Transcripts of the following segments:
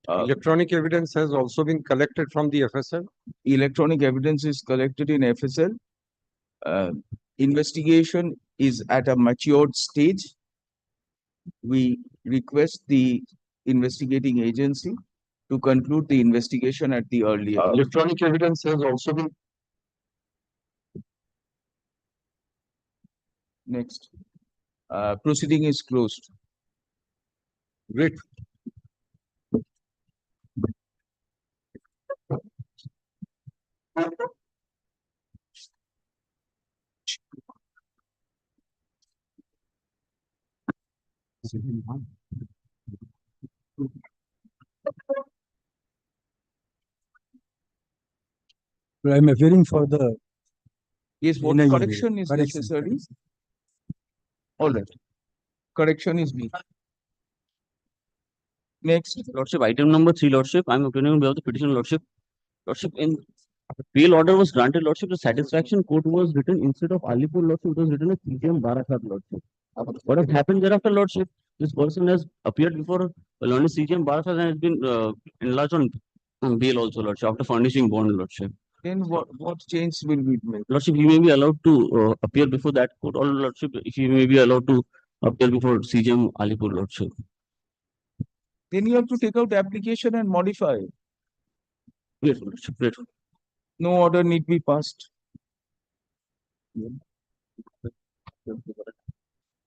Electronic evidence has also been collected from the FSL. Electronic evidence is collected in FSL. Investigation is at a matured stage. We request the investigating agency to conclude the investigation at the earliest. Electronic evidence has also been. Next. Proceeding is closed. Great. I'm appearing for the. Yes, what NIA correction is necessary? All right. Correction is made. Next. Lordship, item number 3, Lordship. I'm obtaining on behalf of the petition, Lordship. Lordship, in bail order was granted, Lordship. The satisfaction court was written instead of Alipur, Lordship. It was written as CGM Barakhat, Lordship. What has happened thereafter, Lordship? This person has appeared before learned CGM Barakhat and has been enlarged on bail also, Lordship, after furnishing bond, Lordship. Then what change will be made? Lordship, he may be allowed to appear before that court, or Lordship, he may be allowed to appear before CGM Alipur, Lordship. Then you have to take out the application and modify. Grateful, Lordship, grateful. No order need be passed.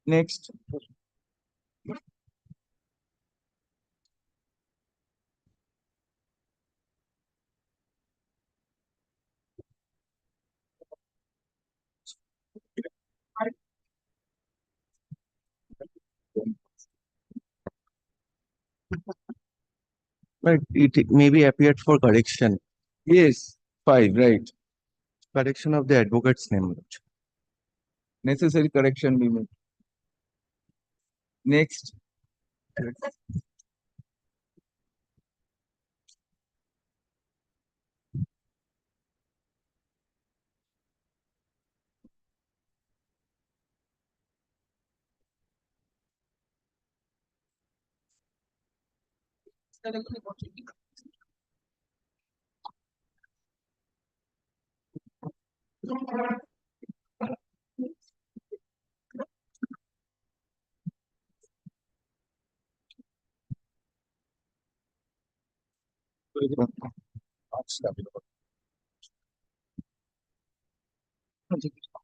Next. But it may be appeared for correction. Yes, 5, right. Correction of the advocate's name. Necessary correction be made. Next.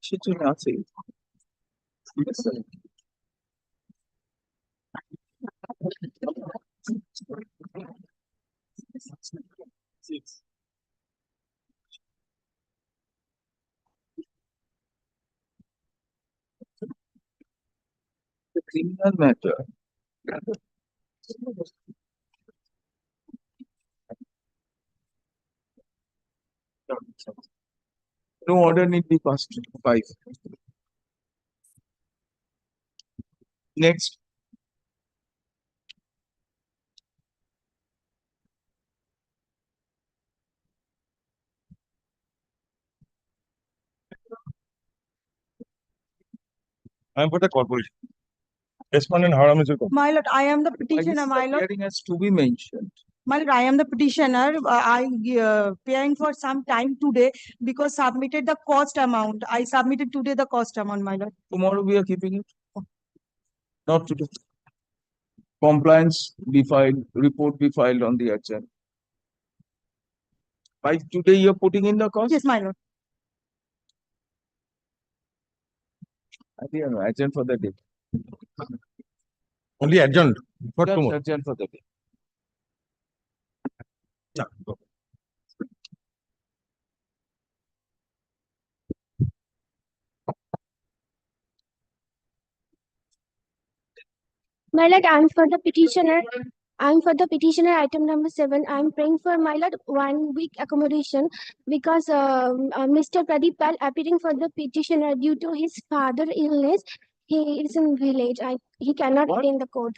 সেজন্য আছে। The criminal matter. No order need be passed. 5. Next. I'm for the corporation. Respondent, how am I? My lord, I am the Why petitioner, this my lord. hearing has to be mentioned. My lord, I am the petitioner. I paying for some time today because submitted the cost amount. I submitted today the cost amount, my lord. Tomorrow we are keeping it. Not today. Compliance be filed, report be filed on the agenda. By today you are putting in the cost? Yes, my lord. I think I'm adjourned for the day. Only adjourned for Just tomorrow. adjourned for the day. Yeah. My lord, I'm for the petitioner. I'm for the petitioner item number 7. I'm praying for my lord 1 week accommodation because Mr. Pradeep Pal appearing for the petitioner due to his father illness. He is in village. He cannot What? attend the court.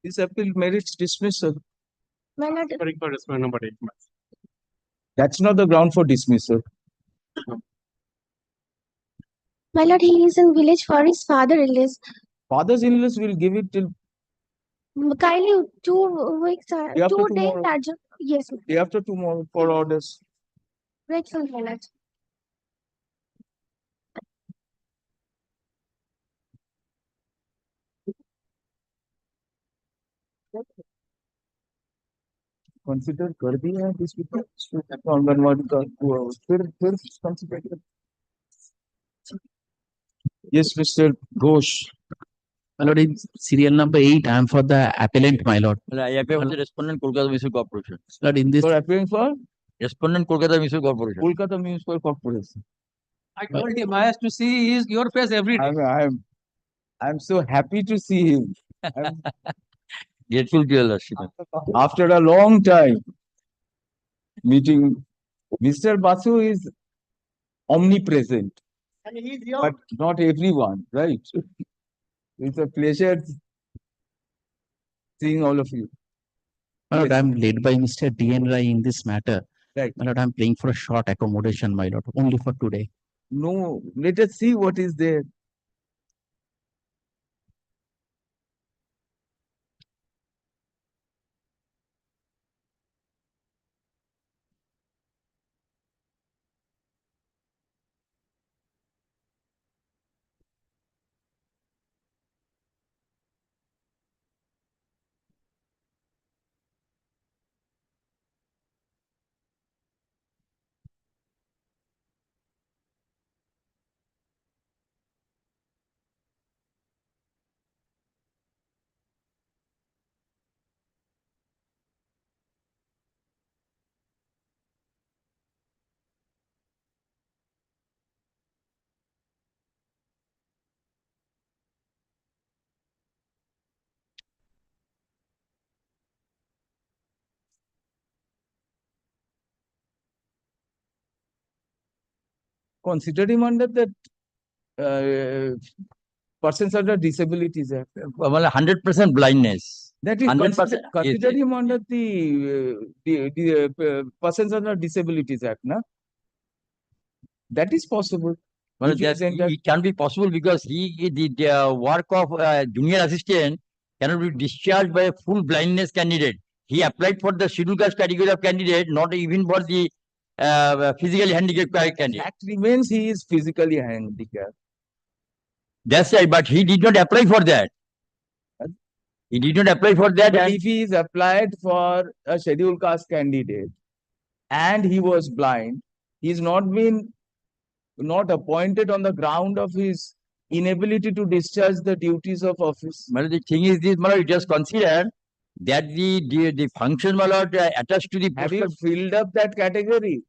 This appeal merits dismissal. My lord, For response number 8. That's not the ground for dismissal. my lord, he is in village for his father release. Father's illness will give it till Kindly 2 weeks, Day after 2 days tomorrow. adjourn. Yes, ma'am. day after tomorrow for orders. Grateful, my lord. Consider कर दिया है these people. Anganwadi का फिर consider कर. Yes, Mr. Ghosh. My lord, in serial number 8, I am for the appellant, my lord. I appear for the respondent Kolkata Municipal Corporation. Lord, in this, You are appearing for Respondent Kolkata Municipal Corporation. Kolkata Municipal Corporation. I told him I has to see your face every day. I'm so happy to see him. I'm- Grateful to your lordship. After a long time meeting, Mr. Basu is omnipresent, but not everyone, right? It's a pleasure seeing all of you. My lord, Yes. I am led by Mr. D.N. Rai in this matter. Right. My lord, I am playing for a short accommodation, my lord, only for today. No, let us see what is there. Consider him under the Persons under Disabilities Act. Well, 100% blindness. That is 100%. consider Yes, him under the Persons under Disabilities Act, na? That is possible. Well, If he is entered- it can be possible because the work of junior assistant cannot be discharged by a full blindness candidate. He applied for the scheduled caste category of candidate, not even for the physically handicapped candidate. Fact remains he is physically handicapped. That's right, but he did not apply for that. He did not apply for that. But And if he is applied for a scheduled caste candidate and he was blind, he is not appointed on the ground of his inability to discharge the duties of office. well, the thing is this, you just consider that the function attached to the Have post you of, filled up that category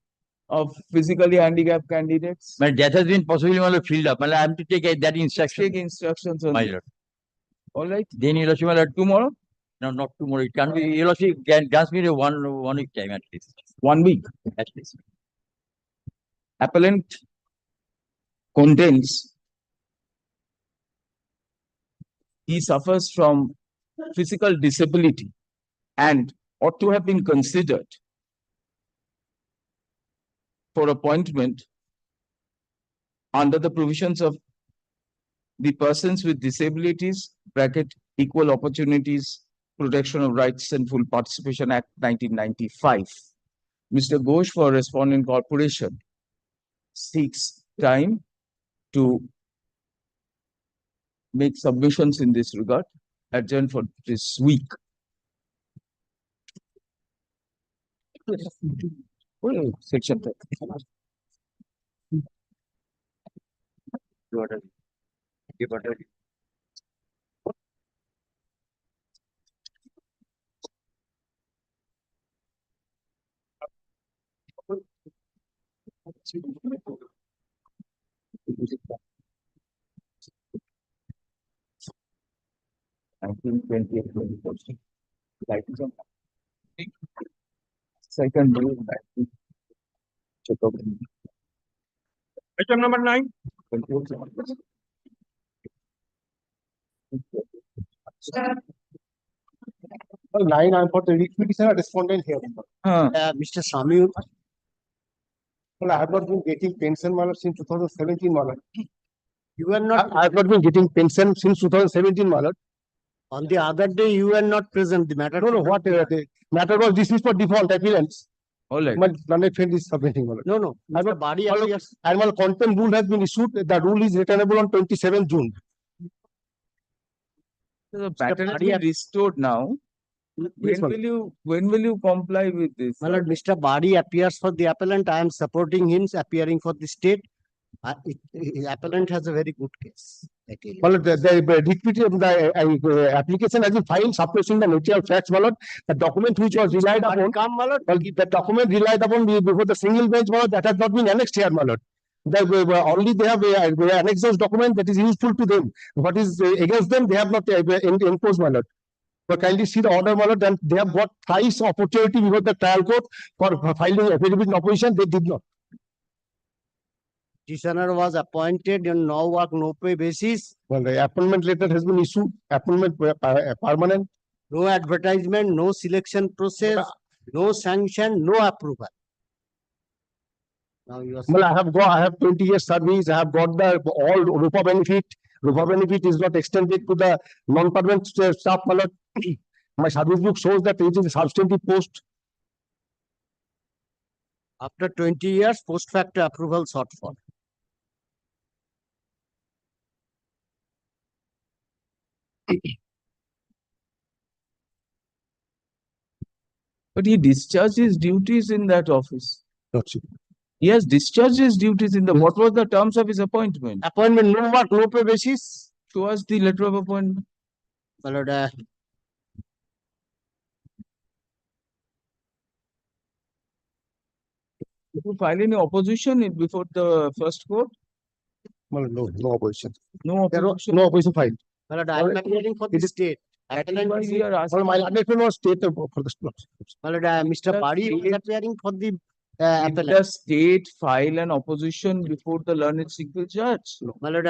of physically handicapped candidates? that has been possibly filled up. I am to take that instruction. Take instructions on My it. lord. All right. Then you Tomorrow, no, not tomorrow. It can be, you can grant me one week time at least. 1 week. At least. Appellant contends he suffers from physical disability and ought to have been considered for appointment under the provisions of the Persons with Disabilities bracket Equal Opportunities Protection of Rights and Full Participation Act 1995. Mr. Ghosh for Respondent Corporation seeks time to make submissions in this regard, adjourned for this week. Oh, section 10. I think 20th, 21st. Light is on. Second day, check out. Item number 9. Nine, I'm for the writ petition respondent here. Mr. Sami, Well, I have not been getting pension, my lord, since 2017, my lord. you were not, I have not been getting pension since 2017, my lord. on the other day, you were not present. The matter. No, what, the matter was dismissed for default appearance. All right. My learned friend is submitting, my lord. No. I have Mr. not- Body my lord, appears. Annual contempt rule has been issued. The rule is returnable on 27th June. So the pattern has Badi been ap- restored now. Yes, my lord. When will you comply with this? My lord, Mr. Body appears for the appellant. I am supporting him appearing for the state. Appellant has a very good case. I tell you. My lord, the application has been filed suppressing the nature of facts, my lord. The document which was relied Body upon. come, my lord. Well, the document relied upon before the single bench, my lord, that has not been annexed here, my lord. Only they have annexed those document that is useful to them. What is against them, they have not imposed, my lord. So kindly see the order, my lord, and they have got thrice opportunity before the trial court for filing affidavit in opposition. They did not. Petitioner was appointed on no work, no pay basis. Well, the appointment letter has been issued, appointment permanent. No advertisement, no selection process, no sanction, no approval. Now you are Well, I have 20 years service. I have got the all RUPA benefit. RUPA benefit is not extended to the non-permanent staff, my lord. My service book shows that it is a substantive post. after 20 years, post facto approval sought for. But he discharged his duties in that office. That's it. He has discharged his duties in the, what was the terms of his appointment? Appointment, no work, no pay basis. Show us the letter of appointment. My lord, Did you file any opposition before the first court? Well, no opposition. No There was- opposition. No opposition filed. my lord, I am Well, appearing for the it is- state. That is Appellant why is- we are Well, asking. my understanding was state for the slot. my lord, Mr. The Badi was state- appearing for the Did appellant. the state file an opposition before the learned single judge? My lord,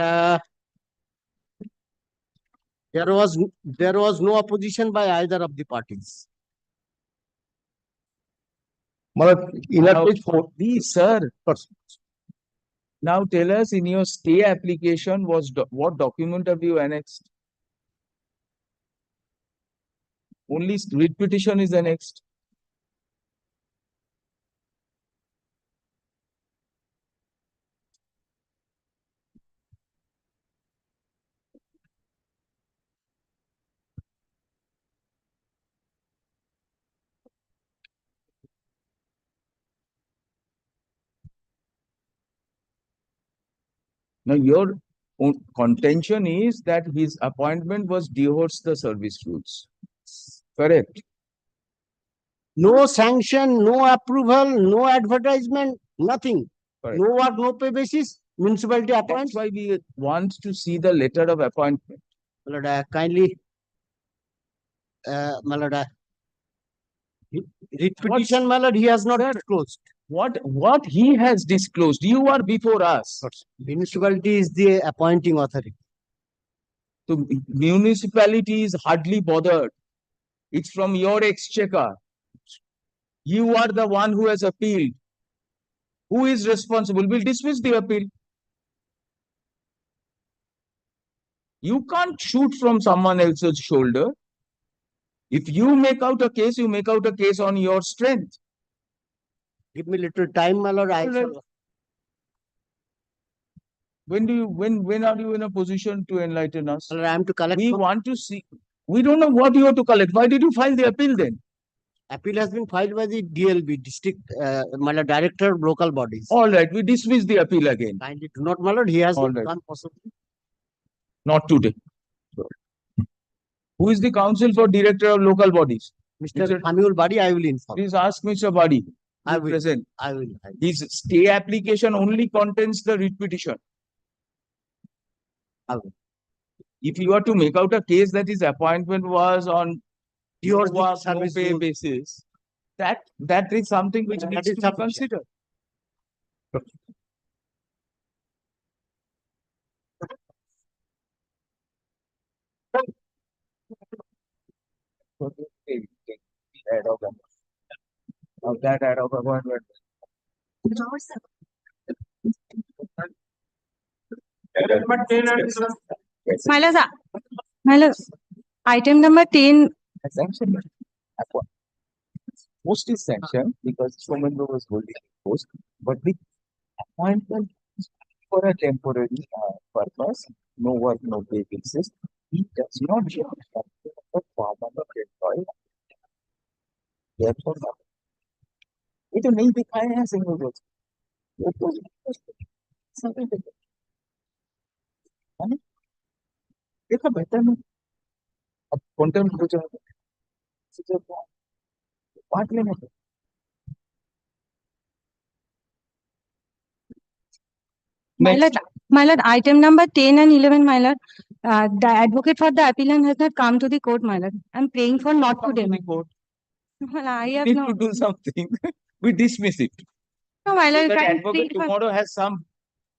there was no opposition by either of the parties. My lord, in Now, page 4. Please, sir. Now tell us in your stay application what document have you annexed? Only writ petition is annexed. Now your contention is that his appointment was dehorsed the service rules. Correct? No sanction, no approval, no advertisement, nothing. Correct. No work, no pay basis. Municipality That's appoints. why we want to see the letter of appointment. My lord, kindly, my lord, writ petition, my lord, he has not Sir. disclosed. What he has disclosed, you are before us. Municipality is the appointing authority. So municipality is hardly bothered. It's from your exchequer. You are the one who has appealed. Who is responsible? We'll dismiss the appeal. You can't shoot from someone else's shoulder. If you make out a case, you make out a case on your strength. Give me little time, my lord. I All right. shall- When are you in a position to enlighten us? my lord, I am to collect. We want to see. We don't know what you have to collect. Why did you file the appeal then? Appeal has been filed by the DLB, district, my lord, director of local bodies. All right, we dismiss the appeal again. Kindly do not, my lord, he has All not right. done possible. Not today. Who is the counsel for director of local bodies? Mr. Mr. Hamul Badi, I will inform. Please ask Mr. Badi. I Be will. present. I will. His stay application only contains the writ petition. I will. If you are to make out a case that his appointment was on Your no work, no service pay rule. basis, that is something which That needs is to be sufficient. considered. ad hoc of that ad hoc appointment. My lord, my lord, item number 10, Sanction. Post is sanctioned because Somendra was holding the post, but the appointment is for a temporary purpose, no work, no pay basis. He does not have a permanent employee. Therefore, ये तो नहीं दिखाए हैं single रोज ये तो समय पे है ना? देखो बेहतर में अब कंटेंट हो जाएगा बांट लेने को my lord, item number 10 and 11, my lord. The advocate for the appellant has not come to the court, my lord. I'm praying for not to deny. court Well, I have need no. to do something. We dismiss it. No, my lord, That can advocate plead for- tomorrow has some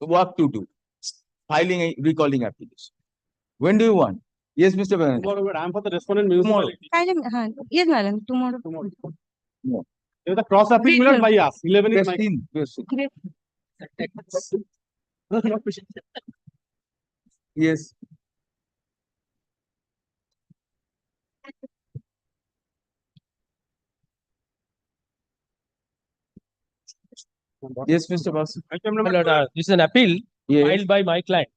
work to do. Filing a recalling application. When do you want? Yes, Mr. Banerjee. Tomorrow, I am for the respondent Tomorrow. Yes, my lord, tomorrow. The cross appeal will not by us. 11 is my. 15. Yes. Yes, Mr. Basu. This is an appeal Yes. filed by my client.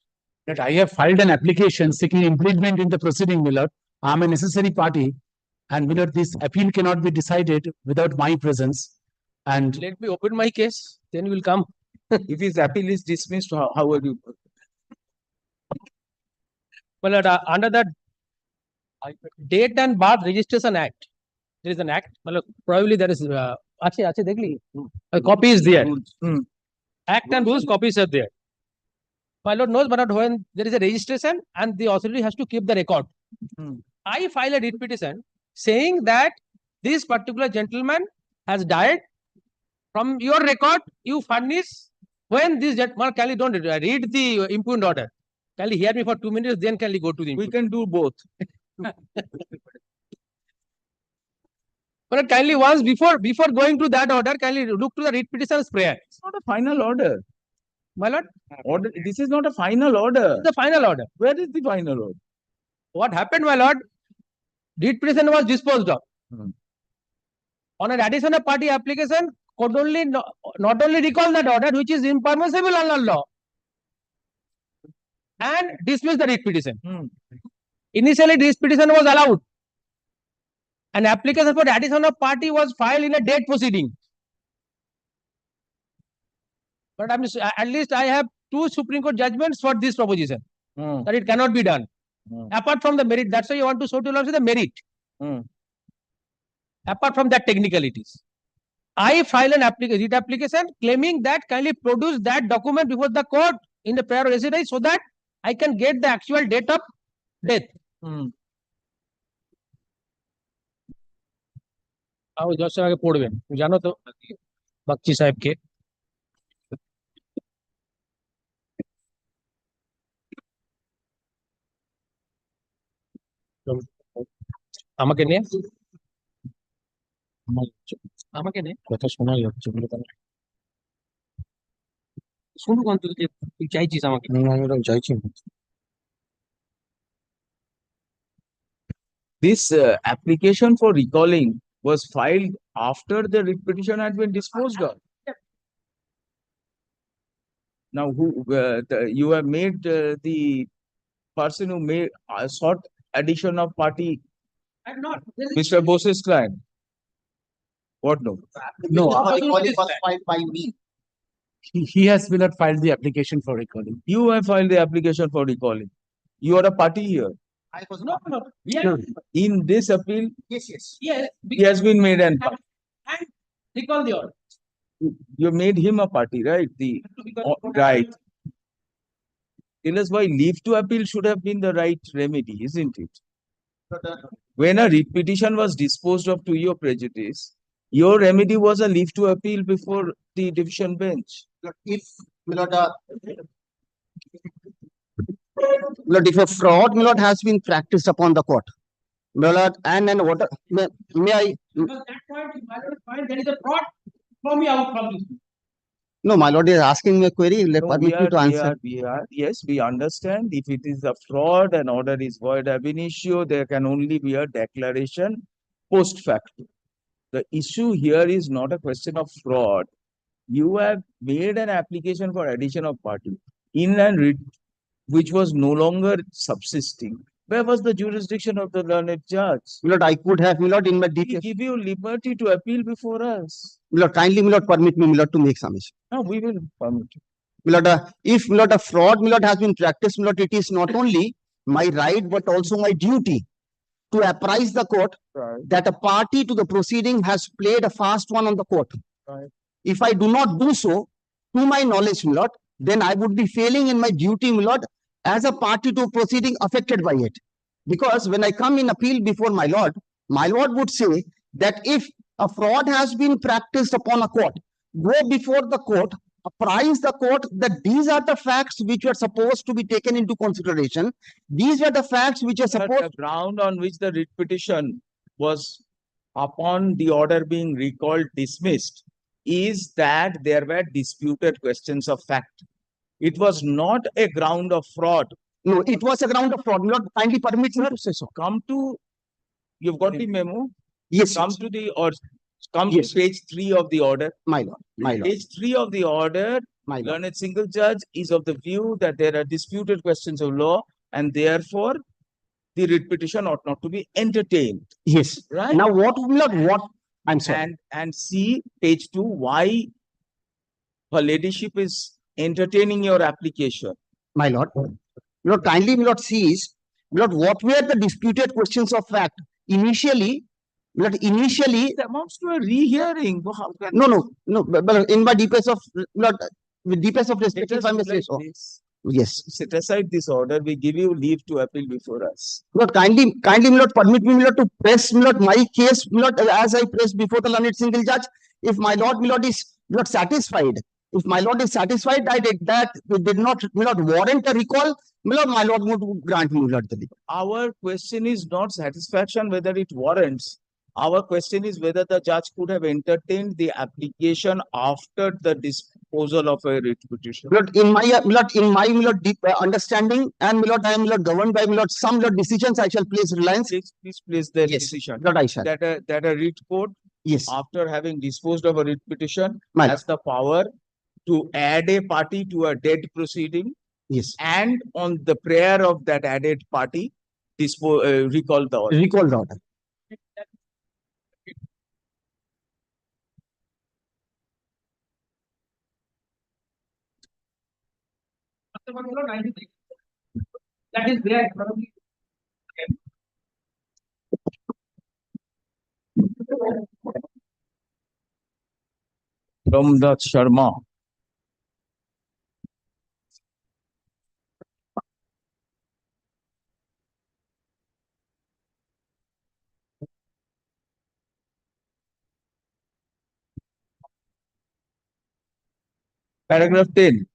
That I have filed an application seeking improvement in the proceeding, my lord. I am a necessary party. And my lord, this appeal cannot be decided without my presence. And Let me open my case, then you will come. If his appeal is dismissed, how will you? Well, under that Date and Birth Registration Act, there is an act. Well, probably there is. Ache, dekh li. A copy is there. Hmm. Act and rules copies are there. My lord knows, but not when there is a registration and the authority has to keep the record. Hmm. I file a writ petition saying that this particular gentleman has died. From your record, you furnish when this gentleman, can you don't read the impugned order. Can you hear me for 2 minutes, then can you go to the We impugned. can do both. But kindly once before going to that order, can you look to the writ petition's prayer? It's not a final order. My lord, Order. This is not a final order. the final order. Where is the final order? What happened, my lord? Writ petition was disposed of. Hmm. On an additional party application, could only not only recall that order, which is impermissible under law, and dismiss the writ petition. Hmm. Initially, this petition was allowed. An application for the addition of party was filed in a date proceeding. But at least I have 2 Supreme Court judgments for this proposition Hmm. that it cannot be done. Hmm. Apart from the merit, that's why you want to show to law the merit. Hmm. Apart from that technicalities, I file an writ application claiming that kindly produce that document before the court in the prior residence so that I can get the actual date of death. Hmm. आओ जज साहब आगे पढ़বেন জানো তো বাগচি সাহেবকে আমাকে নে আমাকে নে কথা শোনাই হচ্ছে বলে তাহলে শুনুক অন্তত যে তুই চাইছিস আমাকে আমরা চাইছি This application for recalling was filed after the writ petition had been disposed of. Now, you have made the person who made sought addition of party, I'm not Mr. Bose's client. What no? no, Recalling was filed by me. he has not filed the application for recalling. You have filed the application for recalling. You are a party here. I was no not. no yeah. In this appeal, Yes, yes. Yes, he has been made an party. and recall the order. You made him a party, right? Right. Tell us why leave to appeal should have been the right remedy, isn't it? When a writ petition was disposed of to your prejudice, your remedy was a leave to appeal before the division bench. If, if a fraud, has been practiced upon the court, My lord, and what, may I, Because that point, my lord, find there is a fraud, throw me out from this. no, my lord is asking me a query, let No, permit me to answer. yes, we understand. If it is a fraud, an order is void ab initio, there can only be a declaration post facto. The issue here is not a question of fraud. You have made an application for addition of party in and writ, which was no longer subsisting. Where was the jurisdiction of the learned judge? My lord, I could have, my lord, in my We details. give you liberty to appeal before us. My lord, kindly, my lord, permit me, my lord, to make submission. No, we will permit you. My lord, if, my lord, a fraud, my lord, has been practiced, my lord, it is not only my right, but also my duty to apprise the court Right. that a party to the proceeding has played a fast one on the court. Right. If I do not do so, to my knowledge, my lord, then I would be failing in my duty, my lord, as a party to proceeding affected by it. Because when I come in appeal before my lord would say that if a fraud has been practiced upon a court, go before the court, apprise the court that these are the facts which were supposed to be taken into consideration. These were the facts which are But supposed. the ground on which the writ petition was, upon the order being recalled, dismissed, is that there were disputed questions of fact. It was not a ground of fraud. No, it was a ground of fraud. My lord, kindly permit me to say so. Come to, you've got the memo, Yes, come yes, to the, or come Yes. to page 3 of the order. my lord, my lord, Page 3 of the order, my lord. learned single judge is of the view that there are disputed questions of law, and therefore the writ petition ought not to be entertained, Yes. right? Now what, my lord, what? I'm sorry. And see page 2, why her ladyship is entertaining your application. My lord. My lord, kindly, my lord, sees, my lord, what were the disputed questions of fact? Initially, my lord, initially, It amounts to a rehearing. How can no, but in my deepest of, my lord, with deepest of respect, let if us I may do say like so. this. Yes. Set aside this order. We give you leave to appeal before us. My lord, kindly, my lord, permit me, my lord, to press, my lord, my case, my lord, as I press before the learned single judge. If my lord is not satisfied, if my lord is satisfied, I did that, it did not, my lord, warrant a recall, my lord would grant me, my lord, the leave. Our question is not satisfaction whether it warrants. Our question is whether the judge could have entertained the application after the disposal of a writ petition. My lord, in my deep understanding, and my lord, I am, my lord, governed by, my lord, some, my lord, decisions, I shall place reliance. Please place that Yes, decision. my lord, I shall. That a writ court, Yes, after having disposed of a writ petition, my lord, has the power to add a party to a dead proceeding, yes. and on the prayer of that added party, recall the order. Recall the order. That is there, probably. From the Sharma. Paragraph 10.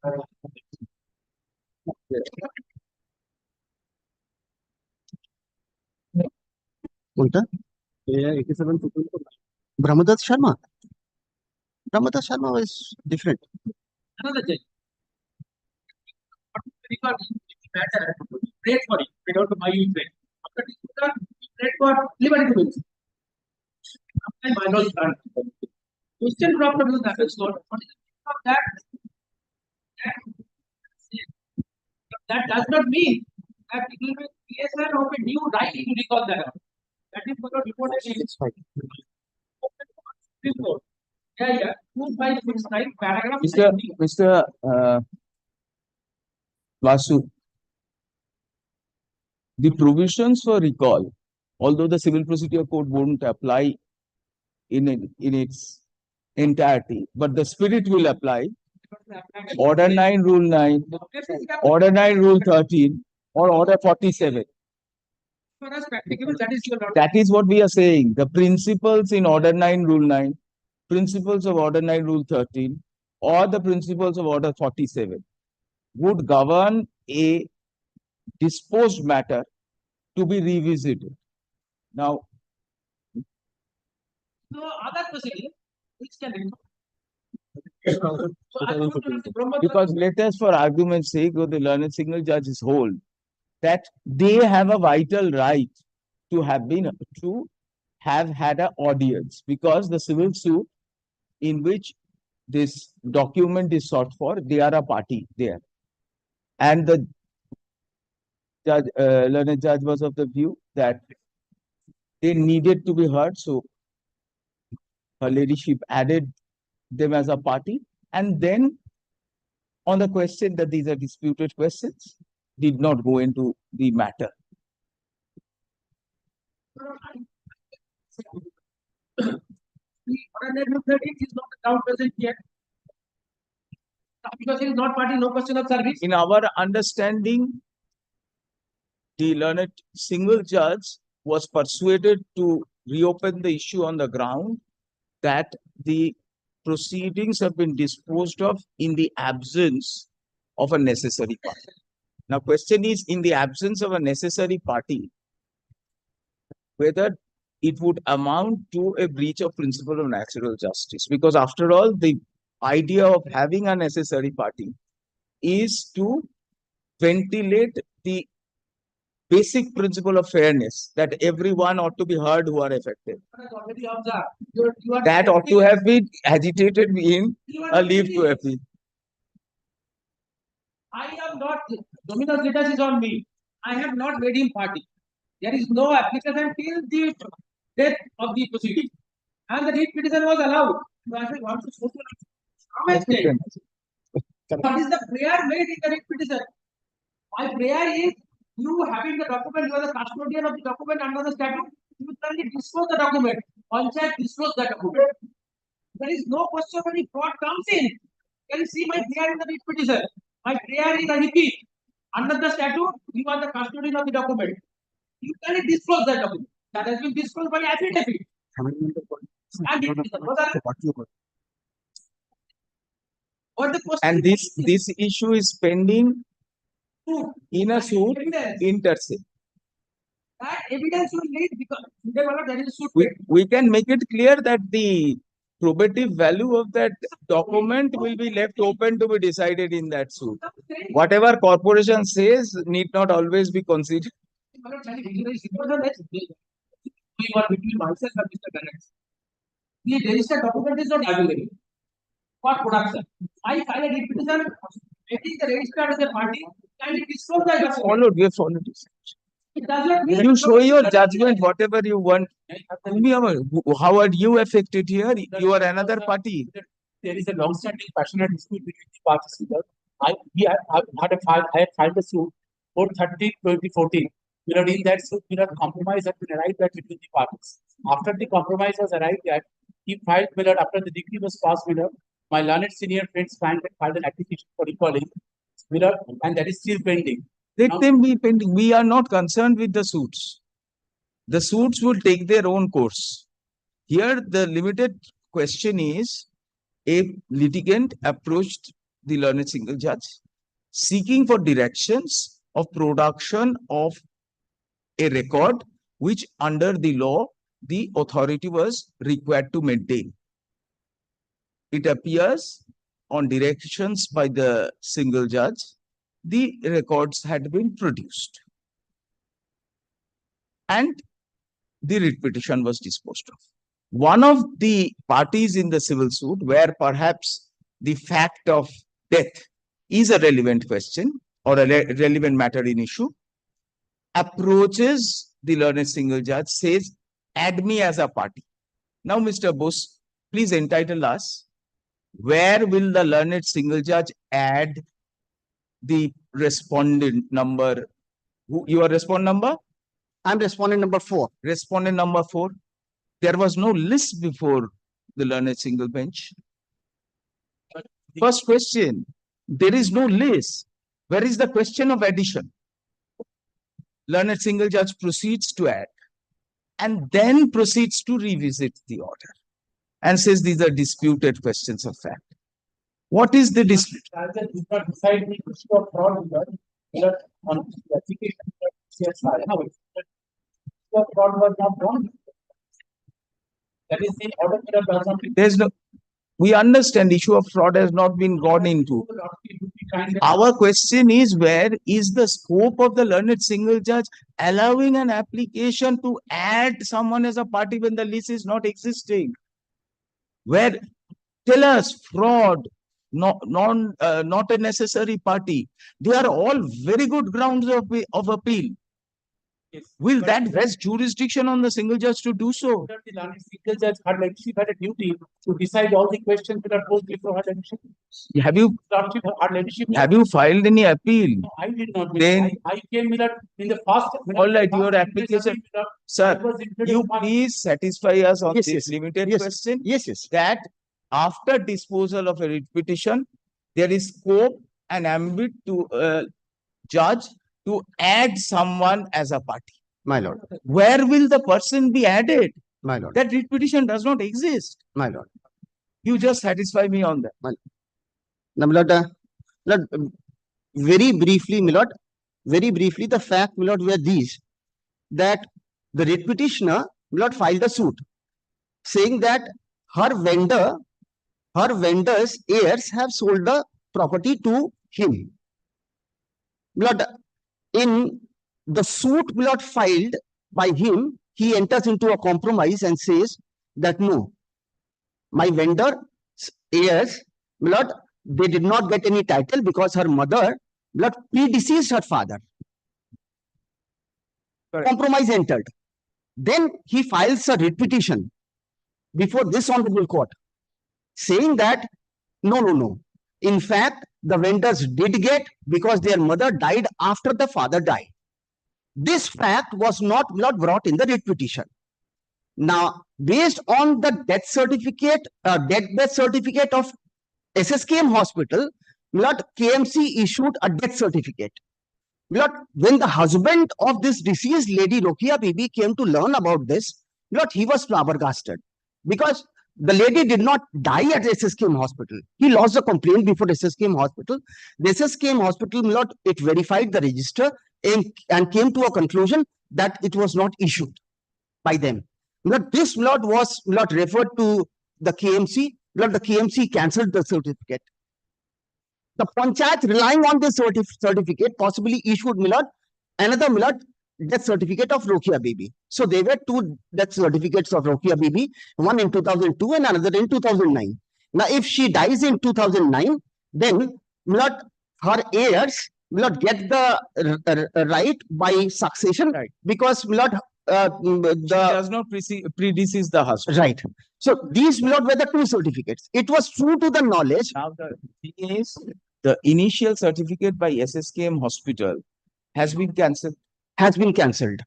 कोणता? 87 Brahmadas Sharma. Brahmadas Sharma was different. Another judge. Because matter, pray for it, without my pray. After this, we pray for liberty to win. After my knowledge, question proper will happen. So, what is the meaning of that? That does not mean that it will be creation of a new right to recall that. That is what the report is. It's fine. Report. Yeah. 2569 paragraph. Mr. Vasu, the provisions for recall, although the Civil Procedure Code won't apply in its entirety, but the spirit will apply. Order 9, Rule 9, Order 9, Rule 13, or Order 47. For us practicable, that is your That is what we are saying. The principles in Order 9, Rule 9, principles of Order 9, Rule 13, or the principles of Order 47 would govern a disposed matter to be revisited. Now, So other proceeding, which can So I want to ask Brahma- because let us, for argument's sake, go the learned single judges hold that they have a vital right to have had an audience, because the civil suit in which this document is sought for, they are a party there. And the judge, learned judge was of the view that they needed to be heard. So her ladyship added them as a party. And then on the question that these are disputed questions, did not go into the matter. The order 13 is not now present yet. Because he is not party, no question of service. In our understanding, the learned single judge was persuaded to reopen the issue on the ground that the proceedings have been disposed of in the absence of a necessary party. Now, question is, in the absence of a necessary party, whether it would amount to a breach of principle of natural justice. Because after all, the idea of having a necessary party is to ventilate the basic principle of fairness, that everyone ought to be heard who are affected. Already observed. You are That ought to have been agitated in You are a leave to appeal. I am not, Domino's leaders is on me. I have not made him party. There is no application till the death of the proceeding. And the writ petition was allowed. So I want to how much paid? What is the prayer made in the writ petition? My prayer is, you having the document, you are the custodian of the document under the statute, you can disclose the document. Panchayat disclose the document. There is no question when the fraud comes in. Can you see my prayer in the writ petition? My prayer is, I repeat, under the statute, you are the custodian of the document. You can disclose that document. That has been disclosed by affidavit. And it is what the question And this issue is pending in a suit inter se. that evidence will lead because there is a suit. We can make it clear that the probative value of that document will be left open to be decided in that suit. Whatever corporation says need not always be considered. We were between myself and Mr. Bennett. The registered document is not available for production. I filed a writ petition, making the registered as a party, and it is so that We have followed it. it does not mean You show your judgment, whatever you want. How are you affected here? You are another party. there is a long-standing passionate dispute between the parties. I had filed a suit 4/30/2014. In that suit, compromise had been arrived at between the parties. After the compromise was arrived at, he filed after the decree was passed. My learned senior friends filed an application for recalling. And that is still pending. Let them be pending. We are not concerned with the suits. The suits will take their own course. Here, the limited question is, a litigant approached the learned single judge seeking for directions of production of a record which under the law the authority was required to maintain. It appears on directions by the single judge, the records had been produced and the writ petition was disposed of. One of the parties in the civil suit, where perhaps the fact of death is a relevant question or a relevant matter in issue, approaches the learned single judge, says, add me as a party. Now, Mr. Bose, please entitle us, where will the learned single judge add the respondent number? Your respondent number? I'm respondent number 4. Respondent number 4. There was no list before the learned single bench. First question, there is no list. Where is the question of addition? Learned single judge proceeds to add and then proceeds to revisit the order and says these are disputed questions of fact. What is the dispute? Decide the issue of fraud on the application. of fraud was not done. That is the order that does not. There's no, we understand issue of fraud has not been gone into. Our question is, where is the scope of the learned single judge allowing an application to add someone as a party when the list is not existing? Where, tell us, fraud, not a necessary party. They are all very good grounds of appeal. Will that vest jurisdiction on the single judge to do so? The learned single judge had leadership had a duty to decide all the questions that are posed before her leadership. Have you Lordship, her leadership. have you filed any appeal? No, I did not. Then- I came with that in the first. All right, your application, sir, you please satisfy us on Yes, this yes. limited Yes. question, Yes, yes. that after disposal of a writ petition, there is scope and ambit to judge to add someone as a party. My lord, Where will the person be added? my lord, That writ petition does not exist. my lord. You just satisfy me on that. Now, my lord, very briefly, my lord, very briefly, the fact, my lord, were these, that the writ petitioner, my lord, filed a suit saying that her vendor's heirs have sold the property to him. My lord, in the suit, my lord, filed by him, he enters into a compromise and says that no, my vendor's heirs, my lord, they did not get any title because her mother, my lord, predeceased her father. Correct. Compromise entered. Then he files a writ petition before this honorable court saying that no. In fact, the vendors did get because their mother died after the father died. This fact was not brought in the writ petition. Now, based on the death certificate, deathbed certificate of SSKM hospital, KMC issued a death certificate. When the husband of this deceased lady, Rokia Bibi, came to learn about this, he was flabbergasted because the lady did not die at SSKM hospital. He lost the complaint before SSKM hospital. The SSKM hospital, it verified the register and came to a conclusion that it was not issued by them. This was referred to the KMC. The KMC cancelled the certificate. The panchayat, relying on this certificate, possibly issued another death certificate of Rokia Bibi. So there were two death certificates of Rokia Bibi, one in 2002 and another in 2009. Now, if she dies in 2009, then her heirs get the right by succession, Right. because She does not predecease the husband. right. So these were the two certificates. It was true to the knowledge. Now the thing is, the initial certificate by SSKM hospital has been cancelled, Has been cancelled.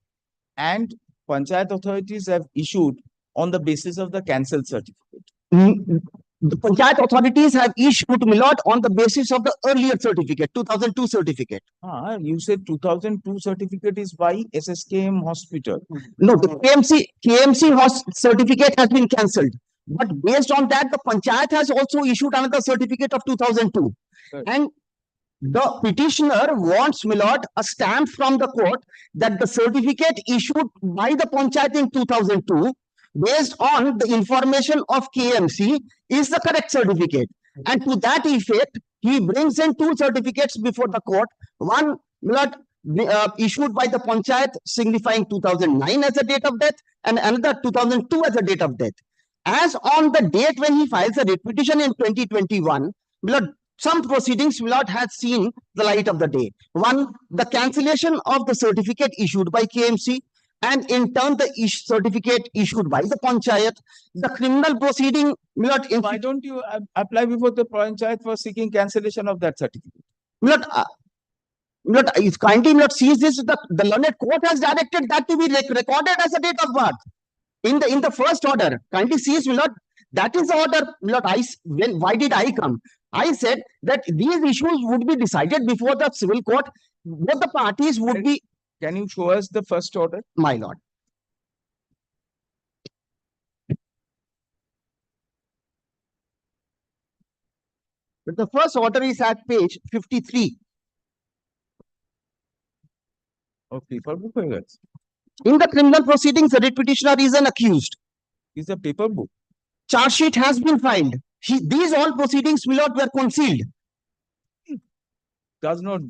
and panchayat authorities have issued on the basis of the cancelled certificate. The panchayat authorities have issued on the basis of the earlier certificate, 2002 certificate. You said 2002 certificate is by SSKM hospital. No, the KMC certificate has been cancelled. But based on that, the panchayat has also issued another certificate of 2002. Right. And the petitioner wants, a stamp from the court that the certificate issued by the panchayat in 2002, based on the information of KMC, is the correct certificate. And to that effect, he brings in two certificates before the court. One, issued by the panchayat signifying 2009 as a date of death, and another 2002 as a date of death. As on the date when he files a writ petition in 2021, some proceedings had seen the light of the day. One, the cancellation of the certificate issued by KMC, and in turn the certificate issued by the panchayat. The criminal proceeding, Why don't you apply before the panchayat for seeking cancellation of that certificate? kindly sees this. The learned court has directed that to be recorded as a date of birth in the first order. Kindly sees, that is the order. Why did I come? I said that these issues would be decided before the civil court. Both the parties would be. Can you show us the first order? My lord. But the first order is at page 53. Okay, for book fingers. In the criminal proceedings, the writ petitioner is an accused. It's a paper book. Charge sheet has been filed. These all proceedings, my lord, were concealed. Does not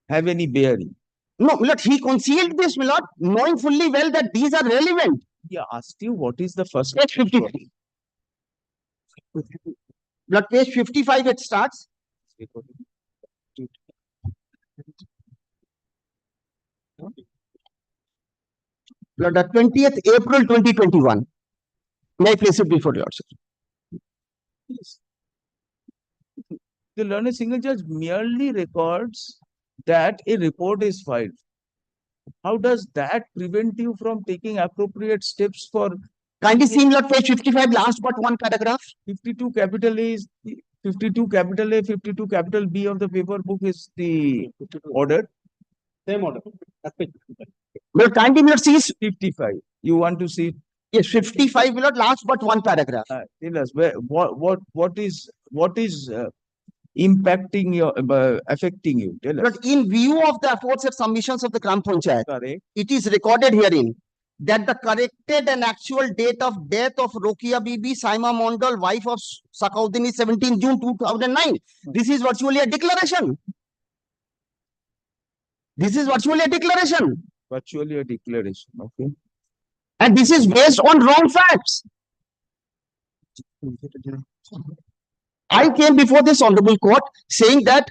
have any bearing. No, my lord, he concealed this, my lord, knowing fully well that these are relevant. He asked you what is the first. Page 53. But page 55 it starts. But the 20th April 2021. May I place it before your sir? Yes. The learned single judge merely records that a report is filed. How does that prevent you from taking appropriate steps for Kindly see, my lord, page 55, last but one paragraph. 52 capital A is 52 capital A, 52 capital B of the paper book is the order. Same order. Well, kindly, my lord, see, 55. You want to see? yes, 55, my lord, last but one paragraph. Tell us what is impacting your affecting you? Tell us. But in view of the aforesaid submissions of the Gram Panchayat, Correct. it is recorded herein that the corrected and actual date of death of Rokia Bibi, Saima Mondal, wife of Sakauddin, is 17 June 2009. This is virtually a declaration. This is virtually a declaration. Virtually a declaration. Okay. And this is based on wrong facts. I came before this honorable court saying that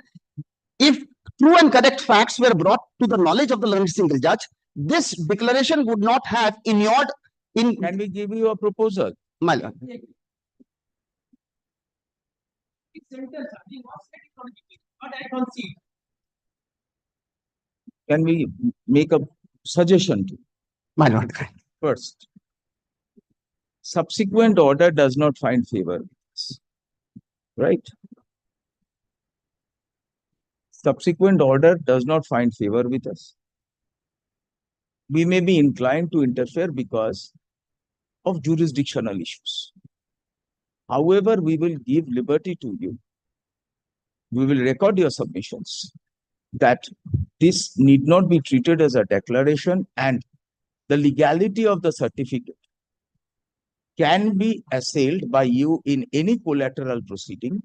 if true and correct facts were brought to the knowledge of the learned single judge, this declaration would not have inured in. Can we give you a proposal? My lord. Can we make a suggestion to you? My lord. First, subsequent order does not find favor with us, right? Subsequent order does not find favor with us. We may be inclined to interfere because of jurisdictional issues. However, we will give liberty to you. We will record your submissions that this need not be treated as a declaration, and the legality of the certificate can be assailed by you in any collateral proceeding,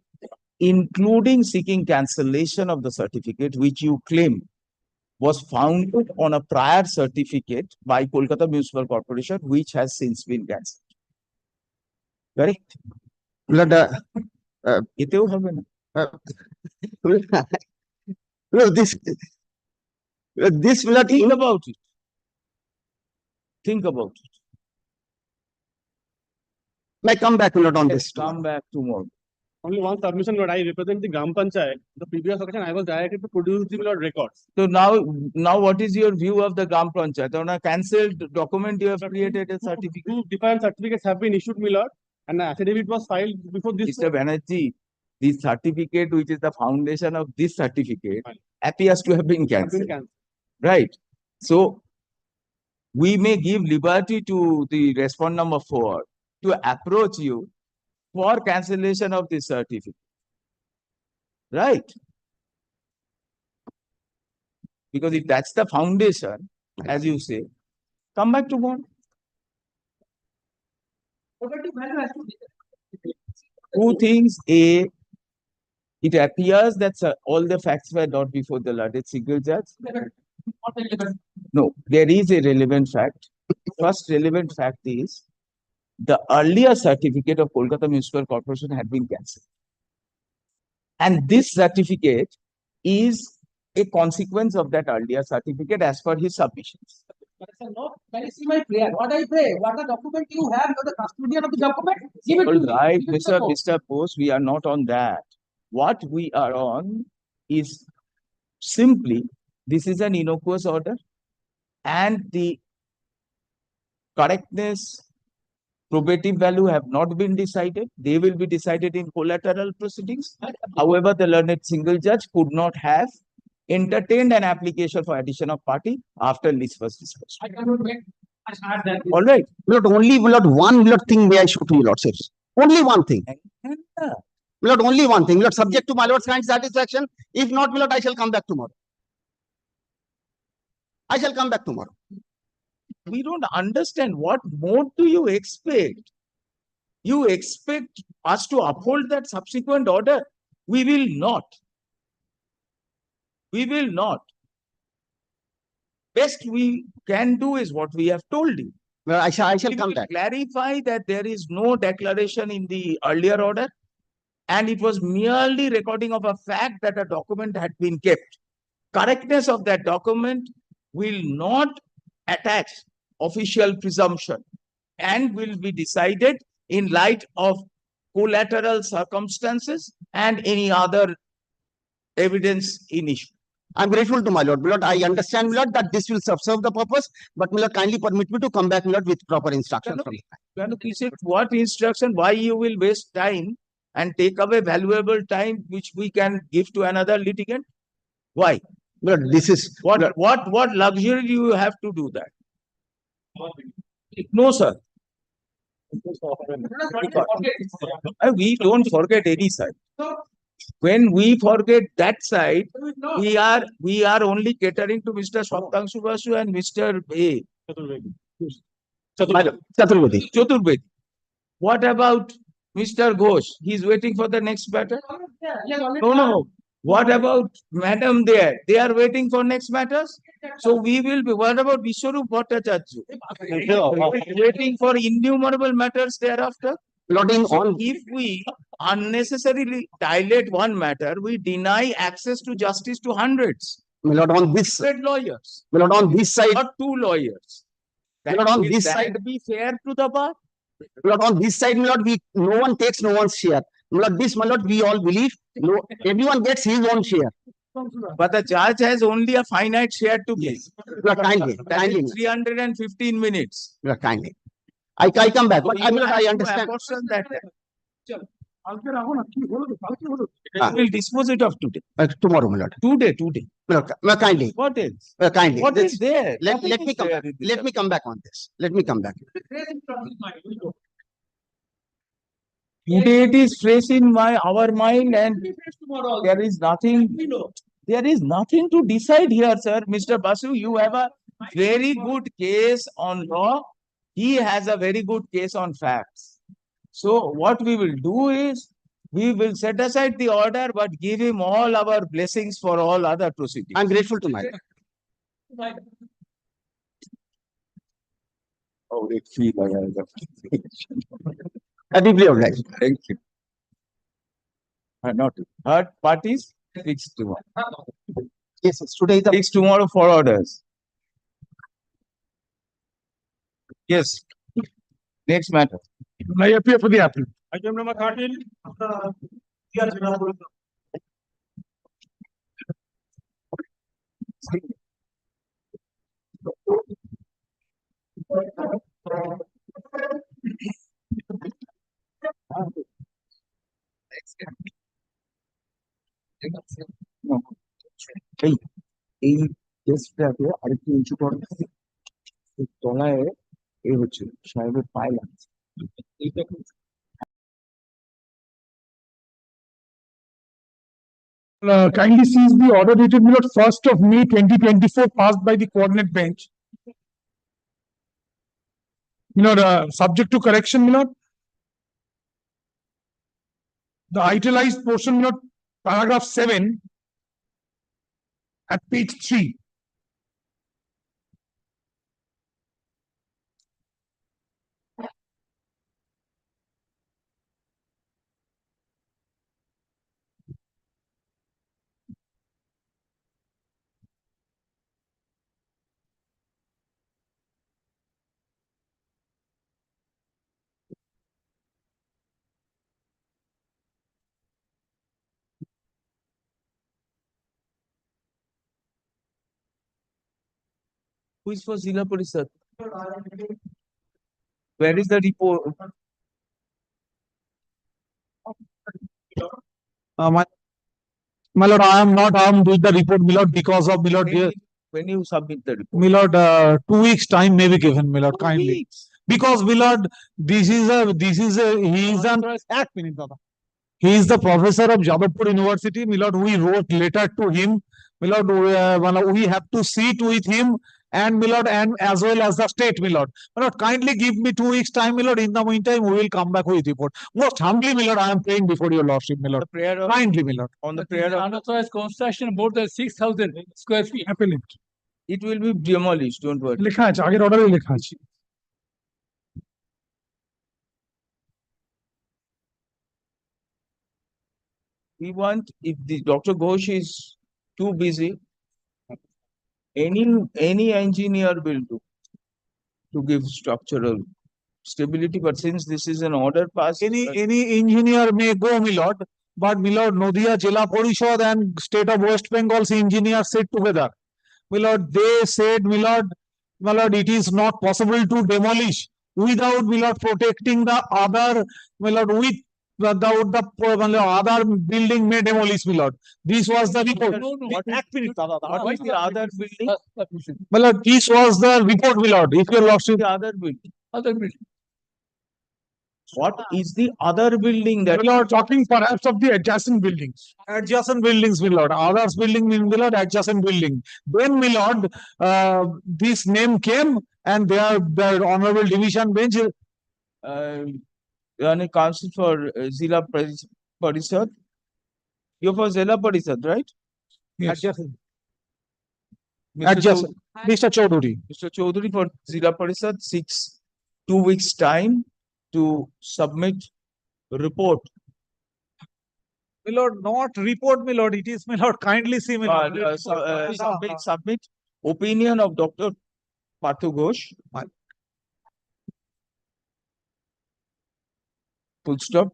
including seeking cancellation of the certificate which you claim was founded on a prior certificate by Calcutta Municipal Corporation, which has since been cancelled. Correct? Lord, এতেও হবে না। no, this will not Think about it. Think about it. may come back, Lord, on Let's this. come back tomorrow. Only one submission, Lord. I represent the Gram Panchayat. The previous occasion, I was directed to produce the Lord records. So now what is your view of the Gram Panchayat? On a cancelled document, you have created a certificate. Two different certificates have been issued, my Lord, and affidavit was filed before this. Mr. Banerjee, the certificate which is the foundation of this certificate appears to have been cancelled. Right. So we may give liberty to the respondent number 4 to approach you for cancellation of this certificate. Right. Because if that's the foundation, as you say, come back tomorrow. Two things. A, it appears that all the facts were not before the learned single judge. No, there is a relevant fact. First relevant fact is the earlier certificate of Kolkata Municipal Corporation had been cancelled. And this certificate is a consequence of that earlier certificate as per his submissions. Can you see my prayer? What I pray? What the document you have? You're the custodian of the document. Give it to All me. right, Give it to the court. Mr. Bose, we are not on that. What we are on is simply, this is an innocuous order, and the correctness, probative value have not been decided. They will be decided in collateral proceedings. However, the learned single judge could not have entertained an application for addition of party after list was disposed. I cannot wait. I add that. All right. Lord, only Lord, one Lord thing may I show to you, Lord, sirs. Only one thing. Lord, only one thing. Lord, subject to my Lord's kind satisfaction. If not, Lord, I shall come back tomorrow. I shall come back tomorrow. we don't understand what more do you expect? You expect us to uphold that subsequent order? We will not. We will not. Best we can do is what we have told you. Well, I shall We come will back. clarify that there is no declaration in the earlier order, and it was merely recording of a fact that a document had been kept. Correctness of that document will not attach official presumption and will be decided in light of collateral circumstances and any other evidence in issue. I'm grateful to my lord. My lord, I understand, my lord, that this will serve the purpose, but my lord, kindly permit me to come back, my lord, with proper instructions from What instruction? Why you will waste time and take away valuable time which we can give to another litigant? Why? my lord, this is What luxury do you have to do that? No, sir. We don't forget any side. When we forget that side, we are only catering to Mr. Shaptangshu Basu and Mr. A. Chaturvedi. Chaturvedi. What about Mr. Ghosh? He's waiting for the next matter. No. What about Madam there? They are waiting for next matters. So we will be. What about Vishwarup Bhattacharya? Waiting for innumerable matters thereafter. Lord, So if we unnecessarily dilate one matter, we deny access to justice to hundreds. my lord, on this, Hundred lawyers, my lord, on this side, not two lawyers. my lord, on Will this that side, be fair to the bar? my lord, on this side, my lord, no one takes no one's share. My lord, my lord, we all believe everyone gets his own share. But the judge has only a finite share to give. My lord, kindly, That kindly, is 315 minutes. my lord, kindly. I come back, but So my you lord, have I to understand. apportion that. We'll dispose it of today. Tomorrow, my lord. Today. My lord, kindly, What else? kindly. What is there? Let Nothing me is come there back. in the Let me come back on this. Let me come back. Today it is fresh in our mind, and there is nothing to decide here, sir. Mr. Basu, you have a very good case on law. He has a very good case on facts. So what we will do is we will set aside the order, but give him all our blessings for all other proceedings. I'm grateful to my lord. Oh, it feel like I deeply obliged. Thank you. Not third parties fixed tomorrow. Yes, yes, today is the Fixed tomorrow for orders. Yes. Next matter. I appear for the applicant. Item number 13. এই কেসটাকে আরেকটু উঁচু করো, তলায় এ হচ্ছে সাহেবের পায়ে লাগছে। Kindly seize the order dated 1st of May 2024 passed by the coordinate bench. Subject to correction, the itemized portion, paragraph 7 at page 3. Who is for Zilla Parishad? Where is the report? My lord, I am not armed with the report, my lord, because of, my lord, When you submit the report? my lord, 2 weeks time may be given, my lord, kindly. Weeks. Because, my lord, he is the professor of Jadavpur University, my lord, we wrote letter to him, my lord, we have to sit with him and my lord, and as well as the state, my lord. My lord, kindly give me 2 weeks time, my lord. In the meantime, we will come back with report. Most humbly, my lord, I am praying before your lordship, my lord. Prayer of, Kindly, my lord. on the prayer of, Unauthorized construction more than 6,000 square feet. appellate. It will be demolished, don't worry. লেখা আছে, আগের অর্ডারে লেখা আছে। We want, if the Dr. Ghosh is too busy, any engineer will do to give structural stability, but since this is an order passed. Any engineer may go, my lord, but my lord, Nadia Jila Parishad and State of West Bengal's engineers sit together. My lord, they said, my lord, it is not possible to demolish without, my lord, protecting the other, my lord, with the other building may demolish, my lord. This was the report. What is the other building? My lord, this was the report, my lord. If your lordship. The other building. Other building. What is the other building that? My lord, talking perhaps of the adjacent buildings. Adjacent buildings, my lord. Others building, my lord, adjacent building. Then, my lord, this name came and the honorable division bench. Council for Zila Parishad. You're for Zila Parishad, right? Yes. Mr. Adjacent. Mr. Chaudhary. Mr. Chaudhary for Zila Parishad seeks 2 weeks time to submit report. My lord, not report, my lord. It is, my lord, kindly see, my lord. Submit opinion of Dr. Parthu Ghosh. Full stop.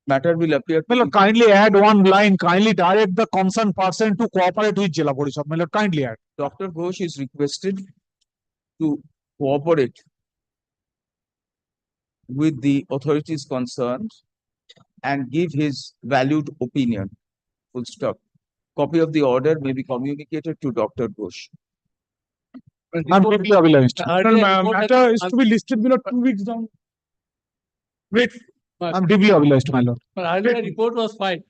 Matter will appear. My lord, kindly add one line. Kindly direct the concerned person to cooperate with Jila Parishad. My lord, kindly add. Dr. Ghosh is requested to cooperate with the authorities concerned and give his valued opinion. Full stop. Copy of the order may be communicated to Dr. Ghosh. I'm deeply obliged. Matter is to be listed below 2 weeks down. Wait. I'm deeply obliged, my lord. But earlier report was filed.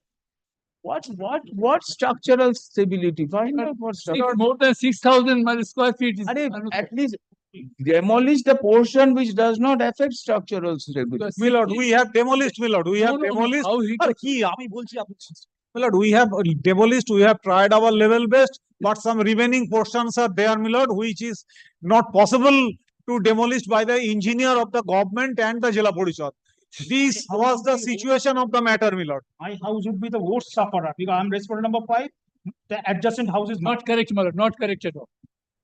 What structural stability? Find out what structural. More than 6,000 square feet is. At least demolish the portion which does not affect structural stability. My lord, we have demolished, my lord. We have No, no, no. demolished. How he- Are ki, ami bolchi, apu bolchi. My lord, we have demolished, we have tried our level best, but some remaining portions are there, my lord, which is not possible to demolish by the engineer of the government and the Jila Parishad. This was the situation of the matter, my lord. My house would be the worst sufferer because I'm respondent number 5. The adjacent house is not. Not correct, my lord, not correct at all.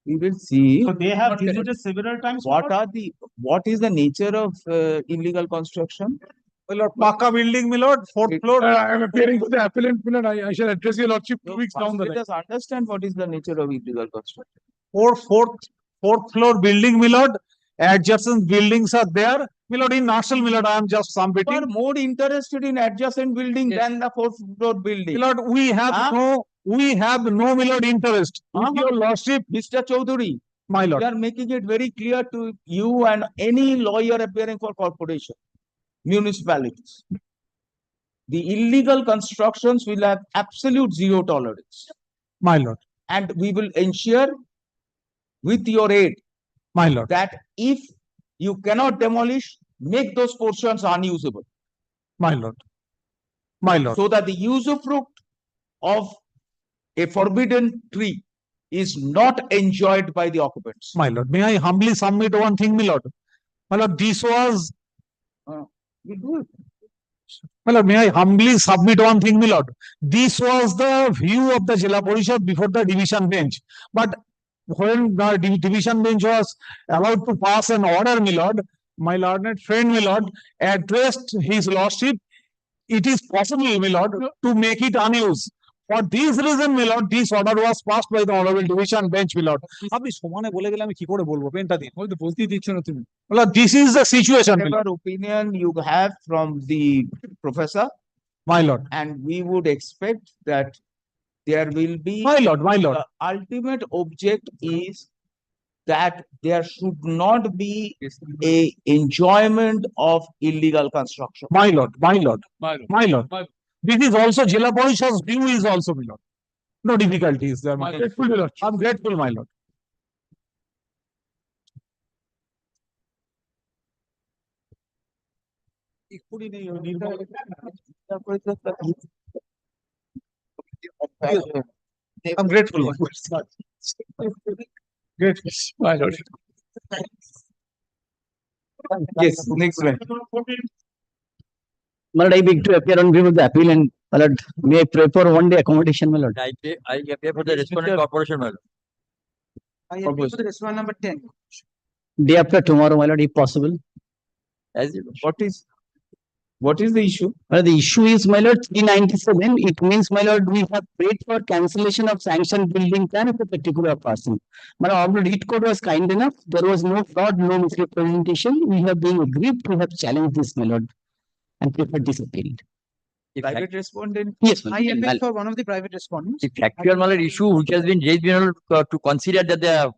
We will see So they have Not correct. visited several times. what is the nature of illegal construction. My lord, Paka building, my lord, 4th floor. I am appearing for the appellant, my lord. I shall address your lordship 2 weeks down the Let line. us understand what is the nature of illegal construction. Fourth floor building, my lord. Adjacent buildings are there. My lord, in National, my lord, I am just You are submitting. more interested in adjacent building Yes. than the 4th floor building. My lord, we have no, my lord, interest. With your lordship, Mr. Chaudhary, my lord. we are making it very clear to you and any lawyer appearing for corporation, municipalities. The illegal constructions will have absolute zero tolerance. My lord, And we will ensure with your aid my lord, that if you cannot demolish, make those portions unusable. my lord, my lord. So that the usufruct of a forbidden tree is not enjoyed by the occupants. My lord, may I humbly submit one thing, my lord? My lord, this was, You do it. my lord, may I humbly submit one thing, my lord? This was the view of the Jila Parishad before the division bench. But when the division bench was allowed to pass an order, my learned friend, my lord, addressed his lordship. It is possible, my lord, to make it unused. For this reason, my lord, this order was passed by the honorable division bench, my lord. আপনি সমানে বলে গেলে আমি কি করে বলবো পেনটা দিন ওই তো বলতেই দিচ্ছ না তুমি। my lord, this is the situation, my lord. Whatever opinion you have from the professor, My lord, and we would expect that there will be my lord, my lord. the ultimate object is that there should not be a enjoyment of illegal construction. My lord, my lord, My lord. my lord. My- This is also Jila Parishad's view is also, my lord. No difficulties there, my My lord. Grateful, my lord. I'm grateful, my lord. I'm grateful. Grateful, my lord. Yes, next one. My lord, I beg to appear on behalf of the appellant. My lord, may I pray for one day accommodation, my lord? I appear for the respondent corporation, my lord. I appear for the restaurant number 10. Day after tomorrow, my lord, if possible. As What is the issue? The issue is, my lord, 397. It means, my lord, we have prayed for cancellation of sanctioned building plan of a particular person. My lord, our read code was kind enough. There was no fraud, no misrepresentation. We have been aggrieved to have challenged this, my lord, and preferred this appeal. Private respondent? Yes, I appeal for one of the private respondents. The factual knowledge issue which has been raised, to consider that the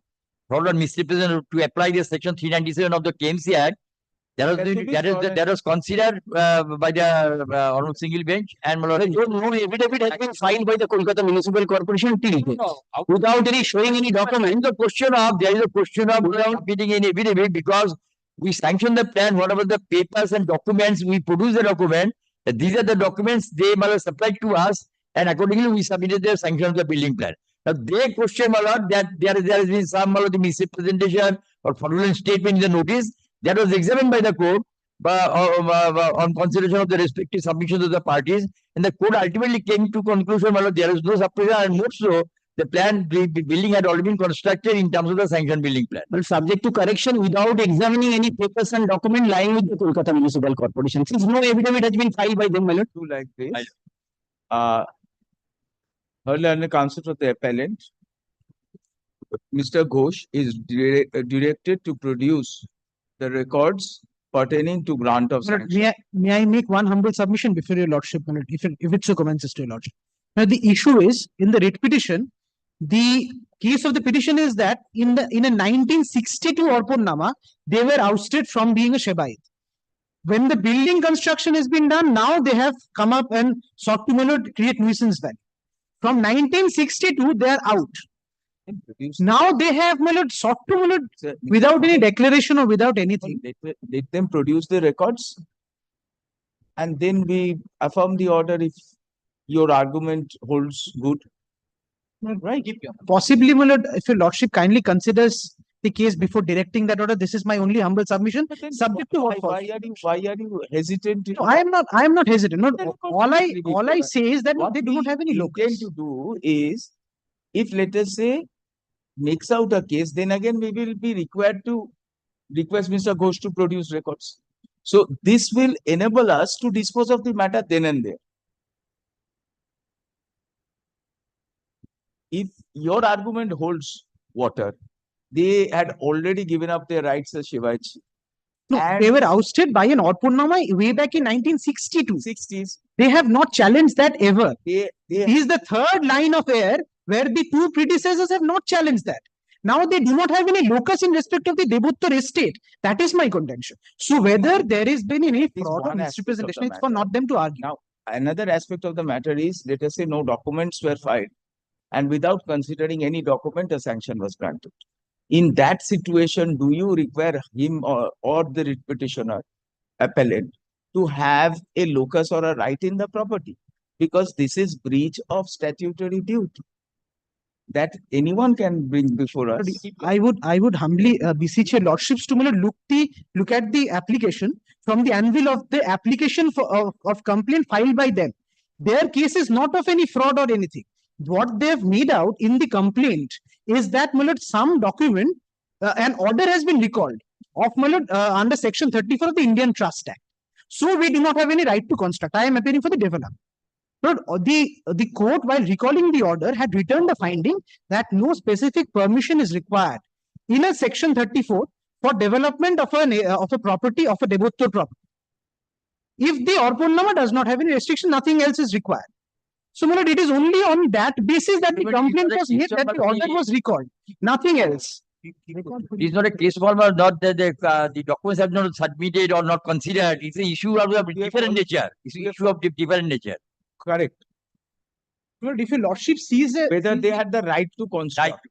fraud or misrepresentation to apply the section 397 of the KMC Act, that was considered by the honorable single bench and my lord. No affidavit has been filed by the Kolkata Municipal Corporation till date. Without any showing any document. There is a question of without getting any affidavit because we sanctioned the plan, whatever the papers and documents, we produce the document. These are the documents they supplied to us, and accordingly we submitted the sanction of the building plan. Now they question, my lord, that there has been some the misrepresentation or fraudulent statement in the notice that was examined by the court on consideration of the respective submissions of the parties, and the court ultimately came to conclusion, my lord, there is no suppression, and more so, the building had already been constructed in terms of the sanctioned building plan. Well, subject to correction without examining any papers and document lying with the Kolkata Municipal Corporation. Since no affidavit has been filed by them, my lord. Do like this. Heard and counsel for the appellant. Mr. Ghosh is directed to produce the records pertaining to grant of My lord, sanction. may I make one humble submission before your lordship, my lord, if it so commences to your lordship. Now, the issue is, in the writ petition, the case of the petition is that in a 1962 Orponnama, they were ousted from being a Shebaid. When the building construction has been done, now they have come up and sought to, my lord, create nuisance value. From 1962, they are out. Now they have, my lord, sought to, my lord, without any declaration or without anything. Let them produce the records, and then we affirm the order if your argument holds good. Right. Possibly, my lord, if your lordship kindly considers the case before directing that order, this is my only humble submission. Subject to what? Why are you hesitant? No, I am not hesitant. No, all I say is that they do not have any locus. To do is, if let us say makes out a case, then again we will be required to request Mr. Ghosh to produce records. So this will enable us to dispose of the matter then and there. If your argument holds water, they had already given up their rights as Shivaji. No, they were ousted by an Orponnama way back in 1962. 60s. They have not challenged that ever. He is the third line of air where the two predecessors have not challenged that. Now they do not have any locus in respect of the Debuttor estate. That is my contention. So whether there has been any fraud or misrepresentation, it's for not them to argue. Now, another aspect of the matter is, let us say no documents were filed, and without considering any document, a sanction was granted. In that situation, do you require him or the writ petitioner, appellant, to have a locus or a right in the property? Because this is breach of statutory duty that anyone can bring before us. I would humbly beseech your lordships to look at the application from the anvil of the application of complaint filed by them. Their case is not of any fraud or anything. What they have made out in the complaint is that, my lord, some document, an order has been recalled of, my lord, under section 34 of the Indian Trust Act. So we do not have any right to construct. I am appearing for the developer. Lord, the court, while recalling the order, had returned a finding that no specific permission is required in a section 34 for development of a property, of a Debuttor property. If the Orponnama does not have any restriction, nothing else is required. So, my lord, it is only on that basis that the complaint was made, that the order was recalled. Nothing else. It's not a case for not that the documents have not submitted or not considered. It's an issue of different nature. It's an issue of different nature. Correct. Lord, if your lordship sees whether they had the right to construct.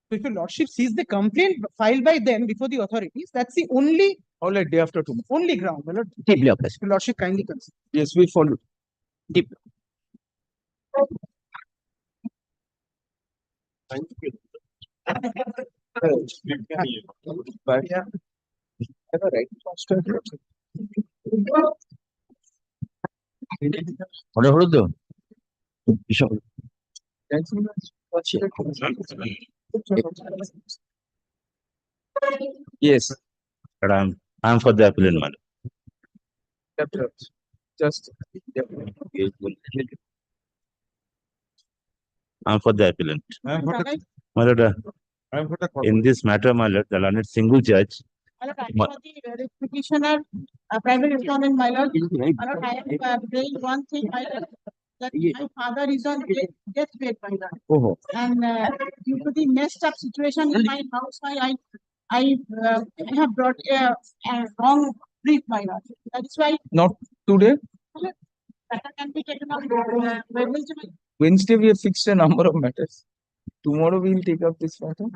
If your lordship sees the complaint filed by them before the authorities, that's the only All right, day after tomorrow. Only ground, my lord. Deeply oppressed. Your lordship kindly consider. Yes, we follow. Deep. But Yeah. have a right to Order হলো তো? Yes, But I'm for the appellant, my lord. just. I'm for the appellant. Right? My lord, in this matter, my lord, the learned single judge, My lord, I for the petitioner, private respondent, my lord. My lord, I have raised one thing, my lord, that my father is on deathbed, my lord. Oh, And due to the messed up situation in my house, I have brought a wrong brief, my lord. That is why not today. matter can be taken up Wednesday. Wednesday, we have fixed a number of matters. Tomorrow, we will take up this matter.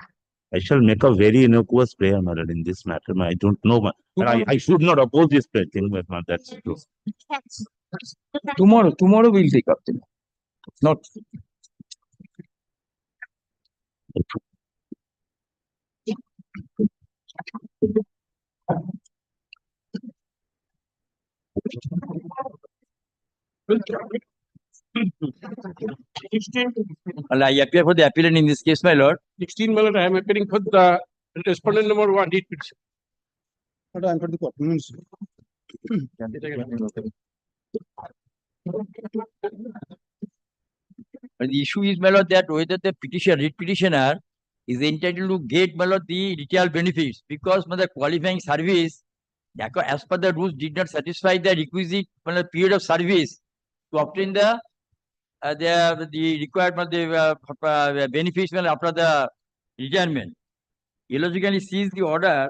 I shall make a very innocuous prayer, my lord, in this matter. I don't know, but I should not oppose this prayer thing, but that's true. Facts. Tomorrow, we'll take up the matter. Not. Well, I appear for the appellant in this case, my lord. 16, my lord, I am appearing for the respondent number 1, deed petition. But I am for the documents. But the issue is, my lord, that whether the writ petitioner is entitled to get, my lord, the retail benefits, because my lord, the qualifying service, as per the rules, did not satisfy the requisite, my lord, period of service to obtain the required, my lord, the benefits, my lord, after the retirement. Illogically sees the order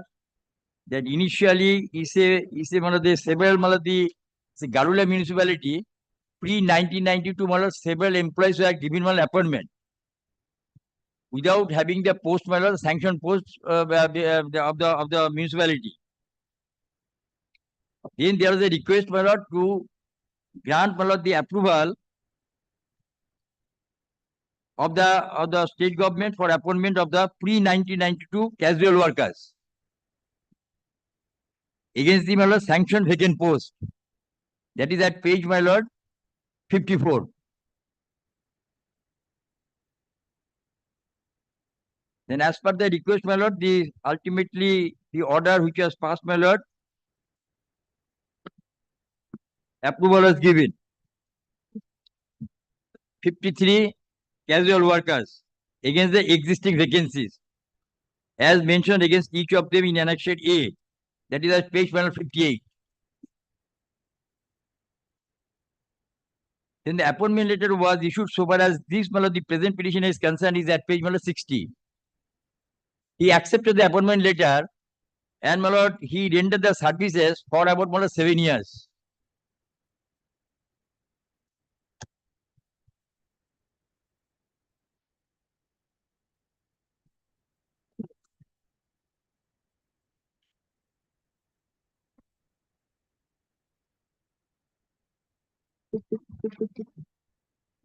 that initially is a one of the several, my lord, the Garula municipality pre-1992, several employees were given one appointment without having the post, sanctioned post of the municipality. Then there was a request, to grant, the approval of the state government for appointment of the pre-1992 casual workers against the sanctioned vacant post. That is at page, 54. Then as per the request, my lord, ultimately the order which was passed, my lord, approval was given. 53 casual workers against the existing vacancies, as mentioned against each of them in Annex A. That is at page 58. Then the appointment letter was issued so far as this, my lord, the present petition is concerned, is at page 60. He accepted the appointment letter and, my lord, he rendered the services for about 7 years.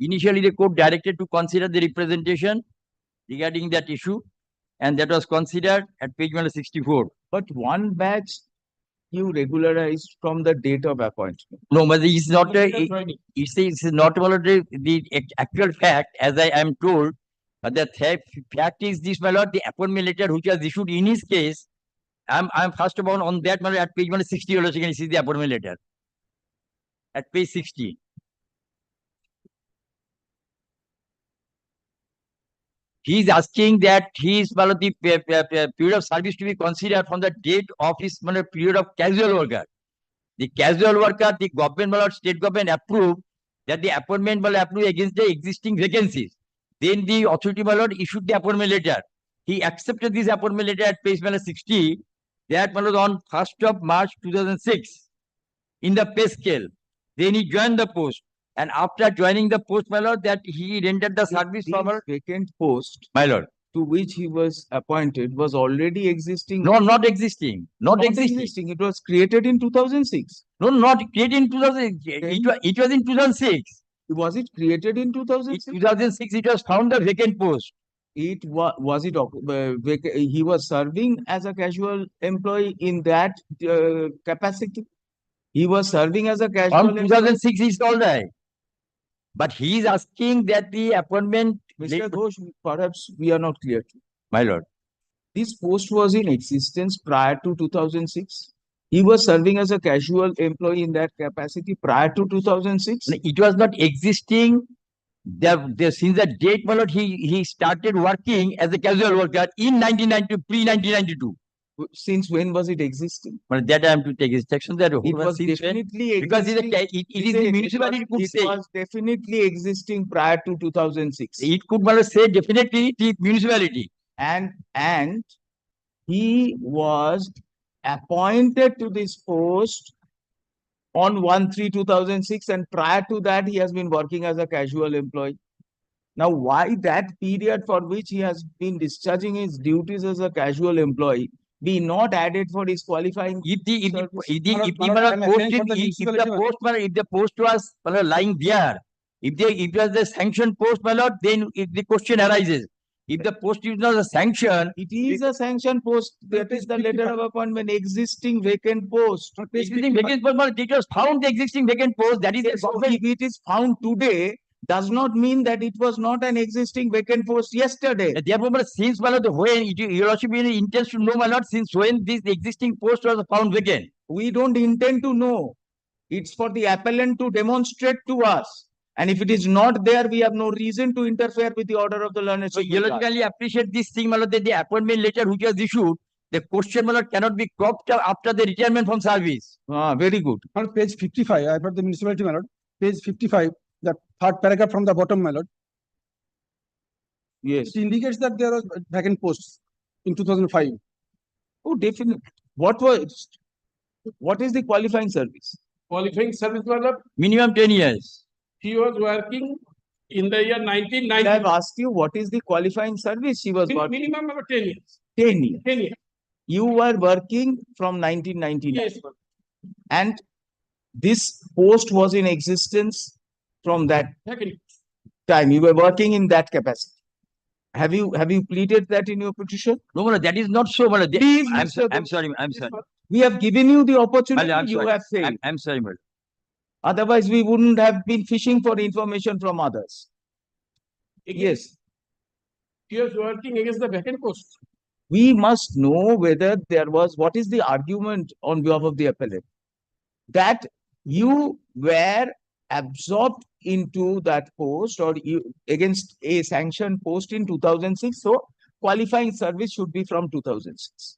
Initially, the court directed to consider the representation regarding that issue, and that was considered at page 64. But one batch you regularized from the date of appointment. No, but it's not it's not the actual fact, as I am told. But the fact is this, my lord, the appointment letter which was issued in his case, I'm first of all on that, my lord, at page 60, you can see the appointment letter. At page 60. He is asking that his, my lord, the period of service to be considered from the date of his, my lord, period of casual worker. The casual worker, the government, my lord, state government approved that the appointment will approve against the existing vacancies. Then the authority, my lord, issued the appointment letter. He accepted this appointment letter at page 60, that, my lord, on 1st of March 2006 in the pay scale. Then he joined the post. And after joining the post, my lord, that he rendered the service for Vacant post, my lord. to which he was appointed was already existing. No, not existing, not existing. It was created in 2006. No, not created in 2000. It was in 2006. Was it created in In 2006? 2006, it was found a vacant post. It was it he was serving as a casual employee in that capacity. He was serving as a casual From employee. 2006, it's all right. But he is asking that the appointment, Mr. Ghosh, perhaps we are not clear. my lord. This post was in existence prior to 2006. He was serving as a casual employee in that capacity prior to 2006. It was not existing. Since the date, my lord, he started working as a casual worker in 1992, pre-1992. Since when was it existing? But that I am to take instruction that It was definitely because existing. it is the municipality could It say. was definitely existing prior to 2006. It could my lord, say definitely the municipality. And he was appointed to this post on 1/3/2006, and prior to that he has been working as a casual employee. Now, why that period for which he has been discharging his duties as a casual employee be not added for his qualifying? If the post was lying there, if it was the sanctioned post, my lord, then the question arises. If the post is not a sanction, it is a sanctioned post. That is the letter of appointment, existing vacant post. Existing vacant post, my lord, it was found the existing vacant post. That is the government. If it is found today, does not mean that it was not an existing vacant post yesterday. Therefore, my lord, since my lord, when your lordship intends to know, my lord, since when this existing post was found vacant. We don't intend to know. It's for the appellant to demonstrate to us. And if it is not there, we have no reason to interfere with the order of the learned. So, you logically appreciate this thing, my lord, that the appointment letter which was issued, the question, my lord, cannot be cropped after the retirement from service. Very good. On page 55, I brought the municipality, my lord. Page 55, the third paragraph from the bottom, my lord. Yes. It indicates that there was vacant posts in 2005. Oh, definitely. What is the qualifying service? Qualifying service, madam, Minimum 10 years. he was working in the year 1990. I have asked you what is the qualifying service she was working. Minimum of 10 years. 10 years. 10 years. You were working from 1999. Yes. And this post was in existence from that Second. time. You were working in that capacity. Have you pleaded that in your petition? No, my lord, that is not so, my lord. Please, I'm Mr. sorry, I'm sorry. We have given you the opportunity. I'm You sorry. have failed. I'm sorry, my lord. Otherwise, we wouldn't have been fishing for information from others. Yes. He was working against the vacant post. We must know whether there was, what is the argument on behalf of the appellate? That you were absorbed into that post or you against a sanctioned post in 2006. So qualifying service should be from 2006.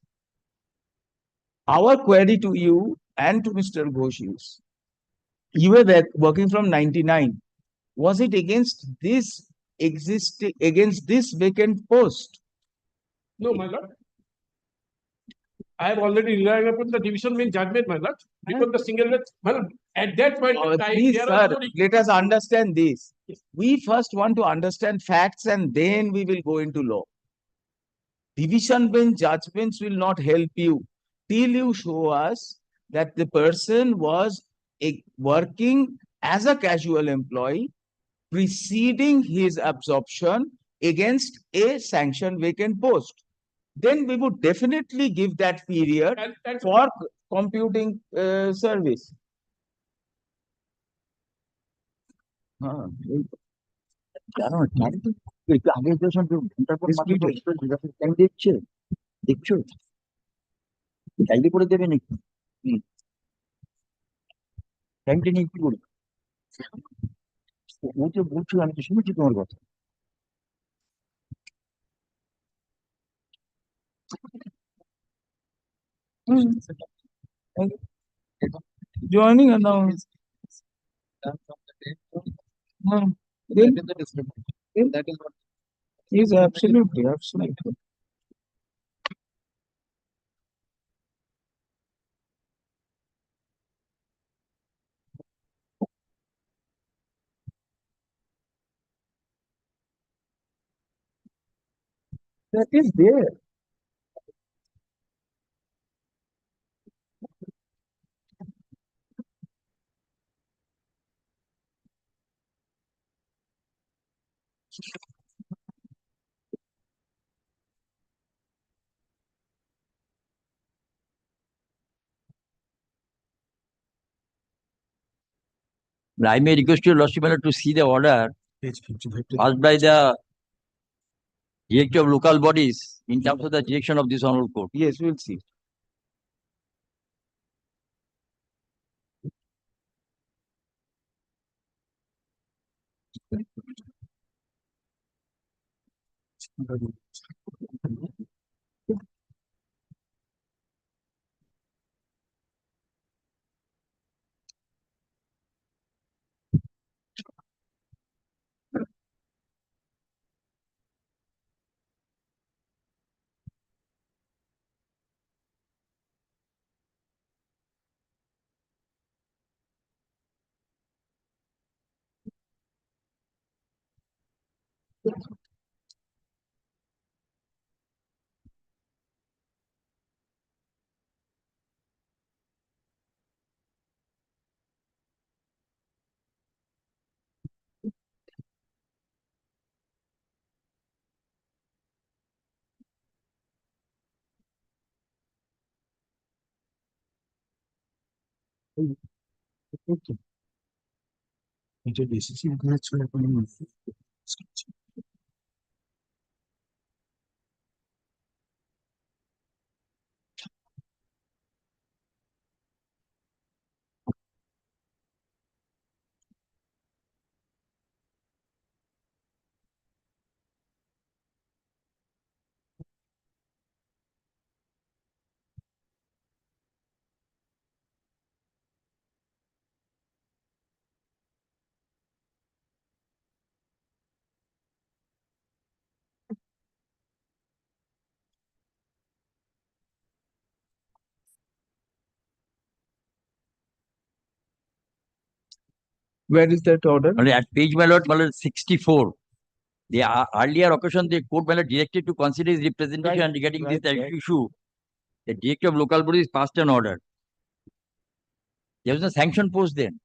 Our query to you and to Mr. Ghosh is, you were working from 99. Was it against this vacant post? No, my lord. I have already relied upon the division bench judgment, my lord. Because the single bench, my lord, at that point of time, Please, there was sir, no let us understand this. Yes. We first want to understand facts and then we will go into law. Division bench judgments will not help you till you show us that the person was working as a casual employee preceding his absorption against a sanctioned vacant post. Then we would definitely give that period and for computing service. দেখছো চাইলে করে দেবে নাকি টাইমটা নিয়ে কি করবে ও তো বলছো আমি তো শুনেছি তোমার কথা Joining now. Yes, absolutely, absolutely. That is there. I may request your Lordship to see the order passed by the Director of Local Bodies in terms of the direction of this Honorable Court. Yes, we'll see. Where is that order? Only at page my lord 64. The earlier occasion, the court my lord directed to consider his representation regarding this issue. The Director of Local Bodies passed an order. There was a sanction post then.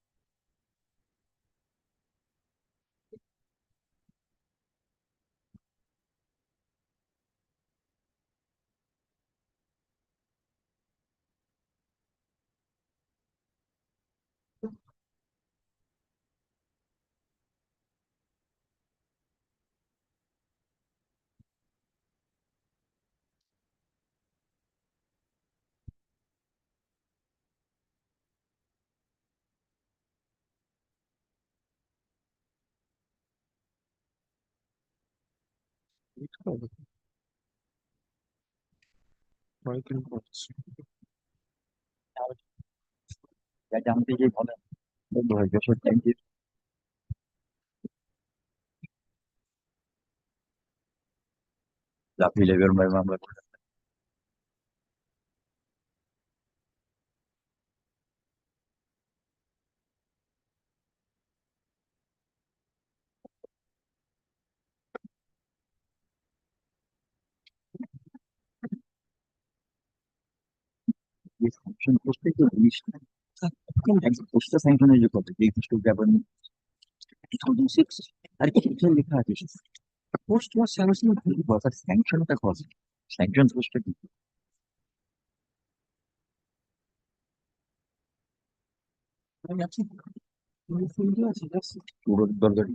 জানতে গিয়ে বলেন thank you. লাফি লেগের মামলা করে। এই sanction post এ তো জিনিসটা পোস্টটা স্যাংশন হয়ে কত যে কিছু ব্যাপার 2006 আর কি কিছু লেখা আছে পোস্ট ওয়াজ স্যাংশন আর স্যাংশনটা কজ স্যাংশন পোস্টটা কি আমি আছি ফুল দিয়ে আছে জাস্ট পুরো দরকারি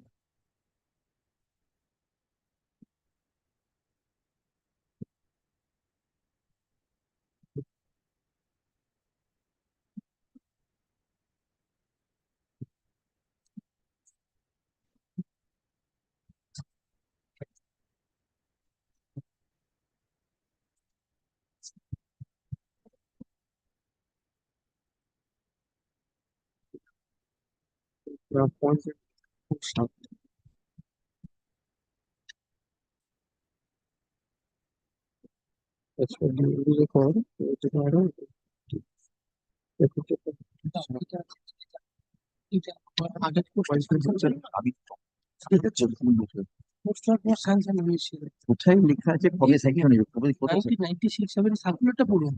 আমি পোস্টার ফর স্যাংশন হয়েছিল কোথায় লেখা আছে কবে স্যাংশন হয়েছে কবে কত 1996 7 সার্কুলারটা পড়ুন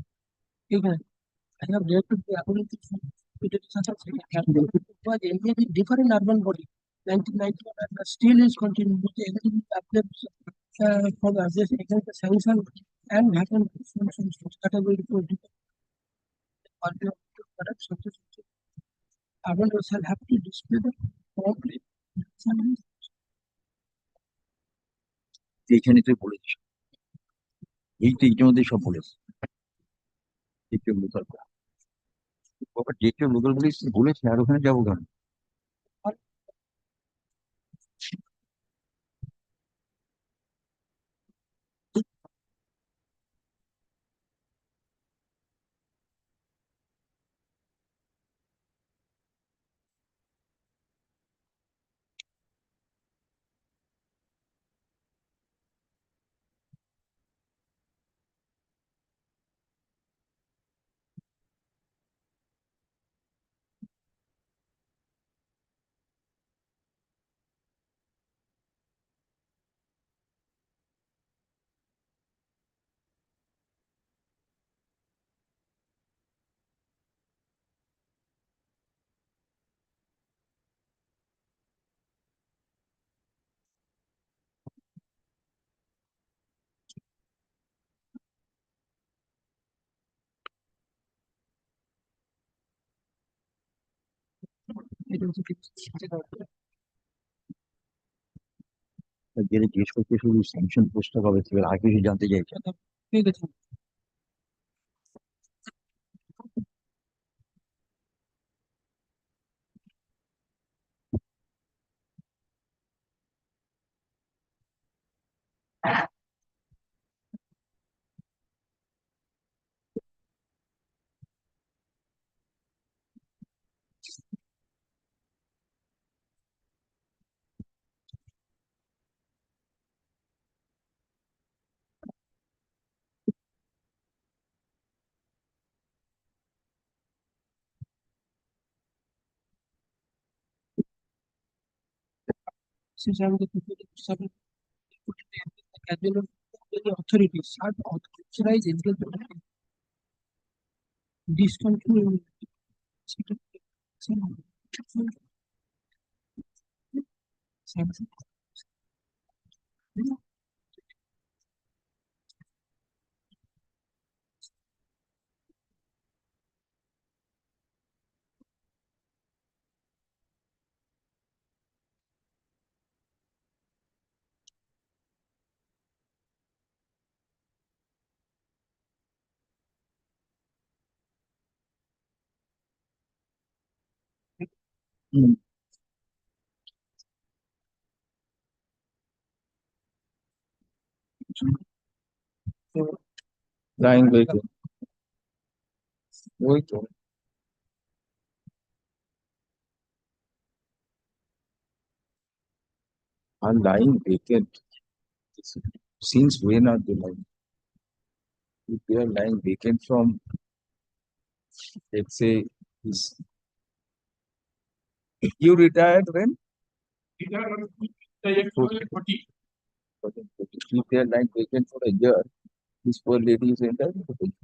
এখানে I have read to the according to was engaged in different urban body 1991 and still is continuing with the executive applies for the against the sanction and vacant functions category for correct success. Urban shall have to display the complete এইখানে তুই বলেছিস এইটা ইতিমধ্যে সব বলেছে দ্বিতীয় local বাবা দ্বিতীয় লোকাল পুলিশ বলেছে আর ওখানে যাবো কেন যেটা জিজ্ঞেস করতে শুধু স্যাংশন পোস্টটা কবে থেকে আর কিছু জানতে চাইছে ঠিক আছে since I'm the subject as well as the authorities are authorized engagement discontinue sanction. Lying vacant. ওই তো are lying vacant. Since when are they lying? If they are lying vacant from, let's say, is you retired when? If they are lying vacant for a year, this poor lady is entitled to it.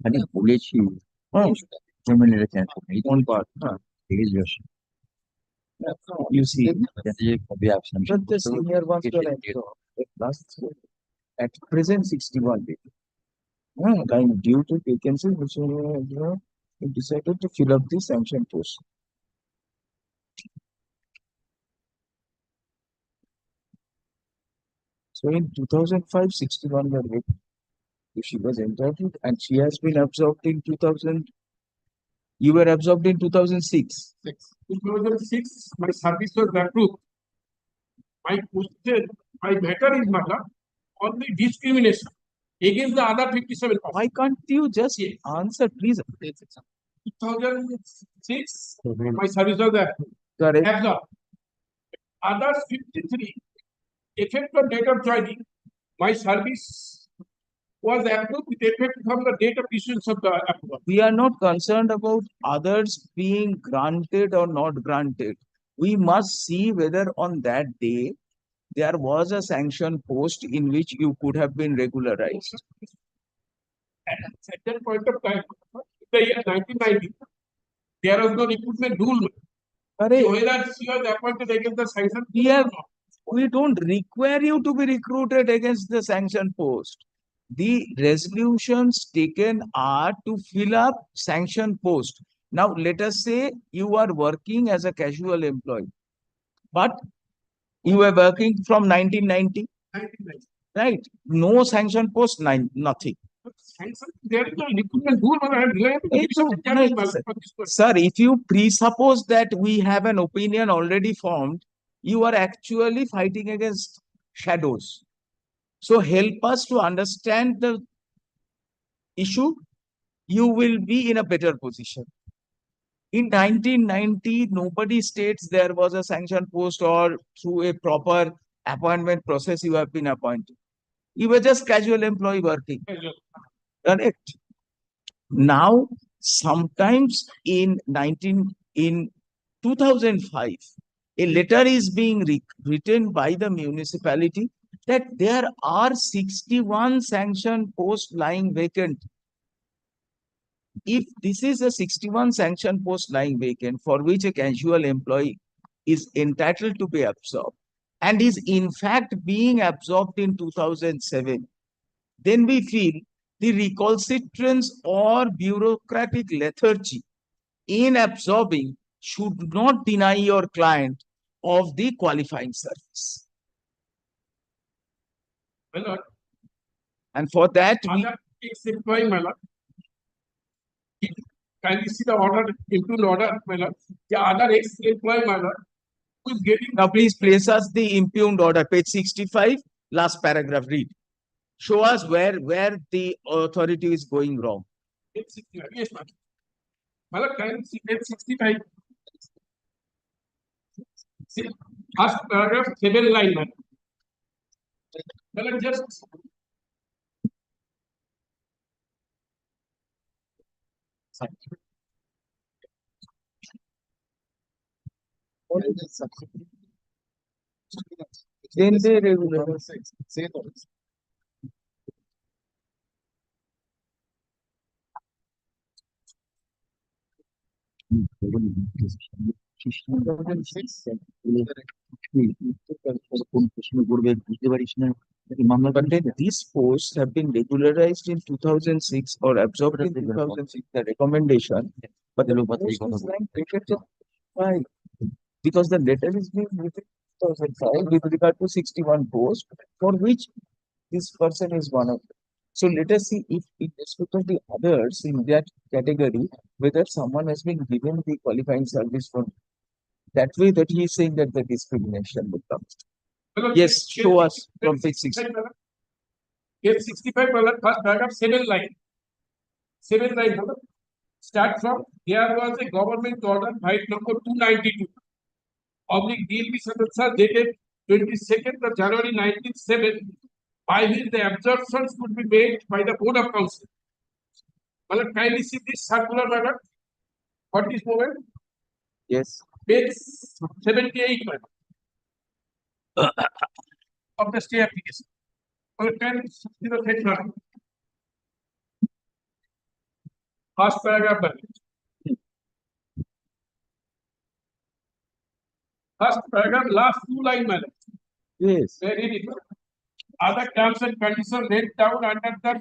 আমি বলেছি criminal chance এই কোন part ঠিক আছে You see, যে কবে absent but the senior ones were absorbed. At last, at present, 61 people. Kind due to vacancies, which we decided to fill up the sanction post. So in 2005, 61 were vacant. She was entitled, and she has been absorbed in 2000. You were absorbed in 2006. 2006, my service was approved. My question, my matter is matter on the discrimination against the other 57. Why can't you just answer, please? 2006, my service was approved. Correct. Absorbed. Others 53, effect of date of joining, my service was approved with effect from the date of issuance of the approval. We are not concerned about others being granted or not granted. We must see whether on that day there was a sanction post in which you could have been regularized. At that point of time, in the year 1990, there was no recruitment rule. Correct. Whether she was appointed against the sanction. We don't require you to be recruited against the sanction post. The resolutions taken are to fill up sanction post. Now, let us say you are working as a casual employee, but you were working from 1990, 1990. right? No sanction post, nothing. Sanction, there is no recruitment rule. Sir, if you presuppose that we have an opinion already formed, you are actually fighting against shadows. So help us to understand the issue. You will be in a better position. In 1990, nobody states there was a sanction post or through a proper appointment process you have been appointed. You were just casual employee working. Correct. Now, sometimes in 2005, a letter is being written by the municipality that there are 61 sanction posts lying vacant. If this is a 61 sanction post lying vacant for which a casual employee is entitled to be absorbed and is in fact being absorbed in 2007, then we feel the recalcitrance or bureaucratic lethargy in absorbing should not deny your client of the qualifying service. Well, and for that, we employee, my lord. Kindly see the order, impugned order, my lord. The other ex-employee, my lord, who is getting. Now, please place us the impugned order, page 65, last paragraph, read. Show us where the authority is going wrong. Yes, ma'am. My lord, kindly see page 65. See, first paragraph, 7 line, ma'am. My lord, just. Then they regular. But then these posts have been regularized in 2006 or absorbed in 2006, the recommendation. But the post is lying vacant. Why? Because the letter is being written in 2005 with regard to 61 posts for which this person is one of them. So let us see if in respect of the others in that category, whether someone has been given the qualifying service for that way that he is saying that the discrimination will come. Yes, show us from page 60. Page 65, first paragraph, 7 line. 7 line, start from, there was a government order, right number 292, oblique DLP Sadansa, dated 22nd of January 1907, by which the absorptions could be made by the Board of Council. Well, kindly see this circular, madam. What is movement? Yes. Page 78, of the stay application. Well, kindly see the head, madam. First paragraph, madam. First paragraph, last 2 line, madam. Yes. Very it. Other terms and conditions laid down under the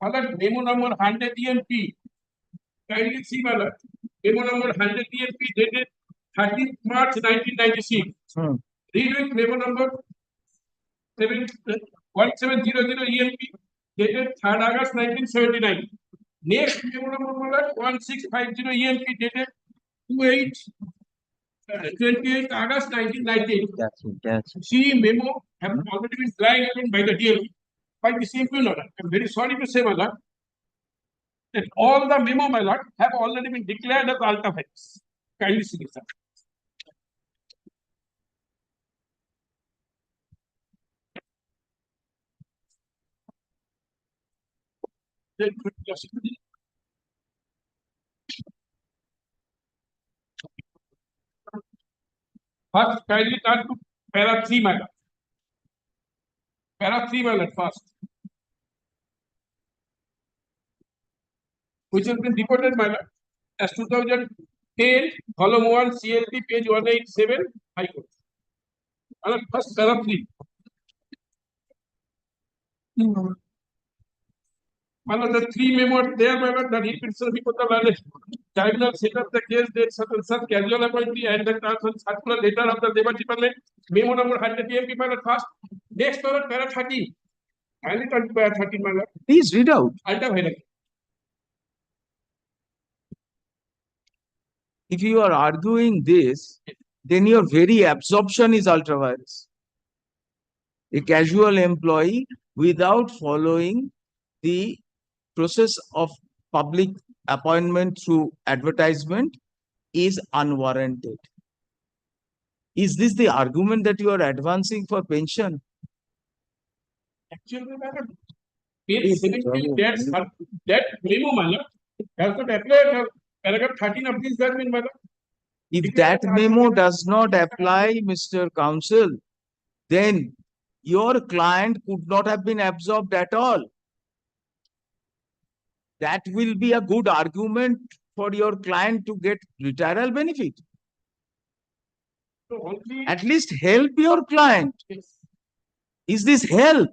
other memo number 100 EMP. Kindly see, madam. Memo number 100 EMP dated 13th March 1996. Read with memo number 1700 EMP dated 3rd August 1979. Next memo number 1650 EMP dated 28th August 1998. See memo have already been flagged by the DL by the same order. I'm very sorry to say, my lord, that all the memo, my lord, have already been declared as alta facts. Kindly see, sir. First, kindly turn to para 3, madam. Para 3, madam, first. Which has been reported, madam, as 2010, column 1, CLT, page 187, High Court. Madam, first, para 3. Madam, the 3 memos there, madam, that he could serve before the valid tribunal set up the case, date such and such casual appointee and the transfer circular letter of the labor department, memo number 100 TMP, madam, first. Next, madam, para 13. Kindly turn to para 13, madam. Please read out. Ultra-virus. If you are arguing this, then your very absorption is ultra-virus. A casual employee without following the process of public appointment through advertisement is unwarranted. Is this the argument that you are advancing for pension? Actually, madam, page 17, that memo, madam, has not applied, paragraph 13 of this judgment, madam. If that memo does not apply, Mr. Counsel, then your client could not have been absorbed at all. That will be a good argument for your client to get retirement benefit. So only, At least help your client. yes. Is this help?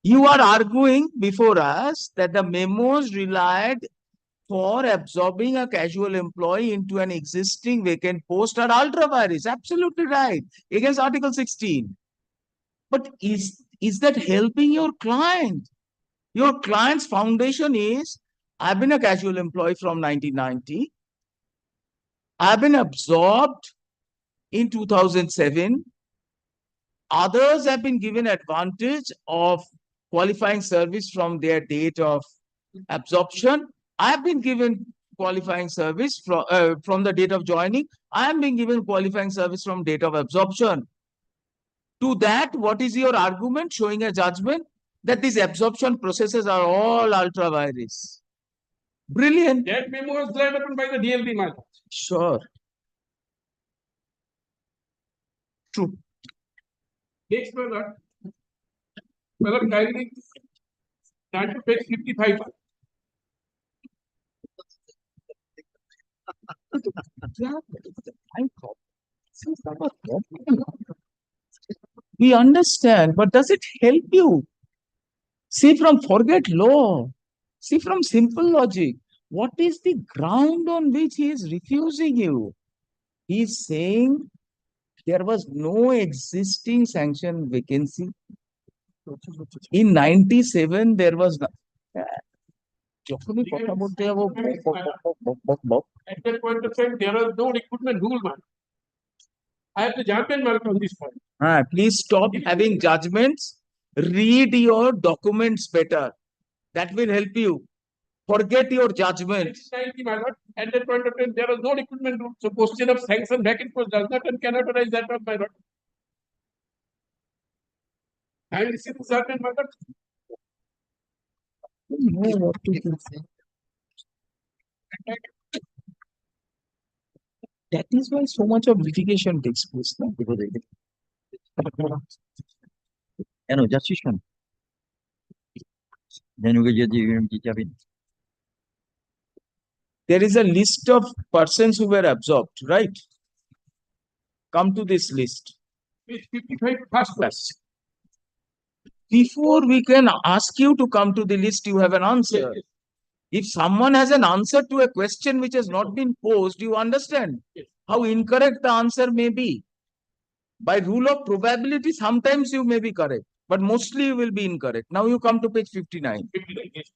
You are arguing before us that the memos relied for absorbing a casual employee into an existing vacant post are ultra-virus. Absolutely right. Against Article 16. But is that helping your client? Your client's foundation is, I've been a casual employee from 1990. I've been absorbed in 2007. Others have been given advantage of qualifying service from their date of absorption. I have been given qualifying service from the date of joining. I am being given qualifying service from date of absorption. To that, what is your argument showing a judgment that these absorption processes are all ultra-virus? Brilliant. That memo was relied upon by the DLP, madam. Sure. True. Next, madam. Madam, kindly turn to page 55. We understand, but does it help you? See, from forget law, see from simple logic, what is the ground on which he is refusing you? He is saying there was no existing sanction vacancy. In 97, there was no. যখনই কথা বলতে যাবো At that point of time, there was no recruitment rule, madam. I have the judgment, madam, on this point. Please stop having judgments. Read your documents better. That will help you. Forget your judgments. 90, madam. At that point of time, there was no recruitment rule. So question of sanction vacant post does not and cannot arise that of my lord. And this is the judgment, madam. That is why so much of litigation takes place. No? কেন যাচ্ছিস কেন ধেনুকে যদি কি যাবি There is a list of persons who were absorbed, right? Come to this list. Page 55, first class. Before we can ask you to come to the list, you have an answer. Yes. If someone has an answer to a question which has not been posed, you understand Yes. how incorrect the answer may be. By rule of probability, sometimes you may be correct, but mostly you will be incorrect. Now you come to page 59. 59, yes.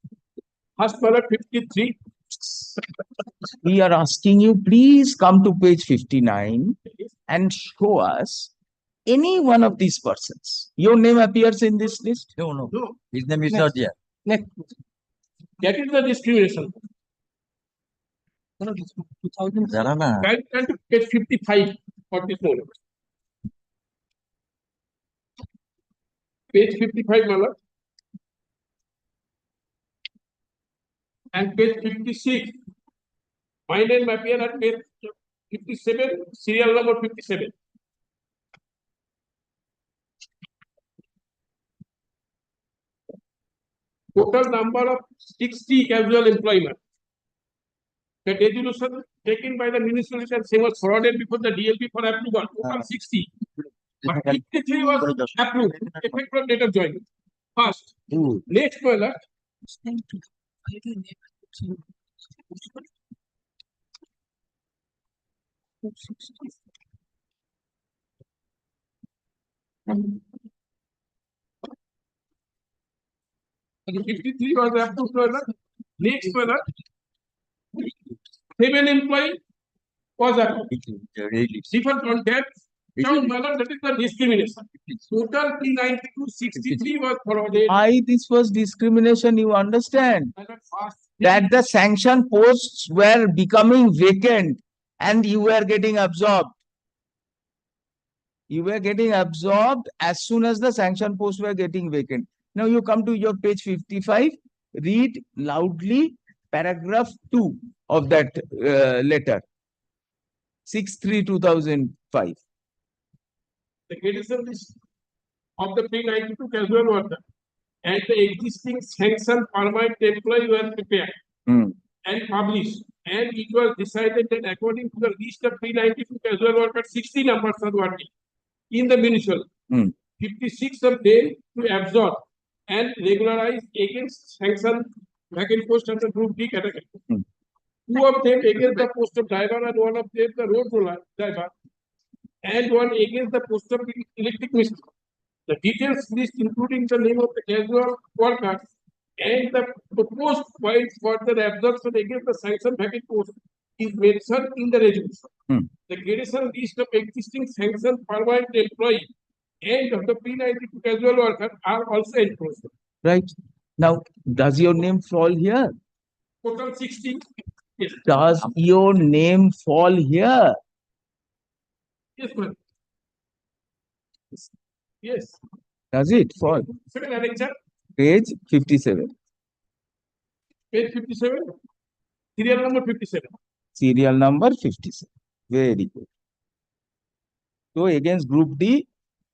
First, madam, 53. We are asking you, please come to page 59 and show us any one of these persons. Your name appears in this list? no no No. his name is not there Next. That is the discrimination. জানা না Turn to page 55 for this moment. Page 55, madam. and page 56. My name appear at page 57, serial number 57. Total number of 60 casual employment. The resolution taken by the municipality and was forwarded before the DLP for approval. Total 60. But 53 was approved. Effect from date of joining. First. Next toilet. Okay, 53 was approved toilet. Next toilet. 7 employee was approved. Different from that. That is the discrimination. Total 392, 63 was forwarded. Why this was discrimination, you understand? First, That the sanction posts were becoming vacant and you were getting absorbed. You were getting absorbed as soon as the sanction posts were getting vacant. Now you come to your page 55, read loudly paragraph 2 of that letter. 6/3/2005. the criticism list of the P92 casual worker and the existing sanctioned permanent employee were prepared and published, and it was decided that according to the list of P92 casual workers, 60 numbers are working in the municipal. 56 of them to absorb and regularize against sanctioned vacant post under Group D category. 2 of them against the post of driver and 1 of them the road roller driver, and 1 against the post of electric mistress. The details list, including the name of the casual worker and the proposed points for the absorption against the sanctioned vacant post, is mentioned in the resolution. The gradation list of existing sanctioned permanent employee and of the P92 casual worker are also enclosed. Right. Now, does your name fall here? Total 60. Yes. Does your name fall here? Yes, ma'am. Yes. Does it fall? Second annexure, Page 57. page 57, serial number 57. Serial number 57. Very good. So against Group D,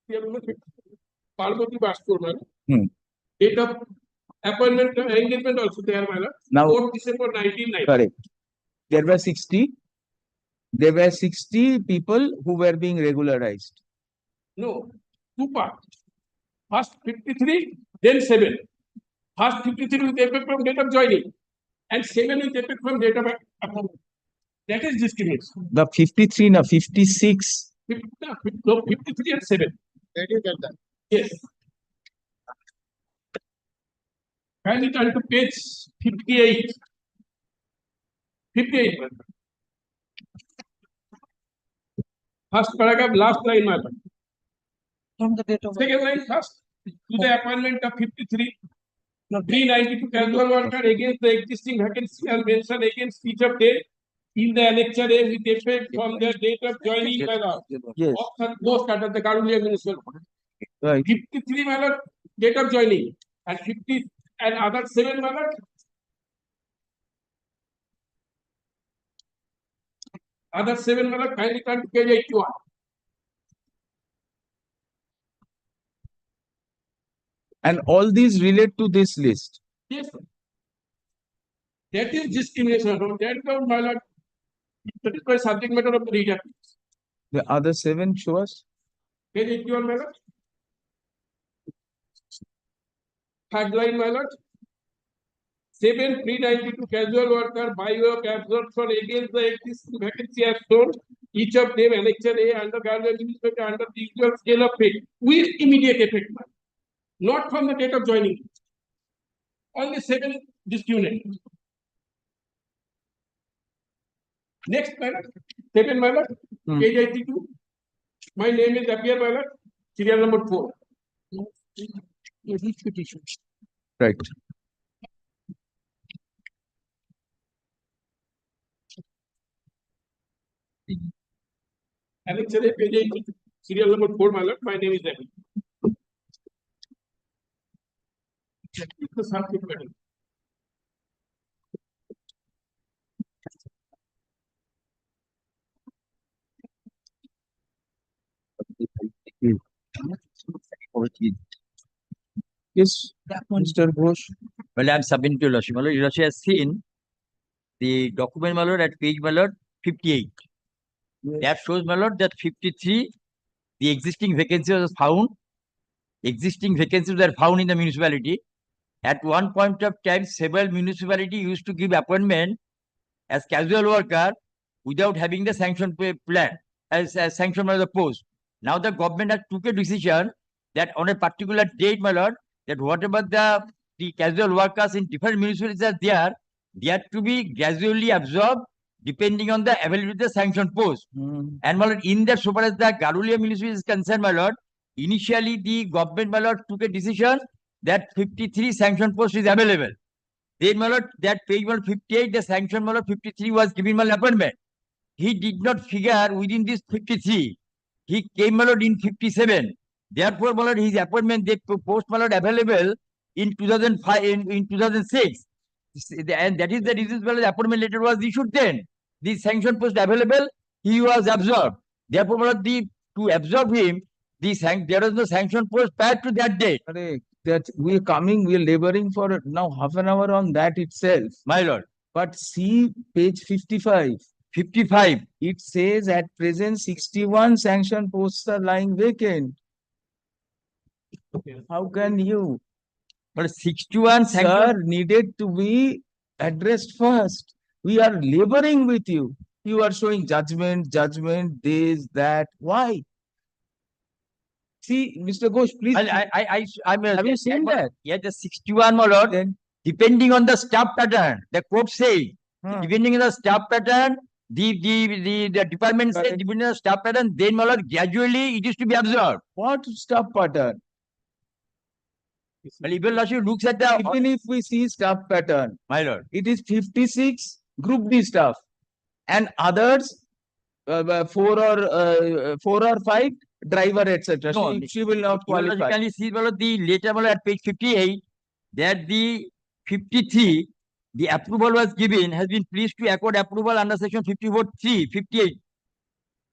Serial number 57. Parvati Baskor, madam. Hmm. Date of appointment, engagement also there, madam. Now- 4th December 1990. correct. There were 60. There were 60 people who were being regularized. No, 2 parts. First 53, then 7. First 53 with effect from date of joining, and 7 with effect from date of appointment. That is discrimination. The 53, now 56. No, 53 and 7. Yes. Kindly turn to page 58. 58. First paragraph, last line, madam. From the date of. Second line first, to the appointment of 53. 392 casual worker against the existing vacancy are mentioned against each of them in the annexure A with effect from the date of joining by law. Yes. Option post under the Garulia municipal. Right. 53 mallet date of joining and 50 and other 7 mallet. Other 7 mallet kindly turn to page 81. And all these relate to this list. Yes, sir. That is discrimination. That is not mallet. That is by subject matter of the reader. The other 7 show us. Page 81 mallet. Third line mallet. 7 392 casual worker by way of absorption against the existing vacancy as shown. Each of them annexure A under government municipality under the usual scale of pay with immediate effect. Not from the date of joining. Only 7 discriminate. Next mallet. 7 mallet. Page 82. My name is appear mallet. Serial number 4. Petition. Right. Annexure A, page 82. Serial number 4 mallet. My name is Abhi. The subject matter. Yes, Mr. Ghosh. Well, I'm submitting to Lordship. My lord, your lordship has seen the document, my lord, at page, my lord, 58. That shows, my lord, that 53, the existing vacancies was found. Existing vacancies were found in the municipality. At one point of time, several municipalities used to give appointment as casual worker without having the sanction plan as sanction by the post. Now the government has took a decision that on a particular date, my lord, that whatever the casual workers in different municipalities are there, they are to be gradually absorbed depending on the availability of the sanction post. And my lord, in that so far as the Garulia municipality is concerned, my lord, initially the government, my lord, took a decision that 53 sanction post is available. Then, my lord, that page 58, the sanction, my lord, 53 was given my appointment. He did not figure within this 53. He came, my lord, in 57. Therefore, my lord, his appointment, they post, my lord, available in 2005, in 2006. And that is the reason why the appointment letter was issued then. The sanction post available, he was absorbed. Therefore, my lord, to absorb him, there was no sanction post prior to that date. Correct. That we are coming, we are laboring for now half an hour on that itself. My lord. But see page 55. 55. It says at present 61 sanction posts are lying vacant. How can you? But 61 Sir, needed to be addressed first. We are laboring with you. You are showing judgment, this, that. Why? See, Mr. Ghosh, please. Have you seen that? Yeah, the 61, my lord. Then, Depending on the staff pattern, the court says, huh. depending on the staff pattern, the department says, Correct. depending on the staff pattern, then, my lord, gradually it is to be observed. What staff pattern? Well, even lordship looks at the, Even if we see staff pattern, my lord, it is 56 group D staff and others 4 or 5 driver, etc. No, She will not you qualify. can see, my lord, the later, my lord, at page 58, that the 53, the approval was given, has been pleased to accord approval under section 54(3), 58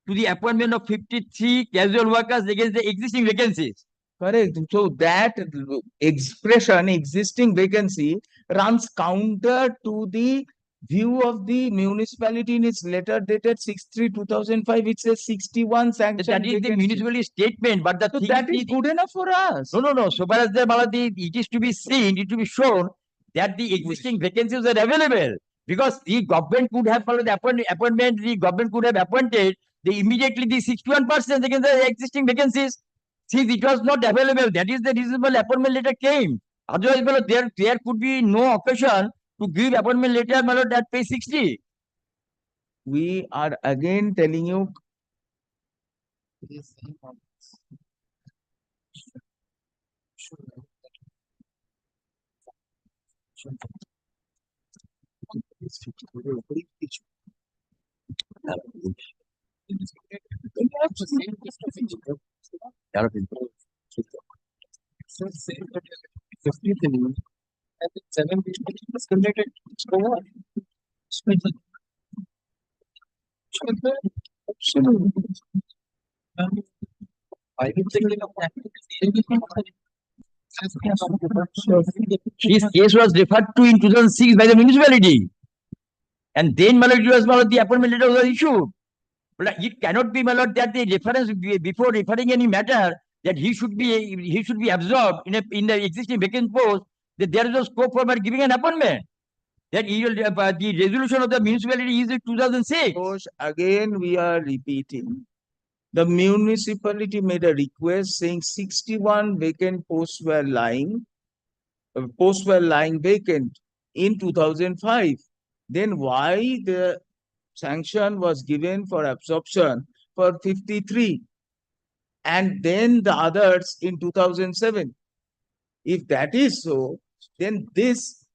to the appointment of 53 casual workers against the existing vacancies. Correct. So that expression, existing vacancy, runs counter to the view of the municipality in its letter dated 6/3/2005. It says 61 sanctioned That is the vacancies. municipality statement, but the So thing that is good enough for us. No. So far as it is to be seen, it is to be shown that the existing vacancies are available. Because the government could have followed the appointment, the government could have appointed immediately the 61% against the existing vacancies. Since it was not available, that is the reason why appointment letter came. Otherwise, my lord, there could be no occasion to give appointment letter, my lord, at page 60. We are again telling you. This case was referred to in 2006 by the municipality. And then, my lord, it was, my lord, the appointment letter was issued. But it cannot be, my lord, that the reference before referring any matter that he should be absorbed in the existing vacant post, that there is no scope for giving an appointment. That the resolution of the municipality is in 2006. Again, we are repeating. The municipality made a request saying 61 vacant posts were lying vacant in 2005. Then why the sanction was given for absorption for 53 and then the others in 2007? If that is so, then this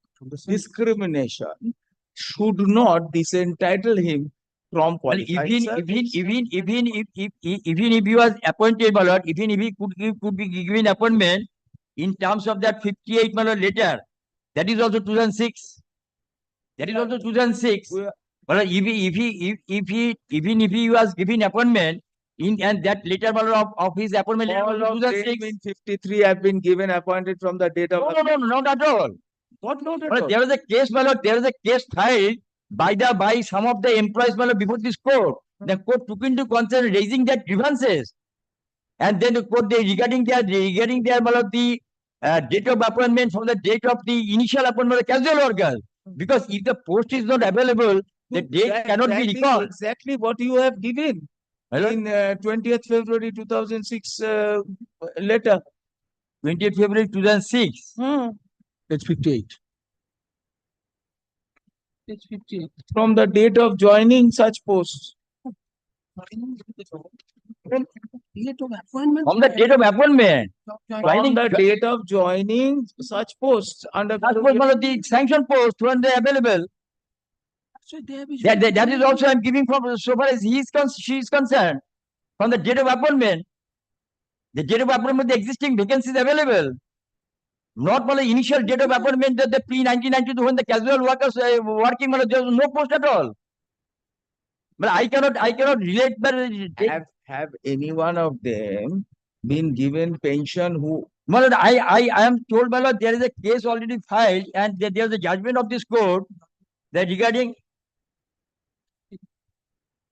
discrimination should not disentitle him from qualified service. Even if he was appointed, my lord, even if he could be given appointment in terms of that 58, my lord, letter, that is also 2006. That is also 2006. But even if he was given appointment and that letter of his appointment letter was All of them 2006. in 53 have been given appointed from the date of. No, not at all. What not at But all? there was a case, my lord, there was a case filed by some of the employees, my lord, before this court. The court took into concern raising their grievances. And then the court, regarding their, my lord, the date of appointment from the date of the initial appointment of the casual workers. Because if the post is not available, the date cannot be That is recalled. exactly what you have given My lord, in 20th February 2006 letter. 20th February 2006. It's 58. It's 58. From the date of joining such posts. Date of appointment. From the date of appointment. From the date of joining such posts under. That was one of the sanction posts when they are available. So they have issued. That is also I'm giving from so far as she is concerned. From the date of appointment. The date of appointment, the existing vacancies available. Not for the initial date of appointment that the pre-1992 when the casual workers working, there was no post at all. But I cannot relate the Have any one of them been given pension who? My lord, I am told, my lord, there is a case already filed and there is a judgment of this court that regarding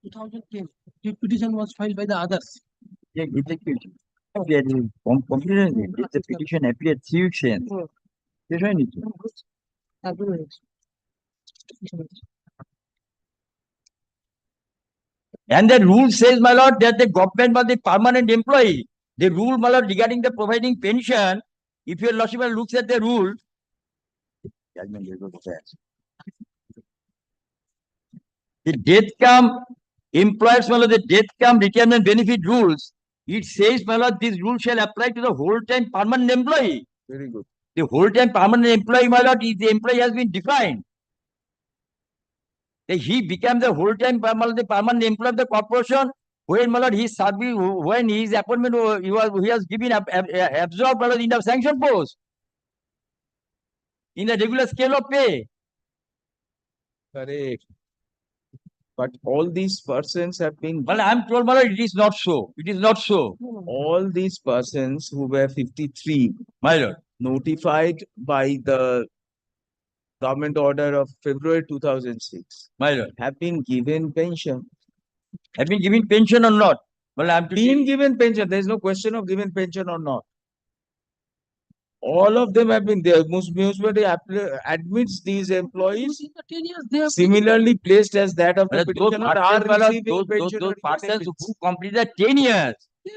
2010. The petition was filed by the others. the petition appeared 3 weeks in. And the rule says, my lord, that the government was the permanent employee. The rule, my lord, regarding the providing pension, if your lordship looks at the rule, the death come employers, my lord, the death come retirement benefit rules. It says, my lord, this rule shall apply to the whole time permanent employee. Very good. The whole time permanent employee, my lord, is the employee has been defined. He becomes the whole time the permanent employee of the corporation when, my lord, his service, when his appointment he has given absorbed, my lord, in the sanction post in the regular scale of pay. Correct. But all these persons have been. Well, I am told, my lord, it is not so. It is not so. All these persons who were 53, my lord, notified by the government order of February 2006, my lord, have been given pension. Have been given pension or not? Well, I am Been given pension. There is no question of given pension or not. All of them have been there. Municipality admits these employees In the 10 years, they have. similarly placed as that of the those petitioner are receiving those pensionary persons benefits. who completed 10 years.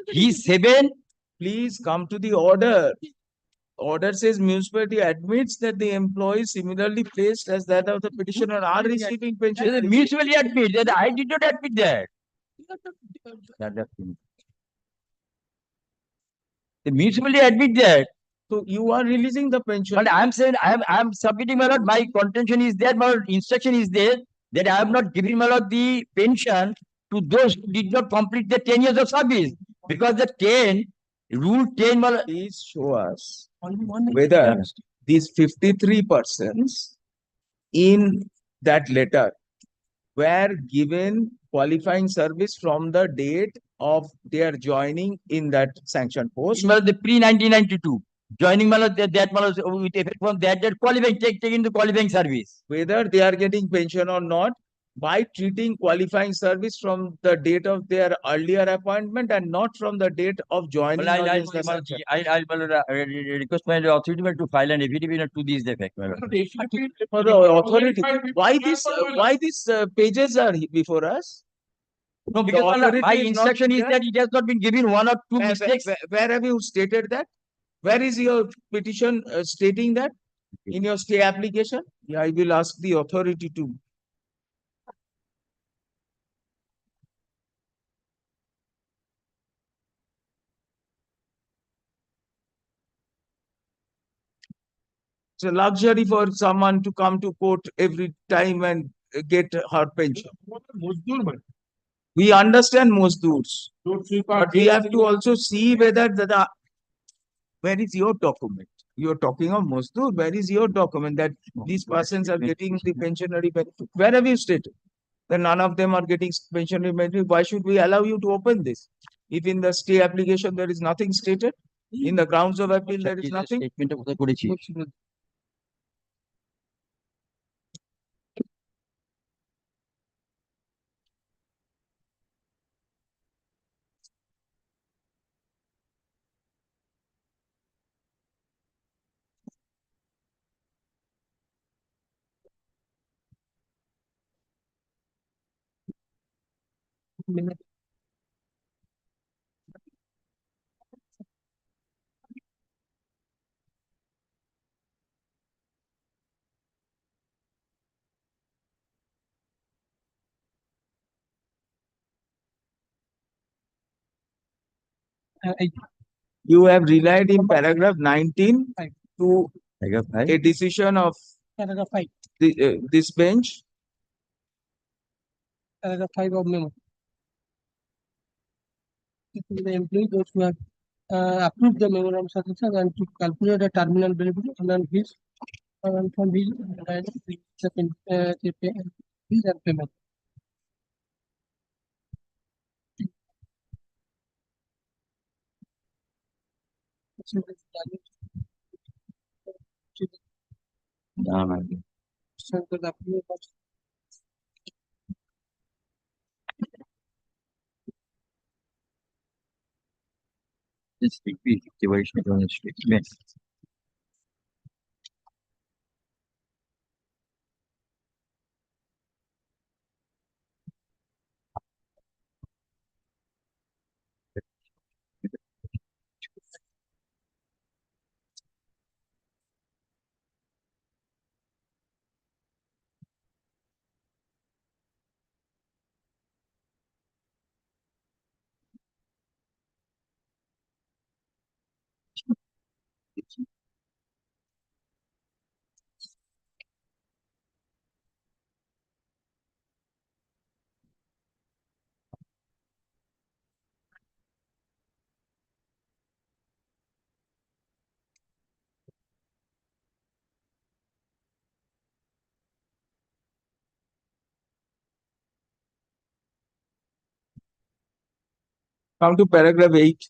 He's 7. Please come to the order. Order says municipality admits that the employees similarly placed as that of the petitioner are receiving pension. Mutually admit that I did not admit that. They mutually admit that. So you are releasing the pension. But I am saying I am submitting, my lord, my contention is there, my lord, instruction is there that I am not giving, my lord, the pension to those who did not complete the 10 years of service. Because the 10, rule 10, my lord, Please show us Only one. whether these 53 persons in that letter were given qualifying service from the date of their joining in that sanction post. my lord, the pre-1992. Joining, my lord, that my lord, with effect from that qualifying, taking the qualifying service. Whether they are getting pension or not, by treating qualifying service from the date of their earlier appointment and not from the date of joining. Well, against the sanction. I'll request my authority to file an affidavit to this effect, my lord. For the authority, why these pages are before us? No, because my lord, authority my is not instruction is clear. that it has not been given 1 or 2 mistakes. Where have you stated that? Where is your petition stating that? In your stay application? Yeah, I will ask the authority to. It's a luxury for someone to come to court every time and get her pension. We understand Mozdurs, but we have to also see whether where is your document? You are talking of Mozdur. Where is your document that these persons are getting the pensionary benefit? Where have you stated? then none of them are getting pensionary benefit. Why should we allow you to open this? If in the stay application there is nothing stated, in the grounds of appeal there is nothing. স্টেটমেন্টটা কোথায় করেছি? You have relied in paragraph 19 to Paragraph five. a decision of Paragraph 5, this bench. paragraph 5 of memo. The employee, those who have approved the memorandum circumstance and to calculate the terminal benefit and then his and from his fees and payment. না, না। This deviation on the statement. Come to paragraph 8.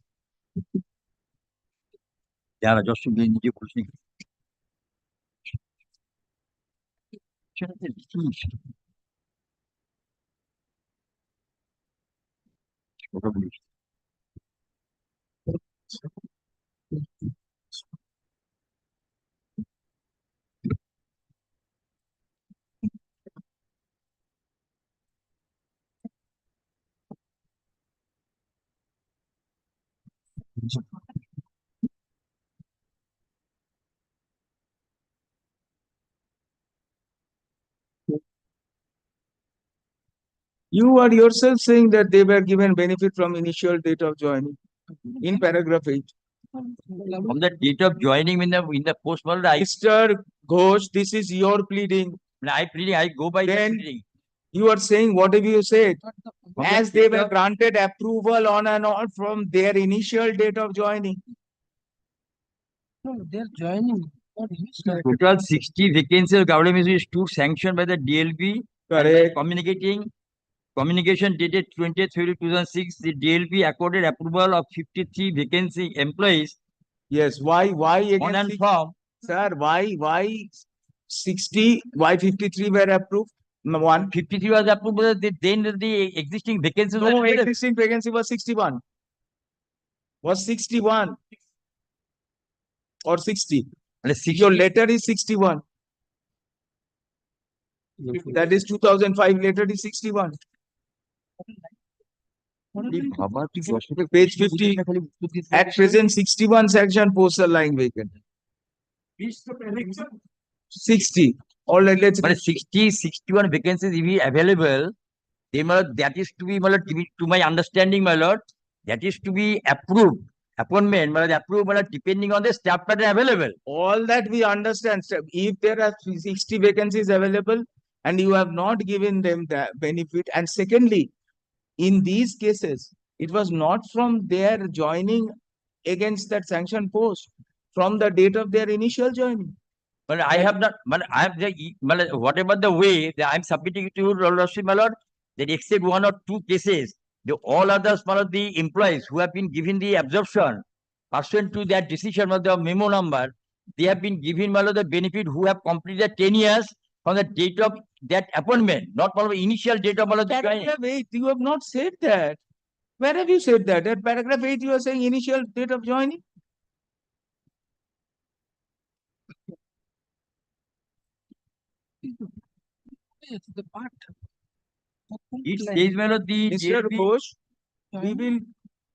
যারা যশোর দিয়ে নিজে খুশি। সেটাতে কি? ওটা বলিস। You are yourself saying that they were given benefit from initial date of joining in paragraph 8. From the date of joining in the post model, Mr. Ghosh, this is your pleading. I go by the Then- pleading. You are saying whatever you said. From As the they date were of- granted approval on and on from their initial date of joining. No, they're joining. Not initial. Total 60 vacancies of government is to sanctioned by the DLP. Correct. Communication dated 20th February 2006, the DLP accorded approval of 53 vacancy employees Yes, why on against and the- from. Sir, why 60, why 53 were approved? No, one. 53 was approved, but then the existing vacancies were No, available. existing vacancy was 61. Was 61 or 60? And 60 Your letter is 61. That is 2005, letter is 61. বাবা, তুই যশোরে Page 50, at present 61 section posts are lying vacant. 60. All right, let's মানে 61 vacancies if we available, they must, that is to be, to my understanding, my lord, that is to be approved. Appointment, approved, depending on the staff pattern available. all that we understand. Sir. If there are 60 vacancies available and you have not given them the benefit, and secondly, in these cases, it was not from their joining against that sanction post, from the date of their initial joining. But I have not, I have the, whatever the way that I'm submitting to you, Lordship, my lord, that except one or two cases, the all others, one of the employees who have been given the absorption pursuant to that decision of the memo number, they have been given one of the benefit who have completed 10 years from the date of that appointment, not one of the initial date of one of the joining. Paragraph 8, you have not said that. Where have you said that? At paragraph 8, you are saying initial date of joining. The part. It says one of the Mr. JLP Ghosh,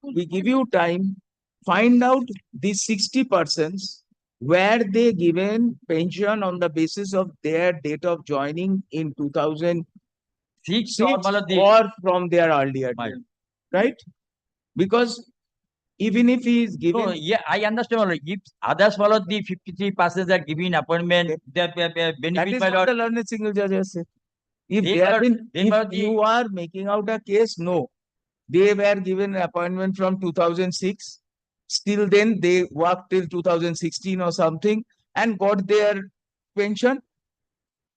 we give you time, find out these 60 persons where they given pension on the basis of their date of joining in 2006 six or one of the or from their earlier Right. date, right? Because even if he is given, No, yeah, I understand. All right. If others follow the 53 persons are giving appointment, that that benefit is my what lord. the learned single judge has said. If They they have were- been, they were if the- you are making out a case, no. They were given appointment from 2006. Still then they worked till 2016 or something and got their pension.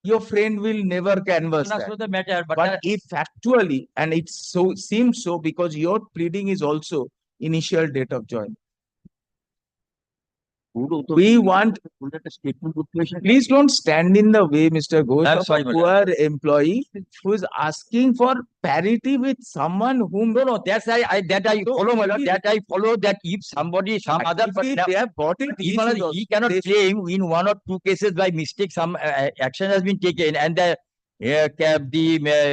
Your friend will never canvass That's that. not the matter, but, But if factually, and it so seems so because your pleading is also initial date of joining. We want, please don't stand in the way, Mr. Ghosh, I'm of sorry, a madam. poor employee who is asking for parity with someone whom. No, that's I So, follow, my lord. if- That I follow that if somebody, some other, if they have got it, he, he should also- he cannot they should- claim in one or two cases by mistake some action has been taken and the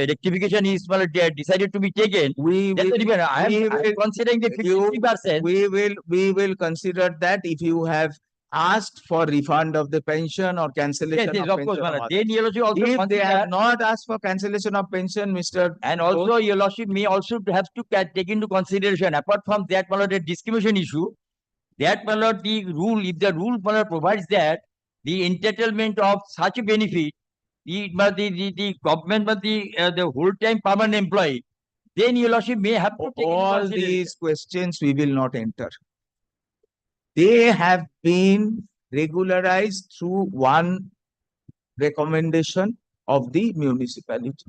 rectification is decided to be taken. We That's will, the difference. I'm will- considering the you- 50%. we will consider that if you have asked for refund of the pension or cancellation Yes, of of pension. course, my of lord. others. Then your lordship also If they consider, have not asked for cancellation of pension, Mr. and also your lordship may also have to take into consideration, apart from that, my lord, the discrimination issue, that, my lord, the rule, if the rule, my lord, provides that the entitlement of such a benefit, the government, but the whole time permanent employee, then your lordship may have to take into All consideration. these questions we will not enter. They have been regularized through one recommendation of the municipality.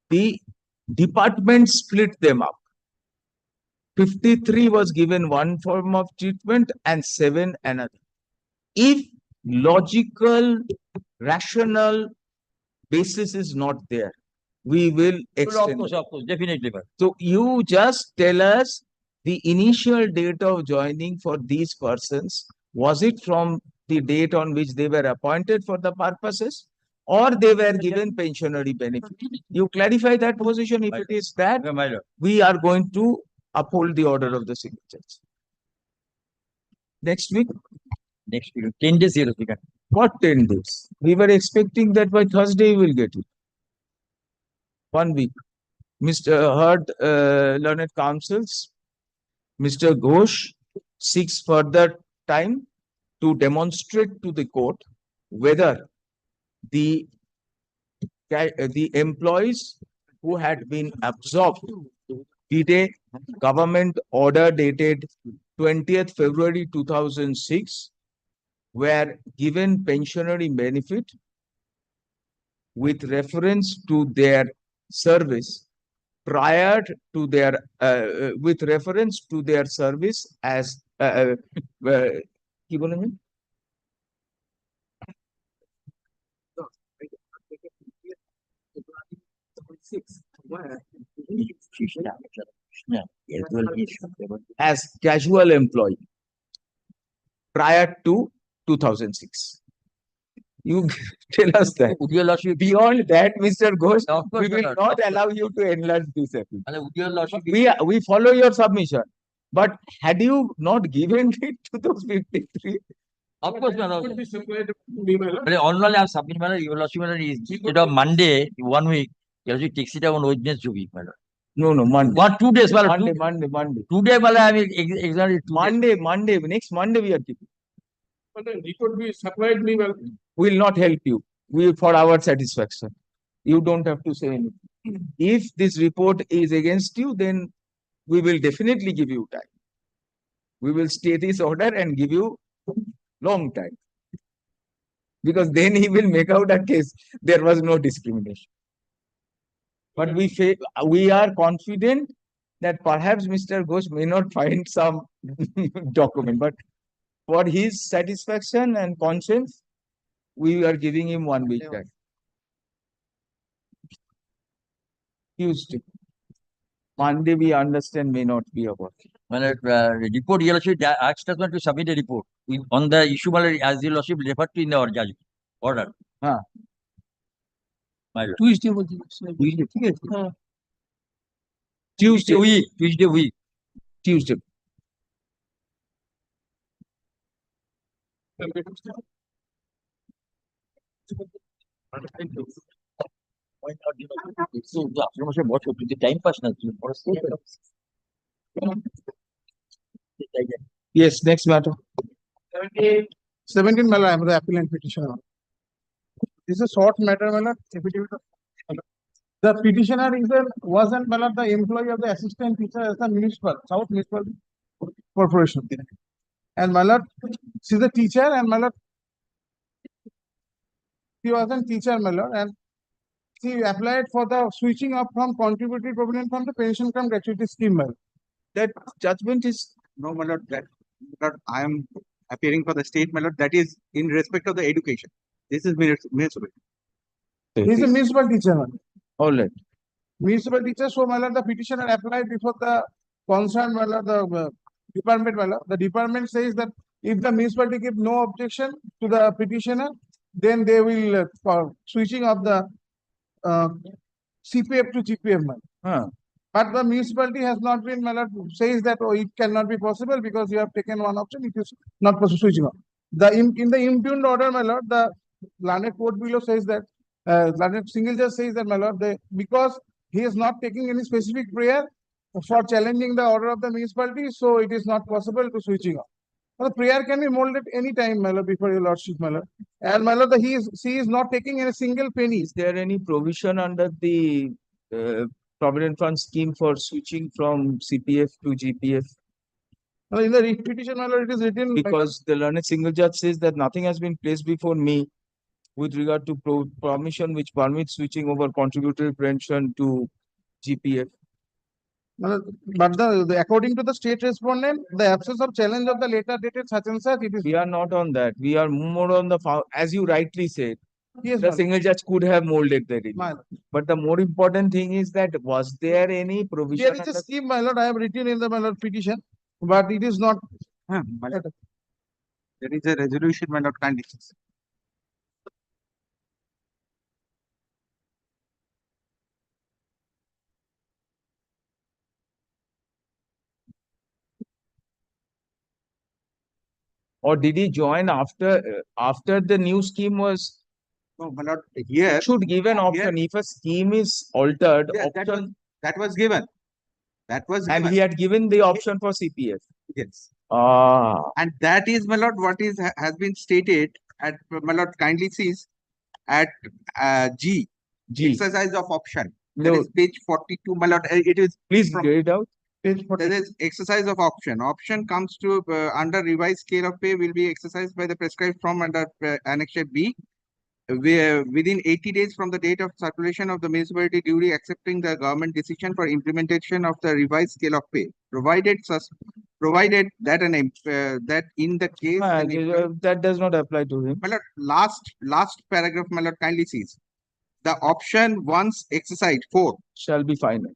The department split them up. 53 was given one form of treatment and 7 another. If logical, rational basis is not there, we will extend. Of course, definitely, but So you just tell us the initial date of joining for these persons. Was it from the date on which they were appointed for the purposes or they were given pensionary benefit? You clarify that position. If it is that, my lord. we are going to uphold the order of the single judge. Next week, Next week, 10 days, your lordship. what 10 days? We were expecting that by Thursday we will get it. 1 week. Mr. Heard learned counsels, Mr. Ghosh seeks further time to demonstrate to the court whether the employees who had been absorbed did a government order dated 20th February 2006 were given pensionary benefit with reference to their service prior to their with reference to their service as কি বলেন? As casual employee prior to 2006. You tell us that. Your lordship, Beyond that, Mr. Ghosh, of course, we my will lord, not of course. allow you to enlarge this appeal. Your lordship, We follow your submission. But had you not given it to those 53? of course, my lord. Would be supplied to me, my lord. But online, I have submitted, my lord, your lordship, my lord, is instead of Monday, 1 week, your lordship takes it on Wednesday week, my lord. No, Monday. 2 days, my lord. Monday. Today, my lord, I mean, exactly 2 days. Monday. Next Monday we are keeping. But the report be supplied me, well, We will not help you. For our satisfaction. You don't have to say anything. If this report is against you, then we will definitely give you time. We will stay this order and give you long time. Because then he will make out a case. There was no discrimination. But we are confident that perhaps Mr. Ghosh may not find some document, but for his satisfaction and conscience, we are giving him 1 week time. Tuesday. Monday, we understand may not be a work. Well, report, Your Lordship asked us not to submit a report. On the issue, as Your Lordship referred to in the order. My lord. Tuesday বলছি Tuesday, ঠিক আছে? Tuesday, Tuesday week. Tuesday. আপনার মাসে বছর তুই time pass না তুই Yes, next matter. 17 Mala, I am the appellant petitioner. This is a short matter, Mala. The petitioner wasn't Mala, the employee of the assistant teacher as the municipal, South Municipal Corporation. And Mala, she's a teacher, and Mala, she wasn't teacher, Mala, and she applied for the switching up from contributory provision from the pension cum gratuity scheme, Mala. That judgment is No, my lord, that I am appearing for the state, my lord, that is in respect of the education. This is municipal. He's a municipal teacher, Mala. all right. Municipal teacher, so my lord, the petitioner applied before the concerned, my lord, the department, my lord. The department says that if the municipality give no objection to the petitioner, then they will switching of the CPF to GPF, my lord. Huh. But the municipality has not been, my lord, says that, oh, it cannot be possible because you have taken one option, it is not possible switching off. In the impugned order, my lord, the learned court below says that, learned single judge says that, my lord, because he is not taking any specific prayer for challenging the order of the municipality, so it is not possible to switching off. The prayer can be molded any time, my lord, before your lordship, my lord. And my lord, she is not taking any single penny. Is there any provision under the Provident Fund scheme for switching from CPF to GPF? In the writ petition, my lord, it is written. Because the learned single judge says that nothing has been placed before me with regard to permission which permits switching over contributory pension to GPF. But according to the state respondent, the absence of challenge of the later dated such and such, it is. We are not on that. We are more on the, as you rightly said, Yes, the my single judge could have molded the release. lord. But the more important thing is that was there any provision? There is a under- scheme, my lord, I have written in the, my lord, petition, but it is not. My lord. There is a resolution, my lord, kindly. Or did he join after the new scheme was? No, my lord, here, Should give an option if a scheme is altered, yeah, that option, was given. That was and given. he had given the option for CPF. Yes. Ah, And that is, my lord, what is has been stated at, my lord, kindly sees at G, G. exercise of option. That No, is page 42, my lord. It is please from- get it out. Page 40. There is exercise of option. Option comes to under revised scale of pay will be exercised by the prescribed from under Annex B. Within 80 days from the date of circulation of the municipality duly accepting the government decision for implementation of the revised scale of pay, provided that that in the case That does not apply to him. my lord, last paragraph, my lord, kindly sees the option once exercised 4 Shall be final.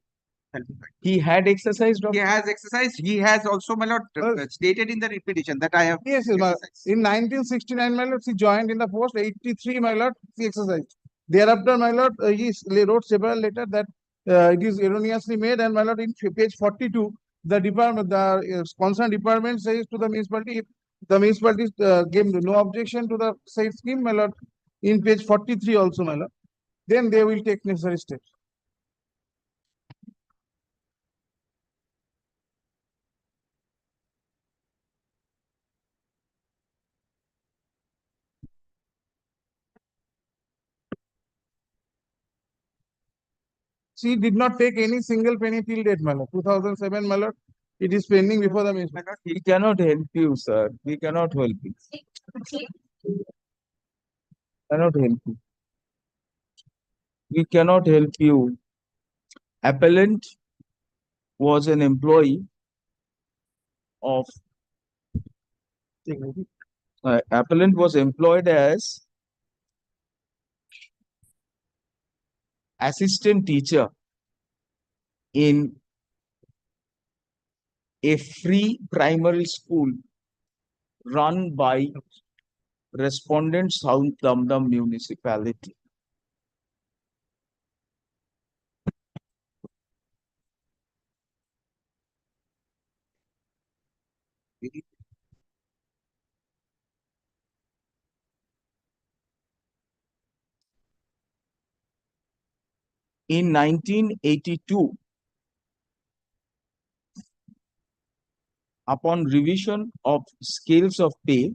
He had exercised. he has exercised. He has also, my lord, stated in the repetition that I have. Yes, my lord. exercised. In 1969, my lord, she joined in the post. 83, my lord, she exercised. Thereafter, my lord, he wrote several letters that it is erroneously made, and my lord, in page 42, the department, the concerned department says to the municipality, if the municipality gave no objection to the said scheme, my lord, in page 43 also, my lord, then they will take necessary steps. She did not take any single penny till date, my lord. 2007, my lord, it is pending before the municipality. We cannot help you, sir. We cannot help you. Cannot help you. We cannot help you. appellant was an employee of appellant was employed as assistant teacher in a free primary school run by respondent South Damdam municipality. In 1982, upon revision of scales of pay,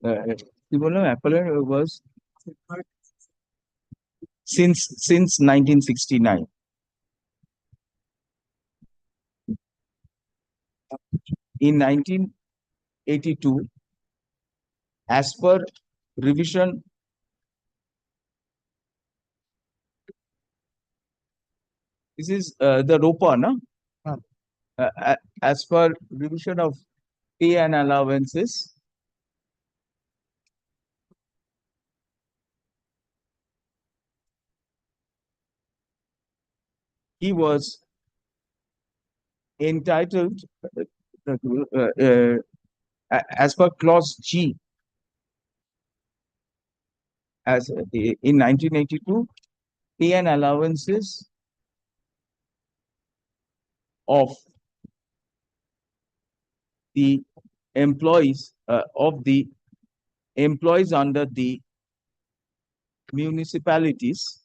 appellant was since 1969. In 1982, as per revision, this is the ROPA, no? As per revision of pay and allowances, he was entitled as per clause G, as in 1982, pay and allowances of the employees under the municipalities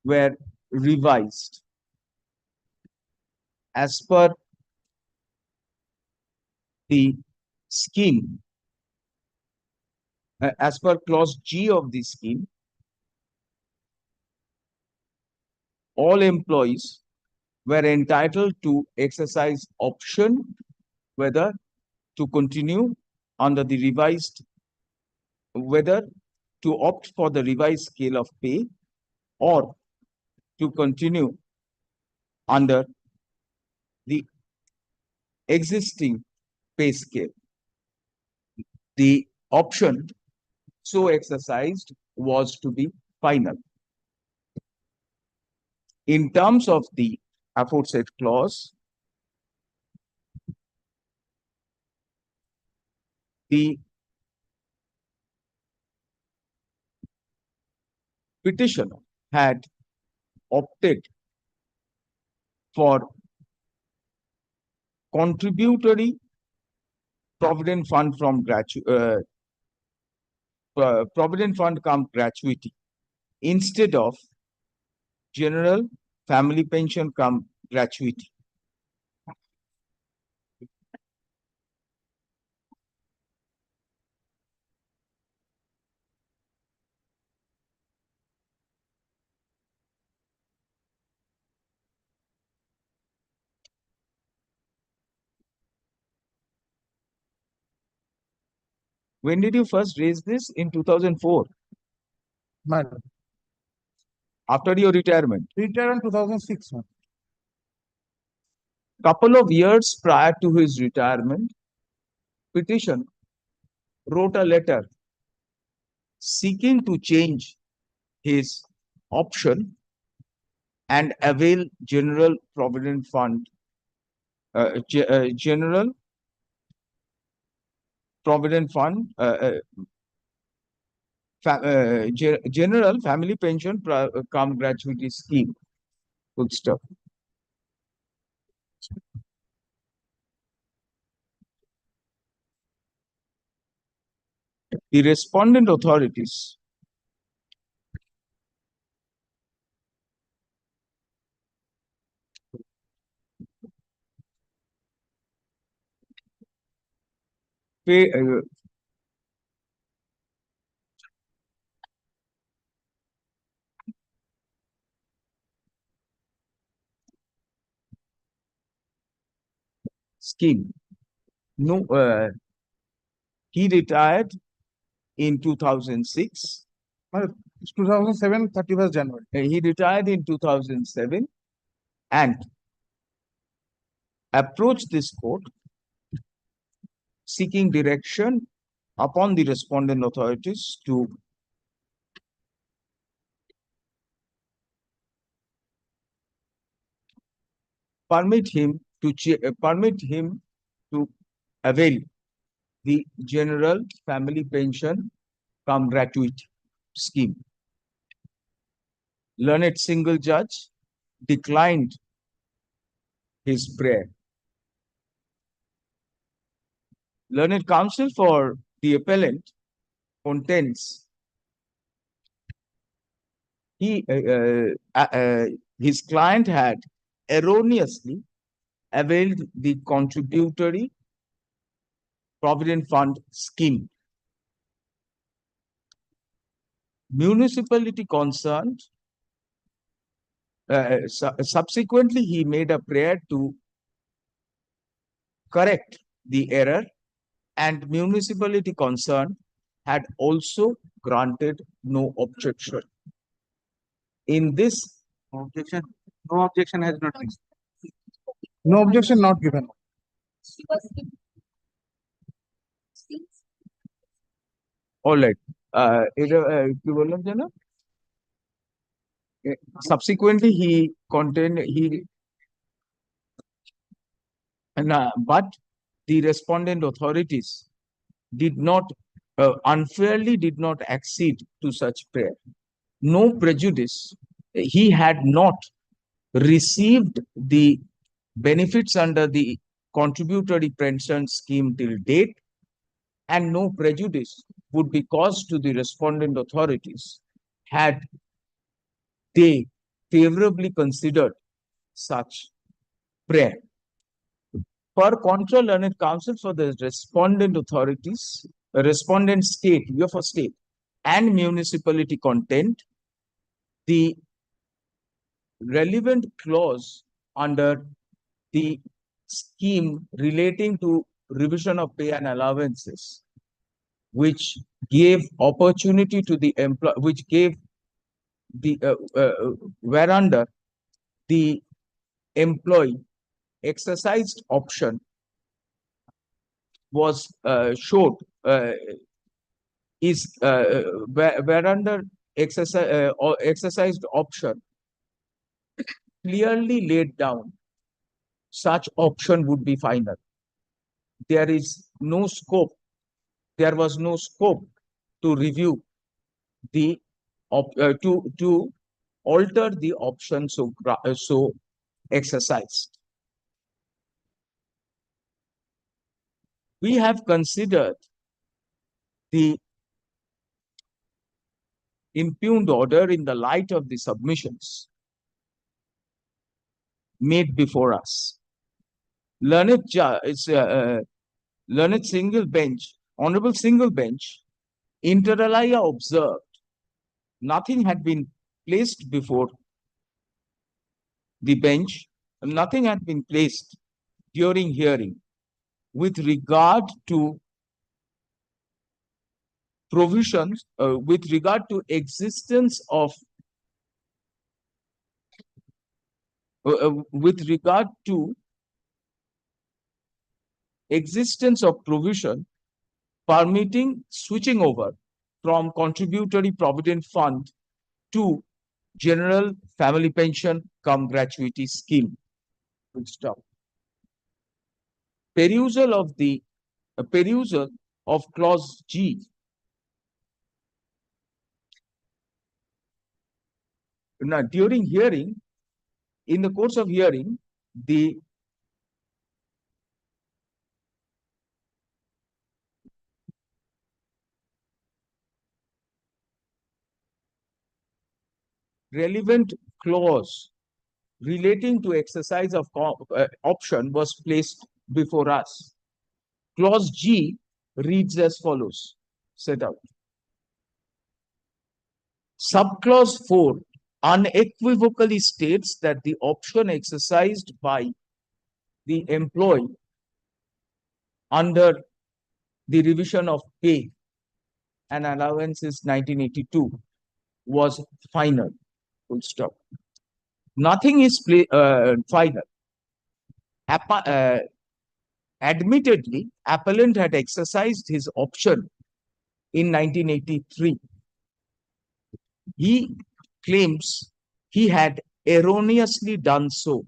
were revised as per the scheme, as per clause G of the scheme. All employees were entitled to exercise option whether to continue under the revised, whether to opt for the revised scale of pay or to continue under the existing pay scale. The option so exercised was to be final. In terms of the aforesaid clause, the petitioner had opted for contributory provident fund from provident fund come gratuity instead of general family pension come gratuity. When did you first raise this? In 2004, Madam, after your retirement. retired in 2006, ma'am. Couple of years prior to his retirement, petition wrote a letter seeking to change his option and avail general provident fund, general provident fund, general family pension come gratuity scheme. Good stuff. The respondent authorities scheme. No, he retired in 2006. It's 2007, 31st January. He retired in 2007 and approached this court seeking direction upon the respondent authorities to permit him to avail the general family pension cum gratuity scheme. Learned single judge declined his prayer. Learned counsel for the appellant contends his client had erroneously availed the contributory provident fund scheme. Municipality concerned, subsequently he made a prayer to correct the error, and municipality concerned had also granted no objection. In this Objection. No objection has not been. No objection not given. all right, কি বললাম যেন? Subsequently but the respondent authorities did not unfairly did not accede to such prayer. No prejudice. He had not received the benefits under the contributory pension scheme till date, and no prejudice would be caused to the respondent authorities had they favorably considered such prayer. Per contra, learned counsel for the respondent authorities, respondent state, UFO state, and municipality content, the relevant clause under the scheme relating to revision of pay and allowances, which gave opportunity to the employee, which gave the whereunder the employee exercised option was showed is whereunder exercised option clearly laid down, such option would be final. There is no scope. There was no scope to review the to alter the option so exercised. We have considered the impugned order in the light of the submissions made before us. Learned single bench, honorable single bench, inter alia observed nothing had been placed before the bench, nothing had been placed during hearing with regard to provisions, with regard to existence of with regard to existence of provision permitting switching over from contributory provident fund to general family pension cum gratuity scheme. Stop. Perusal of clause G now during hearing, in the course of hearing, the relevant clause relating to exercise of option was placed before us. Clause G reads as follows, set out. Subclause 4 unequivocally states that the option exercised by the employee under the revision of pay and allowances 1982 was final. Full stop. Nothing is final. Admittedly, appellant had exercised his option in 1983. He claims he had erroneously done so,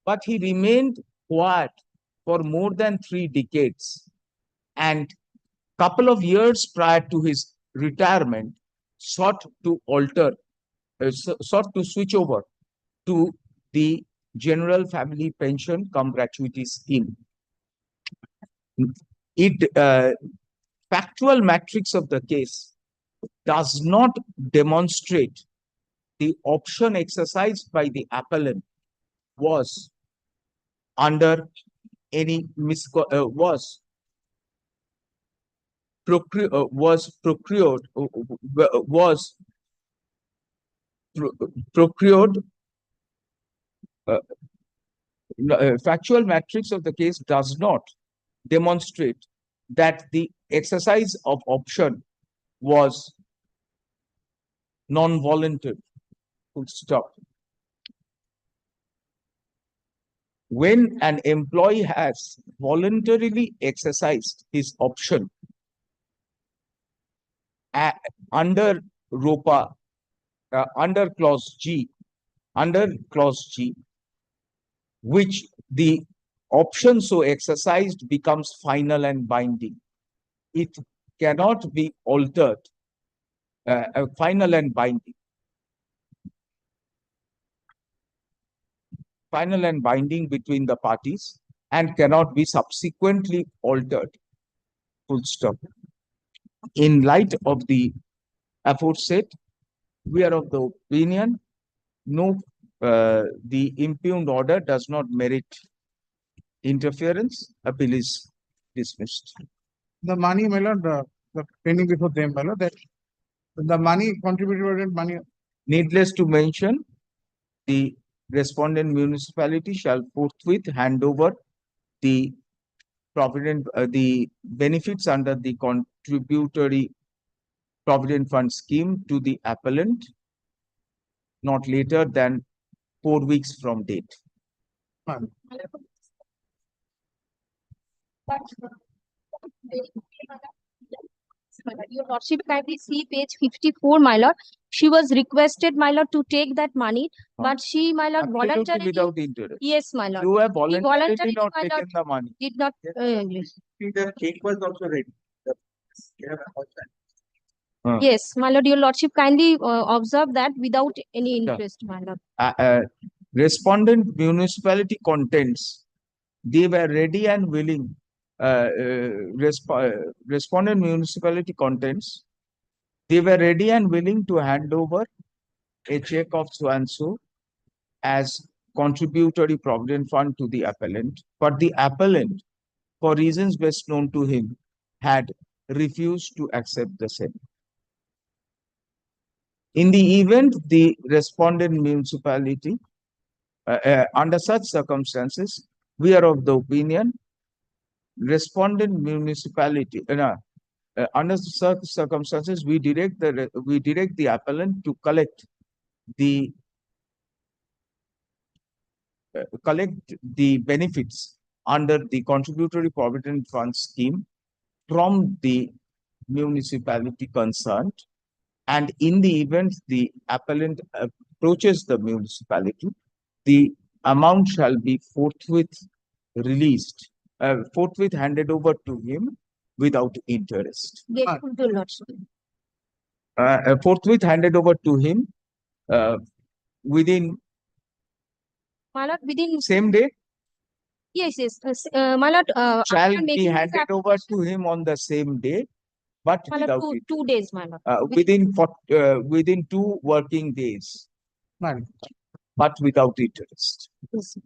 but he remained quiet for more than 3 decades, and couple of years prior to his retirement sought to switch over to the general family pension cum gratuity scheme. Factual matrix of the case does not demonstrate the option exercised by the appellant was under any factual matrix of the case does not demonstrate that the exercise of option was non-voluntary. Full stop. When an employee has voluntarily exercised his option under ROPA, under clause G, which the option so exercised becomes final and binding. It cannot be altered. Final and binding. Final and binding between the parties and cannot be subsequently altered. Full stop. In light of the aforesaid, we are of the opinion the impugned order does not merit interference. Appeal is dismissed. The money, my lord, the pending before them, my lord, that the money contributed money. Needless to mention, the respondent municipality shall forthwith hand over the the benefits under the contributory provident fund scheme to the appellant not later than 4 weeks from date. Your Lordship, kindly see page 54, my lord. She was requested, my lord, to take that money, but she, my lord, Absolutely voluntarily. without interest. Yes, my lord. You have voluntarily voluntarily, not my taken lord, the money. Did not. The check was also ready. Yes, my lord, your Lordship, kindly observe that without any interest, my lord. Respondent municipality contends they were ready and willing. Respondent municipality contends they were ready and willing to hand over a check of so and so as contributory provident fund to the appellant, but the appellant, for reasons best known to him, had refused to accept the same. In the event the respondent municipality, under such circumstances, we are of the opinion respondent municipality, under such circumstances, we direct the appellant to collect the benefits under the contributory provident fund scheme from the municipality concerned, and in the event the appellant approaches the municipality, the amount shall be forthwith released, forthwith handed over to him without interest. Grateful to Lordship. Forthwith handed over to him within My lord, within. same day, Yes, my lord. shall after be making this handed over to him on the same day, but my without lord, it. 2 days, my lord. Within 2 working days, Man. but without interest. Yes.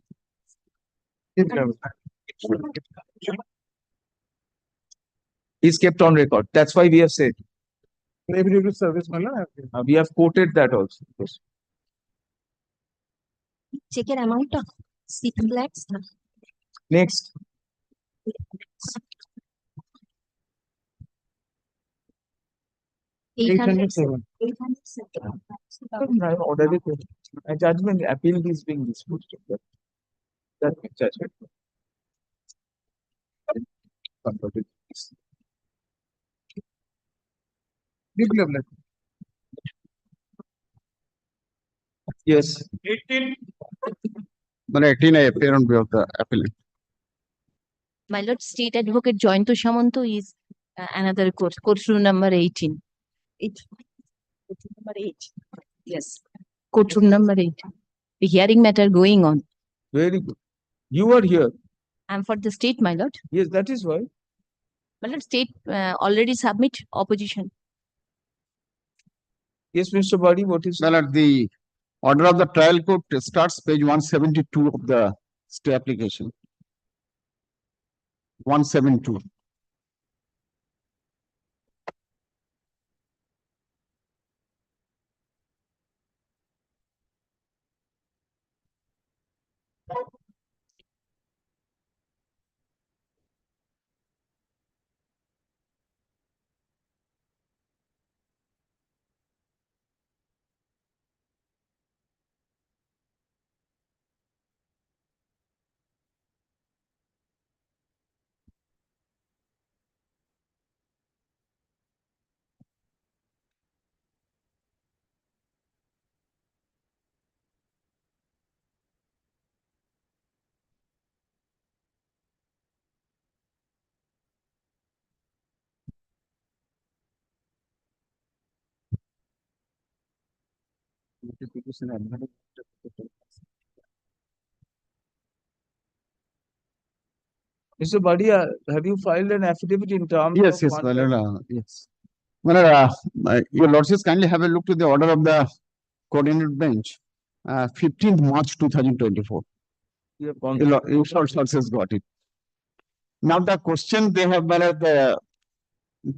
Is kept on record. That's why we have said. Every service, my lord. We have quoted that also. Yes. Check your amount of 6 lakhs. Next, 807. A judgment appeal is being disputed. That judgment. Biplab. Yes. 18. But 18 I appear on behalf of the appellant. My Lord, State Advocate Jointo Shamanto is another court room number 18. Courtroom number 8. Yes, courtroom number 8. The hearing matter going on. Very good. You are here. I'm for the state, my Lord. Yes, that is why. My Lord, state already submit opposition. Yes, Mr. Badi, what is? Well, at the order of the trial court starts page 172 of the stay application. 172. Mr. Badi, have you filed an affidavit in terms Yes, of? yes, yes. Well, your lordships kindly have a look to the order of the coordinated bench, 15th March 2024. You have gone. Your lordships got it. Now the question they have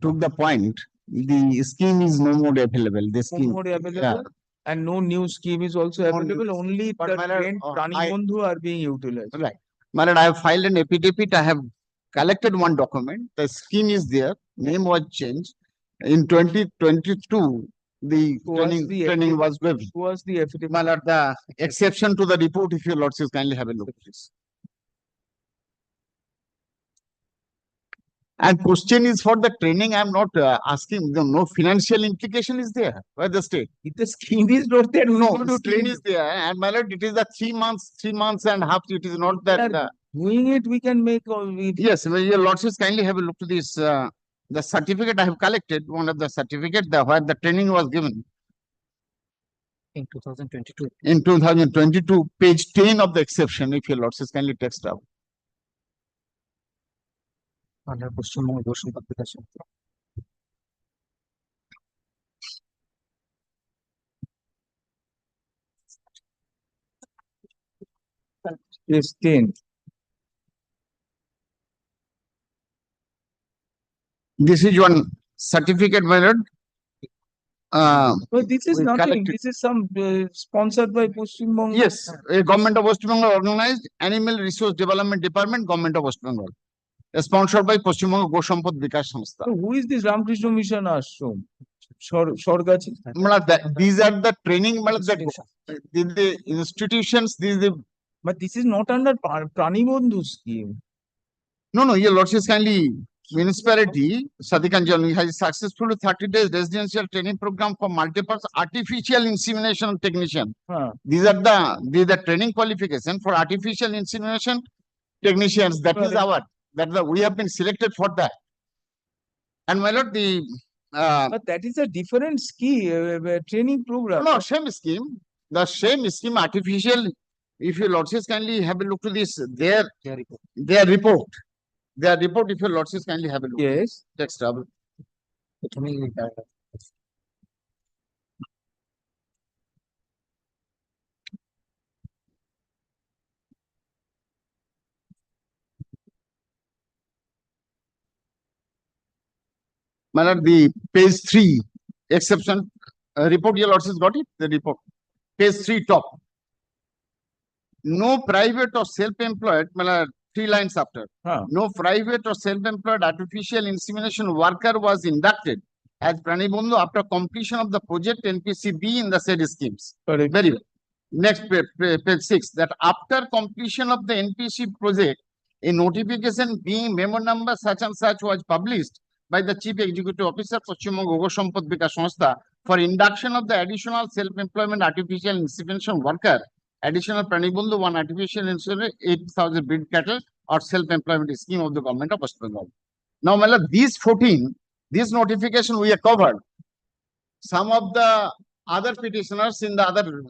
took the point, the scheme is no more available. The No scheme, more available, yeah. and no new scheme is also No available. new- Only but the my lord, trained Prani Bandhu are being utilized. Right. My lord, I have filed an affidavit. I have collected one document. The scheme is there. Name was changed. In 2022, the Who was the training was waived. Who was the affidavit? My lord, the exception to the report, if your lordships kindly have a look, please. And question is for the training. I am not asking. No financial implication is there by the state. If the scheme is not there, No, to the train is there. And my lord, it is a 3 months and a half. It is not They that. are doing it, we can make all we. Yes, well, your lordships kindly have a look to this. The certificate I have collected, one of the certificate where the training was given In 2022. in 2022, page 10 of the exception, if your lordships kindly text out. Under Pashchim Bhushan application. Yes, 10. This is one certificate, my lord. But this is We nothing. collected- This is some sponsored by Pashchim Bangla. Yes, a government of West Bengal organized Animal Resource Development Department, government of West Bengal. Sponsored by Paschim Banga Go Sampad Vikas Samstha. So who is this Ramakrishna Mission Ashram? Sorgachi. These are the training, the institutions, But this is not under Prani Bandhu scheme. No, your lordships kindly, municipality, Sadikanjali has successfully 30 days residential training program for multi-purpose artificial insemination technician. These are the training qualification for artificial insemination technicians. That is we have been selected for that. And my lord, But that is a different scheme, training program. no, same scheme. The same scheme, artificial. If your lordships kindly have a look to this, their report. Their report, if your lordships kindly have a look. Yes. Text trouble. My lord, the page 3 exception report, your lordships got it? The report. Page 3 top. No private or self-employed, my lord, 3 lines after. No private or self-employed artificial insemination worker was inducted as Pranibandhu after completion of the project NPCB in the said schemes. Correct. Very well. Next page 6, that after completion of the NPC project, a notification being memo number such and such was published by the Chief Executive Officer Paschim Bangho Yuva Sampad Vikas Sanstha for induction of the additional self-employment artificial insemination worker, additional Pranibandhu 1 artificial insemination 8,000 breed cattle or self-employment scheme of the government of West Bengal. Now, my lord, these 14, this notification we have covered. Some of the other petitioners in the other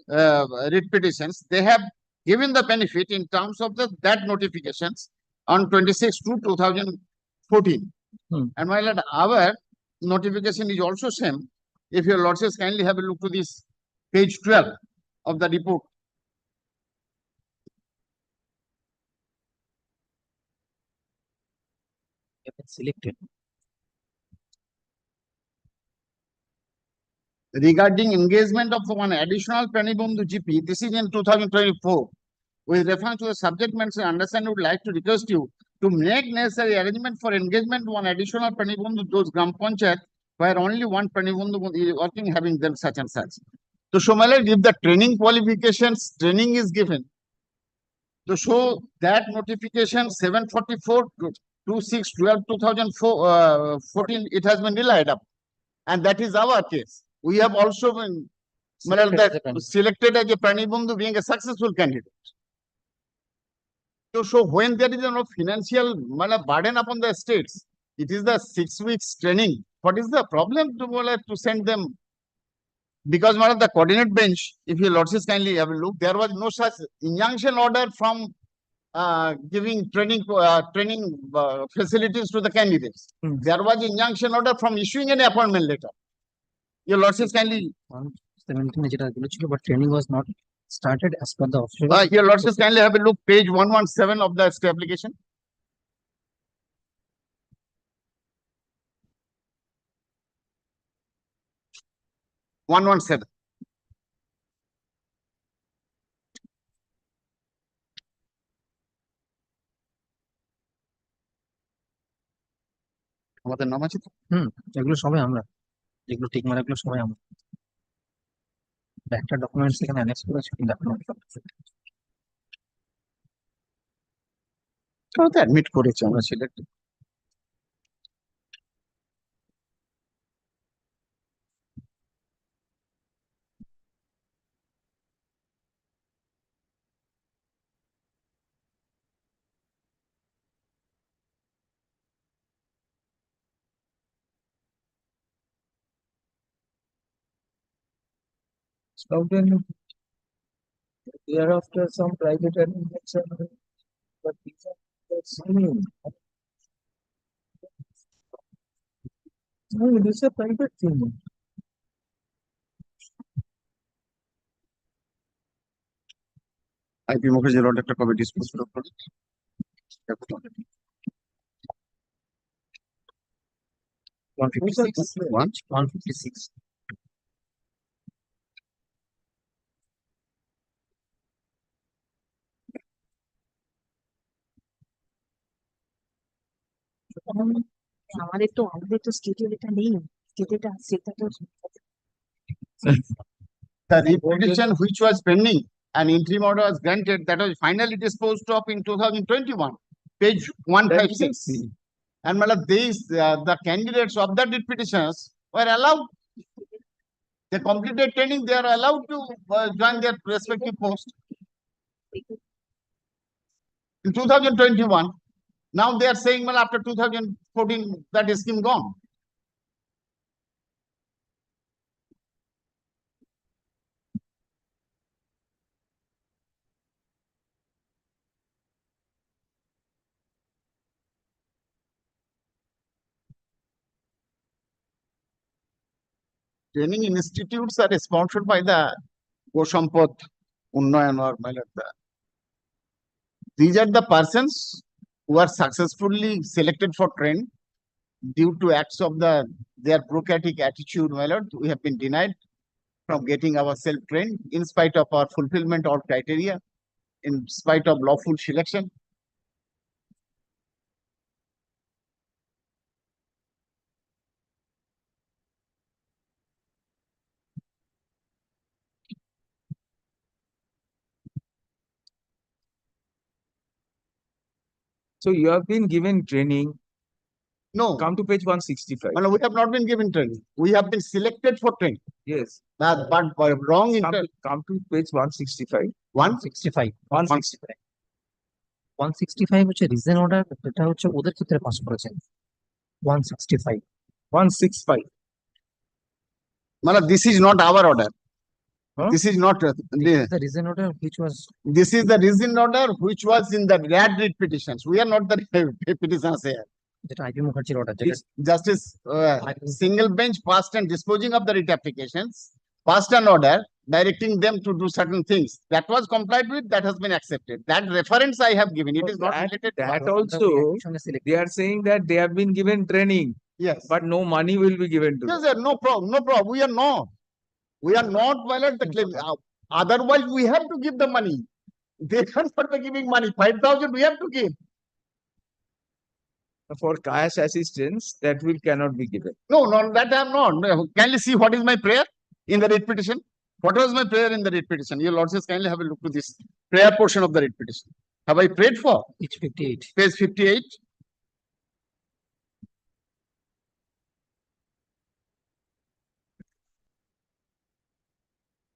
writ petitions, they have given the benefit in terms of that notifications on 26/2/2014. And my lord, our notification is also same. If your lordships kindly have a look to this page 12 of the report. Selected. Regarding engagement of one additional Pranibandhu GP, this is in 2024. With reference to the subject mentioned, understand, would like to request you to make necessary arrangement for engagement one additional Pranibandhu, those Gram Panchayat, where only one Pranibandhu is working, having them such and such. So, Shomalai, if the training qualifications, training is given, to show that notification 744/26/12/2014, it has been relied up. And that is our case. We have also been selected as a Pranibandhu being a successful candidate. So when there is no financial burden upon the states, it is the 6 weeks training. What is the problem to send them? Because the coordinate bench, if your lordships kindly have a look, there was no such injunction order from giving training facilities to the candidates. There was injunction order from issuing an appointment letter. Your lordships kindly. 17 but training was not started as per the official. Your lordships kindly have a look, page 117 of the stay application. One 117. আমাদের নাম আছে তো? এগুলো সবাই আমরা, যেগুলো ঠিক মারা এগুলো সবাই আমরা। একটা ডকুমেন্টস এখানে অ্যানেক্স করা আছে দেখো। অ্যাডমিট করেছি আমরা select. Thereafter, some private arrangements are made, but these are the same. No, it is a private thing. IP Mukherjee wrote একটা কবে ডিসপোজ করে 156 আমাদের তো স্টেটের এটা নেই, স্টেটেটা সেটা তো the repetition which was pending and interim order was granted, that was finally disposed of in 2021, page 156. And these the candidates of the petitions were allowed. They completed training, they are allowed to join their respective post. In 2021, now they are saying, after 2014, that is scheme gone. Training institutes are sponsored by the Yuva Sampad Unnayan or these are the persons who are successfully selected for training due to acts of their bureaucratic attitude. We have been denied from getting ourselves trained in spite of our fulfillment of criteria, in spite of lawful selection. So you have been given training. No, Come to page 165. no, we have not been given training. We have been selected for training. Yes. But by wrong Come to page 165. 65 165. 165 হচ্ছে reason order, এটা হচ্ছে ওদের ক্ষেত্রে pass করেছেন 165 165. Malab, this is not our order. Huh? This is not the reason order which was this is the reason order which was in the RAD read petitions. We are not the petitioners here. যেটা IP মুখার্জির order, যেটা Justice single bench passed and disposing of the writ applications, passed an order directing them to do certain things. That was complied with, that has been accepted. That reference I have given, it is not related. That also, they are saying that they have been given training, Yes. but no money will be given to Yes, them. sir, no problem, no problem. We are not. We are not violate the claim. Otherwise, we have to give the money. They are not giving money. 5,000 we have to give. For cash assistance, that will cannot be given. No, that I am not. Kindly see what is my prayer in the writ petition. What was my prayer in the writ petition? Your lordships, kindly have a look to this prayer portion of the writ petition. Have I prayed for? it's 58 Page 58.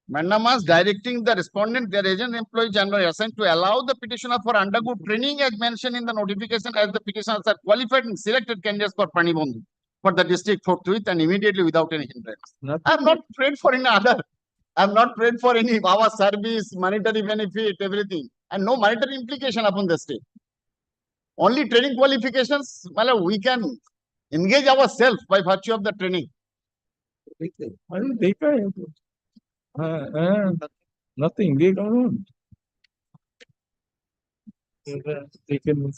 Mandamas directing the respondent, their agent, employee, general assigned to allow the petitioner for undergo training as mentioned in the notification as the petitioners are qualified and selected candidates for Pranibandhu for the district forthwith and immediately without any hindrance. I have not prayed for any other. I have not prayed for any our service, monetary benefit, everything, and no monetary implication upon the state. Only training qualifications, well, we can engage ourselves by virtue of the training. Nothing, they don't. They can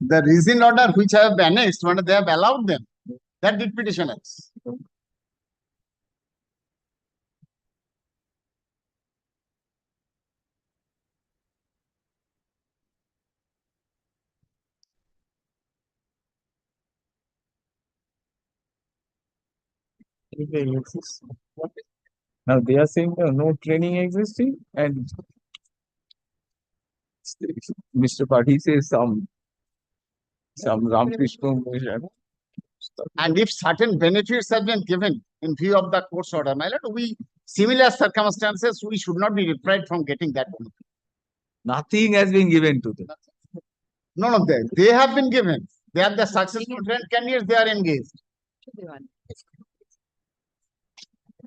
The reason order which I have annexed, when they have allowed them, that did petitioners. Now they are saying no training existing, and Mr. Padhi says some Ramakrishna mission. And if certain benefits have been given in view of the court's order, my lord, we similar circumstances, we should not be deprived from getting that benefit. Nothing has been given to them. None of them. They have been given. They are the successful trained candidates, they are engaged.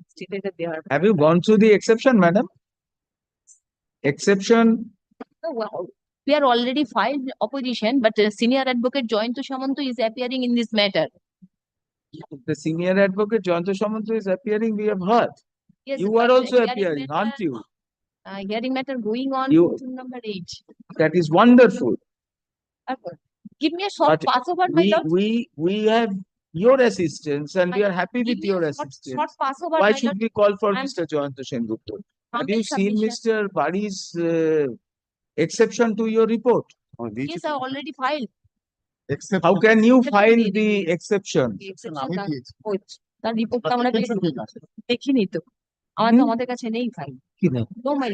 Stated that they are. Have you gone through the exception, madam? Exception. Well, we are already filed opposition, but senior advocate Jointo Samanto is appearing in this matter. The senior advocate Jointo Samanto is appearing, we have heard. Yes, You but are also hearing appearing, matter- aren't you? Hearing matter going on You- to number 8. That is wonderful. Give me a short But passover, my lord. We have your assistance and we are happy Give with me your a short assistance. passover, Why my should lord. we call for I'm- Mr. Joyanto Sengupta? Have Humble you seen submission. Mr. Badi's exception to your report? Yes, I already filed. Except How can you Exception file দিয়ে the দিবি। exception? The exception আমি তার- দিয়েছি। ওই, তার রিপোর্টটা আমরা Exception ঠিক আছে। দেখিনি তো আমাদের কাছে নেই ফাইল কি না no my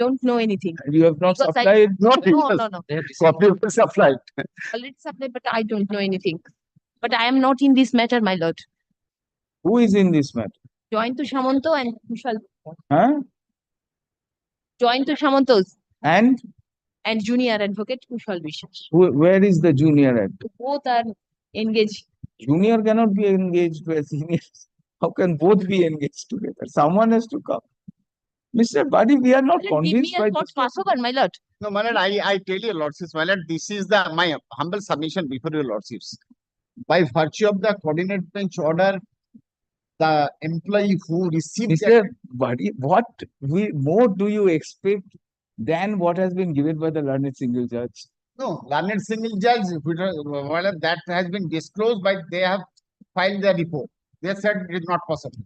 don't know anything. You have not Because I- supplied? Not No, because no, no. copy was supplied. Already supplied, but I don't know anything. But I am not in this matter, my lord. Who is in this matter? Jointo Samanto and Kushal. Huh? Jointo Samantos And and junior advocate Kushal Bishas. where is the junior advocate? Both are engaged. Junior cannot be engaged with senior. How can both be engaged together? Someone has to come. Mr. Badi, we are not Give me convinced a by short this. passover, my lord. No, my lord, I tell you, lordships, my lord, this is my humble submission before your lordships. By virtue of the coordinate bench order, the employee who received Mr. Badi, what more do you expect than what has been given by the learned single judge? no, learned single judge, my lord, that has been disclosed by, they have filed their report. They said it is not possible.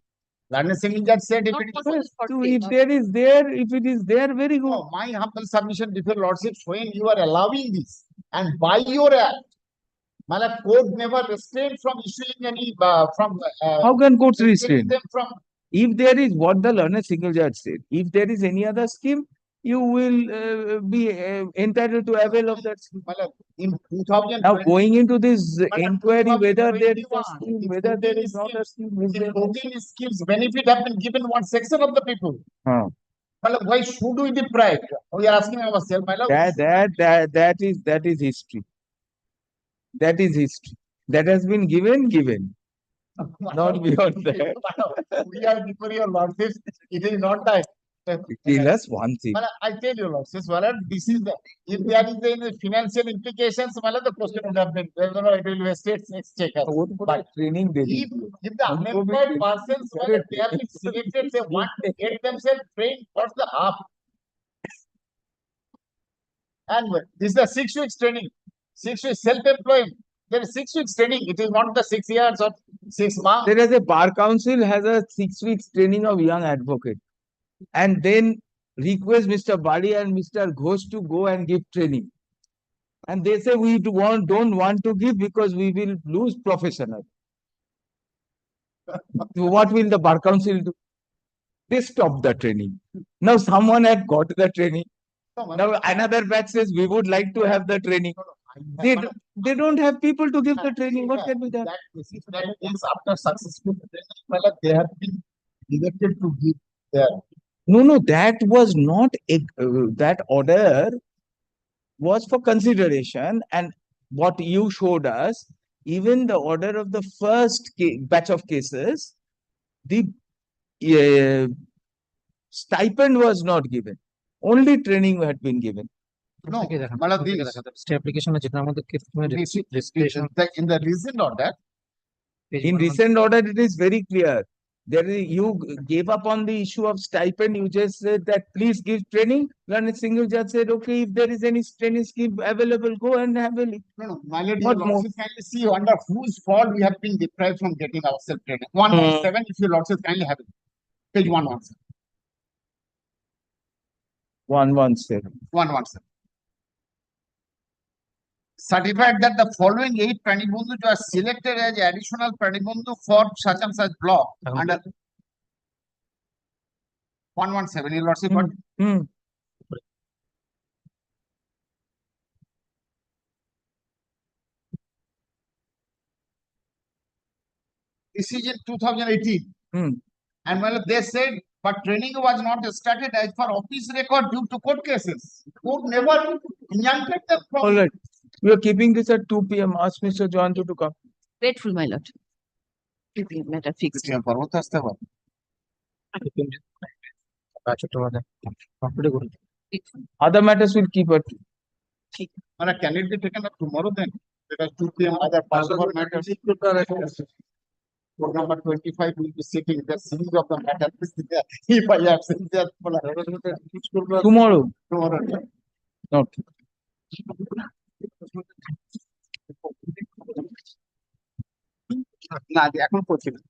Learned single judge said if Not it is possible for So state. if there is there, if it is there, very good. no, my humble submission before lordships, when you are allowing this and by your act, Malak, court never restrained from issuing any, from. How can courts restraining restrain? them from, If there is what the learned single judge said, if there is any other scheme, you will be entitled to avail of that scheme. Malak, in 2020. Now going into this Malak, inquiry, whether there is a 2021, scheme, if whether there there is is not a scheme, is the there no scheme? routine schemes benefit have been given one section of the people. Huh. Malak, why should we deprive? We are asking ourselves, Malak. That is history. That is history. That has been given. Not beyond that. We are before your lordships. It is not that. Tell us one thing. Malak, I tell you, lordships, Malak, this is the, if there is any financial implications, Malak, the question would have been, it will be a state exchequer. But training they If the unemployed persons, Malak, they have been selected, they want to get themselves trained for the half. And this is the 6 weeks training, 6 weeks self-employment. There is 6 weeks training. It is not the 6 years or 6 months. There is a bar council has a 6 weeks training of young advocate, and then request Mr. Badi and Mr. Ghosh to go and give training. And they say we don't want to give because we will lose professional. So what will the bar council do? They stop the training. Now someone had got the training. Now another batch says we would like to have the training. They don't have people to give the training. What can be done? That is after successful training, Malak, they have been elected to give their. No, that was not that order was for consideration, and what you showed us, even the order of the first batch of cases, the stipend was not given. Only training had been given. No, Malak, this. application In the recent order, In recent order, it is very clear. You gave up on the issue of stipend. You just said that please give training. Then a single judge said, okay, if there is any training scheme available, go and have it. no, my lord, What your more? lordships kindly see under whose fault we have been deprived from getting ourselves training. 117, if your lordships kindly have it. Page 117. 117. 117. Certified that the following 8 Pranibandhu are selected as additional Pranibandhu for such and such block under 117. Your lordship, what? This is in 2018. And well, they said, but training was not started as per office record due to court cases. Court never injuncted them from. All right. We are keeping this at 2 p.m. Ask Mr. Johanto to come. Grateful, my lord. 2 p.m. matter fixed. Other matters will keep at. Can it be taken up tomorrow then? Because 2 p.m. other possible matters. Code number 25 will be sitting the series of the matter. If I have seen that. Tomorrow. Okay. না এখন করছি না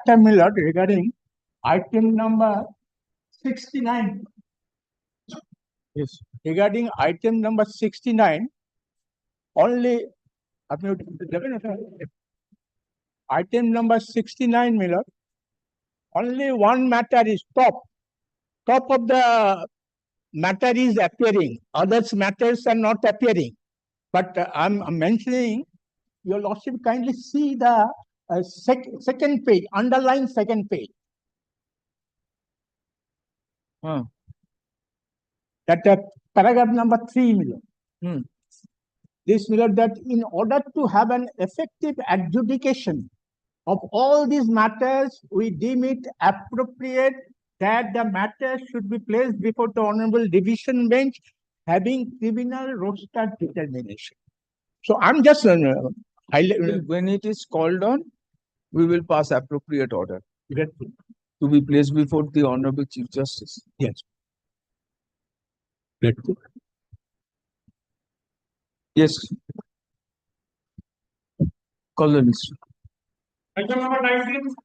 Milord, regarding item number 69. Yes. Regarding item number 69, only item number 69, Milord, only one matter is top of the matter is appearing, others matters are not appearing. But I'm mentioning, your lordship kindly see the second page, underline second page. That paragraph number 3, Milord. This, Milord, that in order to have an effective adjudication of all these matters, we deem it appropriate that the matter should be placed before the Honorable Division Bench having criminal roster determination. So I'm just When it is called on, we will pass appropriate order to be placed before the Honorable Chief Justice. Yes. Yes. Call the list. Item number 19.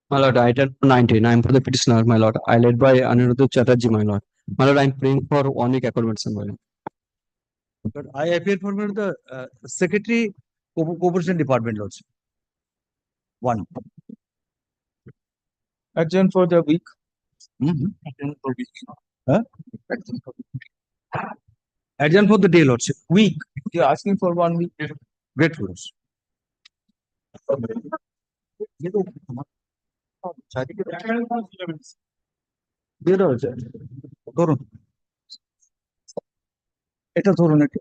My lord, item 19. I am for the petitioner, my lord. I led by Aniruddha Chatterjee, my lord. My lord, I am praying for 1 week accommodation, my lord. But I appear for the Secretary Cooperation Department also. One. Adjourn for the week. Huh? Adjourn for the day, Lordship. Week. You are asking for 1 week. Grateful. ধরুন এটা ধরুন এটা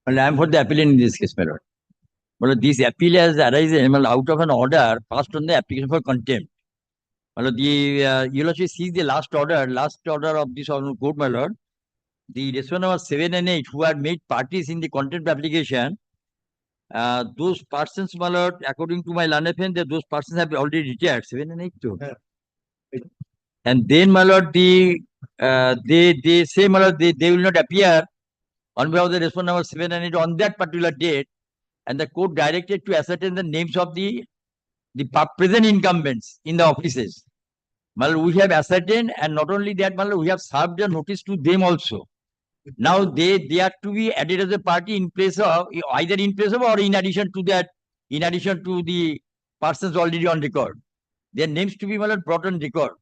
Well, I am for the appellant in this case, my lord. Well, this appeal has arisen out of an order passed on the application for contempt. Well, the you will see the last order of this honorable court, my lord. The respondent number 7 and 8 who had made parties in the contempt application, those persons, my lord, according to my learned friend, that those persons have already retired. 7 and 8 too. And then, my lord, they say, my lord, they will not appear on behalf of the respondent number 7 and 8 on that particular date, and the court directed to ascertain the names of the present incumbents in the offices. Well, we have ascertained, and not only that, well, we have served a notice to them also. Now they are to be added as a party in place of either in place of or in addition to that, in addition to the persons already on record. Their names to be, well, brought on record.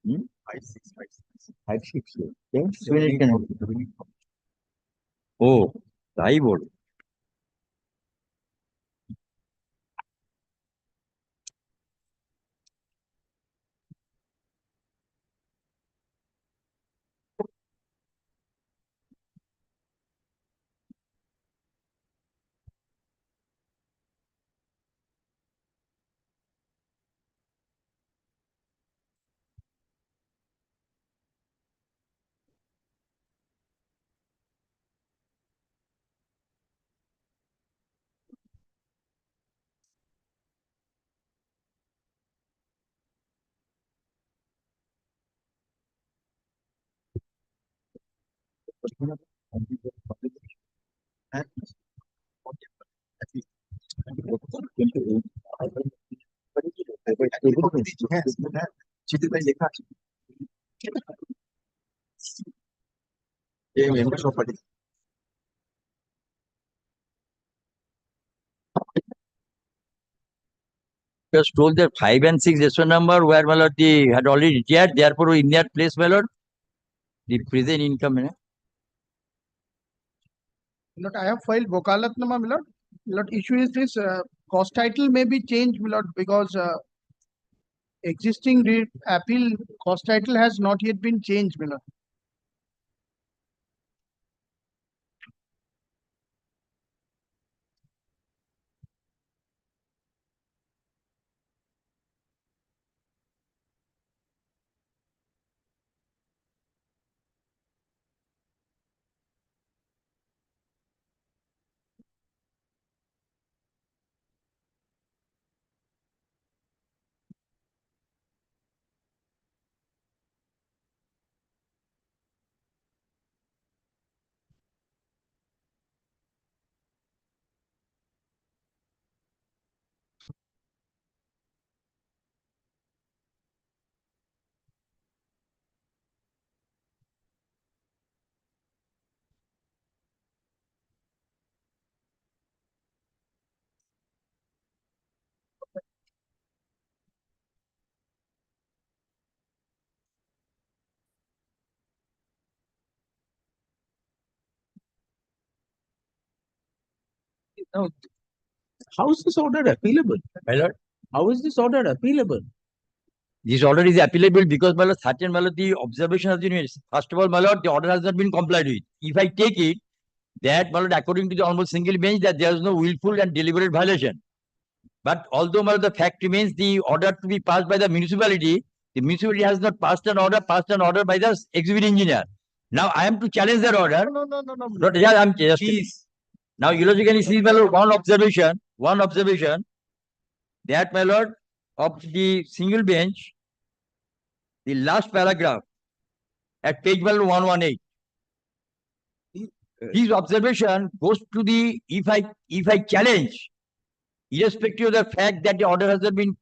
Hmm? 5, 6. 5, 6. Okay. 7, 8 can. Oh, I would. Just told that 5 and 6 restaurant number where my lord the had already retired, therefore in that place, my lord, the present income. Lord, I have filed Vokalatnama, my lord. Lord, issue is this, cost title may be changed, my lord, because existing appeal cost title has not yet been changed, my lord. Now, how is this order appealable? My lord, How is this order appealable? this order is appealable because, my lord, certain, my lord, the observation has been made. First of all, my lord, the order has not been complied with. If I take it, that, my lord, according to the honorable single bench, that there is no willful and deliberate violation. But although, my lord, the fact remains the order to be passed by the municipality has not passed an order by the executive engineer. Now I am to challenge that order. No. Not, yeah, I'm just. Now, illogically, see, my lord, one observation, that, my lord, of the single bench, the last paragraph at page 118. His observation goes to the, if I challenge, irrespective of the fact that the order has not been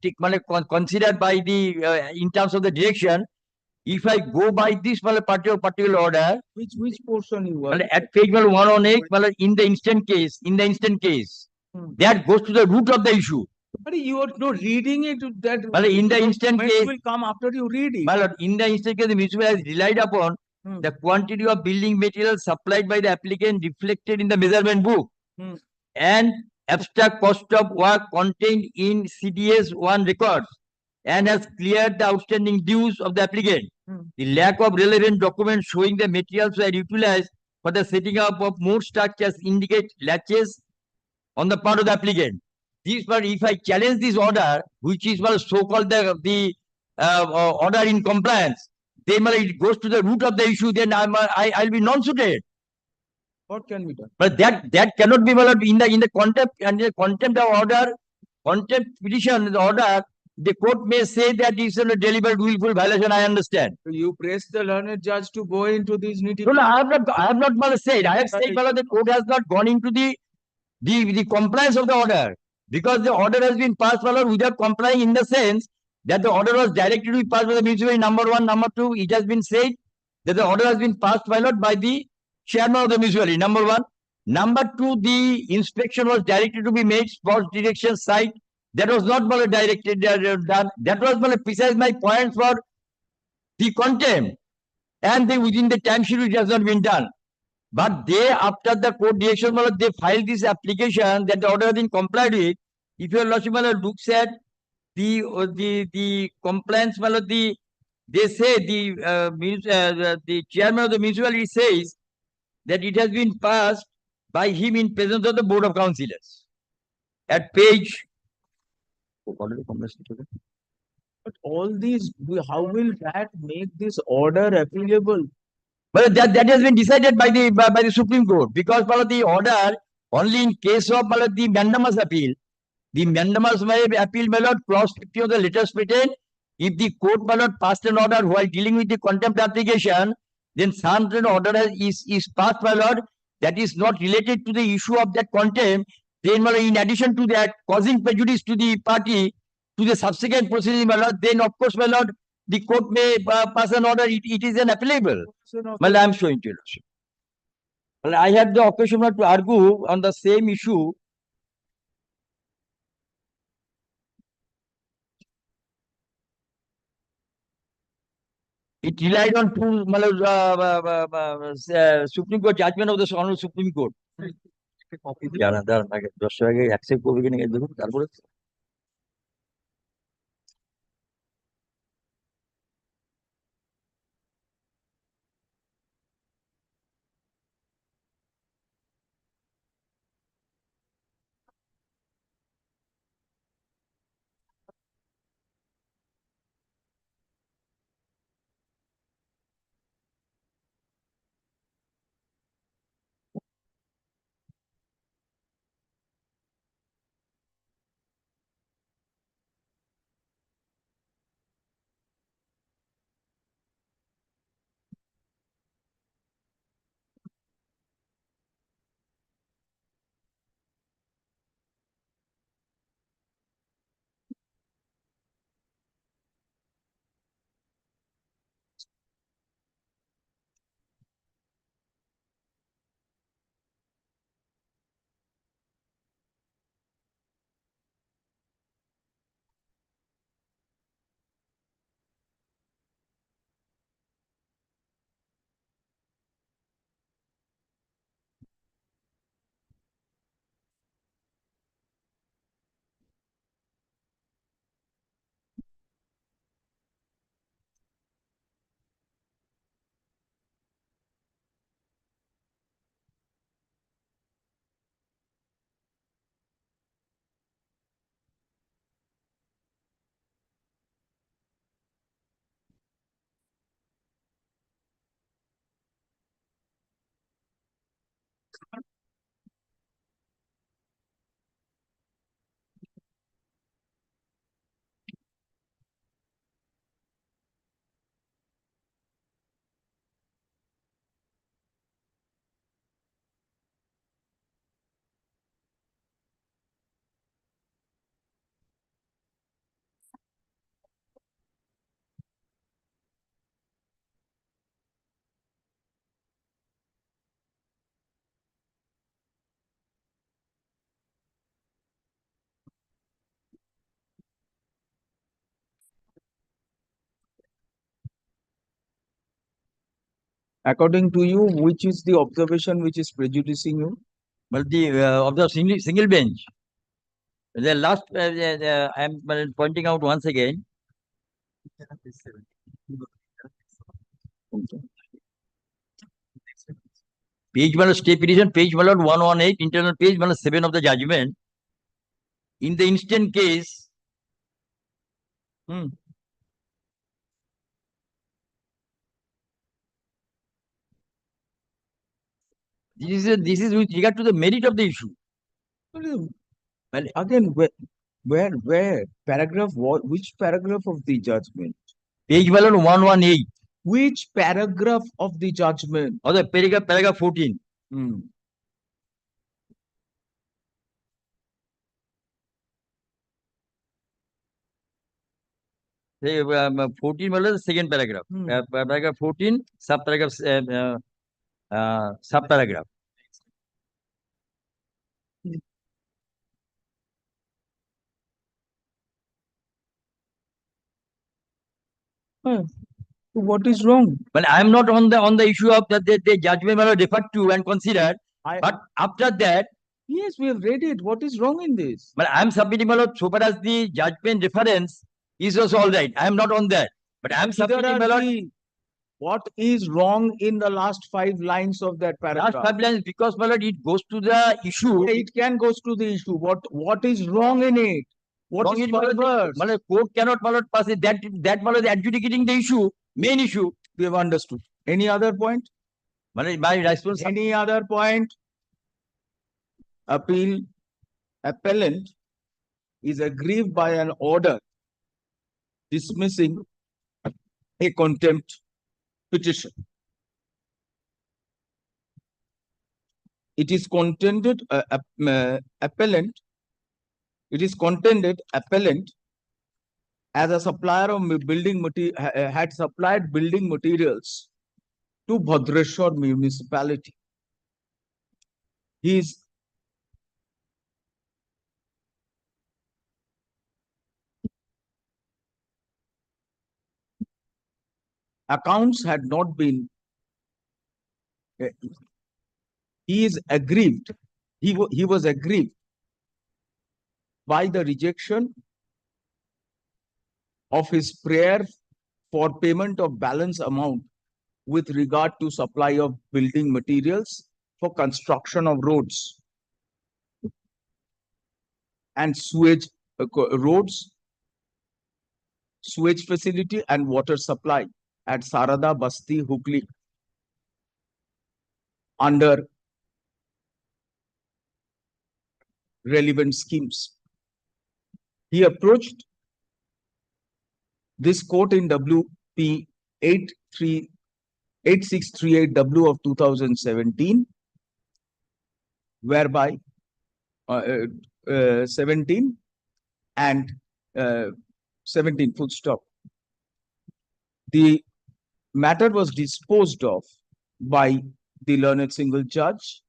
considered by the, in terms of the direction, if I go by this particular order, Which portion you are? at page 118, in the instant case, that goes to the root of the issue. But you are not reading it that. In the instant case, will come after you read it. my lord, in the instant case, the municipal has relied upon the quantity of building material supplied by the applicant reflected in the measurement book and abstract cost of work contained in CDS 1 records and has cleared the outstanding dues of the applicant. The lack of relevant documents showing the materials were utilized for the setting up of more structures indicate latches on the part of the applicant. This, but if I challenge this order, which is so-called the order in compliance, then it goes to the root of the issue. Then I'll be non-suited. What can be done? But that cannot be in the contempt and the contempt of order, contempt petition, the order. The court may say that it's a deliberate willful violation. I understand. So you press the learned judge to go into these nitty. No, I have not said. I have said the court has not gone into the compliance of the order, because the order has been passed without complying, in the sense that the order was directed to be passed by the municipality. Number one. Number two, it has been said that the order has been passed by the chairman of the municipality. Number one. Number two, the inspection was directed to be made sports direction site. That was not directed done. That was precise my point for the contempt, and within the time schedule it has not been done. But they, after the court direction, they filed this application that the order has been complied with. If your lordship looks at the compliance, they say the chairman of the municipality says that it has been passed by him in presence of the board of councillors. At page. But all these, how will that make this order appealable? But that has been decided by the Supreme Court, because the order only in case of the mandamus appeal. The mandamus appeal, my lord, clause 50 of the letters patent. If the court, my lord, passed an order while dealing with the contempt application, then some order is passed, my lord, that is not related to the issue of that contempt. Then, my lord, in addition to that, causing prejudice to the party, to the subsequent proceeding, my lord, then of course, my lord, the court may pass an order. It is an appealable. Well, I am showing to you. Well, I had the occasion to argue on the same issue It relied on two, Supreme Court judgment of the Honorable Supreme Court. দাঁড়ান আগে 10 আগে accept করবে কিনা দেখুন তারপরে According to you, which is the observation which is prejudicing you? Well, the of the single bench. The last, I am pointing out once again. Page stay petition, page 118, internal page 7 of the judgment. In the instant case, this is with regard to the merit of the issue. Well, again, where paragraph? Which paragraph of the judgment? Page 118. Which paragraph of the judgment? Or the paragraph 14. Say 14 the second paragraph. Paragraph 14, subparagraph subparagraph. What is wrong? Well, I am not on the issue of that the judgment referred to and considered. But after that, yes, we have read it. What is wrong in this? But I am submitting so far as the judgment reference is also all right. I am not on that. But I am submitting what is wrong in the last 5 lines of that paragraph? Last 5 lines because it goes to the issue. It can goes to the issue. What is wrong in it? What is perverse? Court cannot pass it. That adjudicating the issue, main issue. We have understood. Any other point? My response. Any other point? Appellant is aggrieved by an order dismissing a contempt petition. It is contended appellant as a supplier of building material had supplied building materials to Bhadrashwar municipality. He is accounts had not been, he is aggrieved, he was aggrieved by the rejection of his prayer for payment of balance amount with regard to supply of building materials for construction of roads and sewage roads, sewage facility and water supply at Sarada, Basti, Hooghly under relevant schemes. He approached this court in WP 8638W of 2017, whereby 17 and 17 full stop. The matter was disposed of by the learned single judge,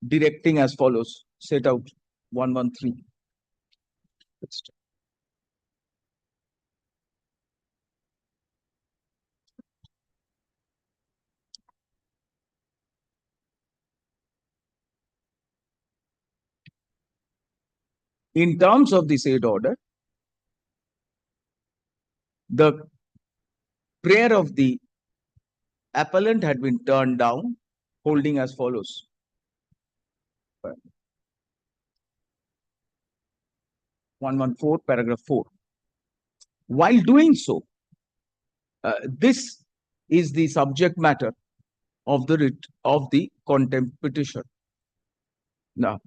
directing as follows, set out 113. In terms of the said order, the prayer of the appellant had been turned down, holding as follows. 114, paragraph 4. While doing so, this is the subject matter of the writ of the contempt petition. Now,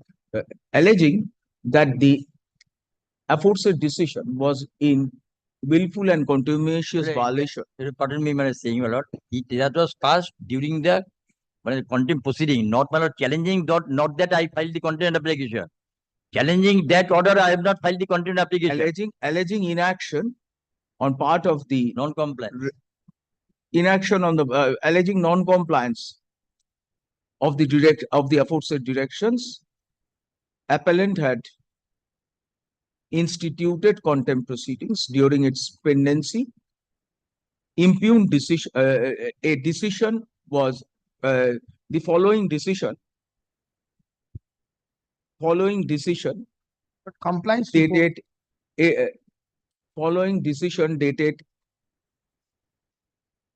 alleging that the aforesaid decision was in willful and contumacious violation. Pardon me, my saying a lot. That was passed during the contempt proceeding, not my lord challenging, not that I filed the contempt application. Challenging that order, I have not filed the contempt application. Alleging inaction on part of the non-compliance. Inaction on the alleging non-compliance of the aforesaid directions, appellant had instituted contempt proceedings during its pendency. Impugned decision, a decision was the following decision. But compliance dated following decision dated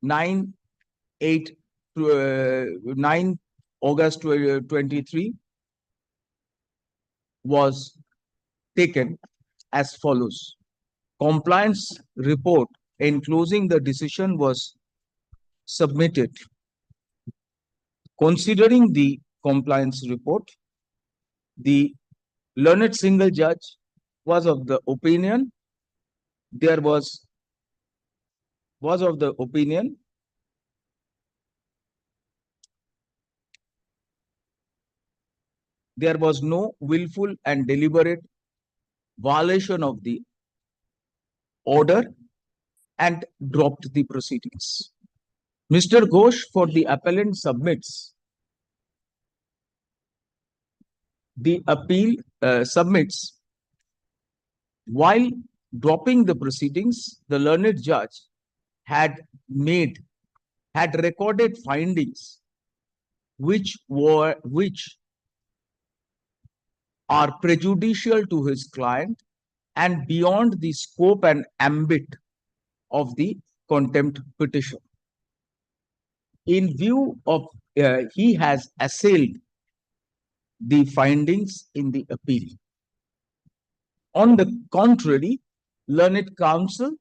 9 August 23 was taken as follows. Compliance report enclosing the decision was submitted. Considering the compliance report, the learned single judge was of the opinion there was of the opinion there was no willful and deliberate violation of the order and dropped the proceedings. Mr. Ghosh for the appellant submits the appeal submits while dropping the proceedings, the learned judge had recorded findings which are prejudicial to his client and beyond the scope and ambit of the contempt petition. In view of he has assailed the findings in the appeal. On the contrary, learned counsel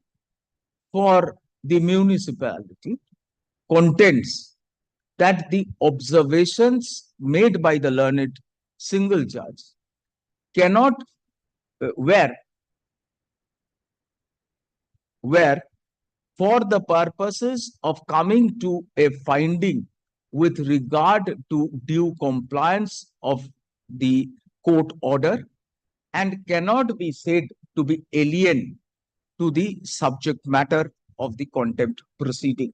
for the municipality contends that the observations made by the learned single judge cannot where for the purposes of coming to a finding with regard to due compliance of the court order and cannot be said to be alien to the subject matter of the contempt proceeding.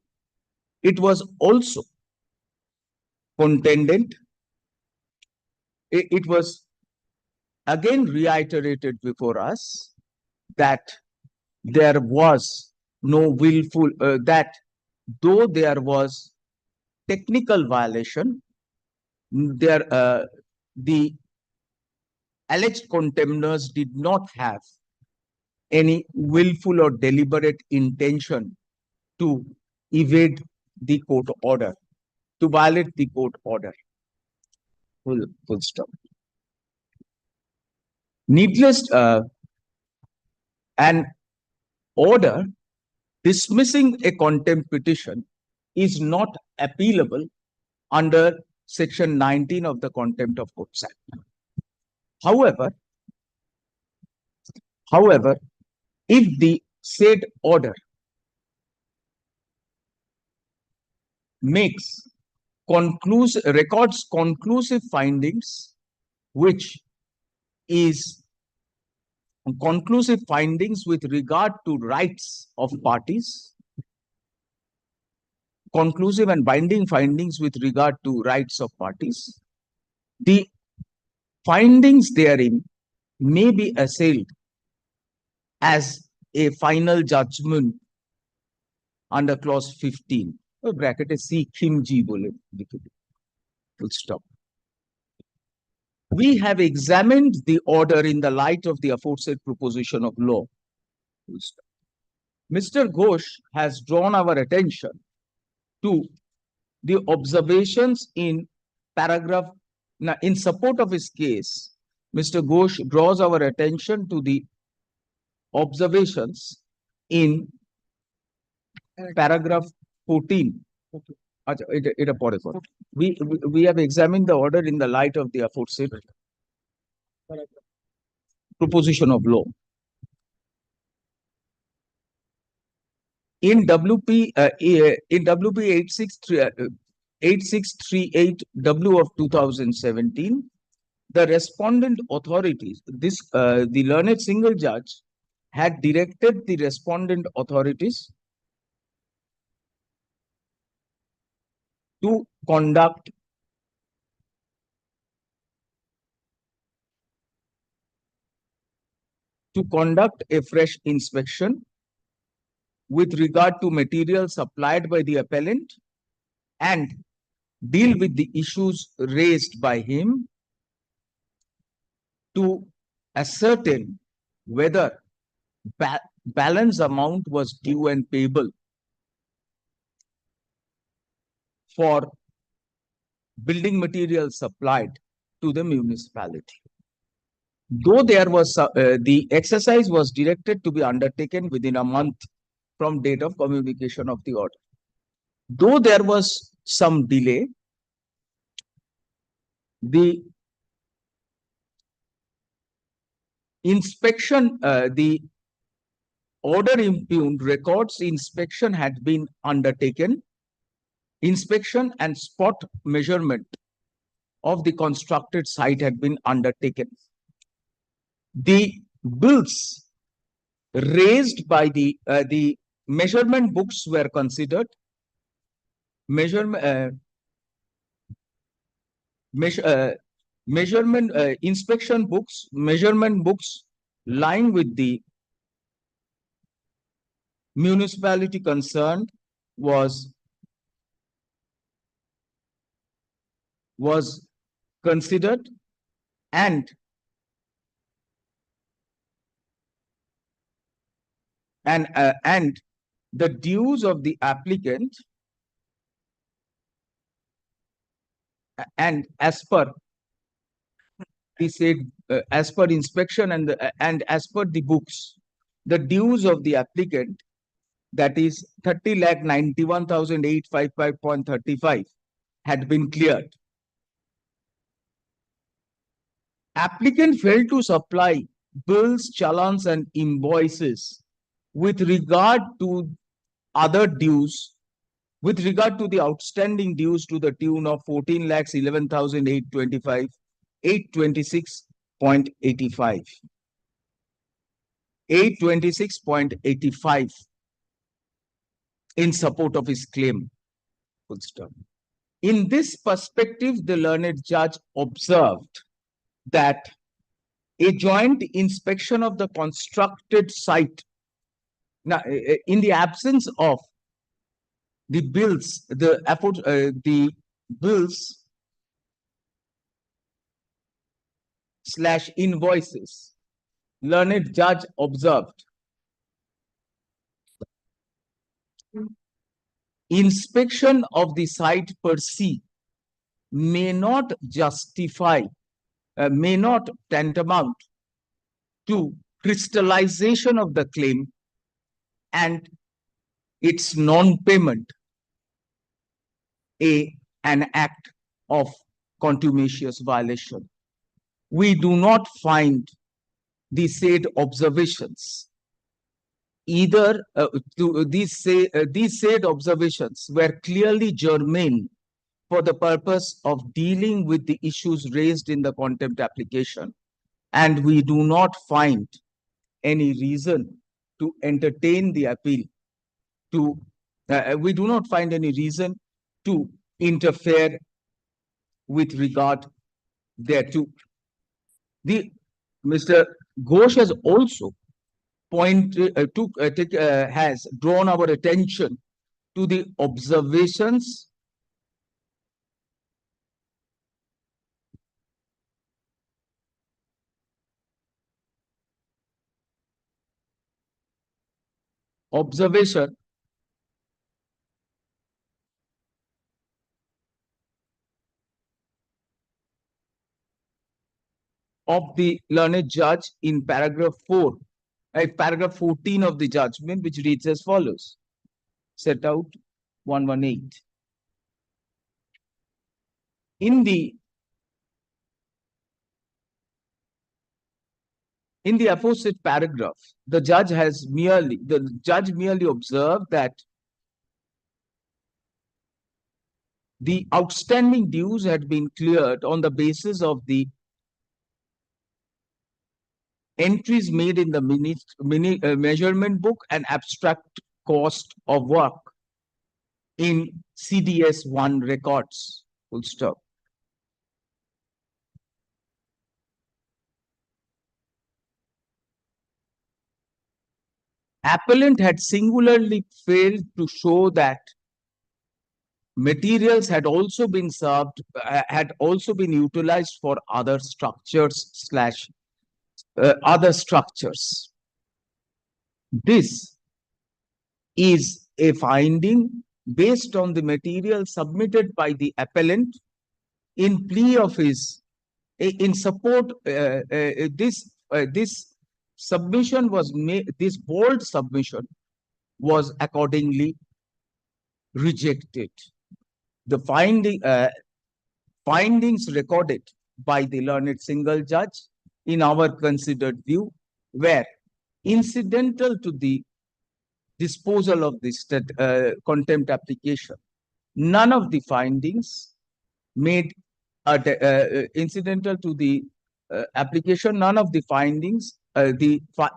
It was also contended, it was again reiterated before us that there was no willful, that though there was technical violation, the alleged contemners did not have any willful or deliberate intention to evade the court order, to violate the court order. Full stop. Needless, an order dismissing a contempt petition is not appealable under Section 19 of the Contempt of Courts Act. However, if the said order records conclusive findings, which is conclusive findings with regard to rights of parties, conclusive and binding findings with regard to rights of parties, the findings therein may be assailed as a final judgment under clause 15. Bracket is C Khimji bole. Full stop. We have examined the order in the light of the aforesaid proposition of law. Full stop. Mr. Ghosh has drawn our attention to the observations in paragraph. Now, in support of his case, Mr. Ghosh draws our attention to the observations in paragraph 14. We have examined the order in the light of the aforesaid proposition of law. In WP 8638W of 2017, the respondent authorities, the learned single judge had directed the respondent authorities to conduct a fresh inspection with regard to material supplied by the appellant and deal with the issues raised by him to ascertain whether balance amount was due and payable for building materials supplied to the municipality. Though there was the exercise was directed to be undertaken within a month from date of communication of the order. Though there was some delay, the inspection, the order impugned records inspection had been undertaken. Inspection and spot measurement of the constructed site had been undertaken. The bills raised by the measurement books were considered. Inspection books, measurement books lying with the municipality concerned was considered, and the dues of the applicant, and as per the said as per inspection and as per the books, the dues of the applicant, that is 30,91,855.35, had been cleared. Applicant failed to supply bills, challans, and invoices with regard to other dues, with regard to the outstanding dues to the tune of 14,11,826.85. 826.85 in support of his claim. Full stop. In this perspective, the learned judge observed that a joint inspection of the constructed site, now in the absence of the bills, the bills / invoices, learned judge observed inspection of the site per se may not justify, may not tantamount to crystallization of the claim and its non-payment an act of contumacious violation. We do not find the said observations either these said observations were clearly germane for the purpose of dealing with the issues raised in the contempt application, and we do not find any reason to entertain the appeal we do not find any reason to interfere with regard thereto. Mr. Ghosh has also has drawn our attention to the observations of the learned judge in paragraph 14 of the judgment, which reads as follows. Set out 118. In the aforesaid paragraph, the judge merely observed that the outstanding dues had been cleared on the basis of the entries made in the measurement book and abstract cost of work in CDS 1 records. Full stop. Appellant had singularly failed to show that materials had also been utilized for other structures other structures. This is a finding based on the material submitted by the appellant in plea of his in support. This submission was made. This bold submission was accordingly rejected. The findings recorded by the learned single judge, in our considered view, were incidental to the disposal of this contempt application. None of the findings made incidental to the application. None of the findings,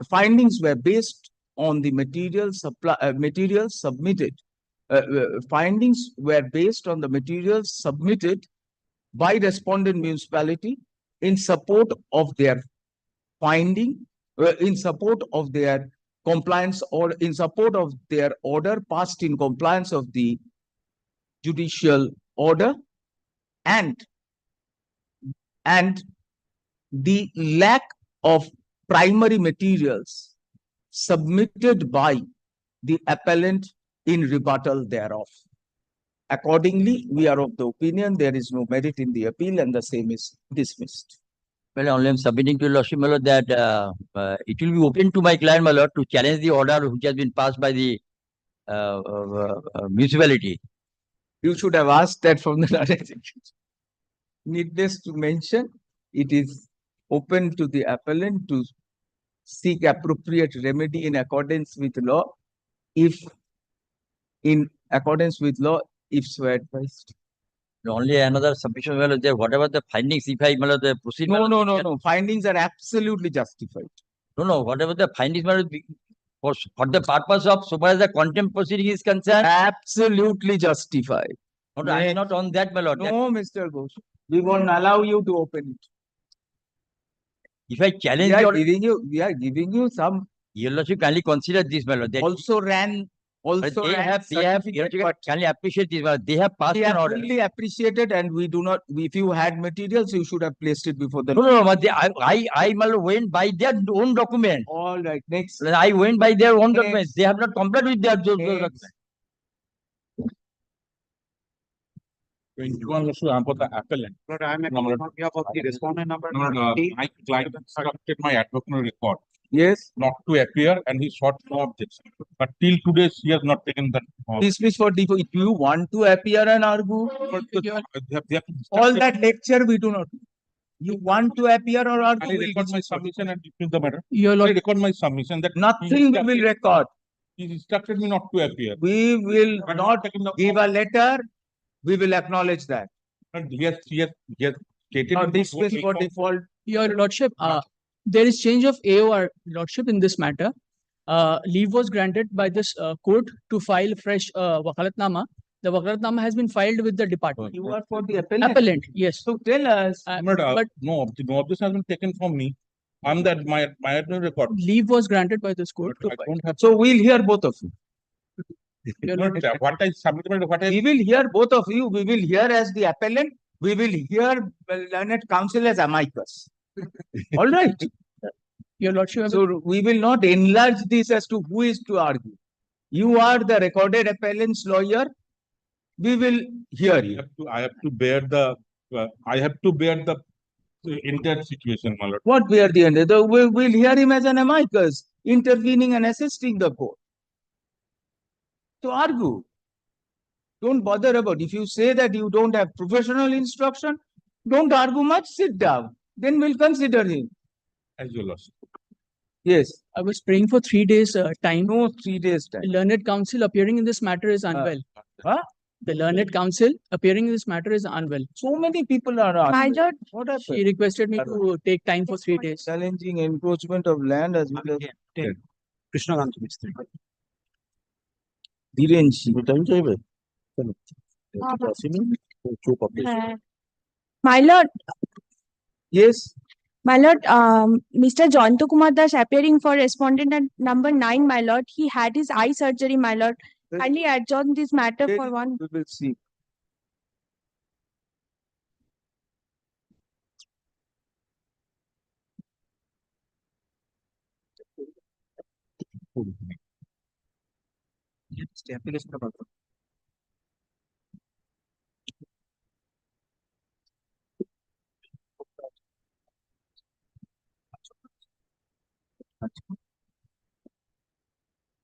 findings were based on the materials submitted. Findings were based on the materials submitted by respondent municipality in support of their finding, in support of their compliance, or in support of their order passed in compliance of the judicial order, and the lack of primary materials submitted by the appellant in rebuttal thereof. Accordingly, we are of the opinion there is no merit in the appeal and the same is dismissed. Well, only I'm submitting to Lordship, my lord, that it will be open to my client, my lord, to challenge the order which has been passed by the municipality. You should have asked that from the Needless to mention, it is open to the appellant to seek appropriate remedy in accordance with law, if so advised. Only another submission, my lord, that whatever the findings, if I, my lord, the proceed. No. Findings are absolutely justified. No. Whatever the findings, my lord, for the purpose of so far as the contempt proceeding is concerned, Absolutely justified. no, I am not on that, my lord. No, Mr. Ghosh, we won't allow you to open it. If I challenge We are giving you some. Your lordship kindly consider this, my lord. That Also ran also They ran have, certificate, but can you appreciate this? They have passed we an have order. fully appreciated, and we do not, if you had materials, you should have placed it before the. No, but I went by their own document. All right, next. I went by their own documents. Next. They have not complied with their those documents. 21 also I'm for the appellant. But I'm on behalf of the respondent number. My client instructed my advocate record Yes, not to appear and he sought no objection. But till today, he has not taken that. this is for default. If you want to appear and argue, They have all that lecture we do not. You want to appear or I argue? record my submission and dismiss the matter. Your I lord, record my submission that nothing we will record. he instructed me not to appear. We will But not taken the give a letter. We will acknowledge that. and he has stated. Now, in this the is for default. Your lordship, there is change of AOR lordship in this matter. Leave was granted by this court to file fresh wakalatnama. The wakalatnama has been filed with the department. You are for the appellant. Appellant, yes. So tell us. But No objection has been taken from me. I'm that my record. leave was granted by this court to I file. don't have. So we'll hear both of you. Your Not, lordship. what I submitted, what I. We will hear both of you. We will hear as the appellant. We will hear learned counsel as amicus. All right. Your lordship, So we will not enlarge this as to who is to argue. You are the recorded appellant's lawyer. We will hear you. I have to bear the. I have to bear the entire situation, my lord. What we are the end? We'll hear him as an amicus, intervening and assisting the court. To argue. Don't bother about. If you say that you don't have professional instruction, don't argue much, sit down. Then we'll consider him. As your lordship. Yes. I was praying for 3 days time. No 3 days time. The learned counsel appearing in this matter is unwell. Huh? The learned counsel appearing in this matter is unwell. So many people are My asking. lord, What happened? She requested me to take time for 3 days. Challenging encroachment of land as well as. Krishnakant Mistry. Dhirenshi. my lord, Yes. my lord, Mr. Joyanta Kumar Das appearing for respondent at number 9, my lord. He had his eye surgery, my lord. Kindly adjourn this matter for one. We will see.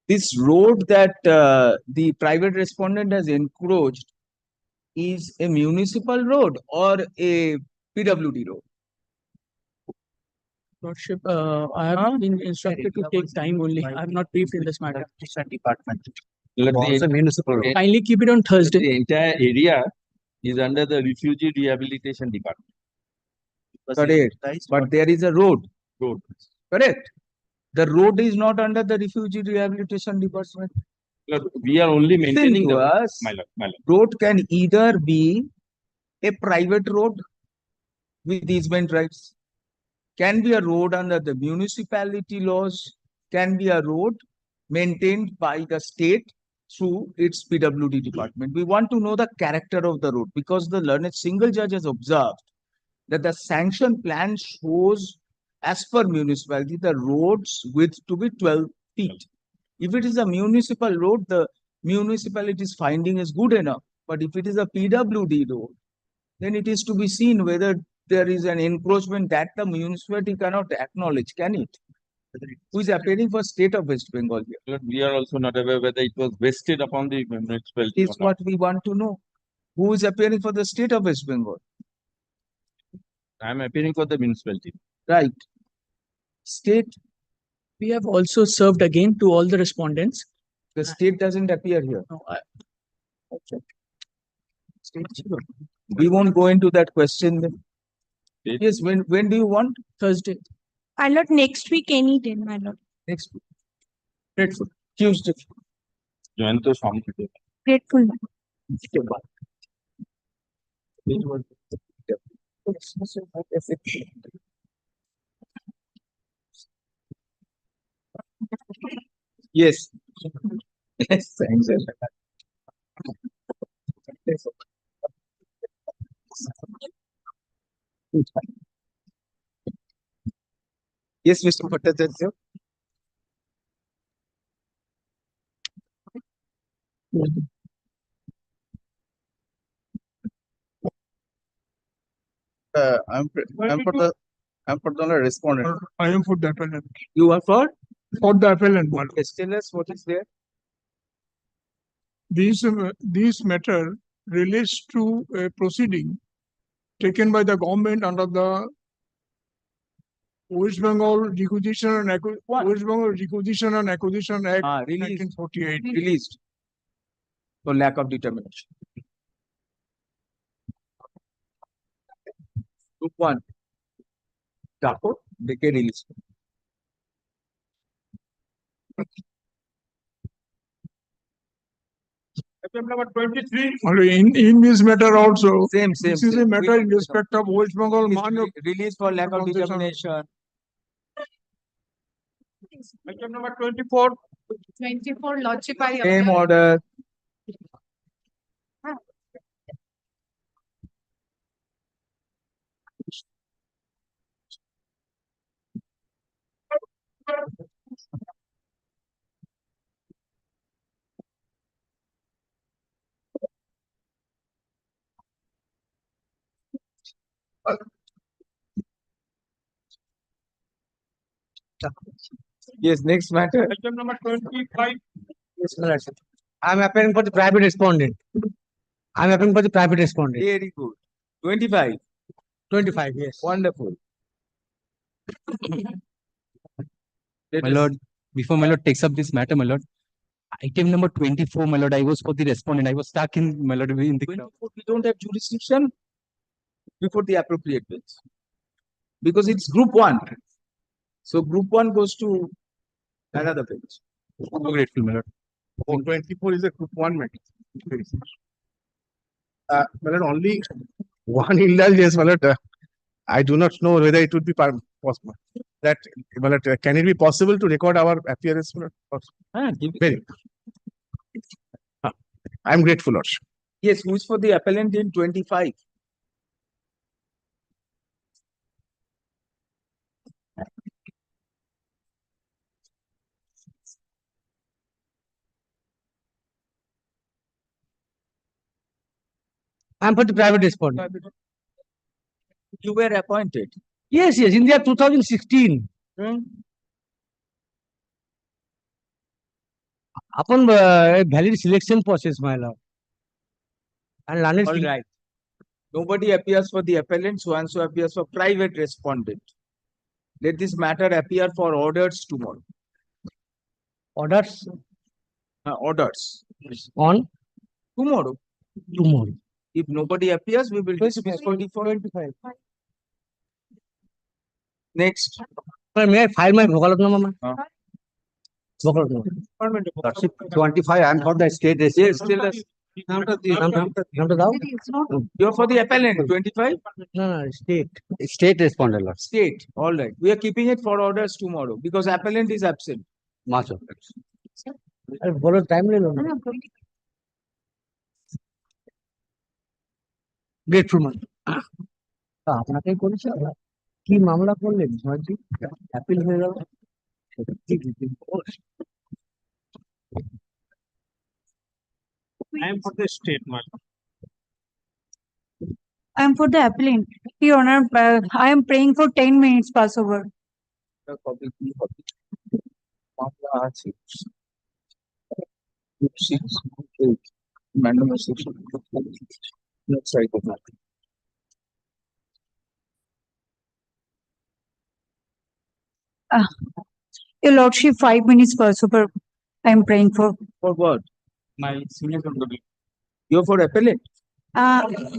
This road that the private respondent has encroached is a municipal road or a PWD road? Lordship, I have been instructed to take time only. I have not briefed in this matter. Department. The municipal. Kindly keep it on Thursday. entire area is under the refugee rehabilitation department. Correct. But there is a road. Road. Correct. The road is not under the refugee rehabilitation department. We are only maintaining to the. us, My lord. road can either be a private road with easement rights, can be a road under the municipality laws, can be a road maintained by the state through its PWD department. We want to know the character of the road because the learned single judge has observed that the sanction plan shows as per municipality, the road's width to be 12 feet. If it is a municipal road, the municipality's finding is good enough. But if it is a PWD road, then it is to be seen whether there is an encroachment that the municipality cannot acknowledge, can it? Who is appearing for state of West Bengal here? Lord, we are also not aware whether it was vested upon the municipality. Is what we want to know. Who is appearing for the state of West Bengal? I am appearing for the municipality. Right. State, We have also served again to all the respondents. the state doesn't appear here. No, Okay. We won't go into that question then. State. Yes, when do you want? Thursday. My lord, next week, any day, my lord. Next week. Grateful. Tuesday. Joyanta Swami. Grateful. Yes. Thanks. Yes, Mr. Bhattacharya. I'm for the respondent. I am for the appellant. You are for? For the appellant, my lord. Yes, tell us what is there. This matter relates to a proceeding taken by the government under the West Bengal Requisition and Acquisition Act Released, 1948. released for lack of determination. Group 1. Thakur, they can release. Item number 23. In this matter also, Same. this is a matter in respect of West Bengal Manu. Release for lack of Concession. determination. Item number 24. 24, Lordship, I Same order. Yes, next matter. Item number 25. Yes, my lordship. I am appearing for the private respondent. I am appearing for the private respondent. Very good. 25. 25, yes. Wonderful. My lord, before my lord takes up this matter, my lord, item number 24, my lord, I was for the respondent. I was stuck in, my lord, in the crowd. We don't have jurisdiction before the appropriate bench. Because it's group 1. So group 1 goes to another bench. So grateful, my lord. 24 is a group 1 matter. My lord, only one indulgence, my lord. I do not know whether it would be possible. That, my lord, can it be possible to record our appearance, my lord? Very. I'm grateful, lord. Yes, who's for the appellant in 25? I am for the private respondent. You were appointed. Yes, in the year 2016. Upon a valid selection process, my lord. And learned All right. Nobody appears for the appellant, so and so appears for private respondent. Let this matter appear for orders tomorrow. orders Orders. on Tomorrow. tomorrow. If nobody appears, we will dismiss 25. Next. May I file my vocalognoma? Vocalognoma. Lordship, 25, I am for the state. Yes, tell us. You're for the appellant, 25? No, state. State respondent, Lord. State. All right. We are keeping it for orders tomorrow because appellant is absent. March. বলো time নিল না grateful মান আপনাকেই করেছে কি মামলা করলেন জয়জি appeal হয়ে গেল I am for the state, man. I am for the appellant. Your Honor, I am praying for 10 minutes passover. মামলা আছে 6, 8, Madam Association. Let's write it down. Your Lordship, 5 minutes passover. I am praying for. For what? My senior company. You're for appellant?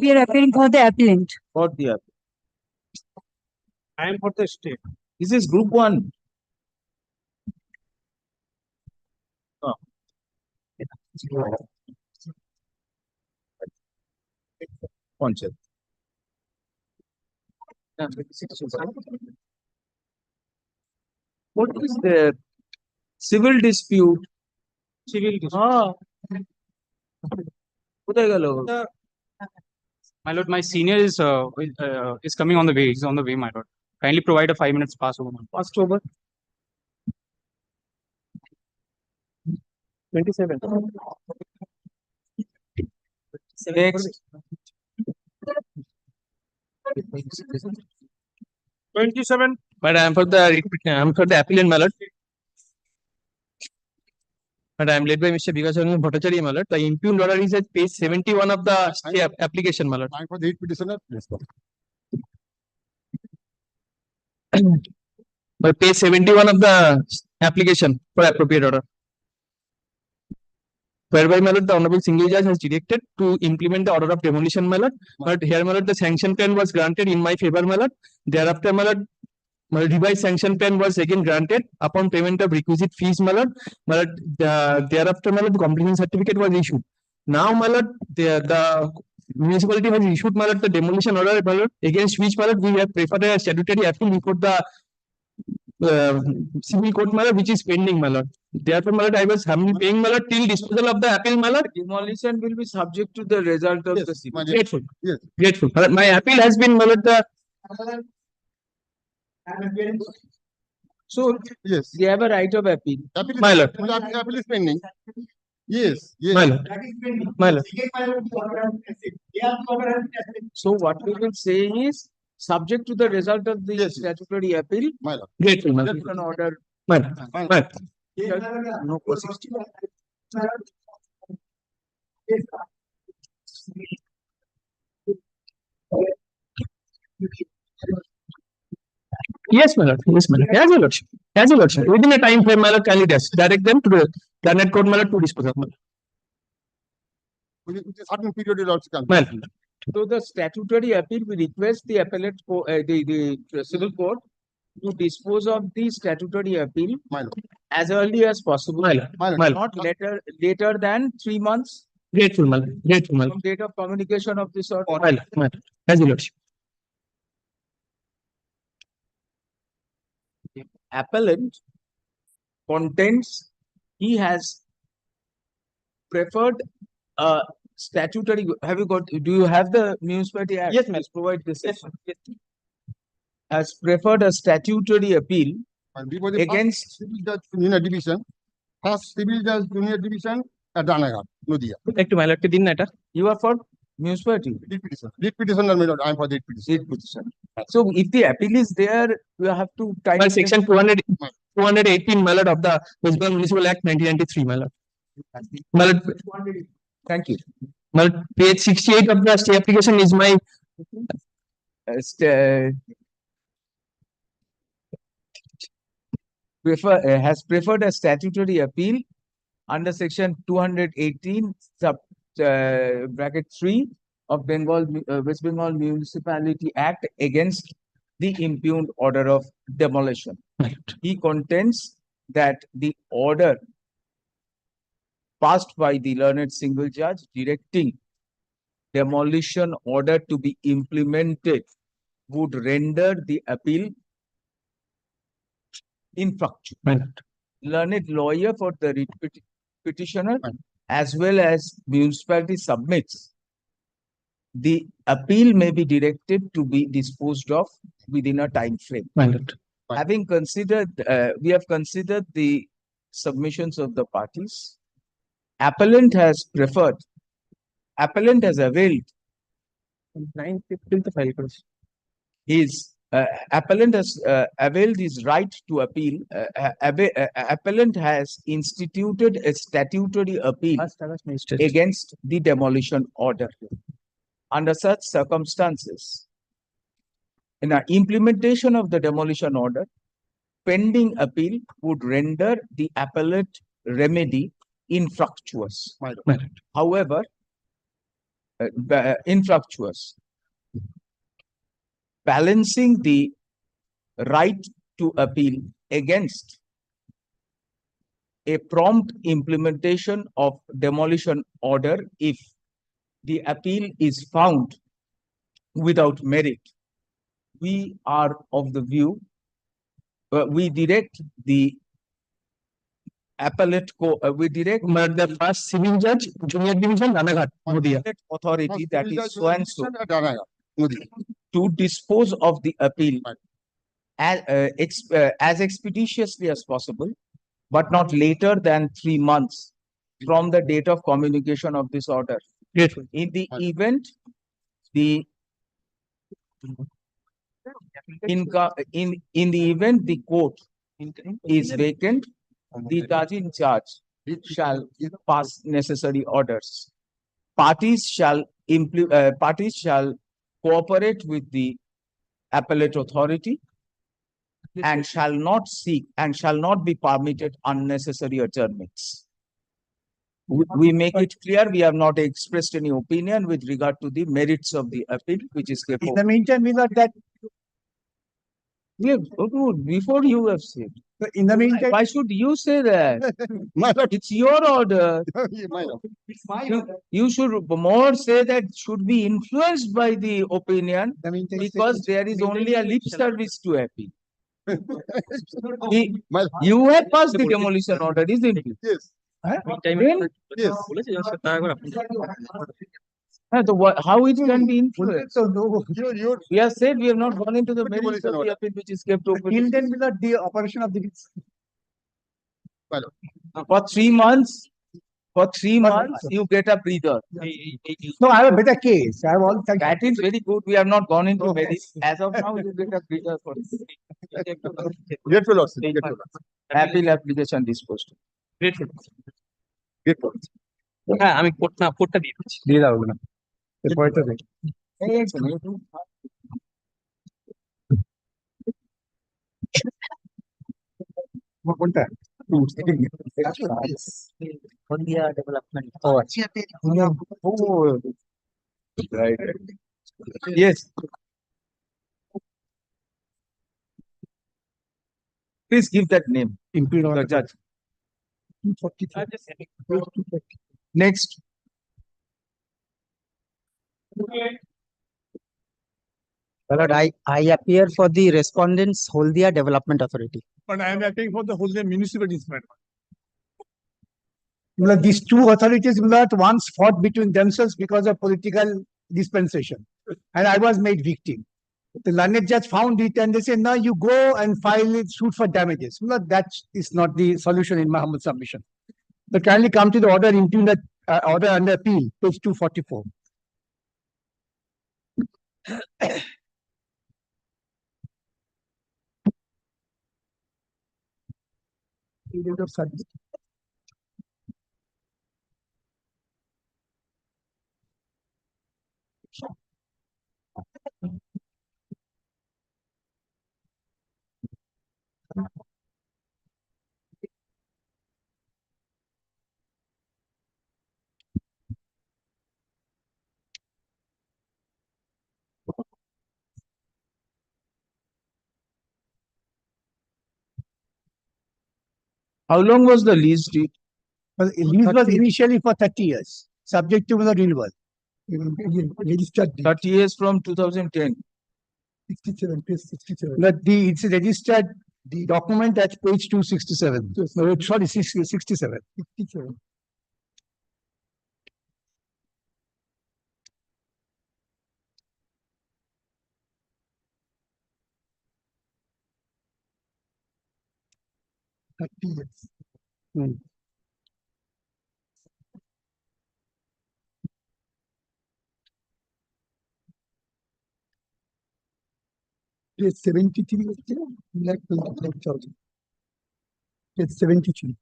We are appearing for the appellant. For the appellant. I am for the state. This is group 1. Panchayat. What is the civil dispute Civil. কোথায় গেল? My lord, my senior is coming on the way. He's on the way, my lord. Kindly provide a 5 minutes pass over. Passed over. 27. Next. 27. But I'm for the appellant, my lord. But I'm led by Mr. Bikacharan Bhattacharya, my lord. The impugned order is at page 71 of the stay application, my lord. I'm for the petitioner. Let's go. But page 71 of the application for appropriate order. Whereby, my lord, the Honorable Single Judge has directed to implement the order of demolition, my lord. But here, my lord, the sanction plan was granted in my favor, my lord. Thereafter, my lord, my revised sanction plan was again granted upon payment of requisite fees, my lord. My lord, thereafter, my lord, the completion certificate was issued. Now, my lord, the municipality has issued, my lord, the demolition order, my lord, against which, my lord, we have preferred a statutory appeal before the civil court, my lord, which is pending, my lord. Therefore, my lord, I was humbly paying, my lord, till disposal of the appeal, my lord. Demolition will be subject to the result of the civil. Grateful. Yes. Grateful. My lord, my appeal has been, my lord, So Yes. they have a right of appeal. My lord. Appeal is pending. Yes. Yes. My lord. My lord. So what we will say is, subject to the result of the statutory appeal, My lord. Grateful, my lord. there's an order. My lord. My lord. No proceeding. Yes, my lord. Yes, my lord. As a lordship. As a lordship. Within a time frame, my lord, kindly direct them to the planet court, my lord, to dispose of, my lord. With a certain period, it also comes. My lord. So the statutory appeal, we request the appellate, the civil court to dispose of the statutory appeal My lord. as early as possible. My lord. My lord. My lord. Not later than 3 months Grateful, my lord. Grateful, my lord. from date of communication of this order. My lord. My lord. As a lordship. Appellant contends he has preferred a statutory, have you got, do you have the municipality act? Yes, ma'am. Provide this. Has preferred a statutory appeal And before the against civil judge junior division, first civil judge junior division at Danagar, Nodia. একটু my lord কে দিন না এটা। you are for municipality. Lead petition. Lead petitioner, my lord. I'm for the petition. Lead petition. So if the appeal is there, you have to type. By section 218, my lord, of the West Bengal Municipal Act 1993, my lord. My lord, Thank you. my lord, page 68 of the stay application is my Has preferred a statutory appeal under section 218 sub bracket 3 of West Bengal Municipality Act against the impugned order of demolition. He contends that the order passed by the learned single judge directing demolition order to be implemented would render the appeal infructuous. my lord. Learned lawyer for the petitioner as well as municipality submits, the appeal may be directed to be disposed of within a time frame. My lord. Having considered, we have considered the submissions of the parties. Appellant has availed 9/15 the file করেছে। his appellant has availed his right to appeal. Appellant has instituted a statutory appeal against the demolition order. Under such circumstances, in the implementation of the demolition order, pending appeal would render the appellate remedy infructuous. My lord. My lord. However, infructuous. Balancing the right to appeal against a prompt implementation of demolition order if the appeal is found without merit. We are of the view, we direct the appellate we direct the first civil judge, junior division, Ranaghat, Nadia. appellate authority that is so and so to dispose of the appeal as expeditiously as possible, but not later than 3 months from the date of communication of this order. In the event the in the event the court is vacant, the judge in charge shall pass necessary orders. Parties shall cooperate with the appellate authority and shall not seek and shall not be permitted unnecessary adjournments. We make it clear we have not expressed any opinion with regard to the merits of the appeal, which is In the meantime, we got that. Before you have said. In the meantime. Why should you say that? It's your order. It's my order. You should more say that should be influenced by the opinion because there is only a lip service to appeal. You have passed the demolition order, isn't it? Yes. Then, how it can be influenced? We have said we have not gone into the merits of the appeal which is kept open. Till then, without the operation of the. For 3 months, you get a breather. No, I have a better case. I have all. That is very good. We have not gone into merits. As of now, you get a breather for appeal application disposed. হ্যাঁ আমি কোডটা দিয়ে দিচ্ছি দিয়ে দাও না পরেরটা দেখ কোনটা Hondia development. ও আচ্ছা Right. Yes. Please give that name. The judge. Next. I appear for the respondents Holdia Development Authority. But I am appealing for the whole municipalities, madam. These two authorities once fought between themselves because of political dispensation, and I was made victim. The learned judge found it and they said, no, you go and file it, suit for damages. That is not the solution in my humble submission. So kindly come to the order into the order under appeal, page 244. Period of service. How long was the lease deed? Well, lease was initially for 30 years, subject to the renewal. Registered 30 years from 2010. 67, page 67. It's registered, the document at page 267. No, sorry, 67. 67. Yes. It's 73, lakh 25,000. It's 73.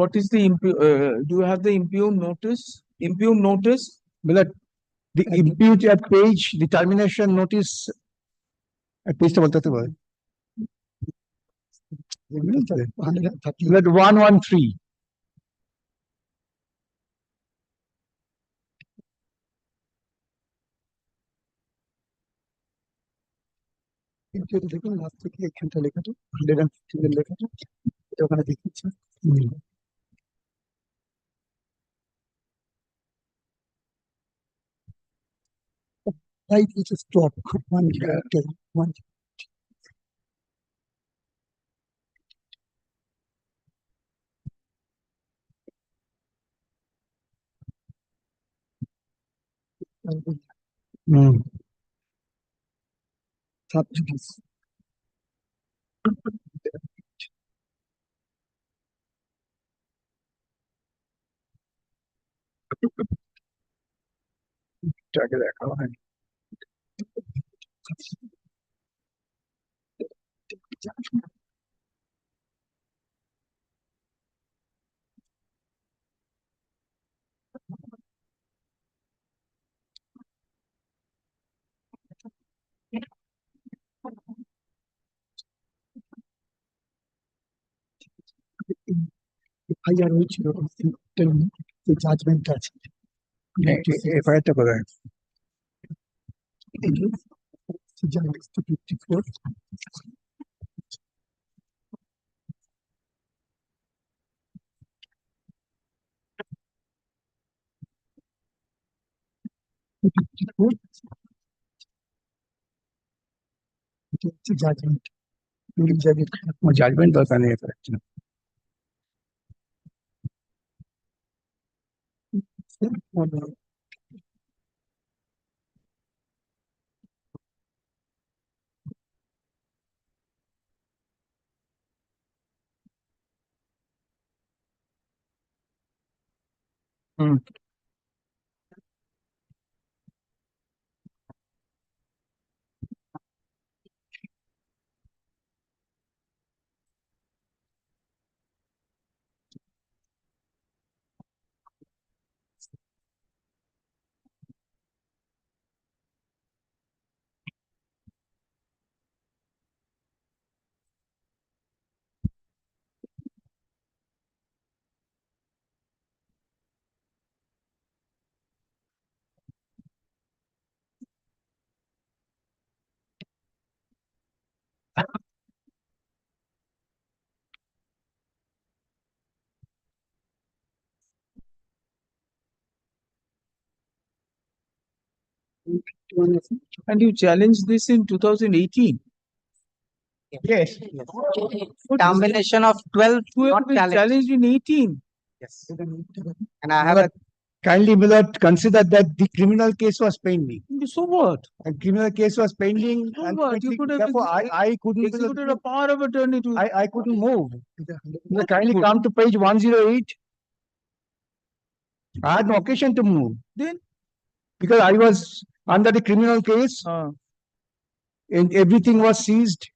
What is the do you have the impugned notice? Impugned notice? The impugned page, the termination notice পেজটা বলতে হতে পারে that 113 দেখুন last থেকে এখানটা লেখাটা 115 লেখাটা এটা ওখানে দেখিয়েছে right is a stop one character one subsidies এটাকে দেখা হয় এফআইআর হয়েছিল যে জাজমেন্ট আছে এফআইআরটা কোথায় জাজমেন্ট 54 জাজমেন্ট জাজমেন্ট দরকার নেই FIR And you challenged this in 2018. Yes. Combination of 12 not Challenged in 18. Yes. And I have a kindly Millard consider that the criminal case was pending So what? and criminal case was pending So and what? You could have therefore I couldn't executed a power of attorney to. I couldn't move. Kindly come to page 108. I had no occasion to move. Then? Because I was under the criminal case and everything was seized.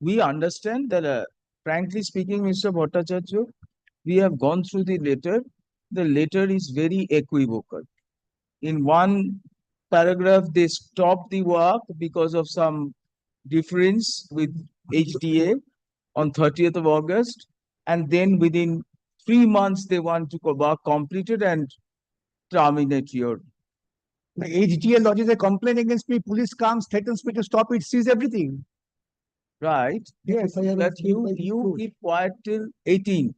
We understand that, frankly speaking, Mr. Bhattacharya, we have gone through the letter. The letter is very equivocal. In one paragraph, they stopped the work because of some difference with HDA on 30th of August. And then within 3 months, they want to work completed and terminate your. The HDA lodges a complaint against me. Police comes, threatens me to stop it, seize everything. Right? Yes, But you keep quiet till 18.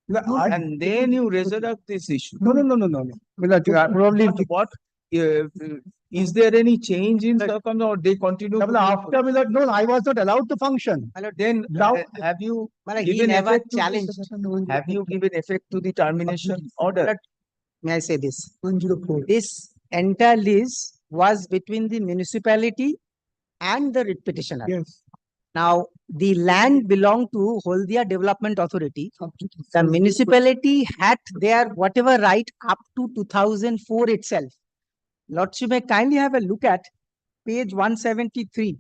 And then you resurrect this issue. No. Probably What? Is there any change in circumstance or they continue? after Millard, no, I was not allowed to function. Then have you given effect have you given effect to the termination order? May I say this? 104. This entire list was between the municipality and the writ petitioner. Yes. Now, the land belonged to Holdia Development Authority. The municipality had their whatever right up to 2004 itself. Lordship, may kindly have a look at page 173.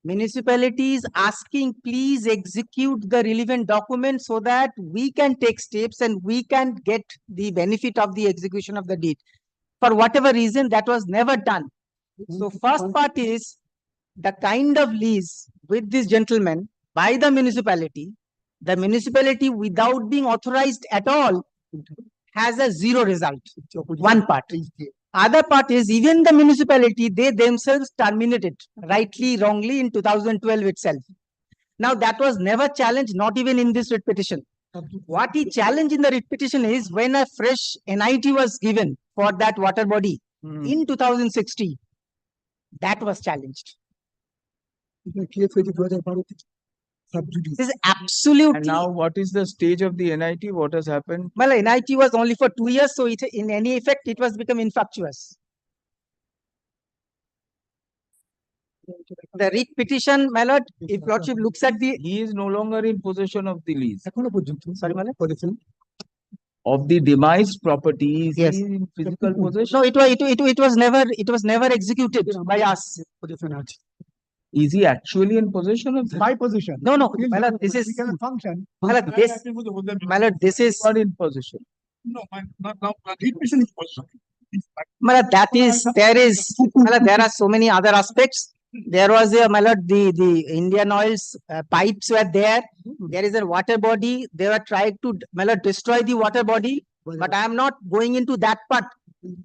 Municipality is asking, please execute the relevant documents so that we can take steps and we can get the benefit of the execution of the deed. For whatever reason, that was never done. So first part is the kind of lease with this gentleman by the municipality without being authorized at all has a zero result. One part. Other part is even the municipality, they themselves terminated rightly, wrongly in 2012 itself. Now that was never challenged, not even in this writ petition. What he challenged in the writ petition is when a fresh NIT was given for that water body in 2016, that was challenged. This is absolutely. And now what is the stage of the NIT? What has happened? Well, NIT was only for 2 years, so it, in any effect, it was become infructuous. The writ petition, my lord, if lordship looks at the. He is no longer in possession of the lease. Sorry, my lord. Of the demised property, is Yes. he in physical possession? No, it was never executed by us. Is he actually in possession of My position. No, my lord, this is. Function. My lord, this is. Not in possession. No, not now. Writ petition is possible. My lord, my lord, there are so many other aspects. There was my lord, the Indian Oil's pipes were there. There is a water body. They were trying to, my lord, destroy the water body. But I am not going into that part.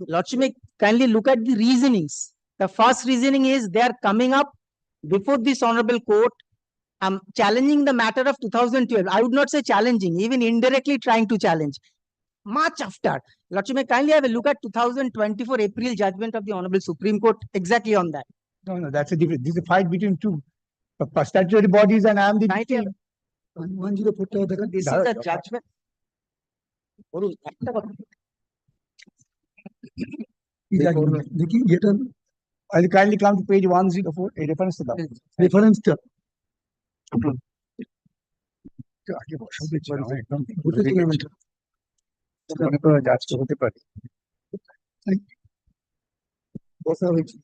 Lordship may kindly look at the reasonings. The first reasoning is they are coming up before this honorable court, challenging the matter of 2012. I would not say challenging, even indirectly trying to challenge. Much after. Lordship may kindly have a look at 2024 April judgment of the Honorable Supreme Court exactly on that. No, that's a different. This is a fight between two statutory bodies, and I am the. This is a judgment. I'll kindly come to page 104, a reference to that. Reference to. হতে পারে বসা হয়েছে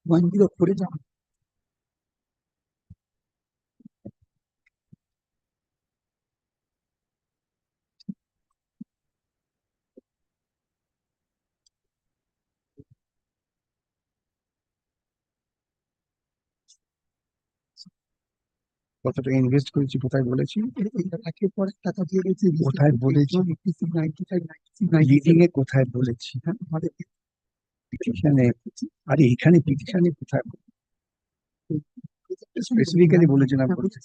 মন্দির করে যান কতটা invest করেছি কোথায় বলেছি কোথায় বলেছি লিডিং এ কোথায় বলেছি হ্যাঁ আমাদের পিটিশনে আরে এখানে পিটিশনে কোথায় স্পেসিফিক্যালি বলেছিলাম কত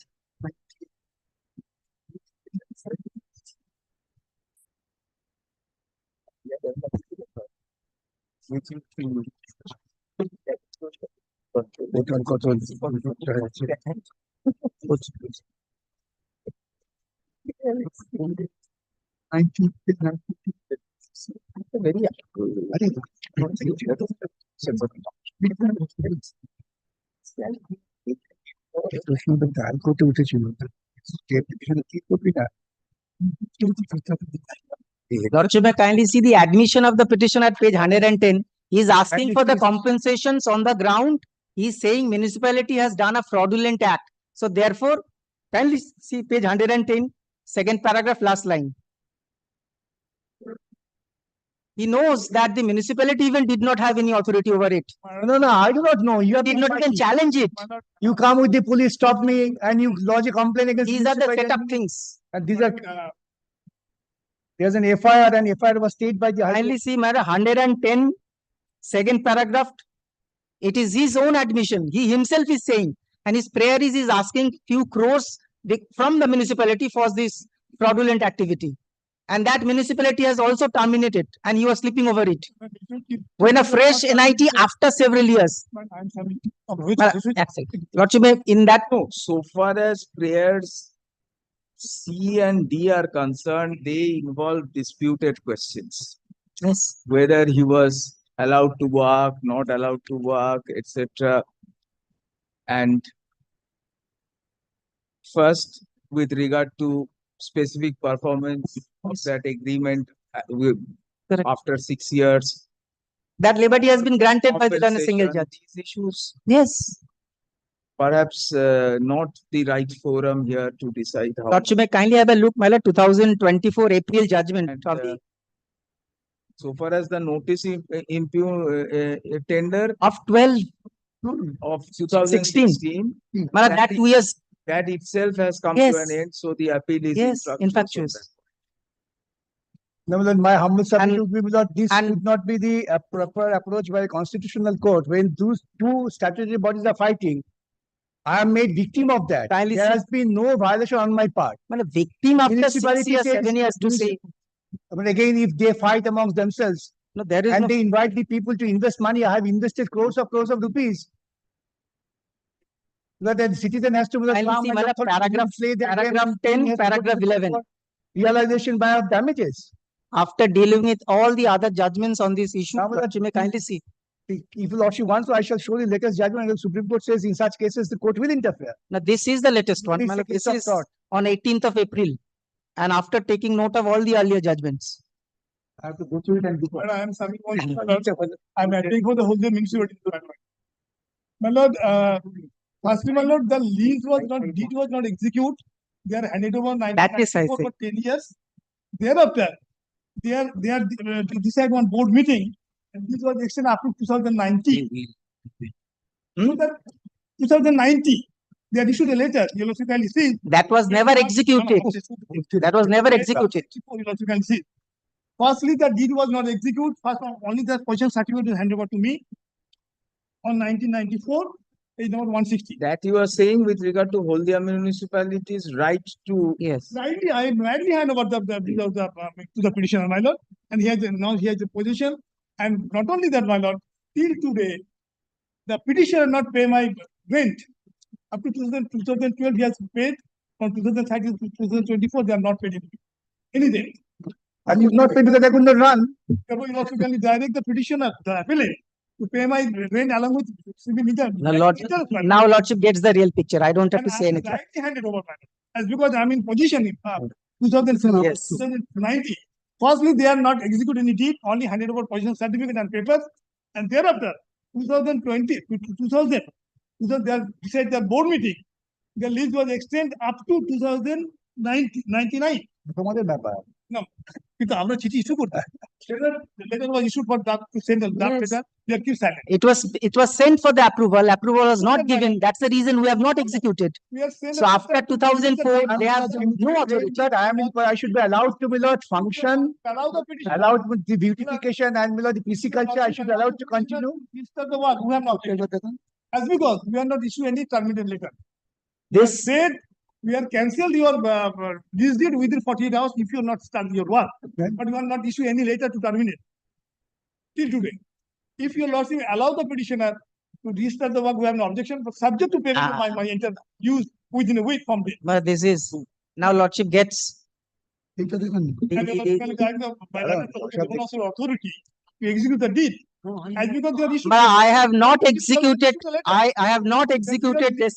করতে উঠেছিল Lordship may kindly see the admission of the petition at page 110. He is asking for the compensations on the ground. He is saying municipality has done a fraudulent act. So therefore, kindly see page 110, second paragraph, last line. He knows that the municipality even did not have any authority over it. No, I do not know. You have did not even challenge it. You come with the police, stop me, and you lodge a complaint against. These are the set up things. And these are. There's an FIR, and FIR was stayed by the. Kindly see, madam, 110, second paragraph. It is his own admission. He himself is saying, and his prayer is he's asking few crores from the municipality for this fraudulent activity. And that municipality has also terminated, and he was sleeping over it. When a fresh NIT after several years. Lordship, in that. No, so far as prayers C and D are concerned, they involve disputed questions. Yes. Whether he was allowed to work, not allowed to work, etc. And first, with regard to specific performance of that agreement after 6 years. That liberty has been granted by the single judge. These issues. Yes. perhaps not the right forum here to decide how. Lordship, may kindly have a look, my lord, 2024 April judgment And, of the so far as the notice tender of 12 of 2016, my lord, that 2 years. that itself has come to Yes. an end, so the appeal is Yes, infructuous. infructuous. Nevertheless, my humble submission And- would be that this and- would not be the proper approach by a constitutional court when those two statutory bodies are fighting. I am made victim of that. Kindly There see- has been no violation on my part. My lord, victim after 6 Municipality years, says 7 years to this- say, But again, if they fight amongst themselves no, there is and no. they invite the people to invest money, I have invested crores of rupees. That the citizen has to Kindly come see, and my lord, paragraph paragraph 10, paragraph 11. realization by of damages. After dealing with all the other judgments on this issue, Now, Lordship, may kindly see. If Lordship wants to, I shall show the latest judgment. And the Supreme Court says in such cases the court will interfere. Now, this is the latest one. It's My a lord, case this of is thought. on 18th of April. And after taking note of all the earlier judgments. I have to go through it and But I am Sami I'm acting for the whole municipality. My lord, firstly, my lord, the lease was not, deed was not executed. They are handed over That is, I 1994 say. for 10 years. Thereafter, they are to decide one board meeting, and this was extended up to 2019. 2019, they had issued a letter. You also can see. That was never executed. That was never executed. You also can see. Firstly, the deed was not executed. First, only the possession certificate was handed over to me on 1994, page number 160. That you are saying with regard to Haldia municipality's right to. Yes. Rightly, I rightly hand over to the petitioner, my lord, and now he has a position. And not only that, my lord, till today, the petitioner not pay my rent. Up to 2012, he has paid. From 2013 to 2024, they are not paid anything. And you've not paid because I could not run. Therefore, you also can direct the petitioner, the appellant, to pay my rent along with civil interest. Now Lordship gets the real picture. I don't have to And say I anything. directly handed over, madam. As because I'm in position in 2007, Yes. 2019. Firstly, they are not executed any deed, only handed over position certificate and papers. And thereafter, 2020, 2000, they are decided their board meeting. The lease was extended up to 2099. তোমাদের ব্যাপার No, কিন্তু আমরা চিঠি issue করতে the letter was issued for that to send a draft Yes. letter. They are keep silent. It was sent for the approval. Approval was not given. That's the reason we have not executed. We are sent So after 2004, they have no authority. But I should be allowed to function, allow the petition. allowed with the beautification and the pisciculture, I should be allowed to continue. Disturb the work. We have not. As because we are not issued any terminated letter. This Said we are cancelled your lease deed within 48 hours if you are not start your work. But you are not issue any letter to terminate till today. If your lordship allow the petitioner to restart the work, we have no objection, but subject to payment of my entire use within a week from date. but this is now Lordship gets And the authority to execute the deed. As because they are issued. but I have not executed. I have not executed this.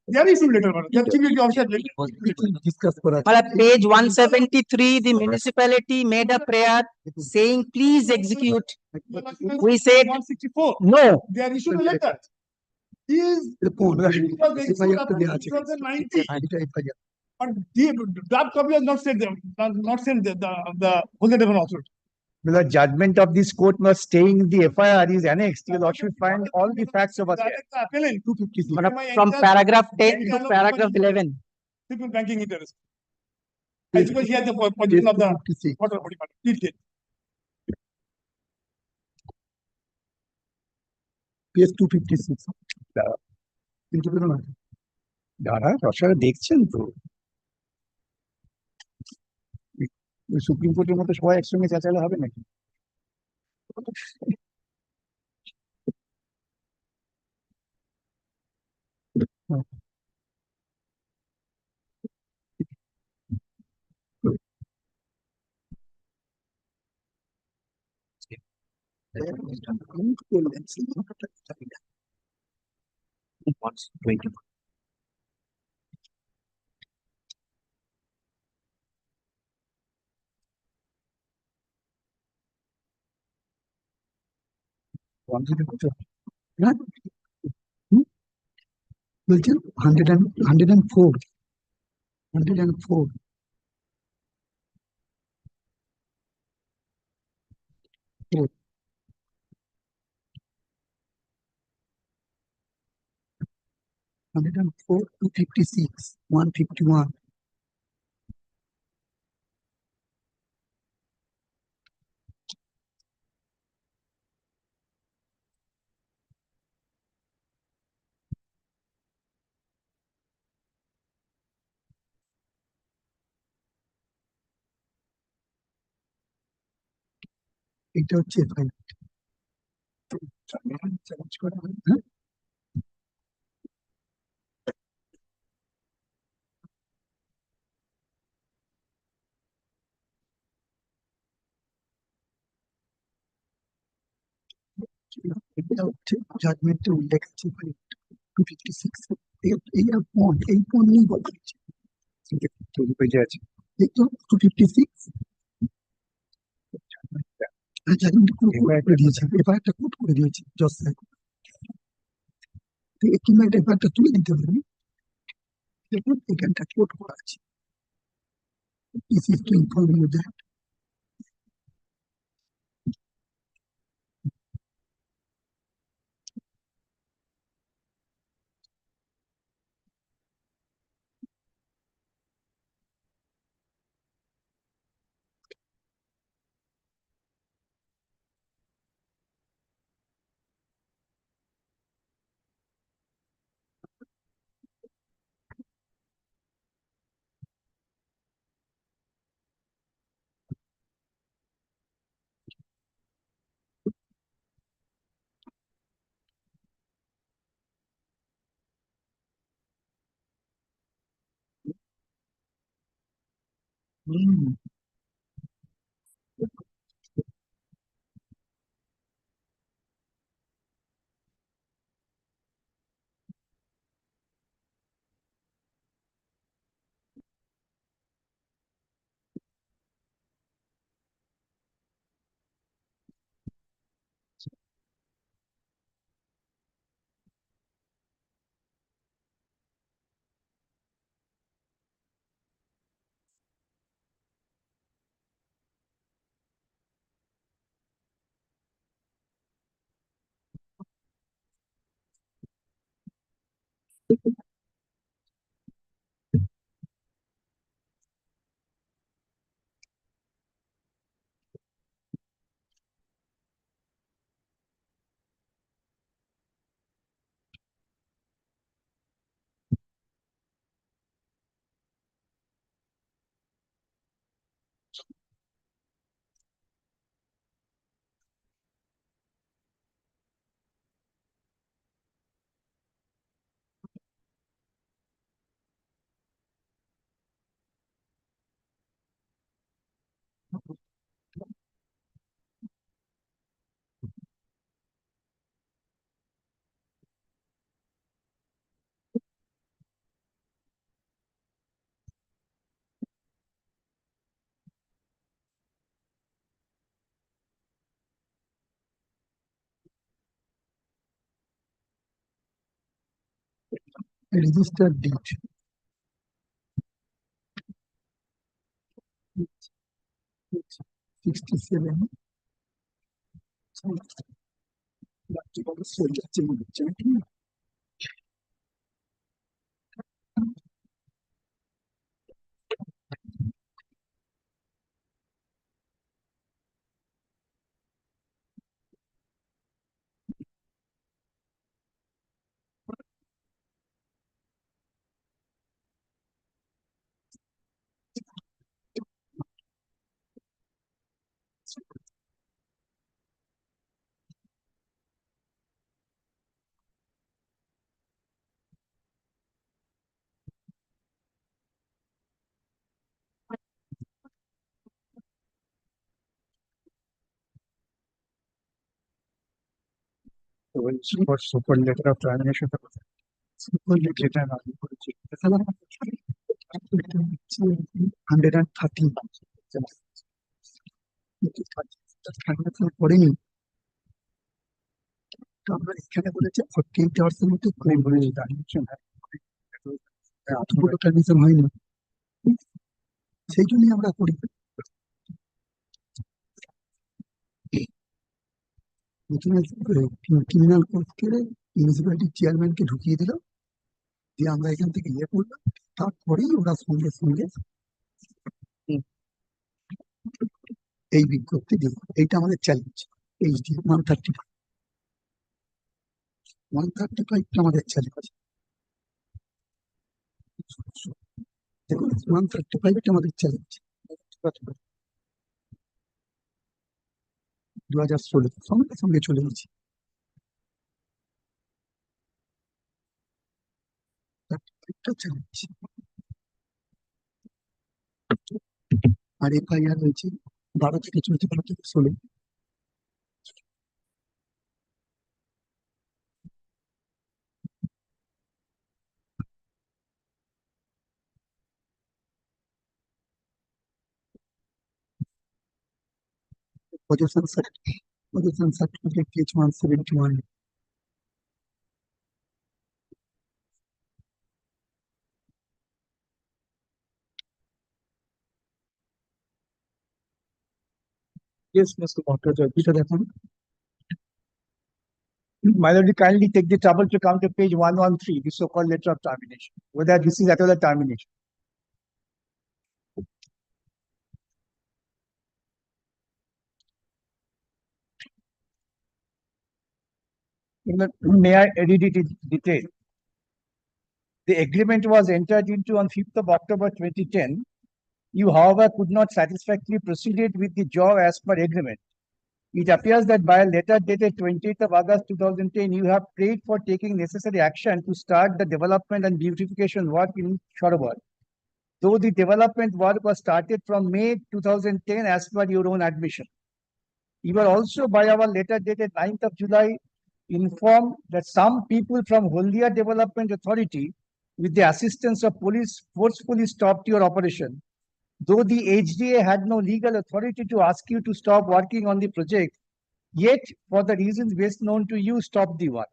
They are issued letter, madam. They are chief officer letter. But at page 173, the municipality made a prayer saying, please execute. We said, 164. no. They are issued a letter. Is because they issued up to 2019. But the draft copy was not sent them, not sent the whole letter also. The judgment of this court must stay in the FIR is annexed. You should find all the facts over there. Direct the appellant 256. From paragraph 10 to paragraph 11. Civil banking interest. As because he has the position of the water body. Please get. PS 256. কিন্তু দাঁড়া রসায়ন দেখছেন তো supreme কোর্টের মতো সবাই একসঙ্গে চেঁচালে হবে নাকি হ্যাঁ বলছেন 104 104 104 256 151 এটা হচ্ছে ফাইল চ্যালেঞ্জ করা হয় হ্যাঁ এটা হচ্ছে জাজমেন্টে উল্লেখ আছে ফাইল 256 এই পণ নিয়ে বলা হয়েছে পেজে আছে এই তো 256 জাজমেন্ট কোড করে দিয়েছে এফআইআরটা কোড করে দিয়েছে জজ সাহেব তো কিংবা এটা এফআইআরটা তুলে দিতে পারবে দেখুন এখানটা কোড করা আছে This is to inform you that registered date 67 super letter of transaction super letter আমি করেছি 113 পড়েনি আমরা এখানে বলেছে 48 hours এর মধ্যে ক্লেম হয়ে এতগুলো ট্রানজাকশন হয়নি, সেই জন্যই আমরা করি। প্রথমে ক্রিমিনাল কোর্টকে মিউনিসিপ্যালিটির চেয়ারম্যানকে ঢুকিয়ে দিল, দিয়ে আমরা এখান থেকে ইয়ে করলাম, তারপরেই ওরা সঙ্গে সঙ্গে এই বিজ্ঞপ্তি দিল। এইটা আমাদের চ্যালেঞ্জ। এইচডি 135টা আমাদের চ্যালেঞ্জ। দেখুন 135টা আমাদের চ্যালেঞ্জ 2016 সঙ্গে সঙ্গে চলে গেছি। চ্যালেঞ্জ আর এফআইআর রয়েছে 12 থেকে চলছে 12 থেকে 16। Possession certificate page 171. Yes, Mr. Bhattacharya. এটা দেখুন, My lord, kindly take the trouble to come to page 113, the so-called letter of termination, whether this is at all a termination. May I read it in detail? The agreement was entered into on 5th of October 2010. You, however, could not satisfactorily proceed with the job as per agreement. It appears that by a letter dated 20th of August 2010, you have prayed for taking necessary action to start the development and beautification work in Shorobar. Though the development work was started from May 2010 as per your own admission. You were also by our letter dated 9th of July informed that some people from Holdia Development Authority with the assistance of police forcefully stopped your operation. Though the HDA had no legal authority to ask you to stop working on the project, yet for the reasons best known to you, stopped the work.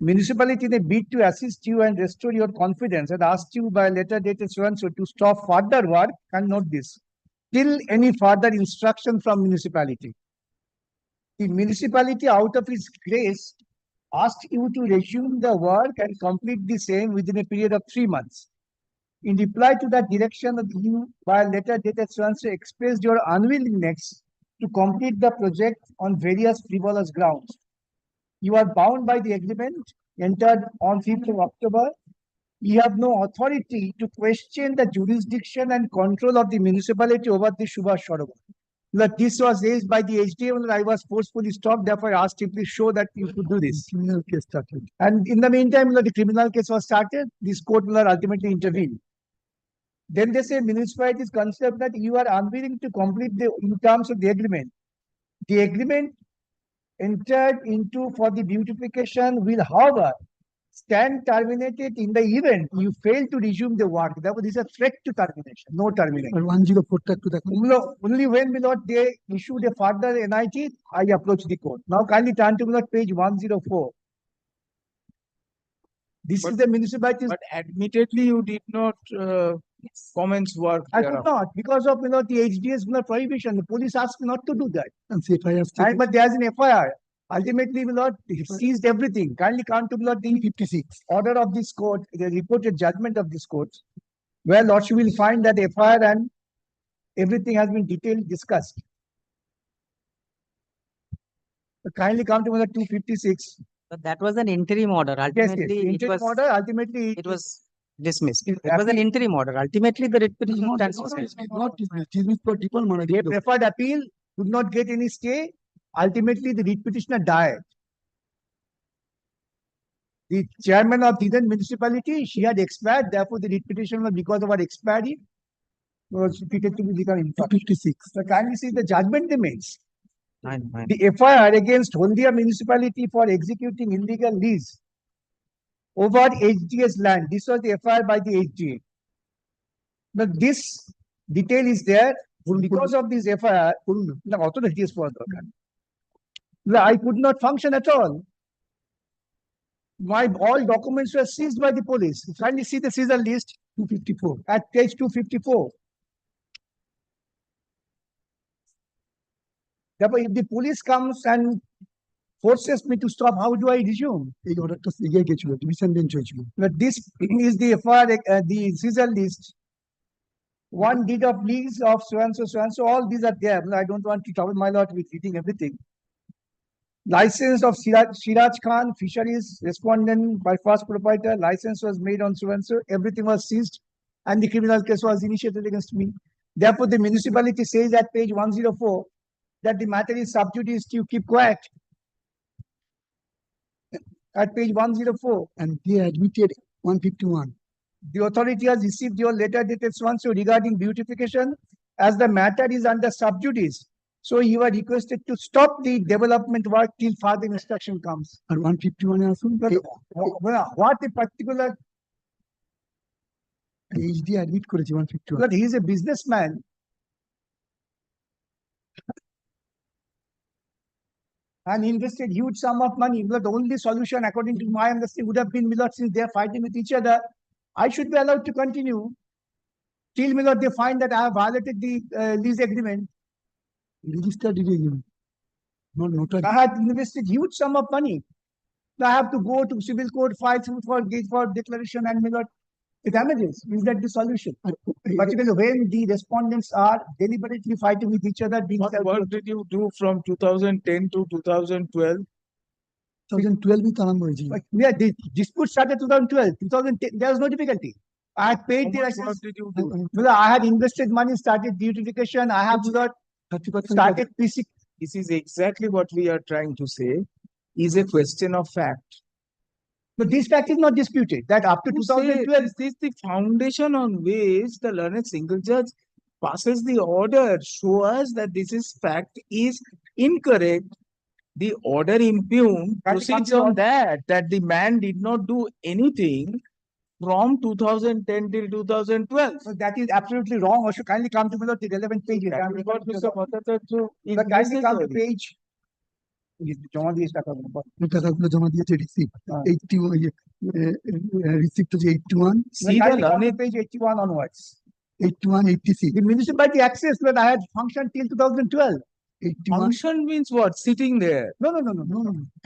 Municipality in a bid to assist you and restore your confidence had asked you by a letter dated so and so to stop further work, and note this, till any further instruction from municipality. The municipality out of its grace asked you to resume the work and complete the same within a period of 3 months. In reply to that direction, you by a letter dated so and so expressed your unwillingness to complete the project on various frivolous grounds. You are bound by the agreement entered on 5th of October. You have no authority to question the jurisdiction and control of the municipality over the Subhash Sarovar. That this was raised by the HDA when I was forcefully stopped. Therefore, I asked you to show that you could do this. criminal case started. And in the meantime, the criminal case was started. This court will ultimately intervene. Then they say municipality is considered that you are unwilling to complete the in terms of the agreement. The agreement entered into for the beautification will, however, stand terminated in the event you fail to resume the work. Therefore, this is a threat to termination, no termination. আর 104টা একটু দেখুন। Only when they issued a further NIT, I approached the court. Now kindly turn to page 104. This is the municipality. But admittedly, you did not commence work. I could not because of the HDS prohibition. The police asked me not to do that. And FIR But there's an FIR. Ultimately, seized everything. Kindly come to the 56 order of this court, the reported judgment of this court, where Lordship will find that FIR and everything has been detailed discussed. So kindly come to 256. But that was an interim order. Yes, Ultimately, interim order. Ultimately, it was dismissed. It was an interim order. Ultimately, the writ petition stands for not dismissed for default manner. They preferred appeal, could not get any stay. Ultimately, the writ petitioner died. The chairman of the then municipality, she had expired. Therefore, the writ petitioner, because of her expiry, was treated to become invalid. 56. So kindly see the judgment remains. Fine. The FIR against Holdia municipality for executing illegal lease over HDS land. This was the FIR by the HDA. But this detail is there because of this FIR. I could not function at all. My all documents were seized by the police. Kindly see the seizure list 254 at page 254. Therefore, if the police comes and forces me to stop, how do I resume? But this is the FIR, the seizure list. One deed of lease of so and so, all these are there. I don't want to trouble my lord with reading everything. License of Siraj Khan, fisheries respondent by first proprietor, license was made on so and so, everything was seized and the criminal case was initiated against me. Therefore, the municipality says at page 104 that the matter is sub judice, you keep quiet. At page 104. And they admitted 151. The authority has received your letter dated so and so regarding beautification as the matter is under sub judice. So you are requested to stop the development work till further instruction comes. And 151 also? What a particular HD admit করেছে 151. But he is a businessman. And invested huge sum of money. But the only solution, according to my understanding, would have been, Milord, since they are fighting with each other, I should be allowed to continue till, Milord, they find that I have violated the lease agreement. Registered agreement. Not notary. I had invested huge sum of money. I have to go to civil court, file for declaration and, Milord, the damages. Is that the solution? Particularly when the respondents are deliberately fighting with each other. What did you do from 2010 to 2012? 2012 with yeah, the dispute started 2012. 2010, there was no difficulty. I had paid the license. What did you do? I had invested money, started beautification. I have started PC. This is exactly what we are trying to say, is a question of fact. But this fact is not disputed. That up to 2012, this is the foundation on which the learned single judge passes the order. Show us that this is fact is incorrect. The order impugned proceeds on that the man did not do anything from 2010 till 2012. So that is absolutely wrong. Also, kindly come to below the relevant pages. Kindly come to page. জমা দিয়ে টাকা টাকাগুলো জমা দিয়েছে receipt 81 receipt হচ্ছে 81 see the learned page 81 onwards 81 86 the municipality access that I had functioned till 2012. 81 function means what? Sitting there. No.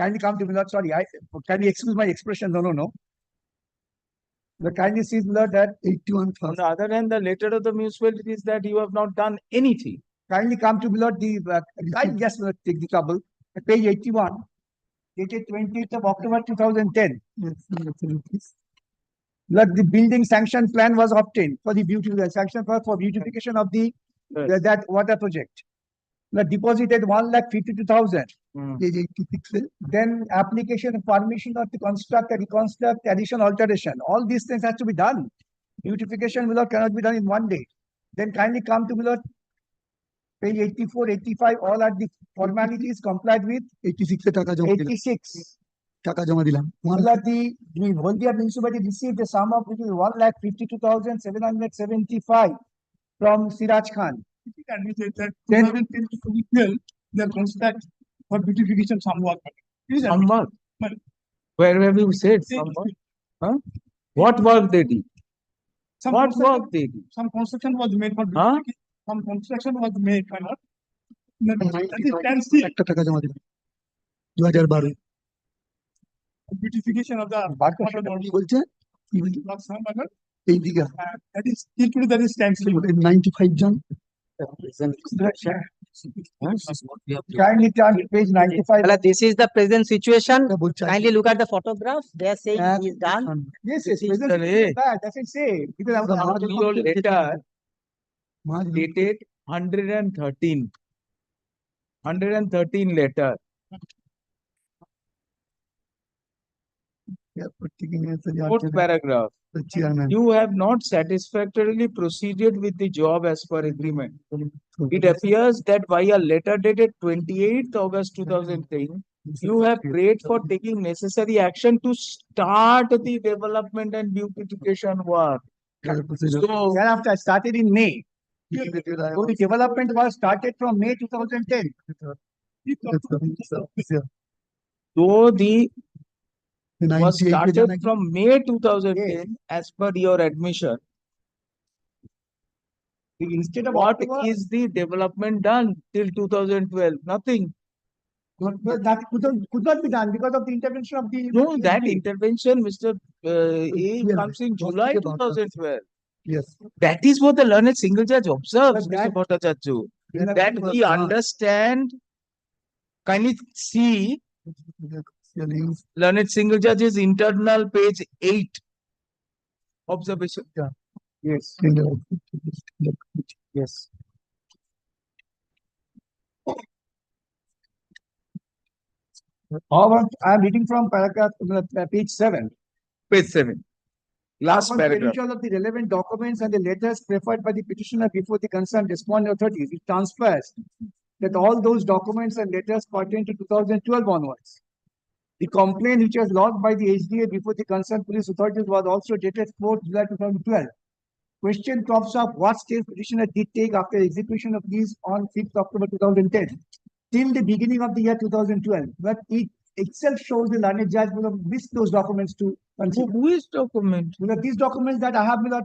Kindly come to me, Lord. Sorry, can you excuse my expression? No. The kindly see, Lord, that 81 first. On the other hand, the letter of the municipality is that you have not done anything. Kindly come to me, Lord. I just take the trouble. Page 81, dated 20th of October 2010. Yes. Lord, the building sanction plan was obtained for the sanction for beautification of the that water project. Lord, deposited 1,52,000. Page 86 Then application of permission of the construct, reconstruct, addition, alteration. All these things have to be done. Beautification, Lord, cannot be done in one day. Then kindly come to Lord. Page 84, 85, all are the formalities complied with. 86 টাকা জমা দিলাম 86. টাকা জমা দিলাম The Haldia municipality received a sum of 1,52,775 from Siraj Khan. Admitted that 2010 to 2012, the contract for beautification somewhat. Somewhat. Where have you said somewhat? Huh? What work they did? What work they did? Some construction was made for beautification. Some construction was made for not. একটা টাকা জমা দিলাম 2012 Beautification of the বলছে এই Digha that is still today that is standstill. 95 John Kindly turn to page 95. Well, this is the present situation. Kindly look at the photograph. They are saying he is done. Yes, This is present situation is bad. Doesn't say. Because Your letter dated 113 letter. Fourth paragraph. You have not satisfactorily proceeded with the job as per agreement. It appears that by a letter dated 28th August 2010, you have prayed for taking necessary action to start the development and beautification work. So, thereafter I started in May. So the development was started from May 2010. So the was started from May 2010 as per your admission. Instead of What October, is the development done till 2012? Nothing. that could not be done because of the intervention of the. No, that SBA. intervention, Mr. A, Yeah, comes in July 2012. Yes. That is what the learned single judge observes, But Mr. Bhattacharya. that- That we understand. Kindly see learned single judge's internal page 8 observation. Yes. Yes. However, I am reading from paragraph, page 7. Page 7. Last Upon paragraph. perusal of the relevant documents and the letters preferred by the petitioner before the concerned responding authorities, it transpires that all those documents and letters pertain to 2012 onwards. The complaint which was lodged by the HDA before the concerned police authorities was also dated 4th July 2012. Question crops up what steps petitioner did take after execution of these on 5th October 2010 till the beginning of the year 2012. But it itself shows the learned judge will have missed those documents to consider. Who is document? These documents that I have got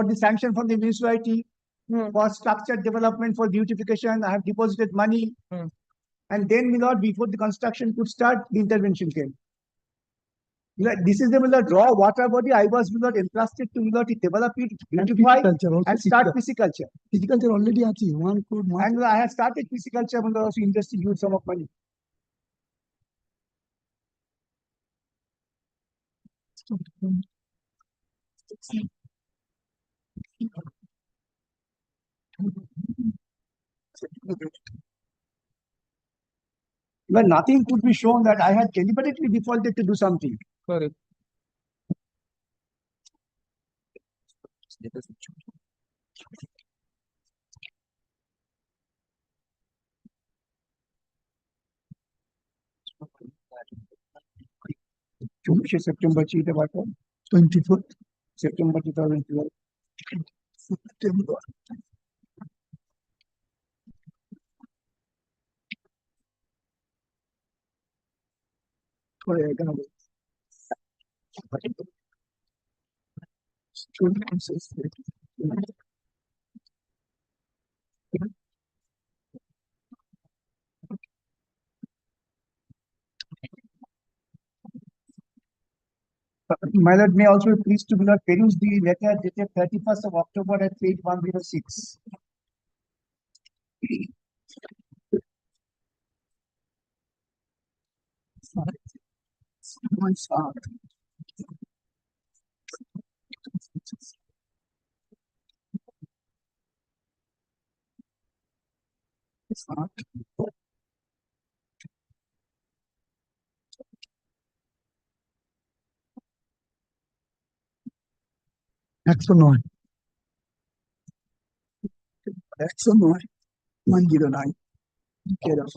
the sanction from the municipality for structured development for beautification. I have deposited money. And then, my lord, before the construction could start, the intervention came. This is the raw water body. I was entrusted to develop it, beautify, and start pisciculture. Pisciculture already achieved. One could. And I have started pisciculture and also invested huge sum of money. Well, nothing could be shown that I had deliberately defaulted to do something. Correct. September 24th September 2012. September. My lord, may also please to peruse the letter dated 31st of October at page 106. Axonoid. Axonoid 109. Get up.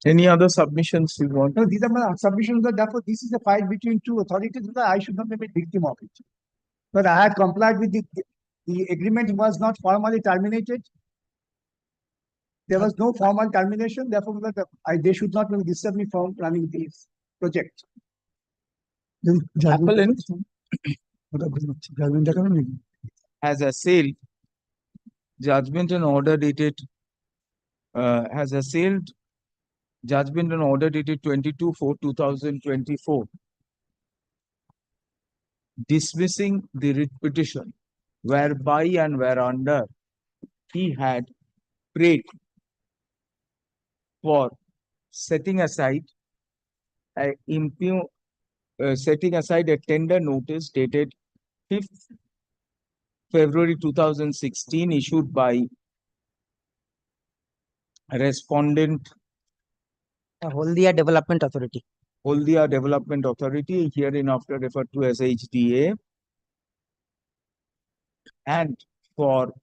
Any other submissions you want? No, these are my submissions. Therefore, this is a fight between two authorities. I should not be made victim of it. But I had complied with the agreement was not formally terminated. There was no formal termination. Therefore, they should not disturb me from running this project. Appellant has assailed judgment and order dated has assailed judgment and order dated 22/4/2024 dismissing the writ petition whereby and whereunder he had prayed for setting aside a setting aside a tender notice dated 5th February 2016 issued by respondent Haldia Development Authority. Haldia Development Authority, hereinafter referred to as HDA. And for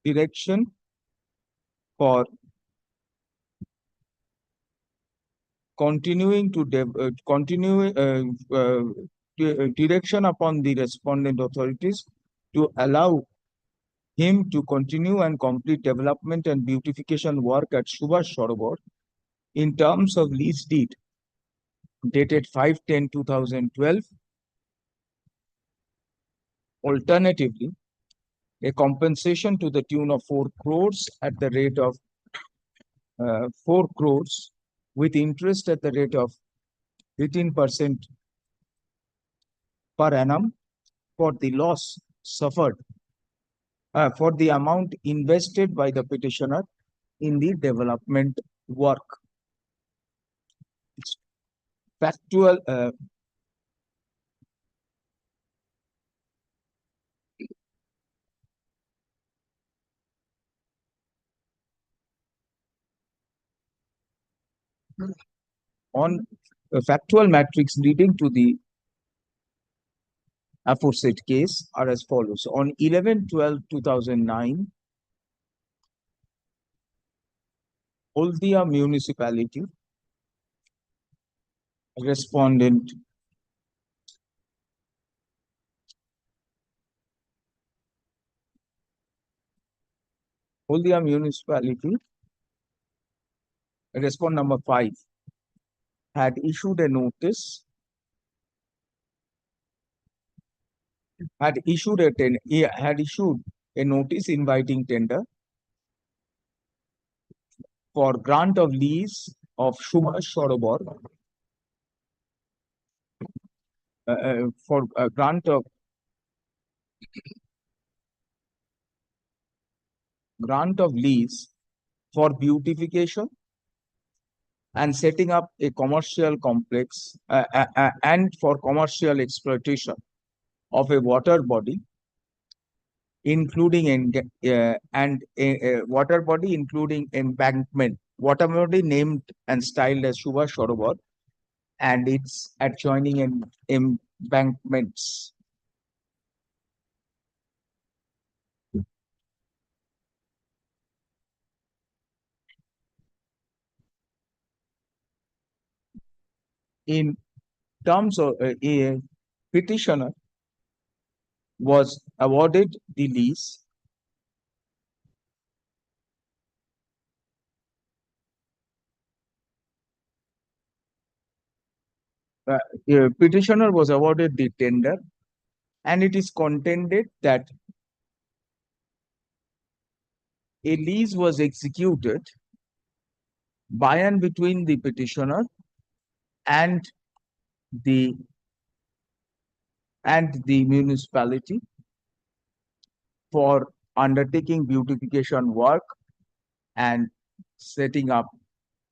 direction, for continuing to direction upon the respondent authorities to allow him to continue and complete development and beautification work at Subhash Sarovar in terms of lease deed dated 5/10/2012. Alternatively, a compensation to the tune of 4 crores at the rate of 4 crores with interest at the rate of 18% per annum for the loss suffered, for the amount invested by the petitioner in the development work. It's factual. On a factual matrix leading to the aforesaid case are as follows. On 11/12/2009, Haldia municipality respondent Haldia municipality respond number 5 had issued a notice, had issued a notice inviting tender for grant of lease of Subhash Sarovar, for grant of lease for beautification and setting up a commercial complex and for commercial exploitation of a water body, including water body including embankment, water body named and styled as Subhash Sarovar and its adjoining embankments. In terms of a petitioner was awarded the lease petitioner was awarded the tender, and it is contended that a lease was executed by and between the petitioner and the municipality for undertaking beautification work and setting up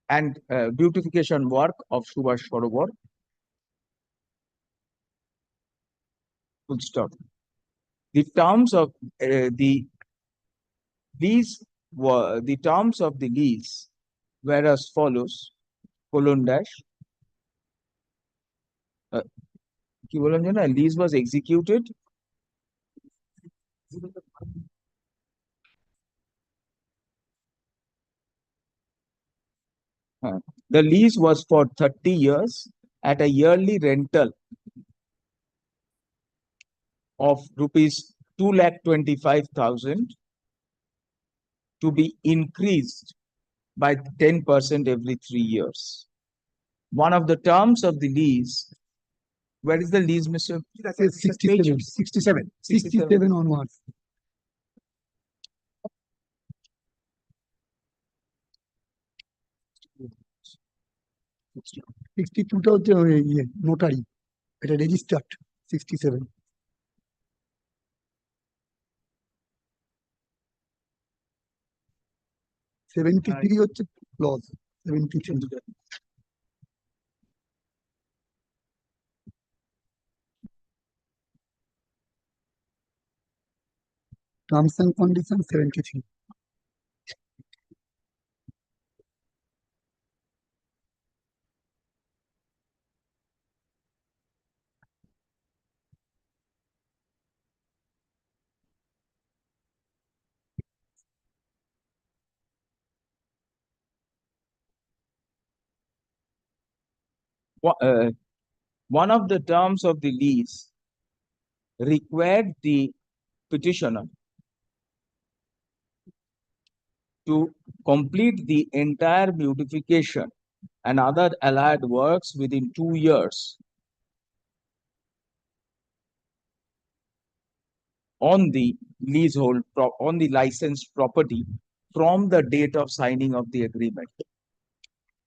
and beautification work of Subhash Sarovar. Full stop. The terms of the lease were were as follows: colon dash. কি বললাম যেন? Lease was executed the lease was for 30 years at a yearly rental of rupees 2,25,000 to be increased by 10% every 3 years. One of the terms of the lease, where is the lease, Mr. 67 onwards. টা হচ্ছে notary, এটা registered 67 73 হচ্ছে clause 73 terms and condition 73 one of the terms of the lease required the petitioner to complete the entire beautification and other allied works within 2 years on the leasehold, on the licensed property from the date of signing of the agreement.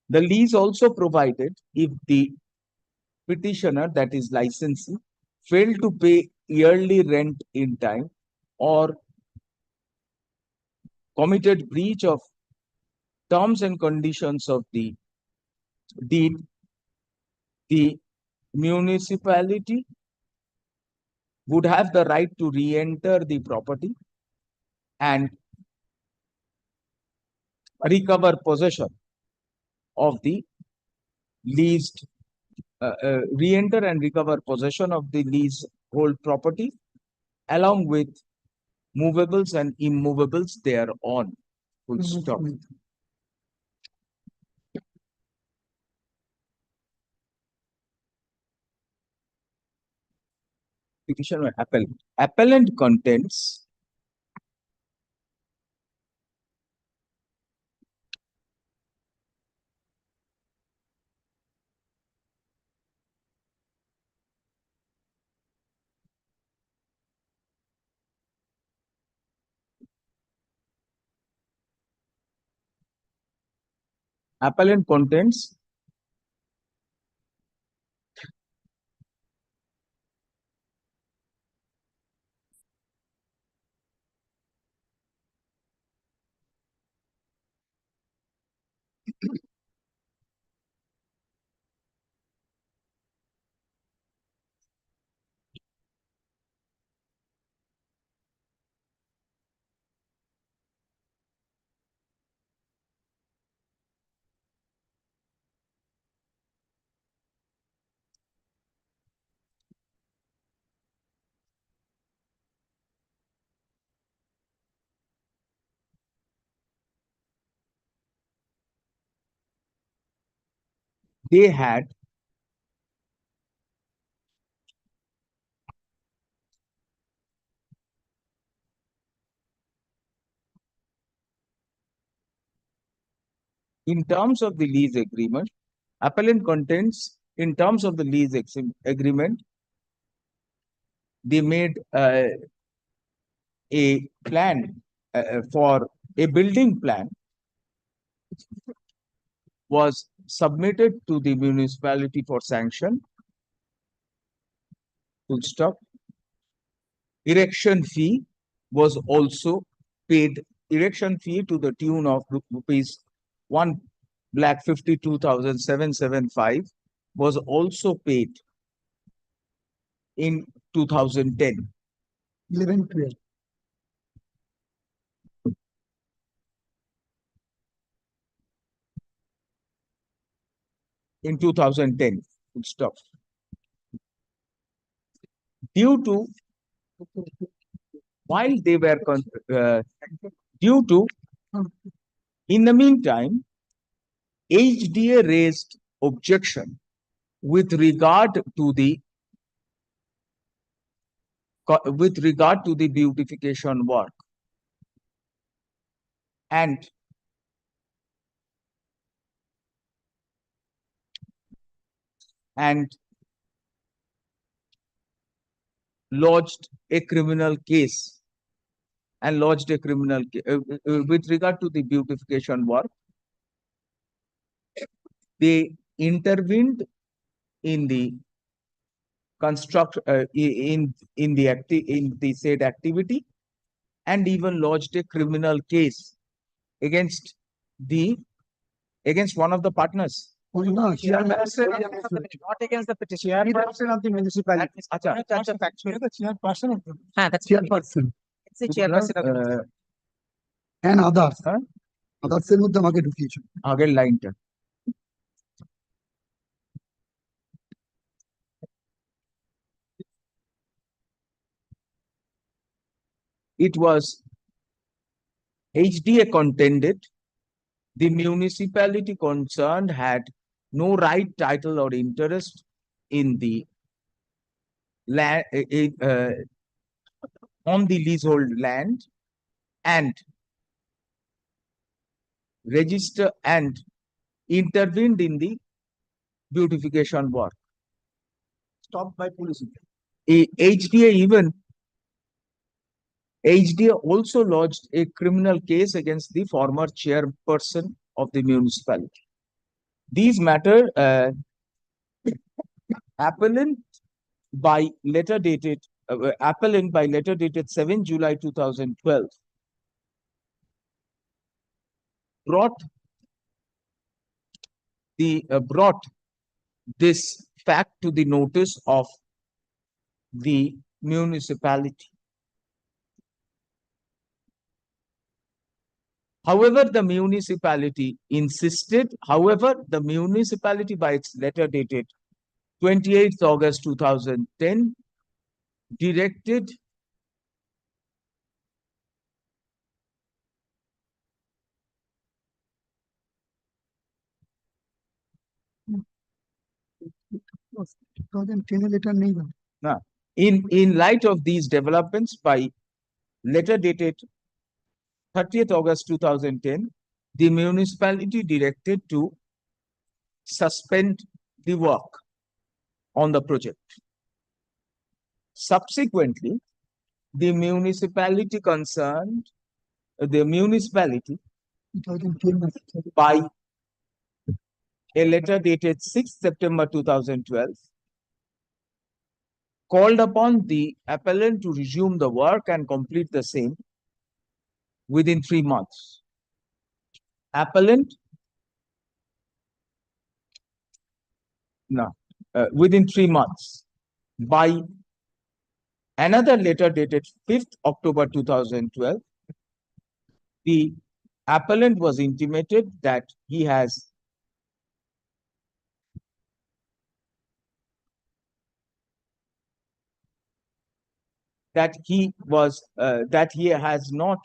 The lease also provided if the petitioner, that is licensee, failed to pay yearly rent in time or committed breach of terms and conditions of the deed, the municipality would have the right to re-enter the property and recover possession of the leased, re-enter and recover possession of the leasehold property along with movables and immovables thereon. Full stop. Petition or appellant. Appellant contends appellant contends they had in terms of the lease agreement, appellant contends in terms of the lease agreement, they made a plan for a building plan was submitted to the municipality for sanction. Full stop. Erection fee was also paid. Erection fee to the tune of rupees 1,52,775 was also paid in 2010. 11-12. In 2010, full stop. Due to, while they were, due to, in the meantime, HDA raised objection with regard to the beautification work and lodged a criminal case with regard to the beautification work. They intervened in the in the said activity and even lodged a criminal case against one of the partners. Not against the petition. Chairperson of the municipality. That's a factual. Chairperson of the. That's Chairperson. It's the chairperson of the. And others. Others এর মধ্যে আমাকে ঢুকিয়েছো। আগের লাইনটা। It was HDA contended the municipality concerned had no right, title, or interest in the land on the leasehold land, and register and intervened in the beautification work. Stopped by police. HDA also lodged a criminal case against the former chairperson of the municipality. These matter appellant by letter dated 7 July 2012 brought this fact to the notice of the municipality. However, the municipality by its letter dated 28th August 2010 directed in light of these developments, by letter dated 30th August 2010, the municipality directed to suspend the work on the project. Subsequently, the municipality by a letter dated 6th September 2012 called upon the appellant to resume the work and complete the same within 3 months. Within 3 months. By another letter dated 5th October 2012, the appellant was intimated that he has not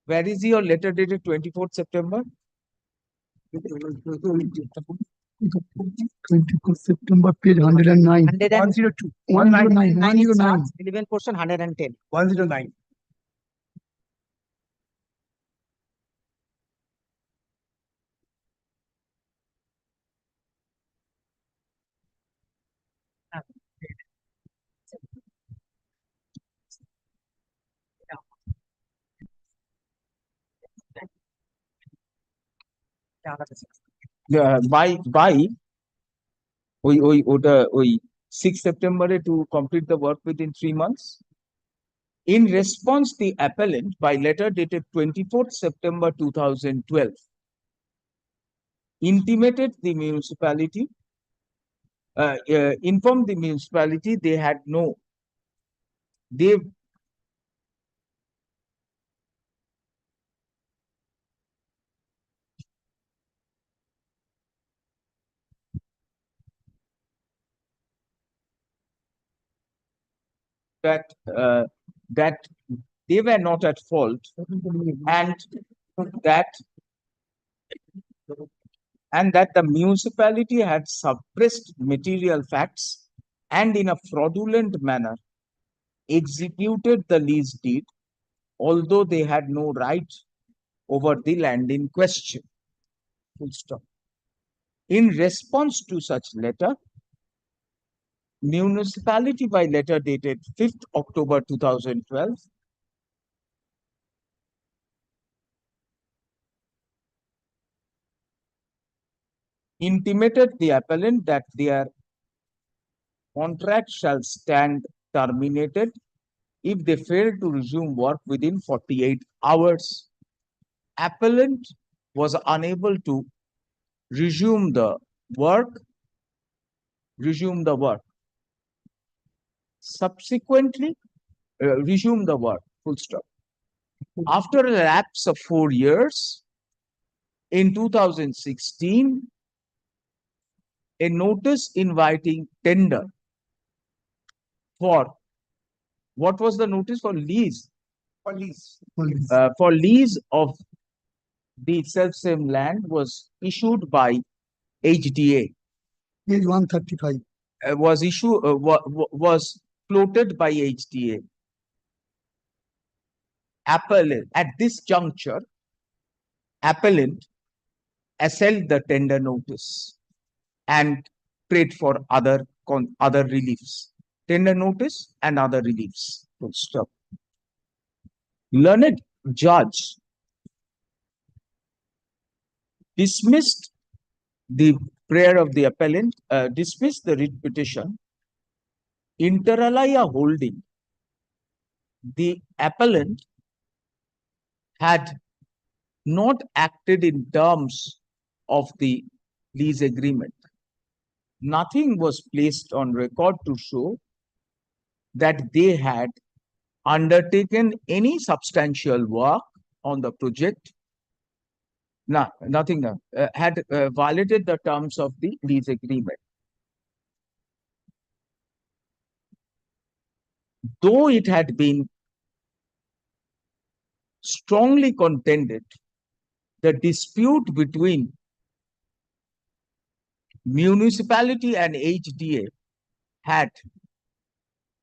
Where is your letter dated 24th September? 24th September, page 109. 102. 109. 109. 11 portion 110. 109. By 6 September to complete the work within 3 months. In response, the appellant by letter dated 24th September 2012 intimated the municipality, informed the municipality that they were not at fault and that the municipality had suppressed material facts and in a fraudulent manner executed the lease deed, although they had no right over the land in question. Full stop. In response to such letter, municipality by letter dated 5th October 2012 intimated the appellant that their contract shall stand terminated if they fail to resume work within 48 hours. Appellant was unable to resume the work. Subsequently, resume the work. Full stop. After a lapse of 4 years, in 2016, a notice inviting tender for what was the notice for lease for lease of the self-same land was issued by HDA. Page 135. Was floated by HDA. Appellant at this juncture, appellant assailed the tender notice and prayed for other reliefs. Tender notice and other reliefs. Full stop. Learned judge dismissed the prayer of the appellant, dismissed the writ petition, inter alia holding the appellant had not acted in terms of the lease agreement. Nothing was placed on record to show that they had undertaken any substantial work on the project. Nothing had violated the terms of the lease agreement. Though it had been strongly contended, the dispute between municipality and HDA had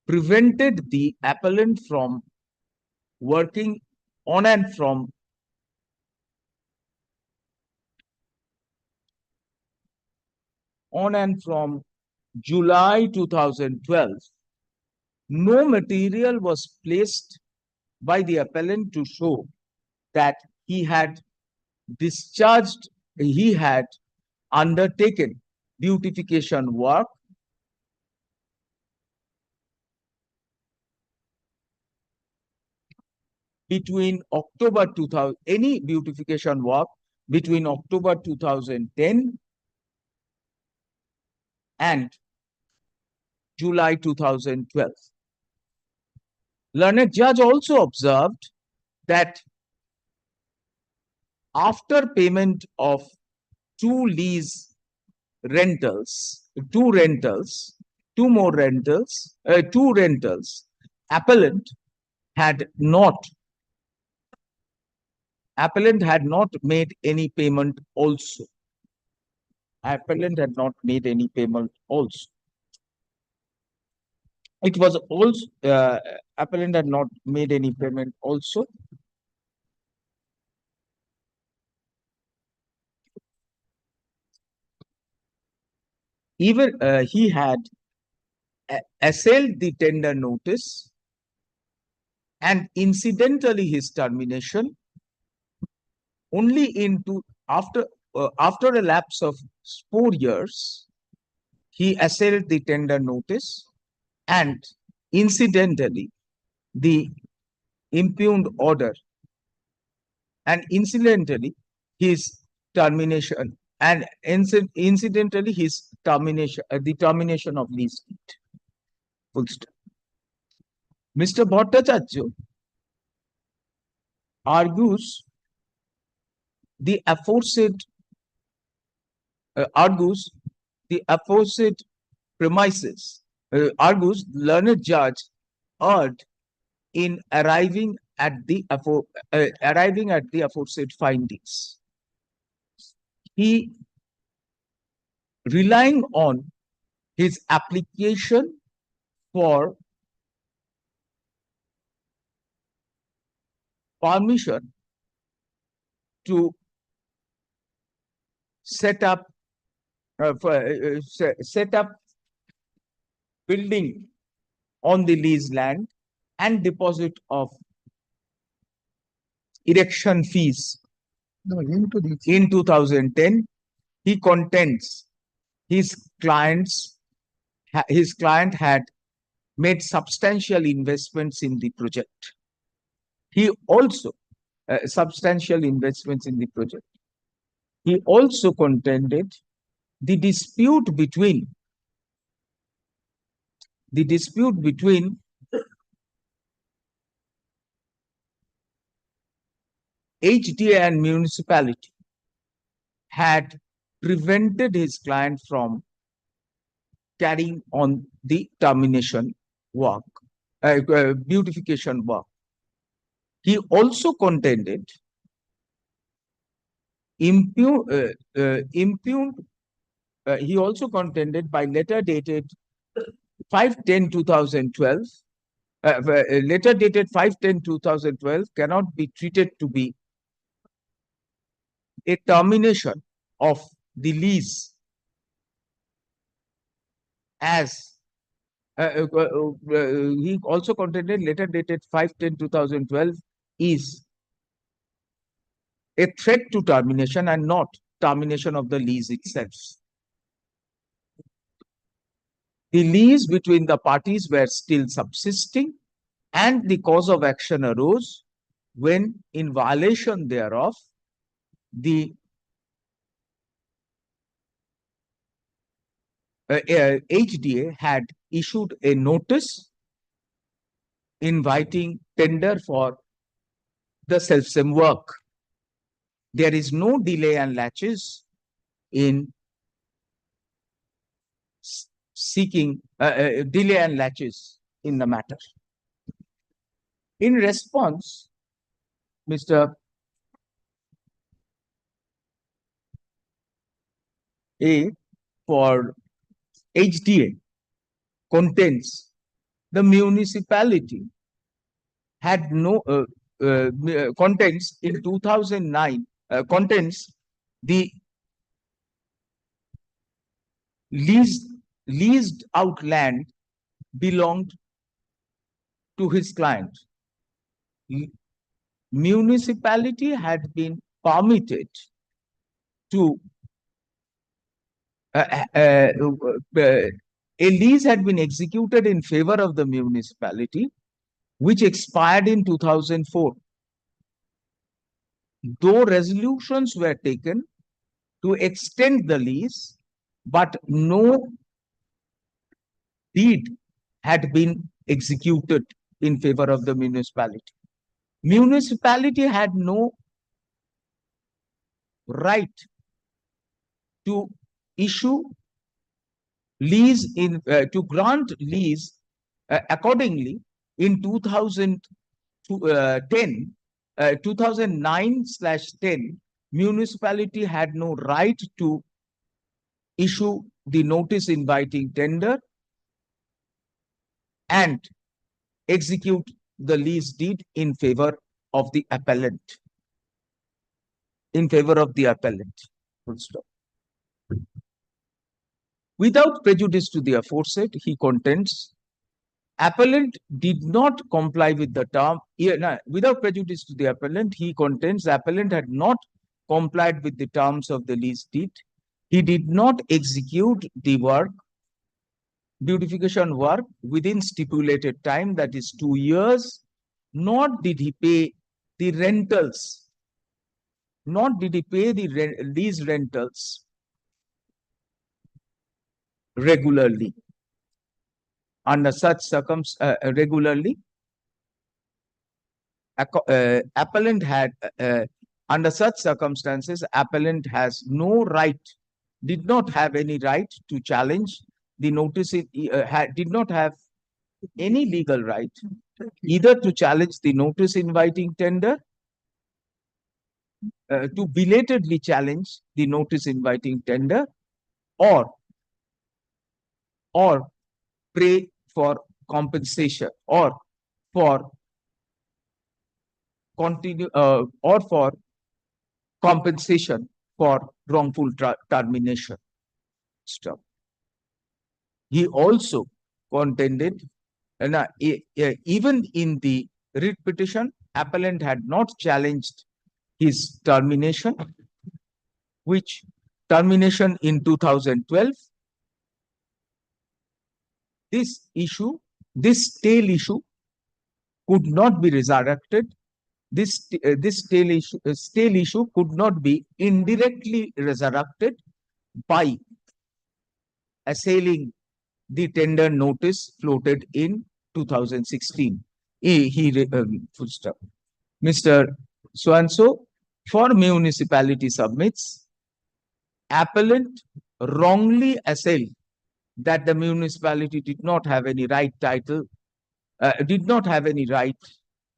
prevented the appellant from working on and from July 2012. No material was placed by the appellant to show that he had undertaken beautification work between October 2000, any beautification work between October 2010 and July 2012. Learned judge also observed that after payment of two rentals, appellant had not made any payment also. Appellant had not made any payment also. It was also, appellant had not made any payment also. Even he had assailed the tender notice, and incidentally his termination only after a lapse of 4 years, he assailed the tender notice, and incidentally the impugned order, and incidentally his termination, and incidentally his termination, the termination of lease deed. Full stop. Mr. Bhattacharya argues the aforesaid premises, argues learned judge erred in arriving at the aforesaid findings. He, relying on his application for permission to set up building on the leased land and deposit of erection fees. In 2010, he contends his client had made substantial investments in the project. He also He also contended the dispute between HDA and municipality had prevented his client from carrying on the termination work, beautification work. He also contended he also contended by letter dated 5/10/2012, letter dated 5/10/2012 cannot be treated to be a termination of the lease as he also contended letter dated 5/10/2012 is a threat to termination and not termination of the lease itself. The lease between the parties were still subsisting, and the cause of action arose when, in violation thereof, the HDA had issued a notice inviting tender for the self-same work. There is no delay and latches in seeking delay and latches in the matter. In response, Mr. A for HDA contends the municipality had no contents in 2009 contents the leased out land belonged to his client. Municipality had been permitted to a lease had been executed in favor of the municipality, which expired in 2004. Though resolutions were taken to extend the lease, but no deed had been executed in favor of the municipality. Municipality had no right to issue lease in to grant lease accordingly. In 2010 2009/10 municipality had no right to issue the notice inviting tender and execute the lease deed in favor of the appellant. In favor of the appellant. Full stop. Without prejudice to the aforesaid, he contends appellant did not comply with the term. Without prejudice to the appellant, he contends appellant had not complied with the terms of the lease deed. He did not execute the work, beautification work, within stipulated time, that is 2 years, nor did he pay the rentals, nor did he pay the lease rentals regularly. Under such regularly, appellant had under such circumstances, appellant has no right, did not have any right to challenge the notice. Did not have any legal right either to challenge the notice inviting tender, to belatedly challenge the notice inviting tender, or pray for compensation, or for compensation for wrongful termination. Stop. He also contended, even in the writ petition, appellant had not challenged his termination, which termination in 2012. This tail issue could not be resurrected. This tail issue could not be indirectly resurrected by assailing the tender notice floated in 2016. Full stop. Mr. So-and-so for municipality submits, appellant wrongly assailed that the municipality did not have any right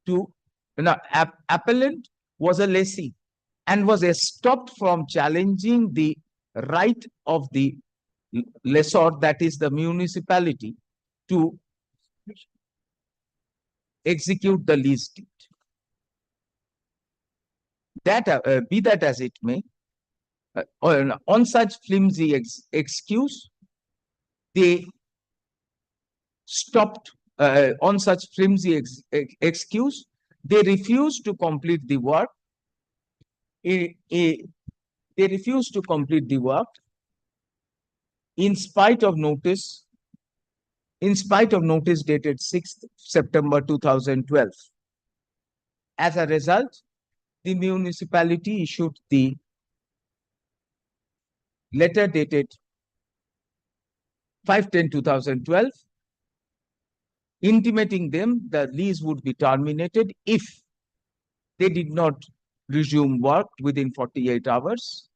to Now, appellant was a lessee and was stopped from challenging the right of the lessor, that is the municipality, to execute the lease deed. Be that as it may, on such flimsy excuse, they stopped. On such flimsy excuse, they refused to complete the work. They refused to complete the work in spite of notice dated 6th September 2012. As a result, the municipality issued the letter dated 5/10/2012, intimating them the lease would be terminated if they did not resume work within 48 hours.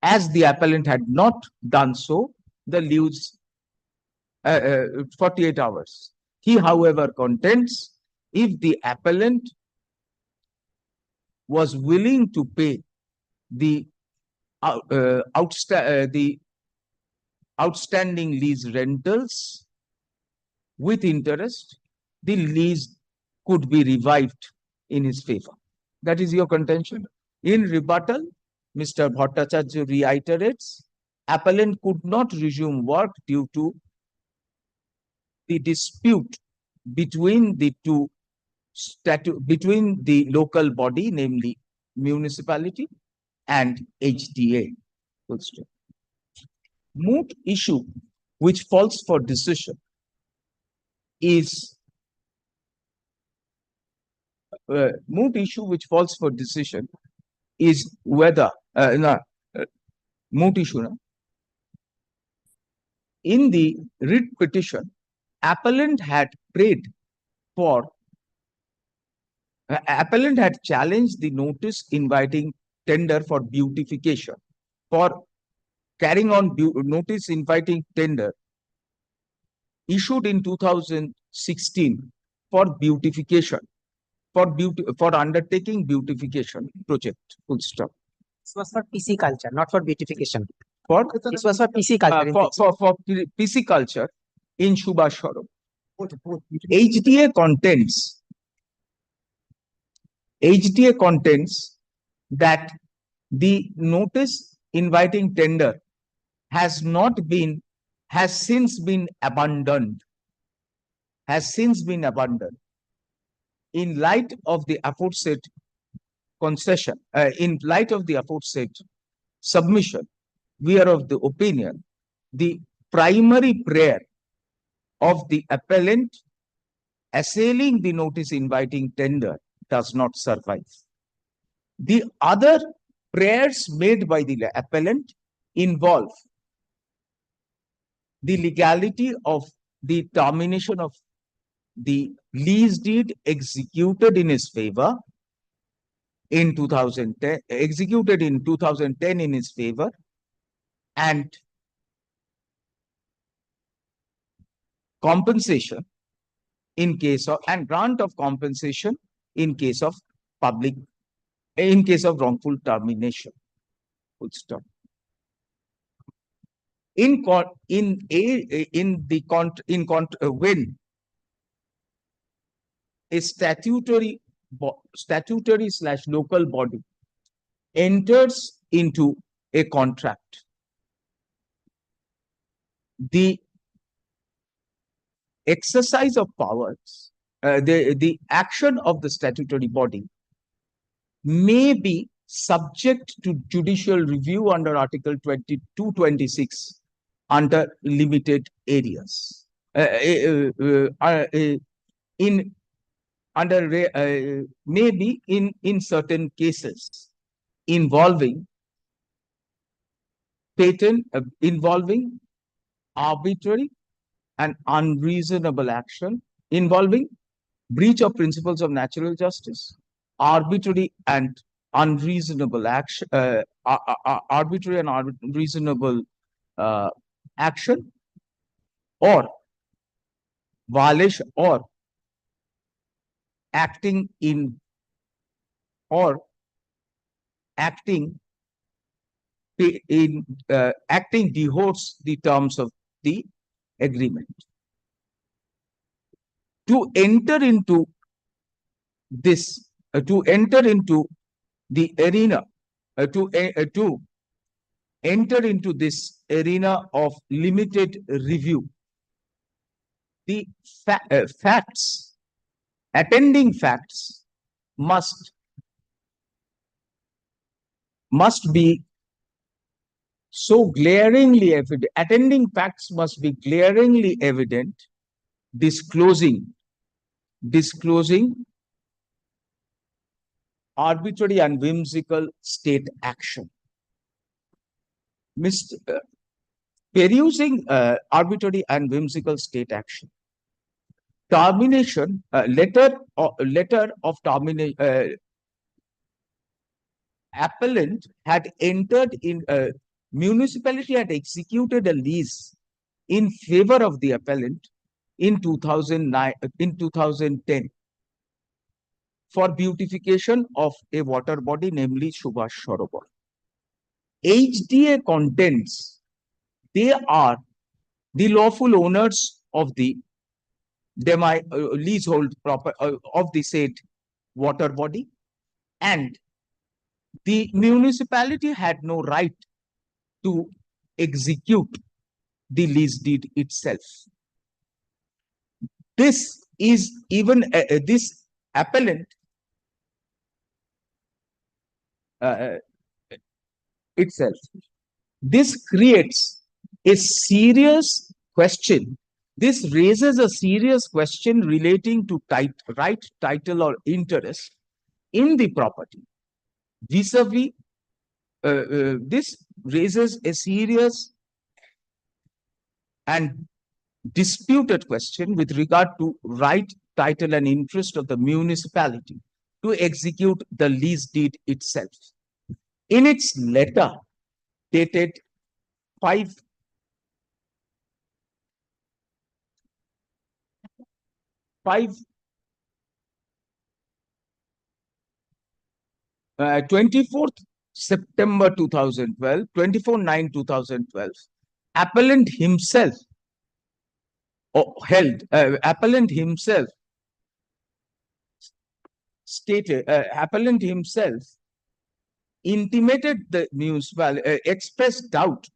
As the appellant had not done so, the lease 48 hours. He, however, contends if the appellant was willing to pay the outstanding lease rentals with interest, the lease could be revived in his favor. That is your contention. In rebuttal, Mr. Bhattacharya reiterates, appellant could not resume work due to the dispute between the between the local body, namely municipality, and HDA. Moot issue which falls for decision is whether moot issue. In the writ petition, appellant had challenged the notice inviting tender for beautification, for carrying on notice inviting tender issued in 2016 for beautification, for undertaking beautification project. Full stop. This was for PC culture, not for beautification. This was for PC culture. For PC culture in Subhaswaram. HDA contends that the notice inviting tender has since been abandoned. In light of the aforesaid concession, in light of the aforesaid submission, we are of the opinion the primary prayer of the appellant assailing the notice inviting tender does not survive. The other prayers made by the appellant involve the legality of the termination of the lease deed executed in his favor in 2010, executed in 2010 in his favor, and compensation in case of, and grant of compensation in case of wrongful termination. Full stop. When a statutory / local body enters into a contract, the exercise of powers, the action of the statutory body may be subject to judicial review under Article 226 under limited areas. Maybe in certain cases involving involving arbitrary and unreasonable action, involving breach of principles of natural justice, arbitrary and unreasonable action, arbitrary and unreasonable action, or violation, or acting in or acting acting dehotes the terms of the agreement. To enter into this, to enter into the arena, to enter into this arena of limited review, the facts, attending facts must be so glaringly evident, attending facts must be glaringly evident, disclosing arbitrary and whimsical state action. Perusing arbitrary and whimsical state action. Termination, letter of termination, appellant had entered in, municipality had executed a lease in favor of the appellant in 2010 for beautification of a water body, namely Subhash Sarovar. HDA contends they are the lawful owners of the leasehold of the said water body, and the municipality had no right to execute the lease deed itself. This is even this appellant itself. This creates a serious question. This raises a serious question relating to right, title, or interest in the property. Vis-a-vis, this raises a serious and disputed question with regard to right, title, and interest of the municipality to execute the lease deed itself. In its letter dated 24th September 2012, 24/9/2012, appellant himself intimated the municipality, expressed doubt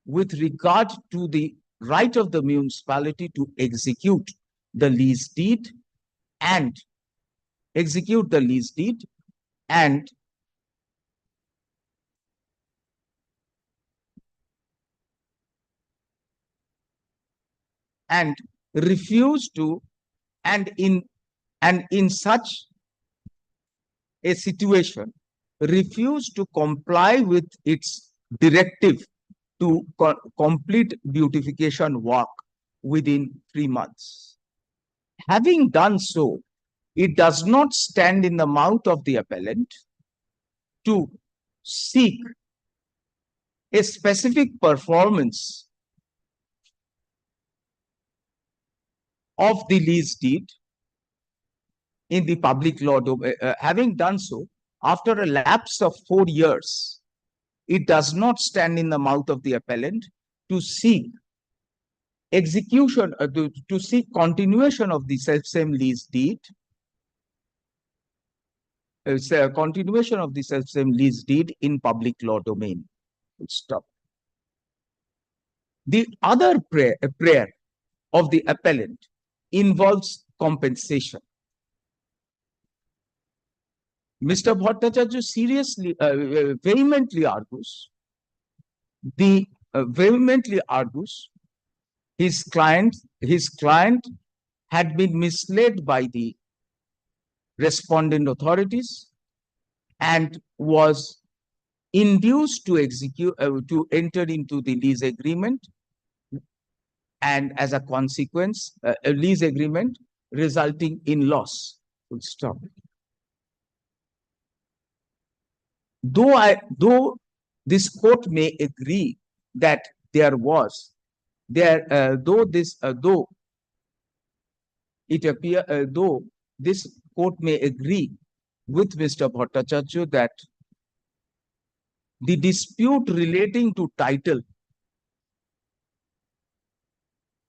with regard to the right of the municipality to execute the lease deed and refuse to, and in such a situation, refuse to comply with its directive to complete beautification work within 3 months. Having done so, it does not stand in the mouth of the appellant to seek a specific performance of the lease deed in the public law domain. Having done so, after a lapse of 4 years, it does not stand in the mouth of the appellant to seek execution, to seek continuation of the self-same lease deed, continuation of the self-same lease deed in public law domain. Stop. The other prayer of the appellant involves compensation. Mr. Bhattacharya seriously, vehemently argues, his client had been misled by the respondent authorities and was induced to enter into the lease agreement, and as a consequence, a lease agreement resulting in loss. Full stop. Though this court may agree that though this court may agree with Mr. Bhattacharya that the dispute relating to title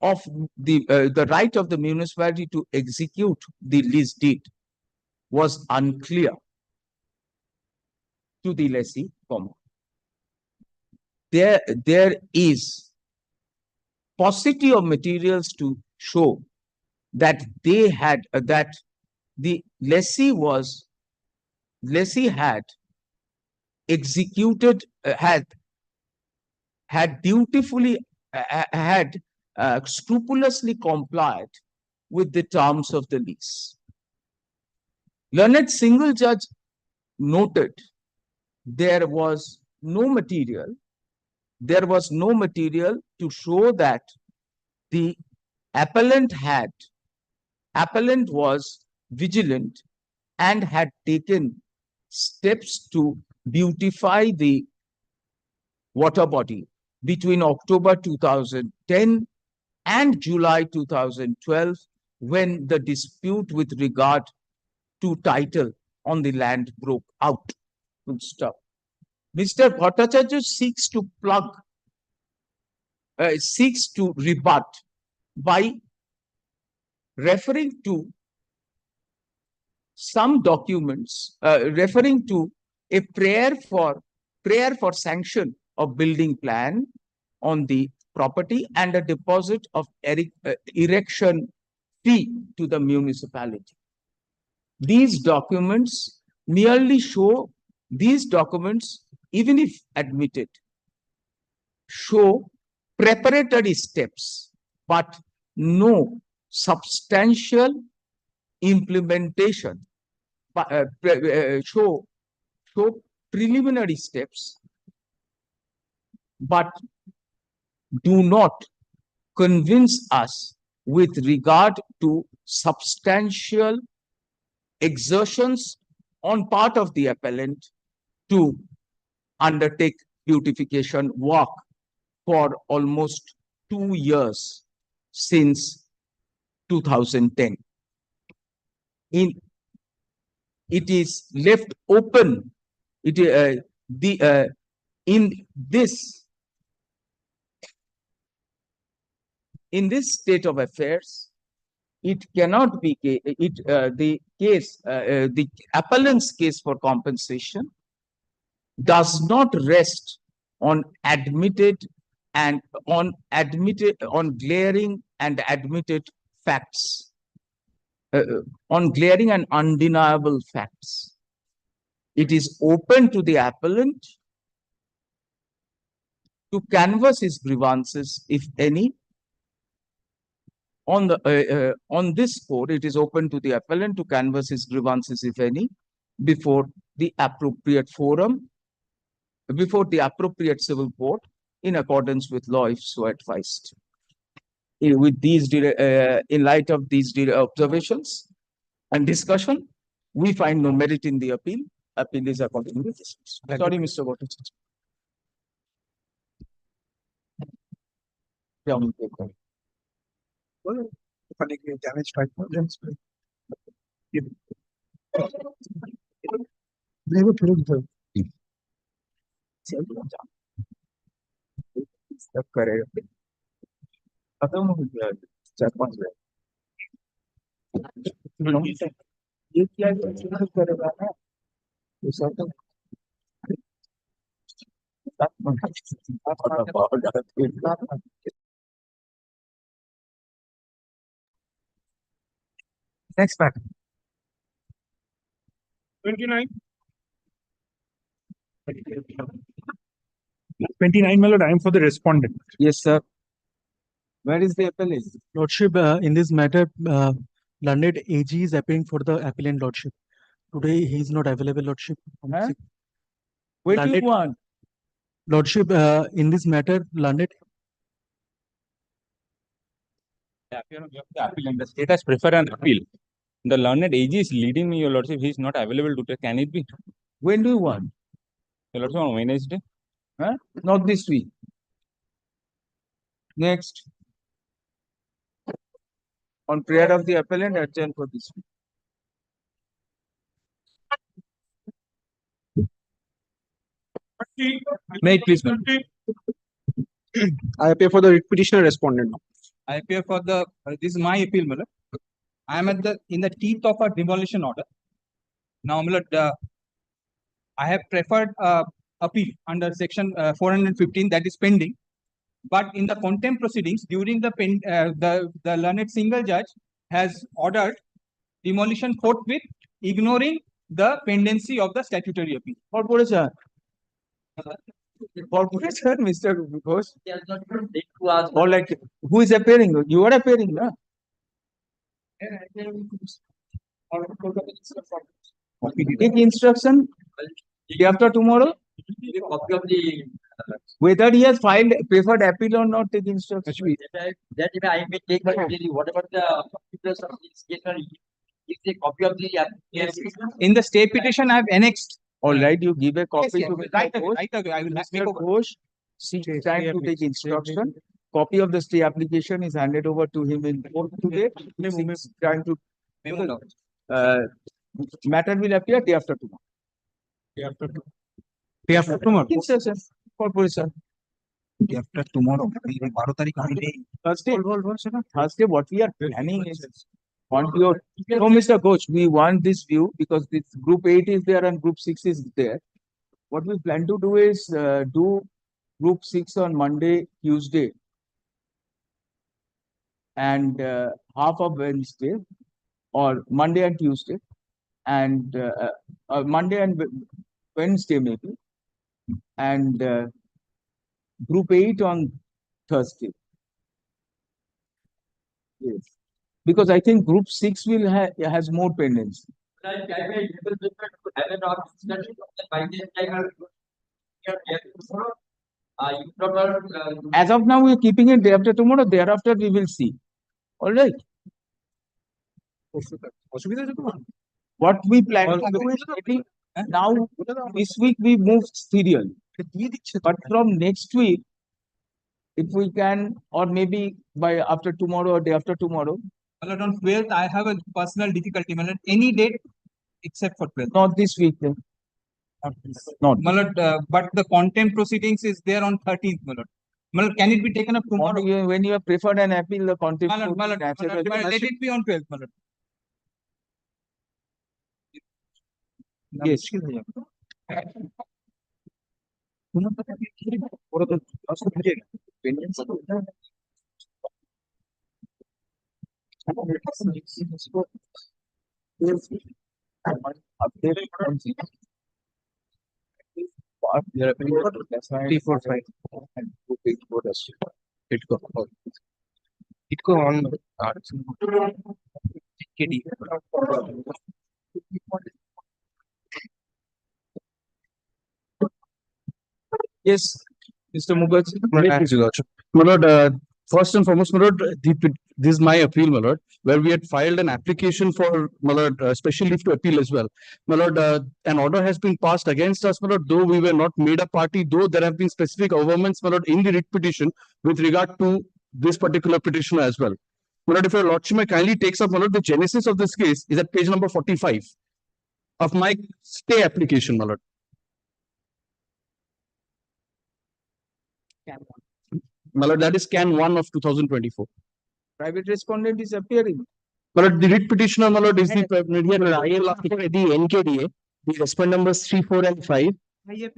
of the right of the municipality to execute the lease deed was unclear to the lessee, there is paucity of materials to show that they had that the lessee had executed had dutifully had scrupulously complied with the terms of the lease. Learned single judge noted there was no material to show that the appellant was vigilant and had taken steps to beautify the water body between October 2010 and July 2012, when the dispute with regard to title on the land broke out. Mr. Bhattacharya seeks to rebut by referring to some documents, referring to a prayer for sanction of building plan on the property and a deposit of erection fee to the municipality. These documents merely show, even if admitted, show preparatory steps, but no substantial implementation, show preliminary steps, but do not convince us with regard to substantial exertions on part of the appellant to undertake beautification work for almost 2 years since 2010. It is left open. In this state of affairs, it cannot be the appellant's case for compensation does not rest on glaring and admitted facts, on glaring and undeniable facts. It is open to the appellant to canvass his grievances, if any. On this court, it is open to the appellant to canvass his grievances, if any, before the appropriate forum, before the appropriate civil court, in accordance with law, if so advised. With these, in light of these observations and discussion, we find no merit in the appeal. Appeal is accordingly dismissed. Sorry, Mr. Bhattacharya. Damage type problems. They were pretty good. खत्म हो गया 4-5 ये क्या करेगा ना ये सब Next pattern. 29. 29, my lord, I am for the respondent. Yes, sir. Where is the appellant? Lordship, in this matter, learned AG is appearing for the appellant, Lordship. Today, he is not available, Lordship. Huh? What do you want? Lordship, in this matter, learned. The state has preferred an appeal. The learned AG is leading me, your lordship. He is not available today. Can it be? When do you want? Your lordship, on Wednesday. Huh? Not this week. Next. On prayer of the appellant, adjourn for this week. May I please, ma'am? I appear for the writ petitioner respondent. I appear for the, this is my appeal, my lord. I am in the teeth of a demolition order. Now, my lord, I have preferred appeal under section 415 that is pending. But in the contempt proceedings during the learned single judge has ordered demolition forthwith, ignoring the pendency of the statutory appeal. Corporation. Corporation, Mr. Ghosh. Or like, who is appearing? You are appearing, no? Take instruction day after tomorrow. Copy of the Whether he has filed preferred appeal or not, take instruction. that I may take whatever the particulars of this case are. It's a copy of the application. In the state petition, I have annexed. All right, you give a copy Yes, to yes. Mr. Right away, Ghosh. right away. I will make Mr. over. Ghosh, seeks time to take instruction. Copy of the stay application is handed over to him in court today. He seeks time to. Matter will appear day after tomorrow. Day after tomorrow. Instruction, corporation. Day after tomorrow. Thursday, what we are planning is want your, no, Mr. Ghosh, we want this view because this group 8 is there and group 6 is there. What we plan to do is do group 6 on Monday, Tuesday, and half of Wednesday, or Monday and Tuesday, and Monday and Wednesday maybe, and group 8 on Thursday. Yes, because I think group 6 will has more pendency. As of now, we are keeping it day after tomorrow. Thereafter, we will see. All right. What we plan to do is maybe now this week we move serial, but from next week, if we can, or maybe by after tomorrow or day after tomorrow. Well, on 12th, I have a personal difficulty. Well, any date except for 12th. Not this week. Not. Malad, but the contempt proceedings is there on 13th, Malad. Malad, can it be taken up tomorrow? When you have preferred an appeal, the contempt. Malad, let it be on 12th, Malad. Yes. It go on. Yes, Mr. Mukherjee. My lord, first and foremost, my lord, this is my appeal, my lord, where we had filed an application for, my lord, special leave to appeal as well. My lord, an order has been passed against us, my lord, though we were not made a party, though there have been specific governments, my lord, in the writ petition with regard to this particular petitioner as well. My lord, if your lordship may kindly takes up, my lord, the genesis of this case is at page number 45 of my stay application, my lord. My lord, that is Can 1 of 2024. Private respondent is appearing. My lord, the writ petitioner, my lord, is the NKDA, the respondent numbers 3, 4, and 5. I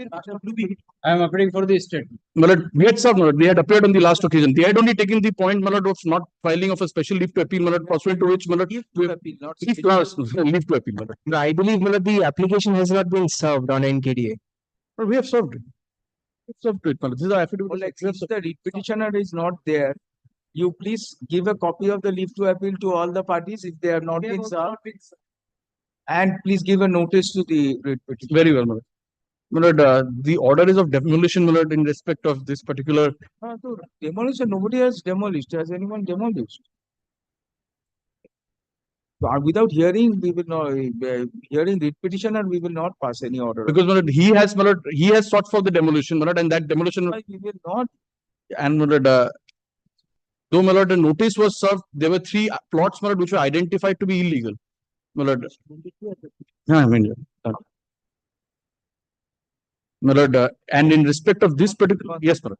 am appealing for the state. My lord, we had served, my lord, they had appeared on the last occasion. They had only taken the point, my lord, of not filing of a special leave to appeal, my lord, pursuant to which, my lord, leave to appeal, my lord. I believe, my lord, the application has not been served on NKDA. But we have served it. We have served it, my lord. This is our affidavit. Like, if the writ petitioner is not there, you please give a copy of the leave to appeal to all the parties if they have not been served. And please give a notice to the writ petitioner. Very well, my lord. My lord, the order is of demolition, my lord, in respect of this particular. Demolition, nobody has demolished. Has anyone demolished? Without hearing, we will not, hearing writ petitioner, we will not pass any order. Because, my lord, he has sought for the demolition, my lord, and that demolition. We will not. And, my lord, though, my lord, the notice was served, there were 3 plots, my lord, which were identified to be illegal. My lord. Yeah, I mean, my lord, and in respect of this particular, yes, my lord.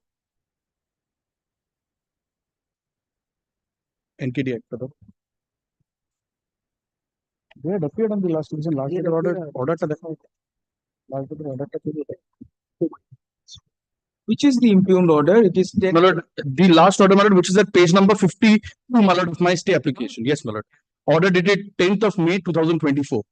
NKD Act, my lord. They had appeared on the last revision, last year order to the Which is the impugned order? It is my lord, the last order, my lord, which is at page number 52, my lord, of my stay application. Yes, my lord. Order dated 10th of May 2024.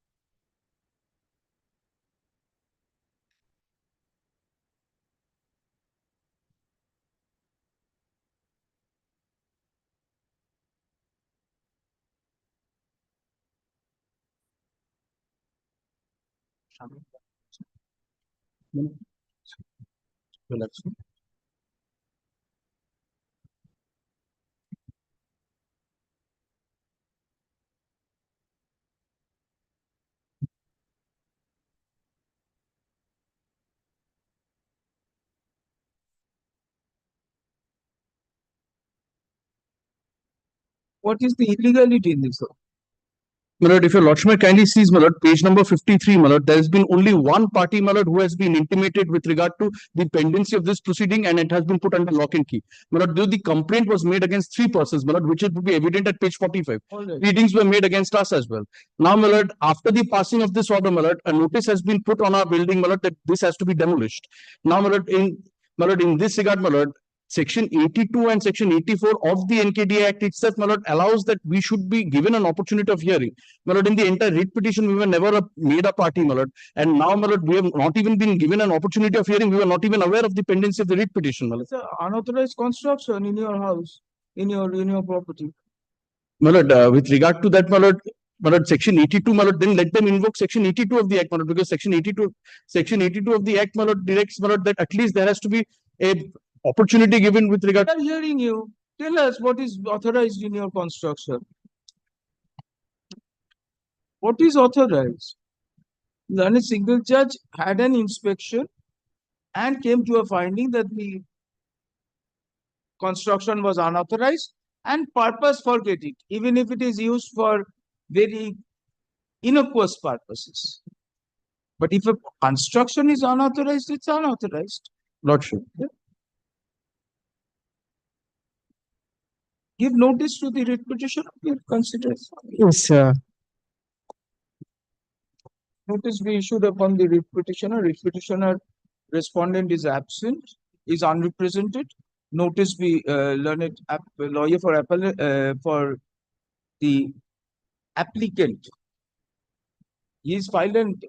What is the illegality in this? My lord, if your lordship kindly sees, my lord, page number 53, my lord, there has been only one party, my lord, who has been intimated with regard to the pendency of this proceeding, and it has been put under lock and key. My lord, though the complaint was made against 3 persons, my lord, which it would be evident at page 45. Pleadings were made against us as well. Now, my lord, after the passing of this order, my lord, a notice has been put on our building, my lord, that this has to be demolished. Now, my lord, in this regard, my lord, Section 82 and Section 84 of the NKD Act itself, my lord, allows that we should be given an opportunity of hearing. My lord, in the entire writ petition, we were never made a party, my lord. And now, my lord, we have not even been given an opportunity of hearing. We were not even aware of the pendency of the writ petition, my lord. It's an unauthorized construction in your house, in your property. My lord, with regard to that, my lord, Section 82, my lord, then let them invoke Section 82 of the Act, my lord, because Section 82 of the Act, my lord, directs, my lord, that at least there has to be a opportunity given with regard. We are hearing you. Tell us what is authorized in your construction. What is authorized? Then a single judge had an inspection and came to a finding that the construction was unauthorized and purpose forget it, even if it is used for very innocuous purposes. But if a construction is unauthorized, it's unauthorized. Lordship. Give notice to the writ petitioner, consider. Yes, sir. Notice be issued upon the writ petitioner. Writ petitioner respondent is absent, is unrepresented. Notice be learned lawyer for for the applicant. He is filed and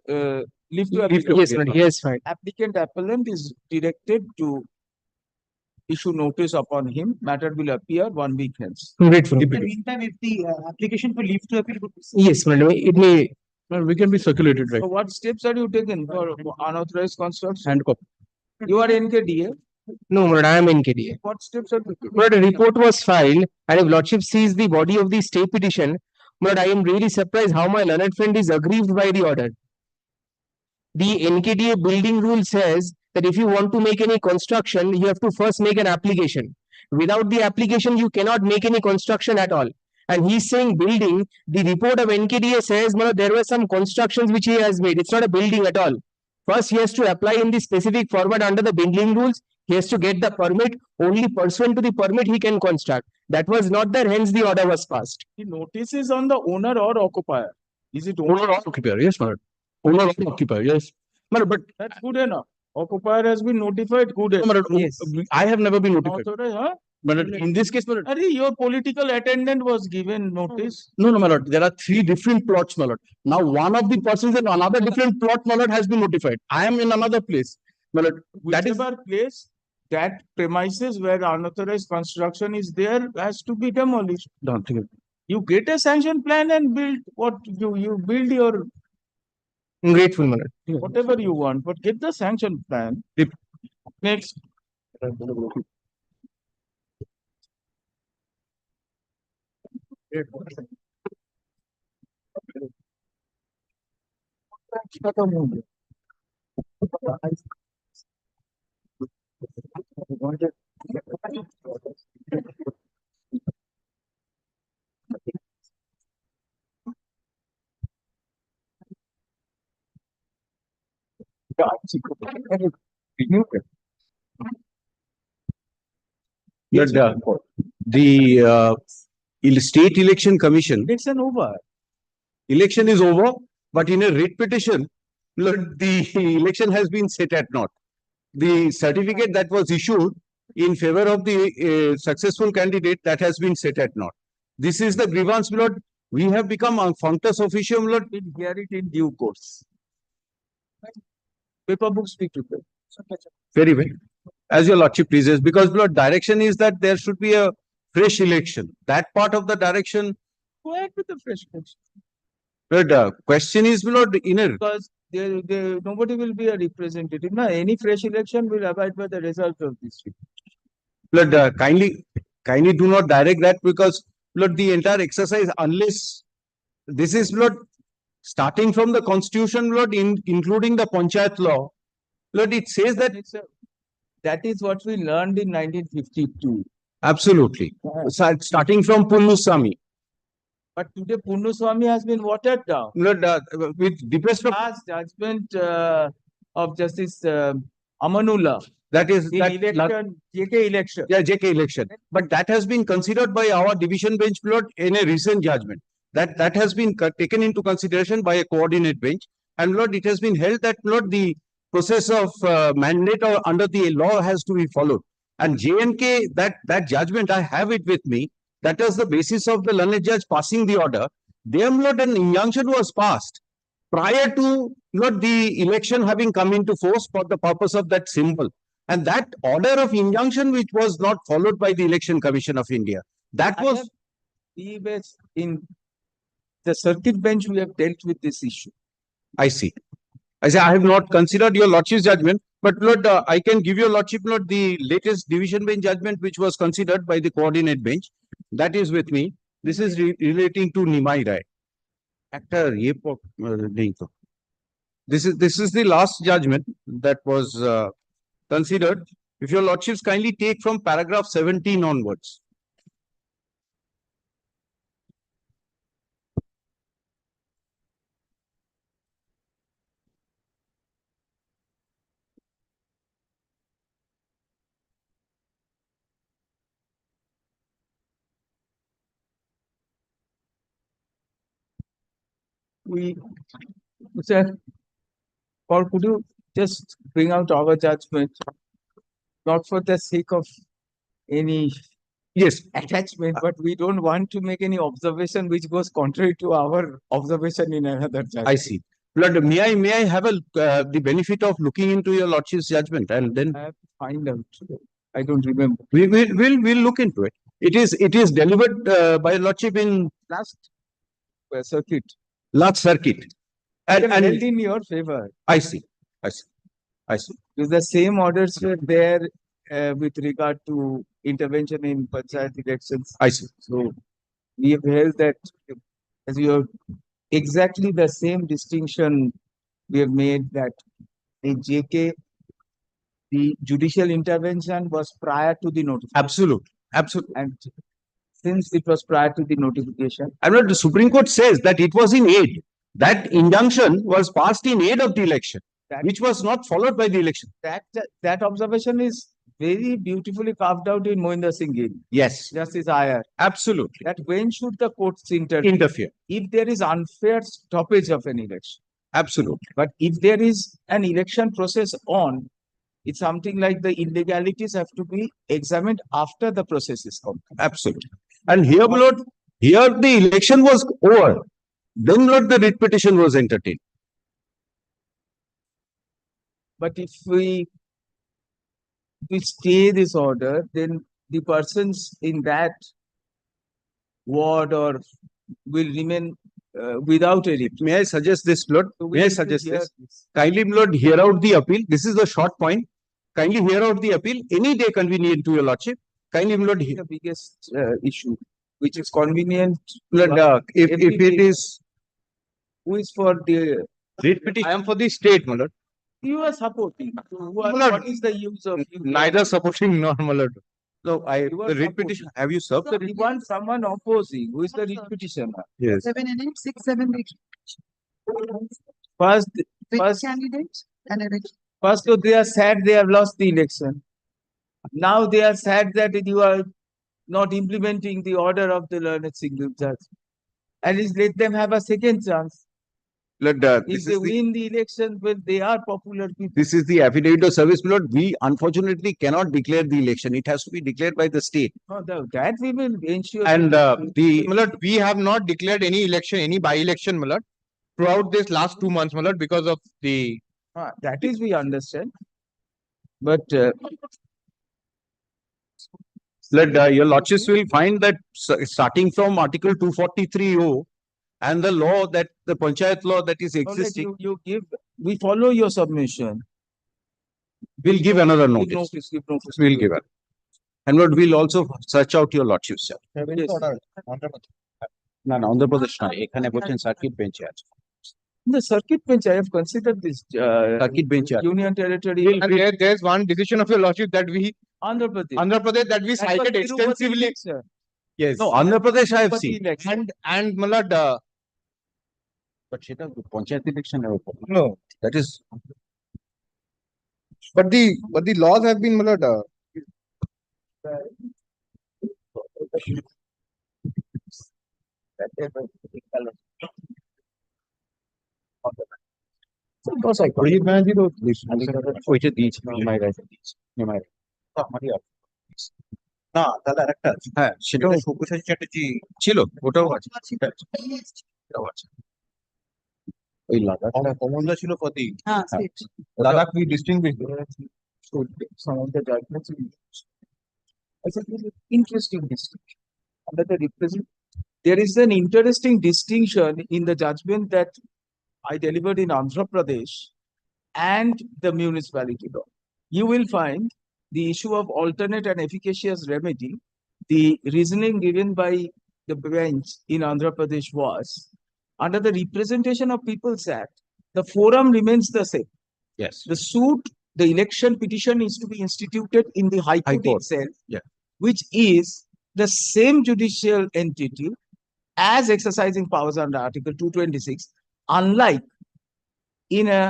leave to appeal. Yes, sir, he has filed. Applicant appellant is directed to issue notice upon him. Matter will appear 1 week hence. Grateful. In the meantime, if the application for leave to appeal would be. Yes, madam, it may. Well, we can be circulated, right? So what steps are you taken for unauthorized construction? Hand copy. You are NKDA. No, madam, I am NKDA. What steps are you taking? But a report was filed, and if Lordship sees the body of the stay petition, but I am really surprised how my learned friend is aggrieved by the order. The NKDA building rule says that if you want to make any construction, you have to first make an application. Without the application, you cannot make any construction at all. And he's saying building, the report of NKDA says, well, there were some constructions which he has made. It's not a building at all. First, he has to apply in the specific format under the building rules. He has to get the permit. Only pursuant to the permit, he can construct. That was not there, hence the order was passed. The notice is on the owner or occupier. Is it Owner or occupier, yes, madam. Owner or occupier, yes. Madam, but that's good enough. Occupier has been notified, good enough. madam, Yes. I have never been notified. Authorized, huh? But in this case, madam, Your political attendant was given notice. no, my lord, there are 3 different plots, my lord. Now, one of the persons in another different plot, my lord, has been notified. I am in another place, my lord. That is Whichever place, that premises where unauthorized construction is there has to be demolished. done. ठीक है. You get a sanction plan and build what you build your I'm grateful, madam. whatever you want, but get the sanction plan. Yep. Next. Renewed. But, the State Election Commission, It's an over. election is over, but in a writ petition, the election has been set at naught. The certificate that was issued in favor of the successful candidate, that has been set at naught. This is the grievance, my lord. We have become a functus officium, my lord. We'll hear it in due course. Paper books speak to them. Very well. As your lordship pleases, because my lord, direction is that there should be a fresh election. That part of the direction, Go ahead with the fresh election. but question is, my lord, in a Because nobody will be a representative. No, any fresh election will abide by the result of this. Blood, kindly do not direct that, because blood, the entire exercise, unless this is blood starting from the constitution, blood, including the panchayat law, blood, it says that That is what we learned in 1952. absolutely, starting from Punnuswamy, But today Punnuswamy has been watered down. blood, with depressed of Last judgment of Justice Amanullah that is in that election, JK election. yeah, JK election, but that has been considered by our division bench, blood, in a recent judgment. That has been taken into consideration by a coordinate bench, and blood, it has been held that blood, the process of mandate or under the law has to be followed. And JNK, that judgment, I have it with me. That was the basis of the learned judge passing the order. There, blood, an injunction was passed prior to blood, the election having come into force for the purpose of that symbol. And that order of injunction, which was not followed by the Election Commission of India, that was We were in the circuit bench, we have dealt with this issue. I see. I say I have not considered your lordship's judgment, but Lord, I can give your lordship, Lord, the latest division bench judgment which was considered by the coordinate bench. That is with me. This is relating to Nimai Rai. Actor, this is the last judgment that was considered. If your lordships kindly take from paragraph 17 onwards. Sir, or could you just bring out our judgment, not for the sake of any attachment, but we don't want to make any observation which goes contrary to our observation in another judgment. I see. Lord, may I have the benefit of looking into your lordship's judgment and then I have to find out. I don't remember. We'll look into it. It is delivered by lordship in Last circuit. last circuit. And held in your favor. I see. Because the same orders were there with regard to intervention in panchayat elections. I see. So we have held that as you have exactly the same distinction we have made that in JK, the judicial intervention was prior to the notification. Absolutely. And since it was prior to the notification. And what the Supreme Court says that it was in aid. That injunction was passed in aid of the election, which was not followed by the election. That observation is very beautifully carved out in Mohinder Singh Gill. Yes. Justice Iyer. Absolutely. That when should the courts interfere? If there is unfair stoppage of an election. Absolutely. But if there is an election process on, it's something like the illegalities have to be examined after the process is complete. Absolutely. And here, Lord, here the election was over. Then, Lord, the writ petition was entertained. But if we stay this order, then the persons in that ward or will remain without a writ. May I suggest this, Lord? May I suggest this? Kindly, Lord, hear out the appeal. This is the short point. Kindly hear out the appeal any day convenient to your lordship. Kindly, Lord, hear. The biggest issue, which is convenient. Lord, if it is. Who is for the writ petition? I am for the state, my lord. You are supporting. What is the use of you? Neither supporting nor, my lord. No, the writ petition. Have you served the We want someone opposing. Who is the writ petitioner? Yes. 7 and 8, 6, 7, 8. First Which candidate and election? First, so they are sad they have lost the election. Now they are sad that you are not implementing the order of the learned single judge. At least let them have a second chance. Lord, If they win the election, well, they are popular people. this is the affidavit of service, my lord. We unfortunately cannot declare the election. It has to be declared by the state. Oh, that we will ensure. And My lord, we have not declared any election, any by-election, my lord, throughout this last 2 months, my lord, because of the. That is we understand. But Lord, your lordships will find that starting from Article 243O and the law that the Panchayat law that is existing, you give, we follow your submission. we'll give another Give notice. notice, give notice. We'll give it. And Lord, we'll also search out your lordships, sir. Yes. না না অন্ধ্রপ্রদেশ নয় এখানে বলছেন circuit বেঞ্চে আছে The circuit bench, I have considered this circuit বেঞ্চে আছে union territory. And there's one decision of your lordship that we, Andhra Pradesh. Andhra Pradesh, that we That was cited Tirupati extensively. election. Yes. No, Andhra Pradesh I have Tirupati seen. election. And my lord, But সেটা পঞ্চায়েত ইলেকশনের উপর no, that is but the laws have been, my lord, Arijit ব্যানার্জিরও ওইটা দিয়েছে নিমাইরাজে দিয়েছে নিমাইরা তো আমারই আছে। না তাহলে আরেকটা আছে হ্যাঁ সেটাও সব্যসাচী চ্যাটার্জি ছিল ওটাও আছে এটাও আছে ওই লাদাখ কমলদা ছিল কতই Ladakh we distinguished Some of the judgments. It's an interesting distinction. Under the there is an interesting distinction in the judgment that I delivered in Andhra Pradesh and the municipality law. You will find the issue of alternate and efficacious remedy. The reasoning given by the bench in Andhra Pradesh was under the Representation of People's Act, the forum remains the same. yes The suit, the election petition is to be instituted in the High Court, itself, yeah. which is the same judicial entity as exercising powers under Article 226, unlike in a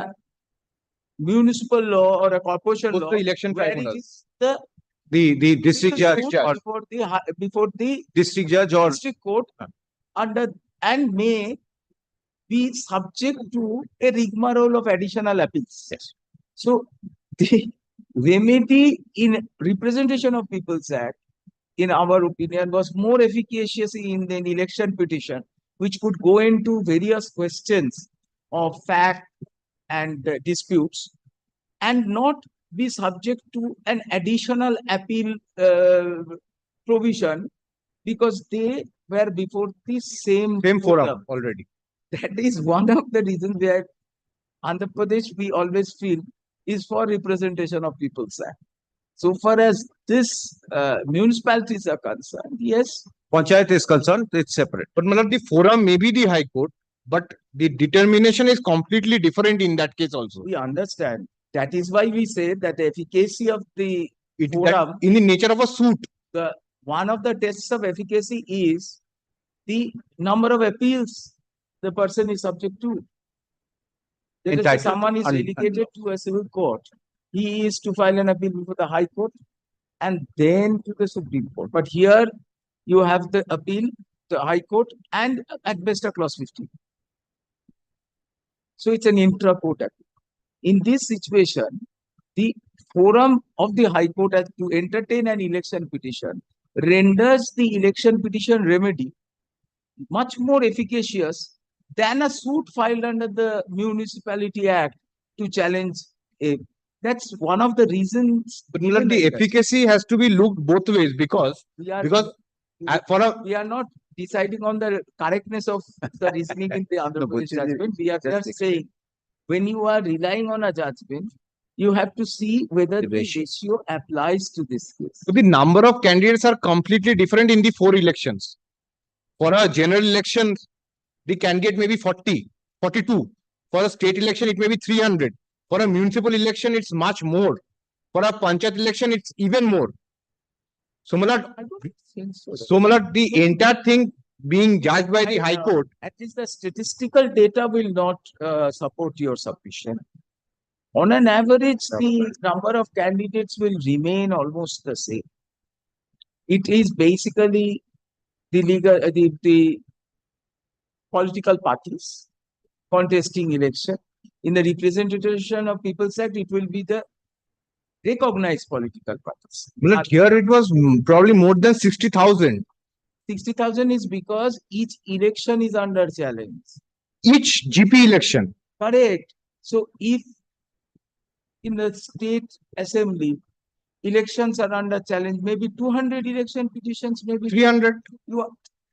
municipal law or a corporation Both law, the election where it tribunals. is the district judge or before the district judge or district court under and may be subject to a rigmarole of additional appeals. Yes. So the remedy in Representation of People's Act, in our opinion, was more efficacious in an election petition, which could go into various questions of fact and disputes and not be subject to an additional appeal provision because they were before the same forum already. That is one of the reasons where Andhra Pradesh, we always feel, is for Representation of People's Act. So far as this municipalities are concerned, yes. Panchayat is concerned, it's separate. But my lord, the forum may be the High Court, but the determination is completely different in that case also. We understand. That is why we say that the efficacy of the forum, in the nature of a suit, one of the tests of efficacy is the number of appeals the person is subject to. If someone is delegated to a civil court, he is to file an appeal before the High Court and then to the Supreme Court. But here you have the appeal to the High Court and at best a clause 15. So it's an intra-court appeal. In this situation, the forum of the High Court as to entertain an election petition renders the election petition remedy much more efficacious than a suit filed under the Municipality Act to challenge a. That's one of the reasons. But the efficacy has to be looked both ways because we are not deciding on the correctness of the reasoning in the Andhra Pradesh judgment. We are just saying when you are relying on a judgment, you have to see whether the ratio applies to this case. So the number of candidates are completely different in the 4 elections. For a general election, the candidate may be 40, 42. For a state election, it may be 300. For a municipal election, it's much more. For a panchayat election, it's even more. So, the entire thing being judged by the High Court. At least the statistical data will not support your submission. On an average, the number of candidates will remain almost the same. It is basically the the political parties contesting election. In the representation of People's Act, it will be the recognized political parties. But here it was probably more than 60,000. 60,000 is because each election is under challenge. Each GP election. Correct. So if in the state assembly, elections are under challenge, maybe 200 election petitions, maybe 300.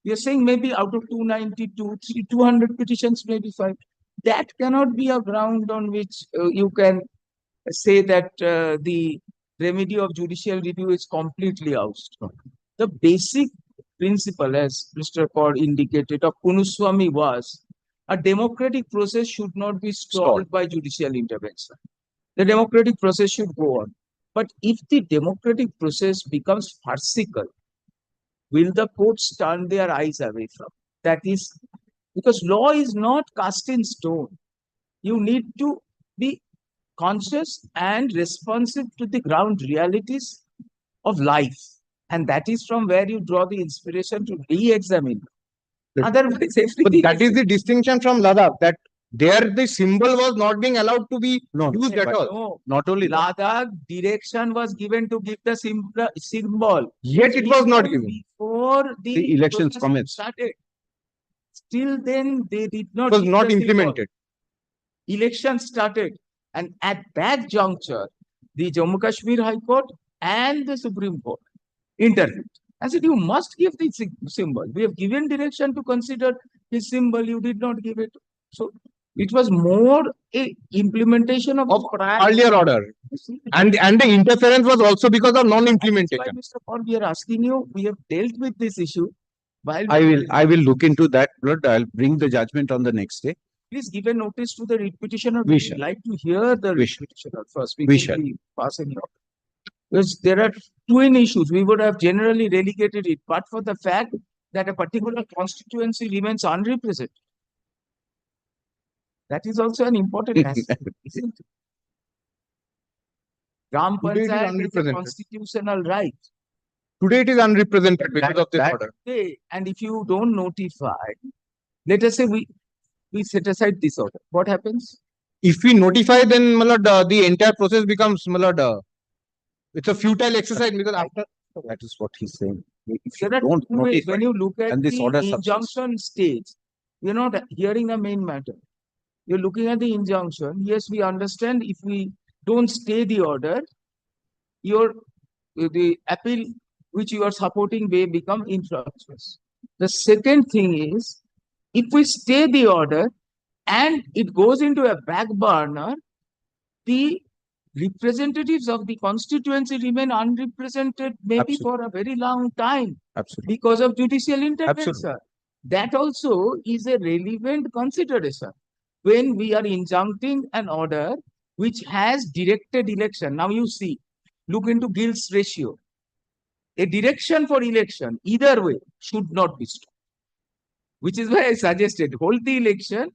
You're saying maybe out of 292, 200 petitions may be filed. That cannot be a ground on which you can say that the remedy of judicial review is completely ousted. The basic principle, as Mr. Kaur indicated, of Kunuswamy was a democratic process should not be stalled by judicial intervention. The democratic process should go on. But if the democratic process becomes farcical, will the courts turn their eyes away from? That is, because law is not cast in stone. You need to be conscious and responsive to the ground realities of life. And that is from where you draw the inspiration to re-examine. Otherwise, everything. But that is the distinction from Ladakh, that there the symbol was not being allowed to be used at all. No, Not only that. Ladakh direction was given to give the symbol. Yet it was not given. Before The elections process commenced. started. Still then, they did not. It was give not the symbol. implemented. Election started, and at that juncture, the Jammu Kashmir High Court and the Supreme Court intervened. I said, you must give the symbol. We have given direction to consider his symbol. You did not give it. So it was more a implementation of Earlier order. And the interference was also because of non-implementation. Mr. Kaur, we are asking you, we have dealt with this issue. While I will look into that. Lord, I'll bring the judgment on the next day. please give a notice to the writ petitioner. We We'd shall. like to hear the writ petitioner first. We shall. Pass any order. Because there are twin issues. We would have generally relegated it, but for the fact that a particular constituency remains unrepresented. That is also an important aspect, isn't it? Gram Today it is Panchayat is a unrepresented. constitutional right. Today it is unrepresented because of this order. Okay, and if you don't notify, let us say we set aside this order. What happens? If we notify, then Malad, the entire process becomes Malad. It's a futile exercise because after that is what he's saying. If you There are don't two ways. notify, When you look at and this the order subsists. injunction stage, you're not hearing the main matter. You're looking at the injunction. Yes, we understand if we don't stay the order, the appeal which you are supporting may become infructuous. The second thing is, if we stay the order and it goes into a back burner, the representatives of the constituency remain unrepresented maybe for a very long time. Absolutely. Because of judicial intervention. Absolutely. That also is a relevant consideration when we are injuncting an order which has directed election. Now you see, look into Gill's ratio. A direction for election, either way, should not be stopped. Which is why I suggested hold the election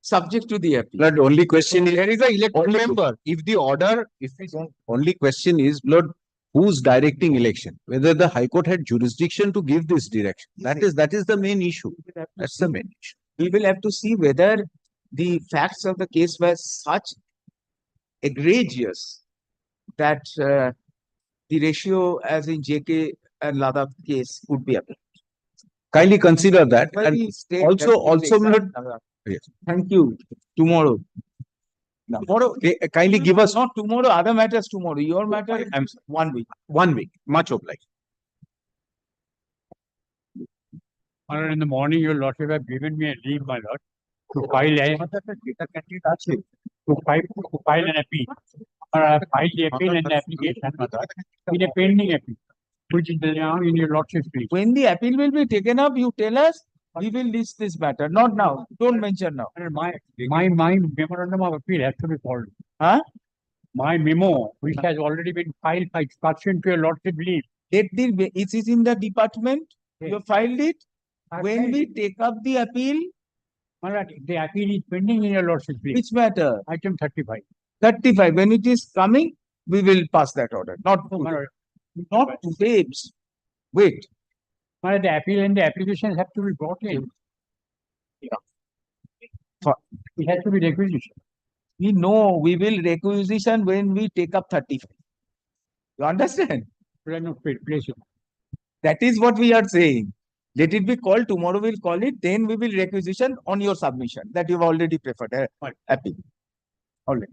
subject to the appeal. Lord, only question is there is a elected member. If the order, if we don't, only question is, Lord, who's directing election? Whether the High Court had jurisdiction to give this direction. That is the main issue. That's the main issue. We will have to see whether the facts of the case were such egregious that the ratio as in JK and Ladakh case could be applied. Kindly consider that. Why And we state also, that is exact, Lord, yes. Thank you. Tomorrow. Tomorrow, kindly give us Not tomorrow, other matters tomorrow. Your matter, 1 week. 1 week. Much obliged. In the morning, your lordship have given me a leave, my lord, to file an appeal. I filed the appeal and the application, my lord, in a pending appeal, which is now in your lordship's place. When the appeal will be taken up, you tell us, we will list this matter. Not now. Don't mention now. My memorandum of appeal has to be followed. Huh? My memo, which has already been filed by pursuant to your lordship leave. It is in the department. You have filed it. When we take up the appeal, The appeal is pending in your lordship's place. which matter? Item 35. 35. When it is coming, we will pass that order. Not today. Wait. But the appeal and the applications have to be brought in. It has to be requisition. We know we will requisition when we take up 35. You understand? Place it. That is what we are saying. Let it be called. Tomorrow we'll call it. Then we will requisition on your submission that you've already preferred. Appeal. All right.